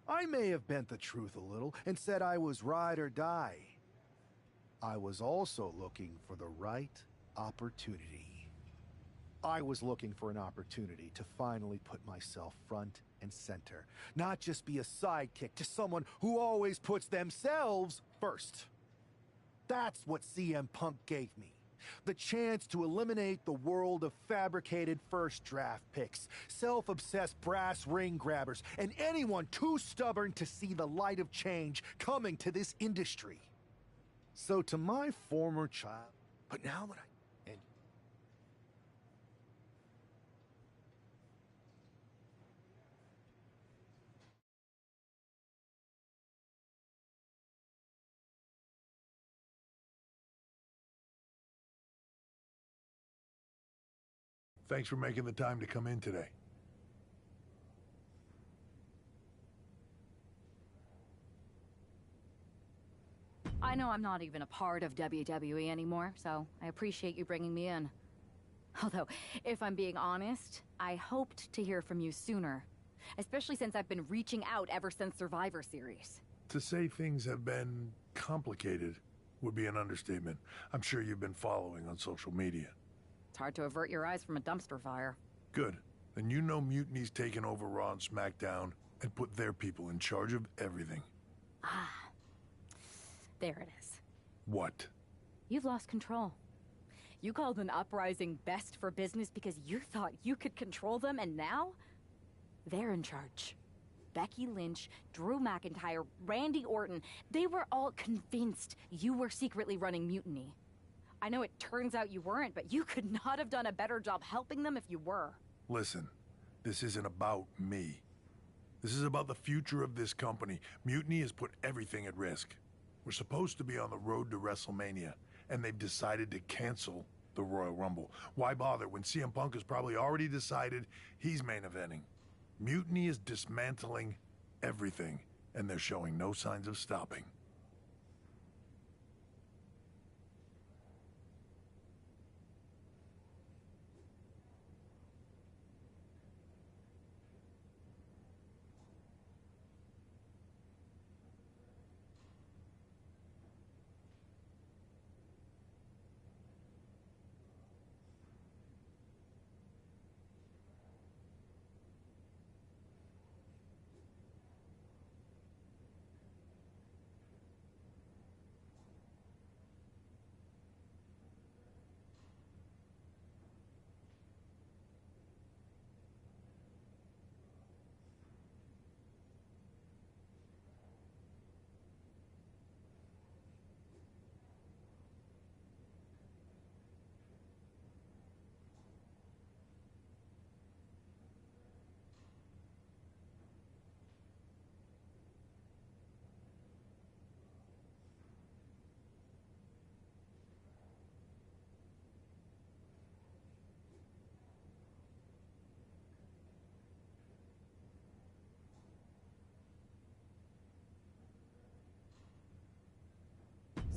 I may have bent the truth a little and said I was ride or die. I was also looking for the right opportunity. I was looking for an opportunity to finally put myself front and center, not just be a sidekick to someone who always puts themselves first. That's what CM Punk gave me. The chance to eliminate the world of fabricated first draft picks, self-obsessed brass ring grabbers, and anyone too stubborn to see the light of change coming to this industry. So to my former child, but now that Thanks for making the time to come in today. I know I'm not even a part of WWE anymore, so I appreciate you bringing me in. Although, if I'm being honest, I hoped to hear from you sooner. Especially since I've been reaching out ever since Survivor Series. To say things have been complicated would be an understatement. I'm sure you've been following on social media. It's hard to avert your eyes from a dumpster fire. Good. Then you know Mutiny's taken over Raw and SmackDown and put their people in charge of everything. Ah. There it is. What? You've lost control. You called an uprising best for business because you thought you could control them, and now they're in charge. Becky Lynch, Drew McIntyre, Randy Orton, they were all convinced you were secretly running Mutiny. I know it turns out you weren't, but you could not have done a better job helping them if you were. Listen, this isn't about me. This is about the future of this company. Mutiny has put everything at risk. We're supposed to be on the road to WrestleMania, and they've decided to cancel the Royal Rumble. Why bother when CM Punk has probably already decided he's main eventing? Mutiny is dismantling everything, and they're showing no signs of stopping.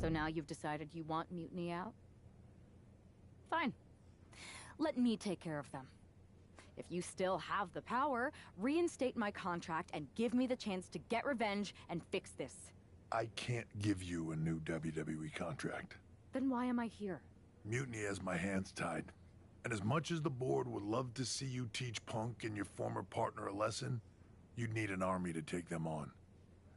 So now you've decided you want Mutiny out? Fine. Let me take care of them. If you still have the power, reinstate my contract and give me the chance to get revenge and fix this. I can't give you a new WWE contract. Then why am I here? Mutiny has my hands tied. And as much as the board would love to see you teach Punk and your former partner a lesson, you'd need an army to take them on.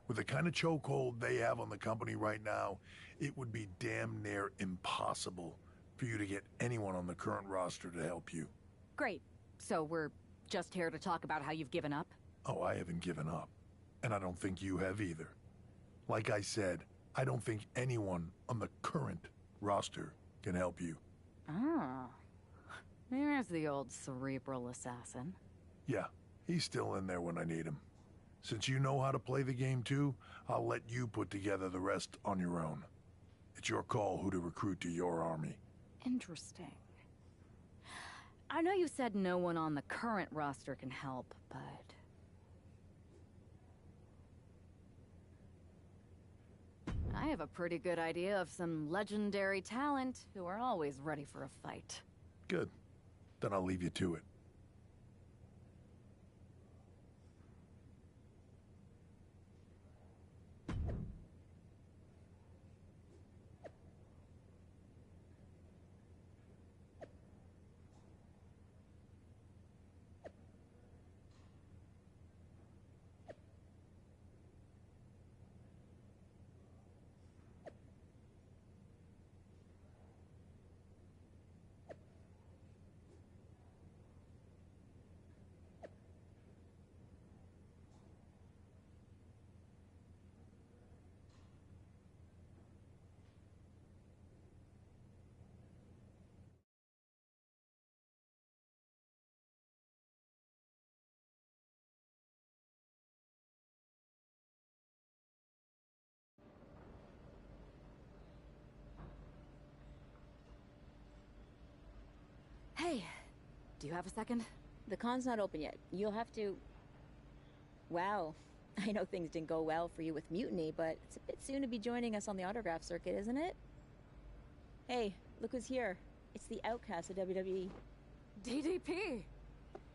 With the kind of chokehold they have on the company right now, it would be damn near impossible for you to get anyone on the current roster to help you. Great. So we're just here to talk about how you've given up? Oh, I haven't given up. And I don't think you have either. Like I said, I don't think anyone on the current roster can help you. Ah. There's the old cerebral assassin. Yeah, he's still in there when I need him. Since you know how to play the game too, I'll let you put together the rest on your own. It's your call who to recruit to your army. Interesting. I know you said no one on the current roster can help, but... I have a pretty good idea of some legendary talent who are always ready for a fight. Good. Then I'll leave you to it. Hey, do you have a second? The con's not open yet. You'll have to... Wow. I know things didn't go well for you with Mutiny, but it's a bit soon to be joining us on the autograph circuit, isn't it? Hey, look who's here. It's the outcast of WWE. DDP!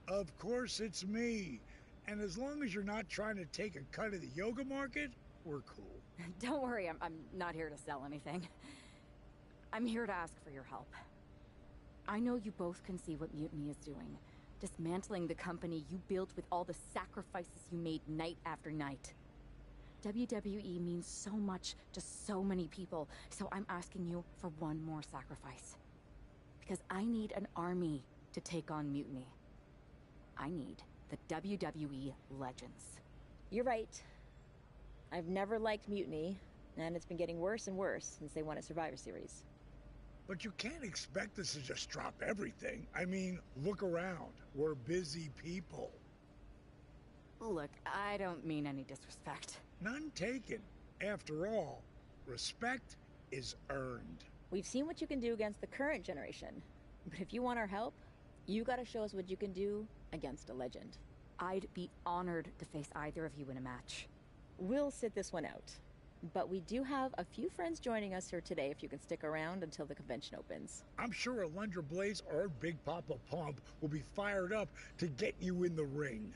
Of course it's me. And as long as you're not trying to take a cut of the yoga market, we're cool. Don't worry, I'm not here to sell anything. I'm here to ask for your help. I know you both can see what Mutiny is doing. Dismantling the company you built with all the sacrifices you made night after night. WWE means so much to so many people, so I'm asking you for one more sacrifice. Because I need an army to take on Mutiny. I need the WWE Legends. You're right. I've never liked Mutiny, and it's been getting worse and worse since they won at Survivor Series. But you can't expect us to just drop everything. I mean, look around. We're busy people. Look, I don't mean any disrespect. None taken. After all, respect is earned. We've seen what you can do against the current generation. But if you want our help, you gotta show us what you can do against a legend. I'd be honored to face either of you in a match. We'll sit this one out. But we do have a few friends joining us here today if you can stick around until the convention opens. I'm sure Alundra Blaze or Big Papa Pump will be fired up to get you in the ring.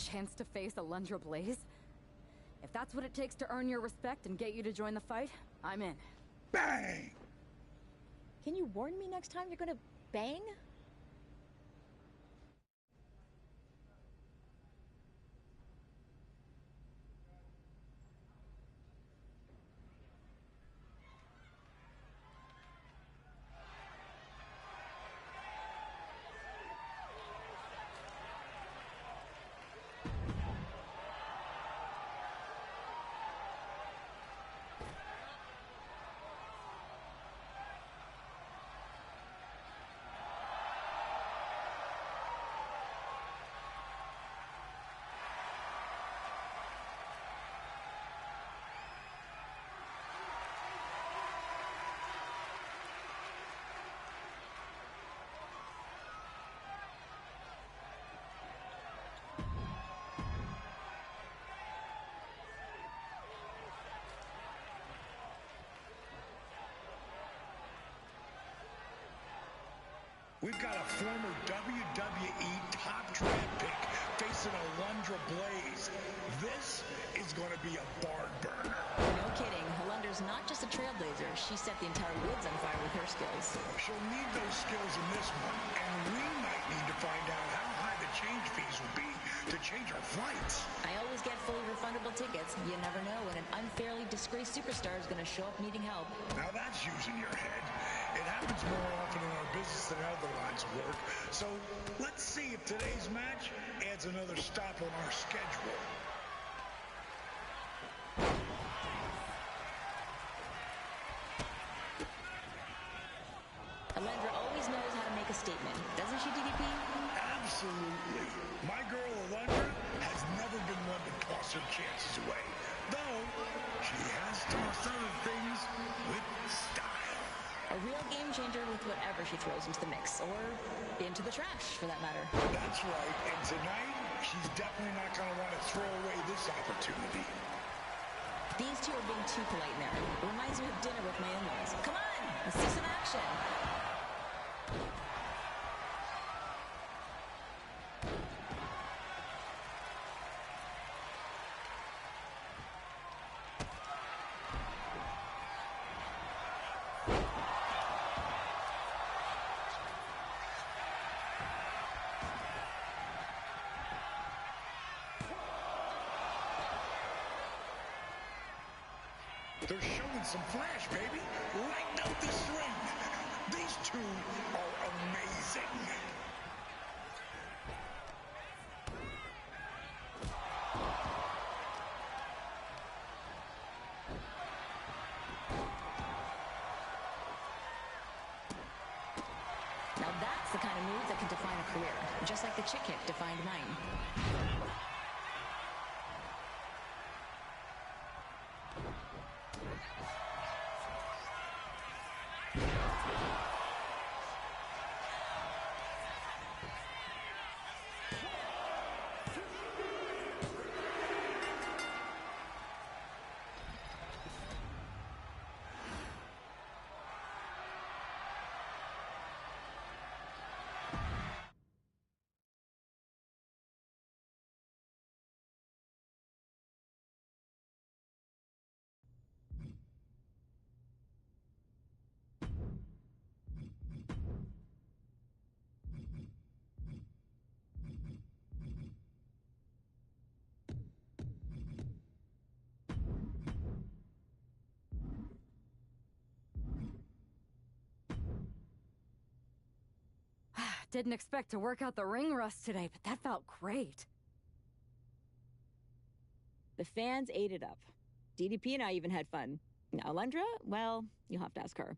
chance to face Alundra Blaze? If that's what it takes to earn your respect and get you to join the fight, I'm in. Bang! Can you warn me next time you're gonna bang? We've got a former WWE top draft pick facing Alundra Blaze. This is going to be a barn burner. No kidding. Alundra's not just a trailblazer. She set the entire woods on fire with her skills. She'll need those skills in this one, and we might need to find out how high the change fees will be to change our flights. I always get fully refundable tickets. You never know when an unfairly disgraced superstar is going to show up needing help. Now that's using your head. It happens more often in our business than other lines of work. So let's see if today's match adds another stop on our schedule. Alundra always knows how to make a statement. Doesn't she, DDP? Absolutely. My girl Alundra has never been one to toss her chances away. Though, she has tossed other things with style. A real game changer with whatever she throws into the mix, or into the trash, for that matter. That's right, and tonight, she's definitely not going to want to throw away this opportunity. These two are being too polite now. Reminds me of dinner with my in-laws. Come on, let's see some action. They're showing some flash, baby. Lighten up the strength. These two are amazing. Now that's the kind of move that can define a career, just like the chick kick defined mine. Didn't expect to work out the ring rust today, but that felt great. The fans ate it up. DDP and I even had fun. Now, Alundra, well, you'll have to ask her.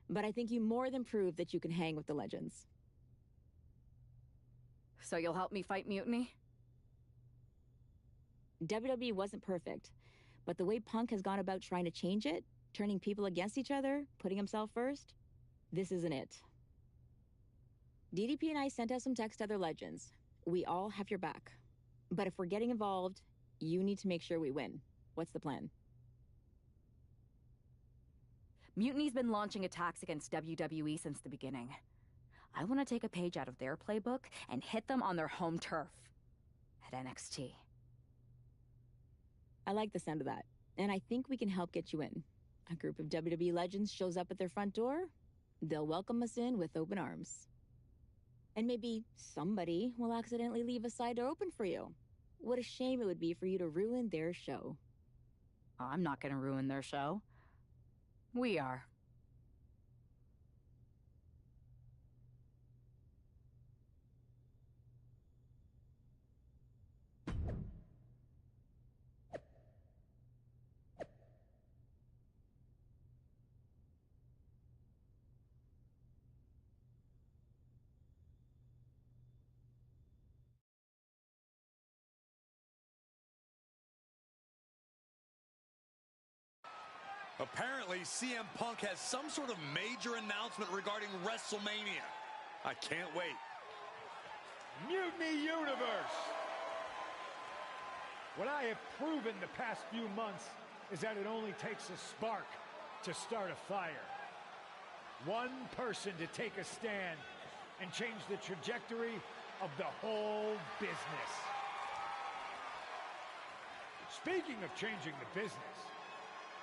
But I think you more than proved that you can hang with the legends. So you'll help me fight Mutiny? WWE wasn't perfect, but the way Punk has gone about trying to change it, turning people against each other, putting himself first, this isn't it. DDP and I sent out some text to other legends. We all have your back. But if we're getting involved, you need to make sure we win. What's the plan? Mutiny's been launching attacks against WWE since the beginning. I want to take a page out of their playbook and hit them on their home turf. at NXT. I like the sound of that, and I think we can help get you in. A group of WWE legends shows up at their front door, they'll welcome us in with open arms. And maybe somebody will accidentally leave a side door open for you. What a shame it would be for you to ruin their show. I'm not gonna ruin their show. We are. Apparently, CM Punk has some sort of major announcement regarding WrestleMania. I can't wait. Mutiny Universe! What I have proven the past few months is that it only takes a spark to start a fire. One person to take a stand and change the trajectory of the whole business. Speaking of changing the business,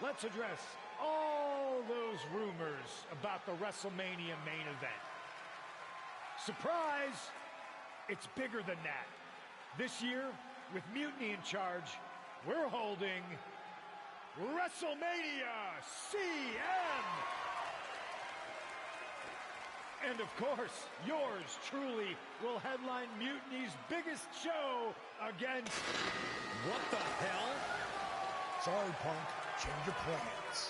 let's address all those rumors about the WrestleMania main event. Surprise! It's bigger than that. This year, with Mutiny in charge, we're holding WrestleMania CM! And of course, yours truly will headline Mutiny's biggest show against... What the hell? Sorry, Punk. Change your plans.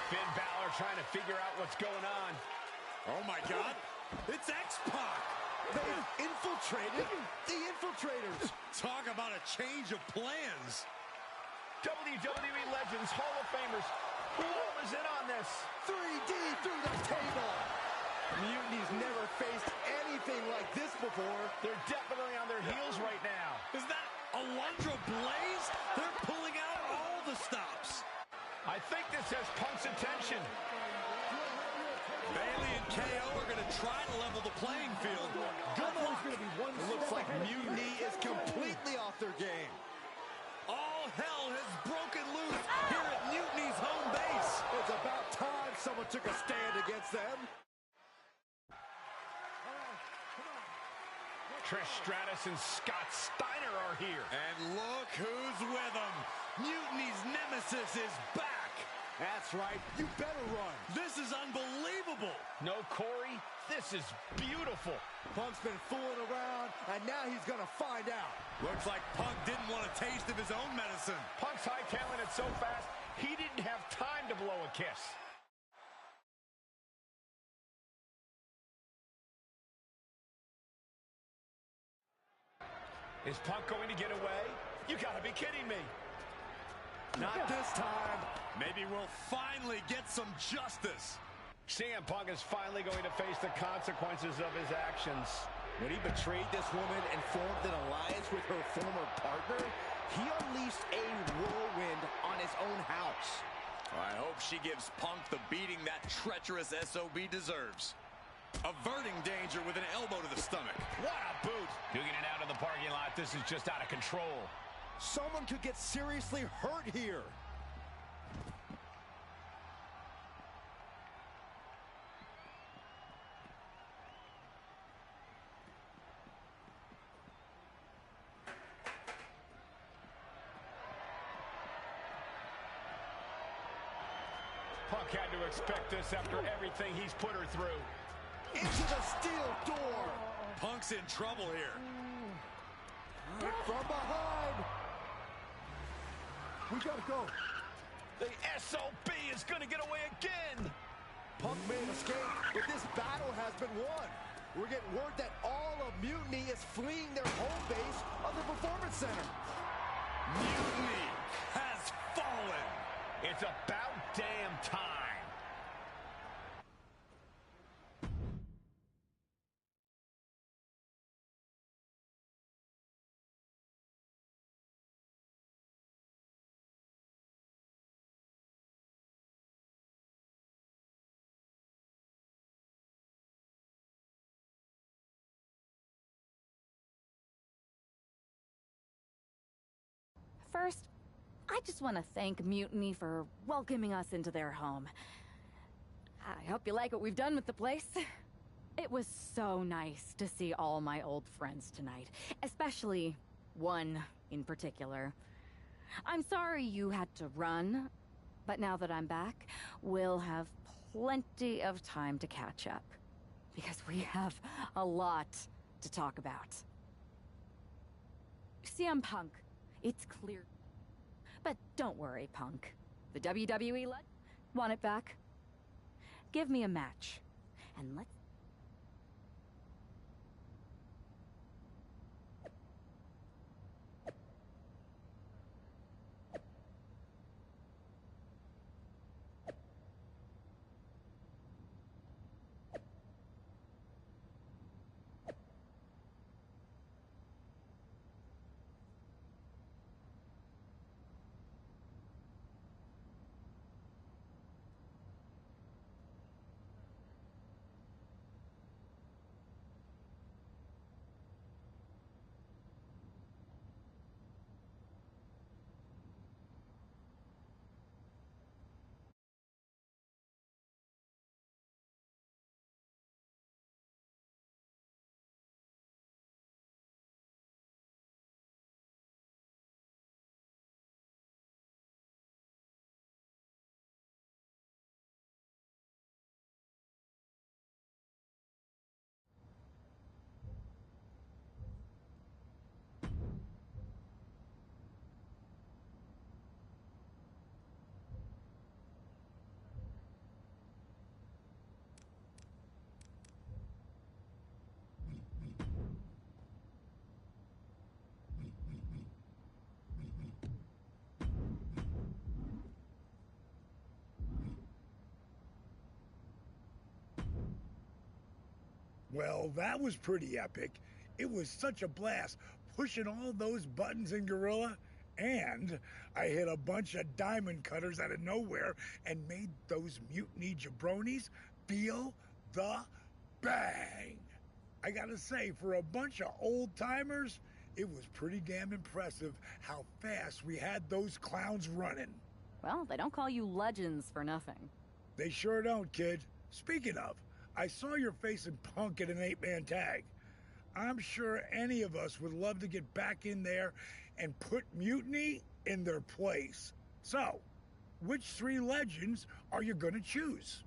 Finn Balor trying to figure out what's going on. Oh my God, it's X-Pac! They've infiltrated the Infiltrators. Talk about a change of plans. WWE Legends, Hall of Famers, who all is in on this? 3D through the table. Mutiny's never faced anything like this before. They're definitely on their heels right now. Is that Alundra Blaze? They're pulling out all the stops. I think this has Punk's attention. Bayley and KO are going to try to level the playing field. Good luck. Looks like Mutiny is completely off their game. All hell has broken loose here at Mutiny's home base. It's about time someone took a stand against them. Trish Stratus and Scott Steiner are here. And look who's with them. Mutiny's nemesis is back. That's right. You better run. This is unbelievable. No, Corey, this is beautiful. Punk's been fooling around, and now he's going to find out. Looks like Punk didn't want a taste of his own medicine. Punk's hightailing it so fast, he didn't have time to blow a kiss. Is Punk going to get away? You gotta be kidding me. Not this time. Maybe we'll finally get some justice. CM Punk is finally going to face the consequences of his actions. When he betrayed this woman and formed an alliance with her former partner, he unleashed a whirlwind on his own house. I hope she gives Punk the beating that treacherous SOB deserves. Averting danger with an elbow to the stomach. What a boot! Duking it out of the parking lot. This is just out of control. Someone could get seriously hurt here. Punk had to expect this after everything he's put her through. Into the steel door. Punk's in trouble here. From behind. We gotta go. The SOB is gonna get away again. Punk may have escaped, but this battle has been won. We're getting word that all of Mutiny is fleeing their home base of the Performance Center. Mutiny has fallen. It's about damn time. First, I just want to thank Mutiny for welcoming us into their home. I hope you like what we've done with the place. It was so nice to see all my old friends tonight, especially one in particular. I'm sorry you had to run, but now that I'm back, we'll have plenty of time to catch up. Because we have a lot to talk about. CM Punk, it's clear. But don't worry, Punk. The WWE want it back? Give me a match, and let's... Well, that was pretty epic. It was such a blast pushing all those buttons in Gorilla, and I hit a bunch of diamond cutters out of nowhere and made those mutiny jabronis feel the bang. I gotta say, for a bunch of old timers, it was pretty damn impressive how fast we had those clowns running. Well, they don't call you legends for nothing. They sure don't, kid. Speaking of, I saw your face in Punk at an 8-man tag. I'm sure any of us would love to get back in there and put Mutiny in their place. So, which 3 legends are you gonna choose?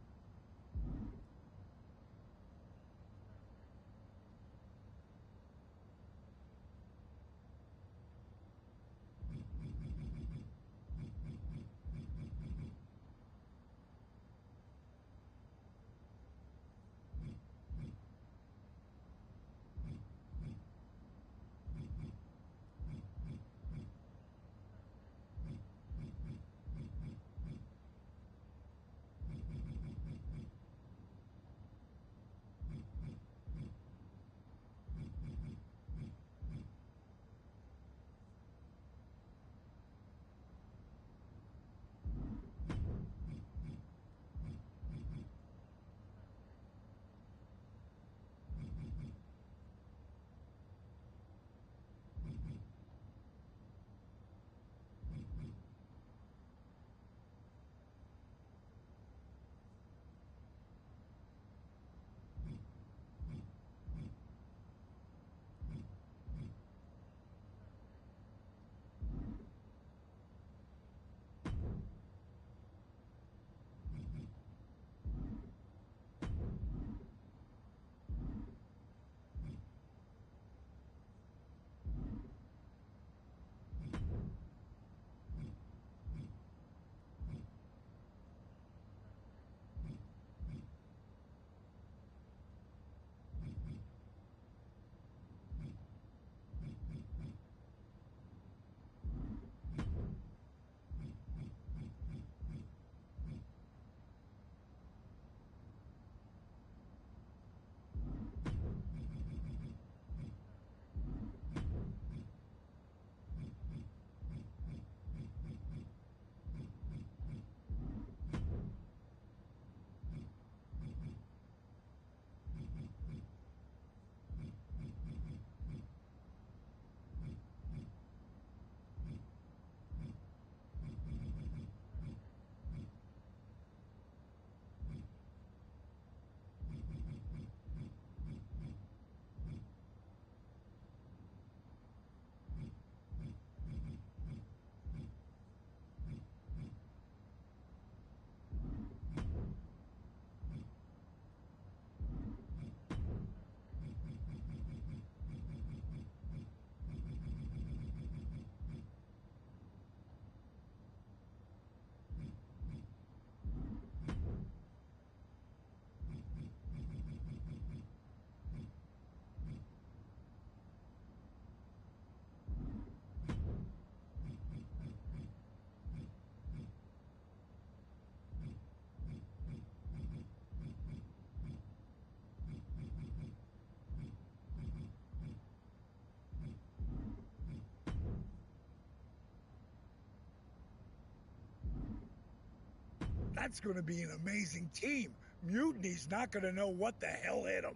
That's going to be an amazing team. Mutiny's not going to know what the hell hit them.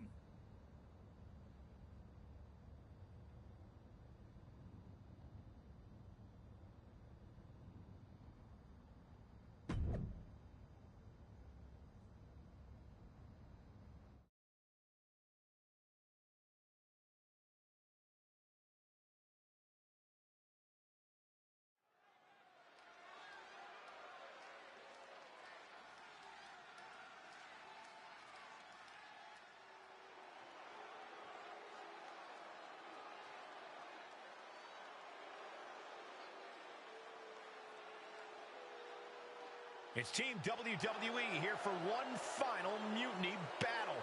It's Team WWE here for one final Mutiny battle.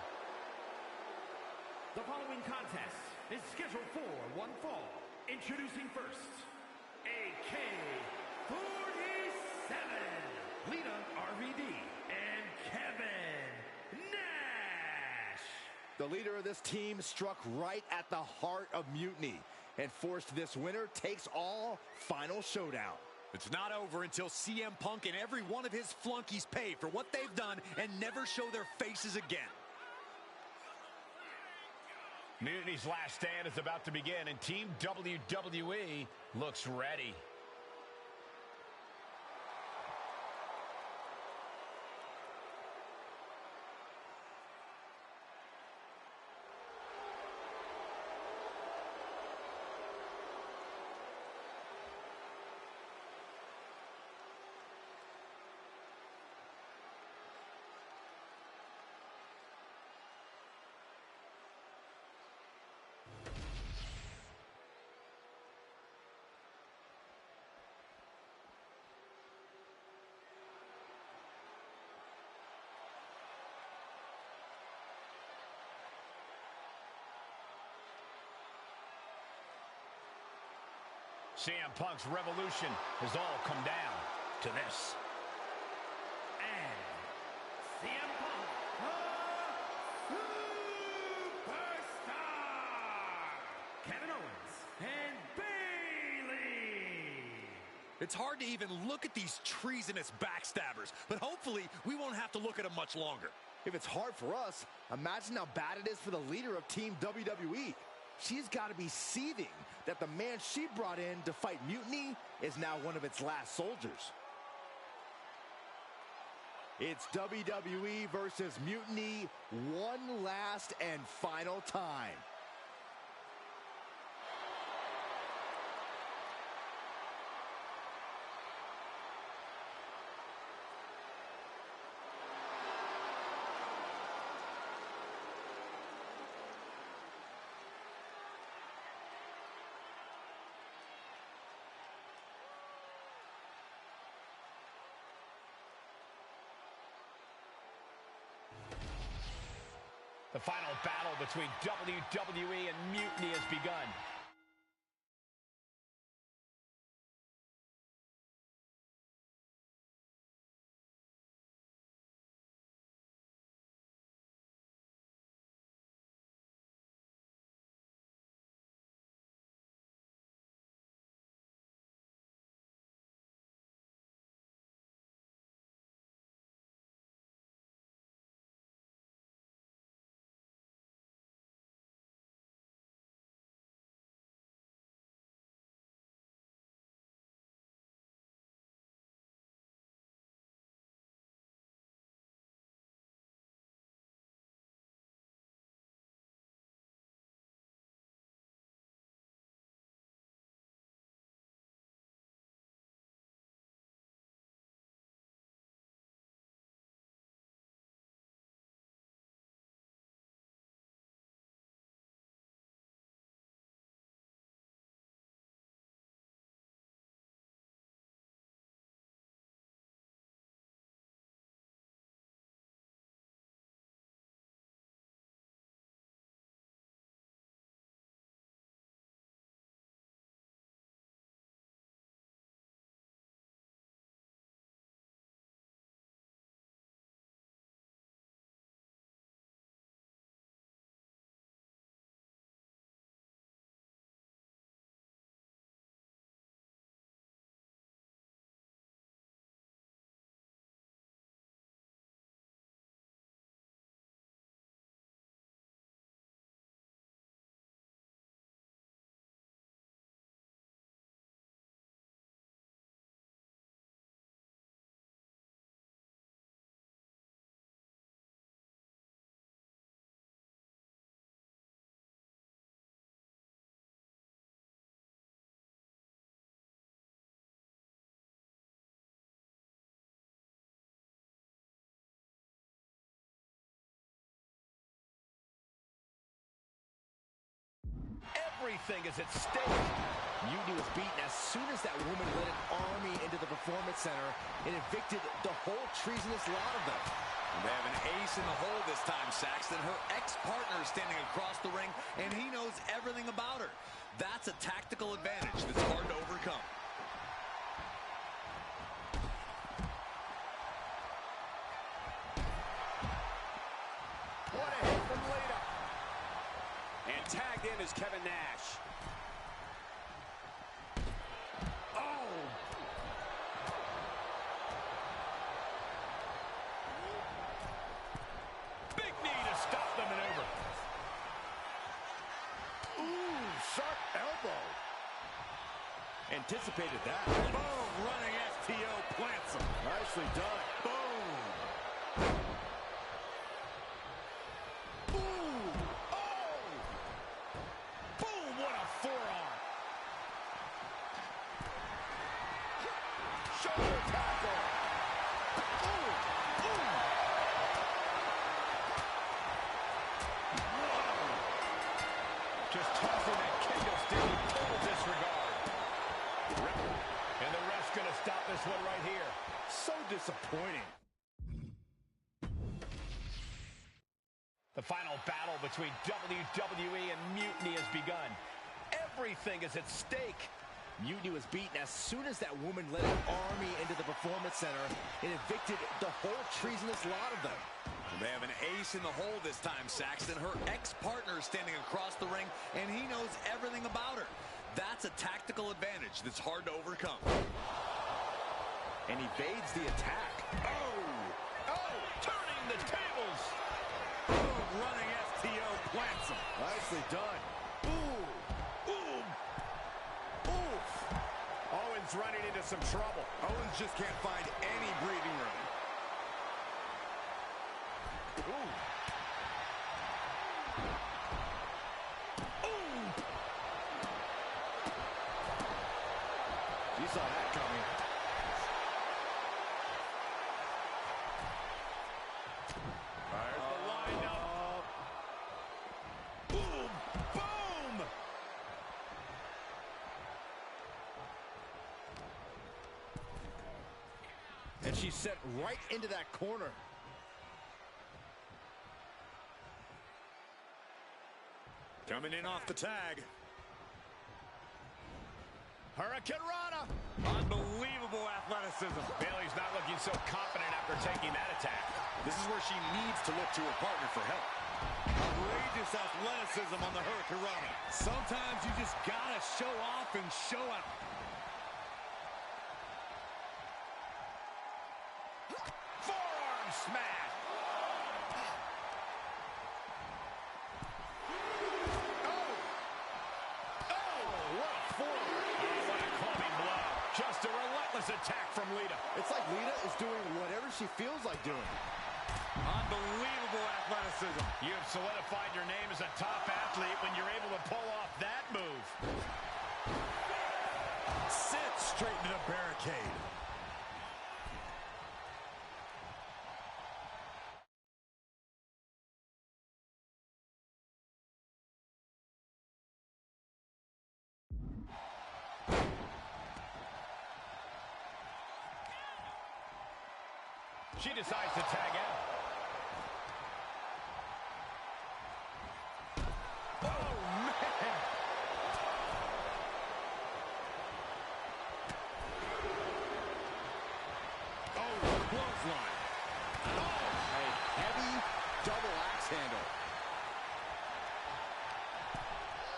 The following contest is scheduled for one fall. Introducing first, AK-47, Lita RVD, and Kevin Nash. The leader of this team struck right at the heart of Mutiny and forced this winner takes all final showdown. It's not over until CM Punk and every one of his flunkies pay for what they've done and never show their faces again. Mutiny's last stand is about to begin, and Team WWE looks ready. CM Punk's revolution has all come down to this. And CM Punk, the Superstar, Kevin Owens, and Bayley. It's hard to even look at these treasonous backstabbers, but hopefully we won't have to look at them much longer. If it's hard for us, imagine how bad it is for the leader of Team WWE. She's got to be seething that the man she brought in to fight Mutiny is now one of its last soldiers. It's WWE versus Mutiny one last and final time. The final battle between WWE and Mutiny has begun. Everything is at stake. Mutiny was beaten as soon as that woman led an army into the Performance Center and evicted the whole treasonous lot of them. They have an ace in the hole this time, Saxton. Her ex-partner is standing across the ring, and he knows everything about her. That's a tactical advantage that's hard to overcome. What a hit from Lita. And tagged in is Kevin Nash. Oh! Big knee to stop the maneuver. Ooh, sharp elbow. Anticipated that. Boom! Running STO plants him. Nicely done. Boom! Ooh! Oh! Boom! What a forearm. Shoulder tackle. Ooh! Ooh! Whoa! Just tossing that kendo stick in total disregard. And the ref's gonna stop this one right here. So disappointing. The final battle between WWE and Mutiny has begun. Everything is at stake. Mutiny was beaten as soon as that woman led an army into the Performance Center and evicted the whole treasonous lot of them. They have an ace in the hole this time, Saxton. Her ex-partner is standing across the ring, and he knows everything about her. That's a tactical advantage that's hard to overcome. And evades the attack. Oh! Oh! Turning the tables! Boom! Running STO plants him. Nicely done. Ooh! Ooh! Oof! Owens running into some trouble. Owens just can't find any breathing room. Ooh! You saw that coming. There's the lineup. Boom! Boom! And she's sent right into that corner. Coming in off the tag. Hurricane Rana! Unbelievable athleticism. Bayley's not looking so confident after taking that attack. This is where she needs to look to her partner for help. Outrageous athleticism on the Hurricane Rana. Sometimes you just gotta show off and show out. Forearm smash! Just a relentless attack from Lita. It's like Lita is doing whatever she feels like doing. Unbelievable athleticism. You have solidified your name as a top athlete when you're able to pull off that move. Sit straight into the barricade. She decides to tag out. Oh, man! Oh, clothesline. Oh, a heavy double axe handle.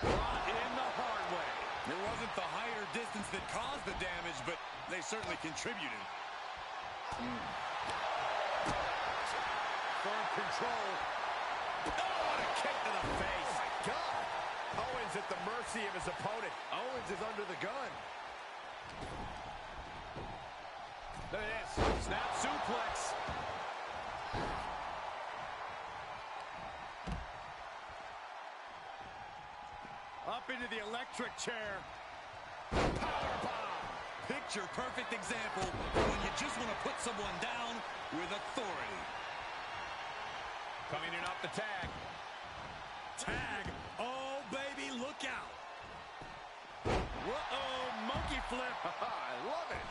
Brought in the hard way. It wasn't the height or distance that caused the damage, but they certainly contributed. Firm control. Oh, what a kick to the face. Oh, my God. Owens at the mercy of his opponent. Owens is under the gun. Look at this. Snap suplex. Up into the electric chair. Powerbomb. Picture-perfect example of when you just want to put someone down with authority. Coming in off the tag. Tag. Oh, baby, look out. flip. I love it.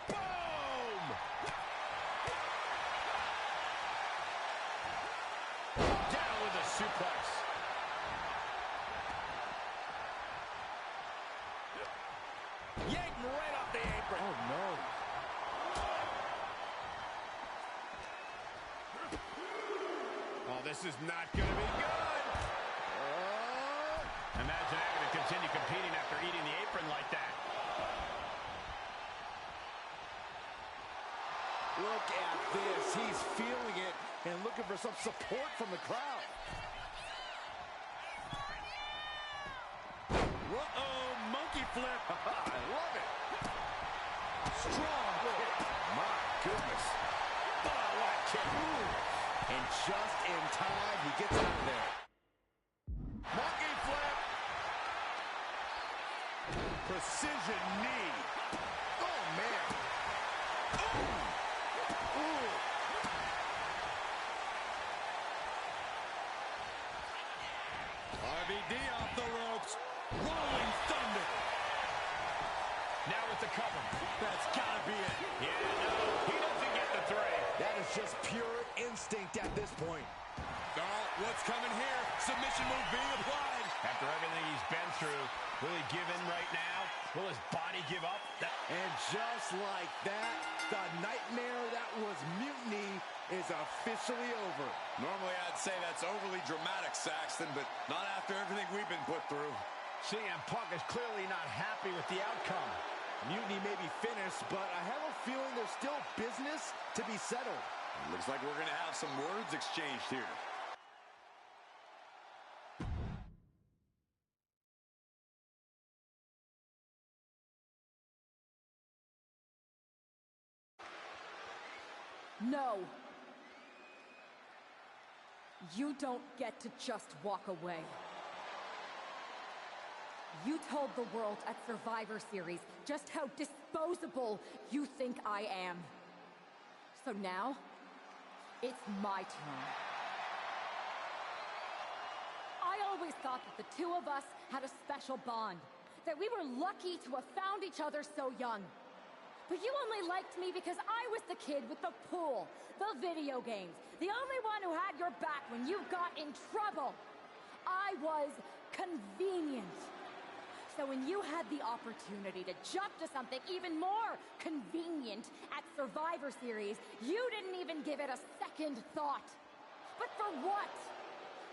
Boom! Down with a suplex. Yanked right off the apron. Oh, no. Oh, this is not going to be good. Imagine having to continue competing after eating the apron like that. Look at this. He's feeling it and looking for some support from the crowd. Uh-oh, monkey flip. I love it. Strong kick. My goodness. Oh, what a kick. And just in time, he gets out of there. Monkey flip. Precision knee. Oh, man. Ooh. RVD off the ropes. Rolling thunder. Now with the cover. That's gotta be it. Yeah, no, he doesn't get the three. That is just pure instinct at this point. Oh, what's coming here? Submission move being applied. After everything he's been through, will he give in right now? Will his body give up? And just like that, the nightmare that was Mutiny is officially over. Normally I'd say that's overly dramatic, Saxton, but not after everything we've been put through. CM Punk is clearly not happy with the outcome. Mutiny may be finished, but I have a feeling there's still business to be settled. Looks like we're going to have some words exchanged here. No. You don't get to just walk away. You told the world at Survivor Series just how disposable you think I am. So now, it's my turn. I always thought that the two of us had a special bond, that we were lucky to have found each other so young. But you only liked me because I was the kid with the pool, the video games, the only one who had your back when you got in trouble. I was convenient. So when you had the opportunity to jump to something even more convenient at Survivor Series, you didn't even give it a second thought. But for what?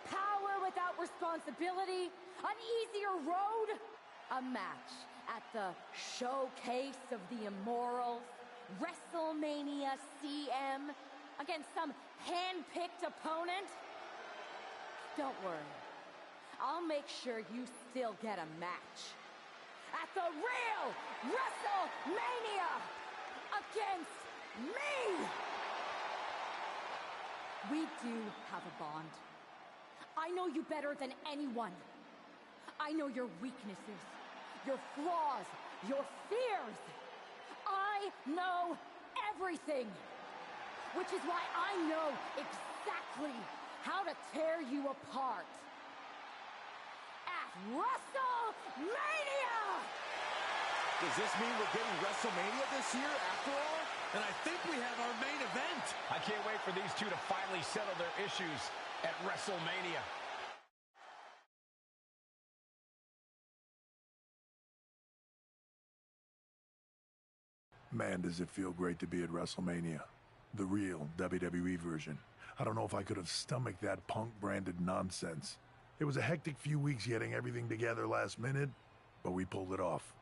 Power without responsibility? An easier road? A match at the Showcase of the Immorals, WrestleMania CM, against some hand-picked opponent? Don't worry. I'll make sure you still get a match. At the real WrestleMania! Against me! We do have a bond. I know you better than anyone. I know your weaknesses, your flaws, your fears. I know everything. Which is why I know exactly how to tear you apart. At WrestleMania! Does this mean we're getting WrestleMania this year after all? And I think we have our main event. I can't wait for these two to finally settle their issues at WrestleMania. Man, does it feel great to be at WrestleMania. The real WWE version. I don't know if I could have stomached that Punk-branded nonsense. It was a hectic few weeks getting everything together last minute, but we pulled it off.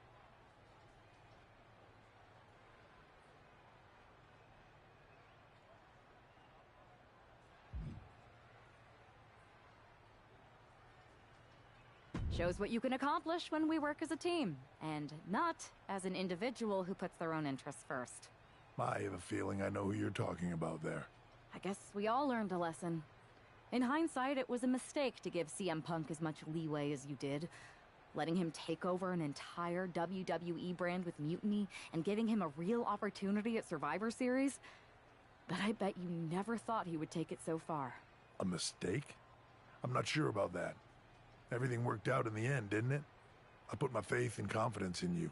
Shows what you can accomplish when we work as a team, and not as an individual who puts their own interests first. I have a feeling I know who you're talking about there. I guess we all learned a lesson. In hindsight, it was a mistake to give CM Punk as much leeway as you did. Letting him take over an entire WWE brand with Mutiny and giving him a real opportunity at Survivor Series. But I bet you never thought he would take it so far. A mistake? I'm not sure about that. Everything worked out in the end, didn't it? I put my faith and confidence in you,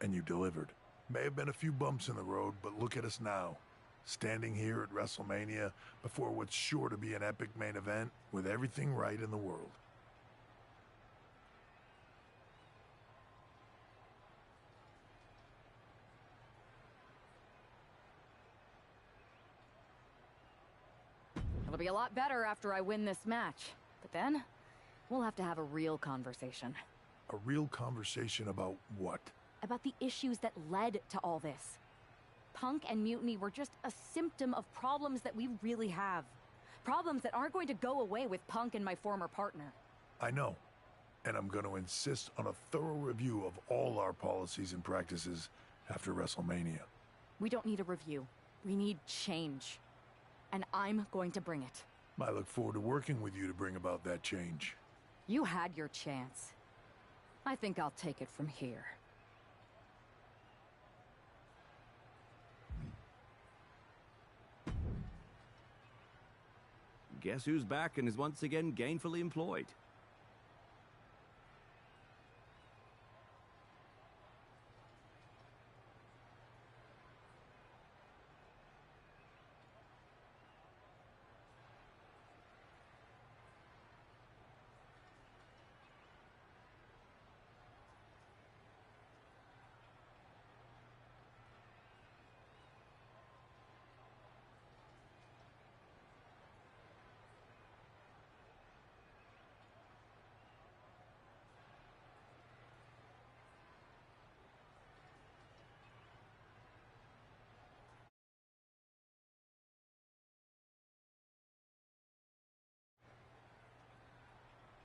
and you delivered. May have been a few bumps in the road, but look at us now. Standing here at WrestleMania before what's sure to be an epic main event with everything right in the world. It'll be a lot better after I win this match. But then, we'll have to have a real conversation. A real conversation about what? About the issues that led to all this. Punk and Mutiny were just a symptom of problems that we really have. Problems that aren't going to go away with Punk and my former partner. I know. And I'm going to insist on a thorough review of all our policies and practices after WrestleMania. We don't need a review. We need change. And I'm going to bring it. I look forward to working with you to bring about that change. You had your chance. I think I'll take it from here. Guess who's back and is once again gainfully employed?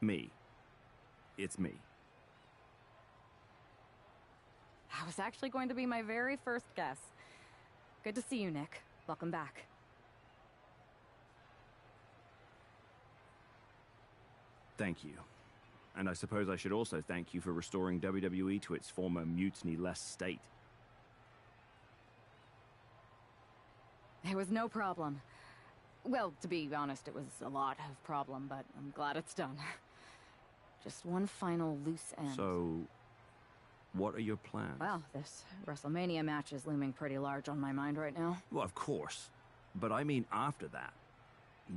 Me. It's me. That was actually going to be my very first guess. Good to see you, Nick. Welcome back. Thank you. And I suppose I should also thank you for restoring WWE to its former mutiny-less state. It was no problem. Well, to be honest, it was a lot of problem, but I'm glad it's done. Just one final loose end. So, what are your plans? Well, this WrestleMania match is looming pretty large on my mind right now. Well, of course. But I mean after that.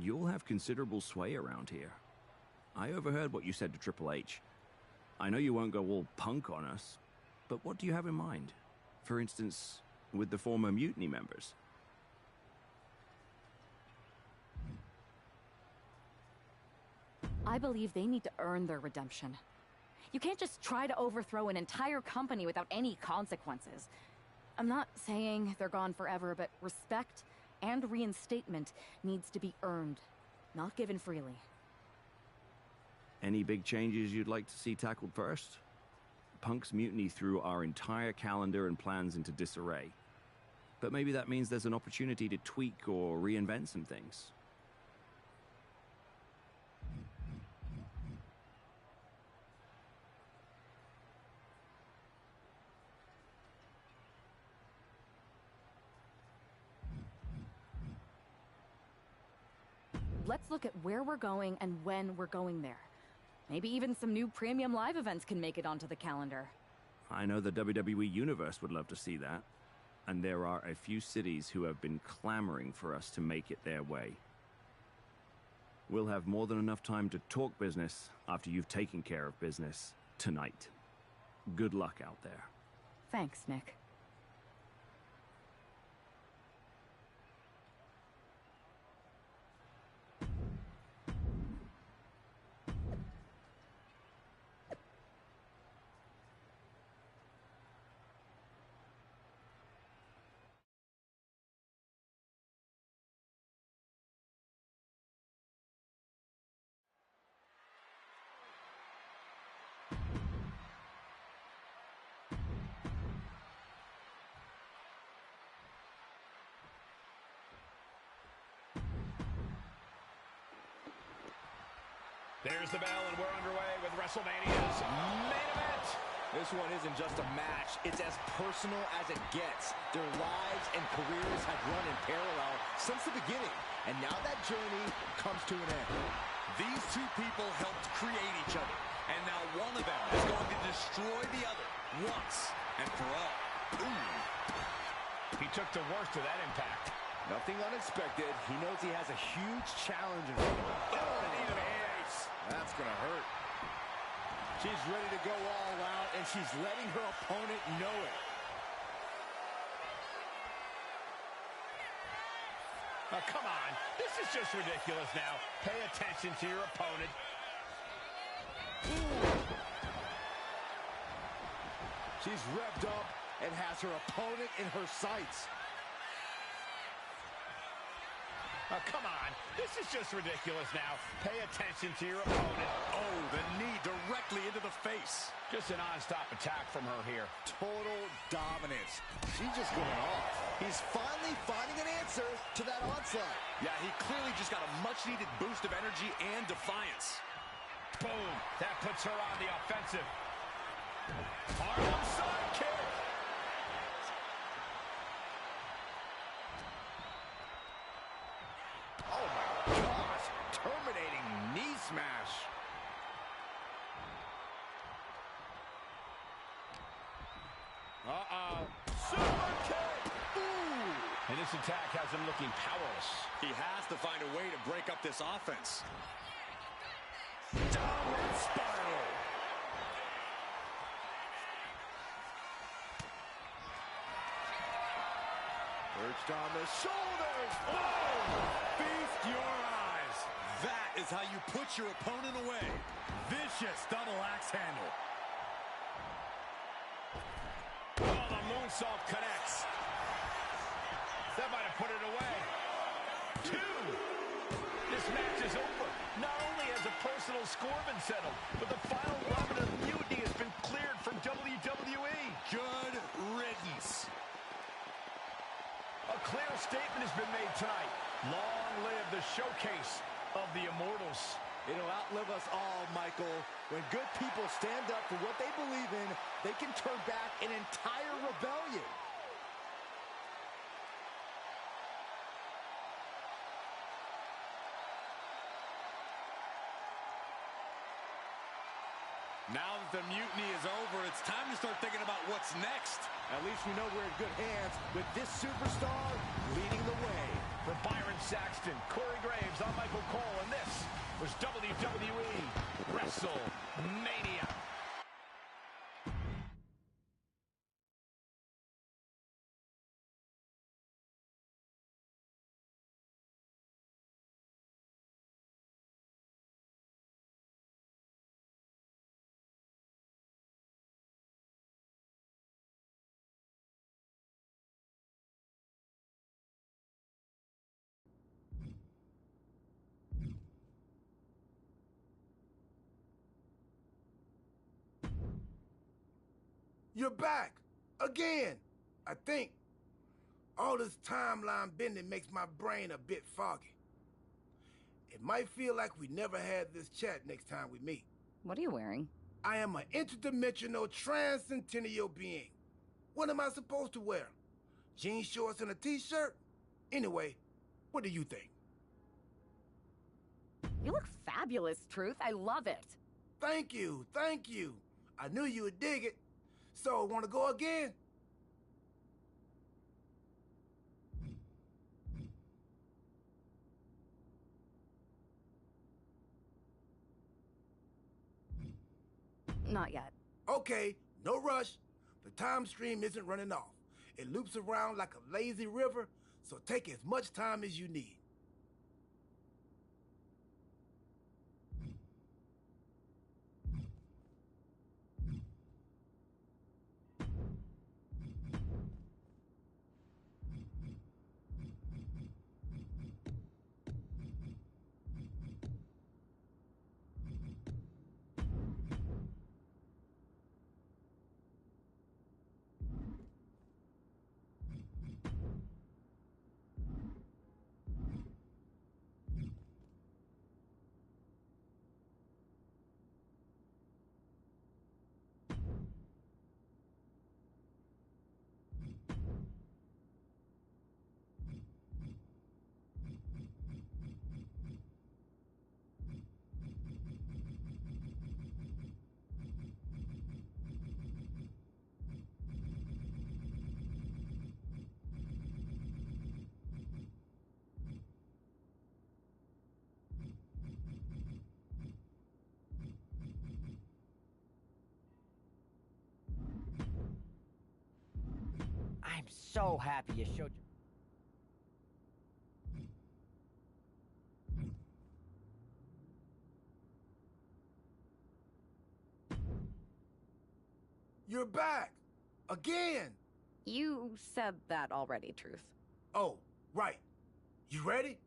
You'll have considerable sway around here. I overheard what you said to Triple H. I know you won't go all Punk on us, but what do you have in mind? For instance, with the former Mutiny members? I believe they need to earn their redemption. You can't just try to overthrow an entire company without any consequences. I'm not saying they're gone forever, but respect and reinstatement needs to be earned, not given freely. Any big changes you'd like to see tackled first? Punk's mutiny threw our entire calendar and plans into disarray. But maybe that means there's an opportunity to tweak or reinvent some things. Let's look at where we're going and when we're going there. Maybe even some new premium live events can make it onto the calendar. I know the WWE Universe would love to see that. And there are a few cities who have been clamoring for us to make it their way. We'll have more than enough time to talk business after you've taken care of business tonight. Good luck out there. Thanks, Nick. There's the bell, and we're underway with WrestleMania's main event. This one isn't just a match. It's as personal as it gets. Their lives and careers have run in parallel since the beginning, and now that journey comes to an end. These two people helped create each other, And now one of them is going to destroy the other once and for all. Ooh. He took the worst of that impact. Nothing unexpected. He knows he has a huge challenge in front of him. Oh, knee to the face. That's going to hurt. She's ready to go all out, and she's letting her opponent know it. Oh, come on. This is just ridiculous now. Pay attention to your opponent. She's revved up and has her opponent in her sights. Oh, come on. This is just ridiculous now. Pay attention to your opponent. Oh, the knee directly into the face. Just a non-stop attack from her here. Total dominance. She's just going off. He's finally finding an answer to that onslaught. Yeah, he clearly just got a much-needed boost of energy and defiance. Boom. That puts her on the offensive. Harlem sidekick. Oh, my gosh. Terminating knee smash. Uh-oh. Super kick. Ooh. And this attack has him looking powerless. He has to find a way to break up this offense. Downward spiral. Perched on the shoulders. Oh! Feast your eyes. That is how you put your opponent away. Vicious double axe handle. Oh, the moonsault connects. That might have put it away. 2. This match is over. Not only has a personal score been settled, but the final round of Mutiny has been cleared from WWE. Good riddance. A clear statement has been made tonight. Long live the showcase of the Immortals. It'll outlive us all, Michael. When good people stand up for what they believe in, they can turn back an entire rebellion. Now that the mutiny is over, it's time to start thinking about what's next. At least we know we're in good hands with this superstar leading the way. For Byron Saxton, Corey Graves, I'm Michael Cole, and this was WWE WrestleMania. You're back. Again. I think. All this timeline bending makes my brain a bit foggy. It might feel like we never had this chat next time we meet. What are you wearing? I am an interdimensional transcendennial being. What am I supposed to wear? Jean shorts and a t-shirt? Anyway, what do you think? You look fabulous, Truth. I love it. Thank you, thank you. I knew you would dig it. So, want to go again? Not yet. Okay, no rush. The time stream isn't running off. It loops around like a lazy river, so take as much time as you need. so happy you showed your... You're back! Again! You said that already, Truth. Oh, right. You ready?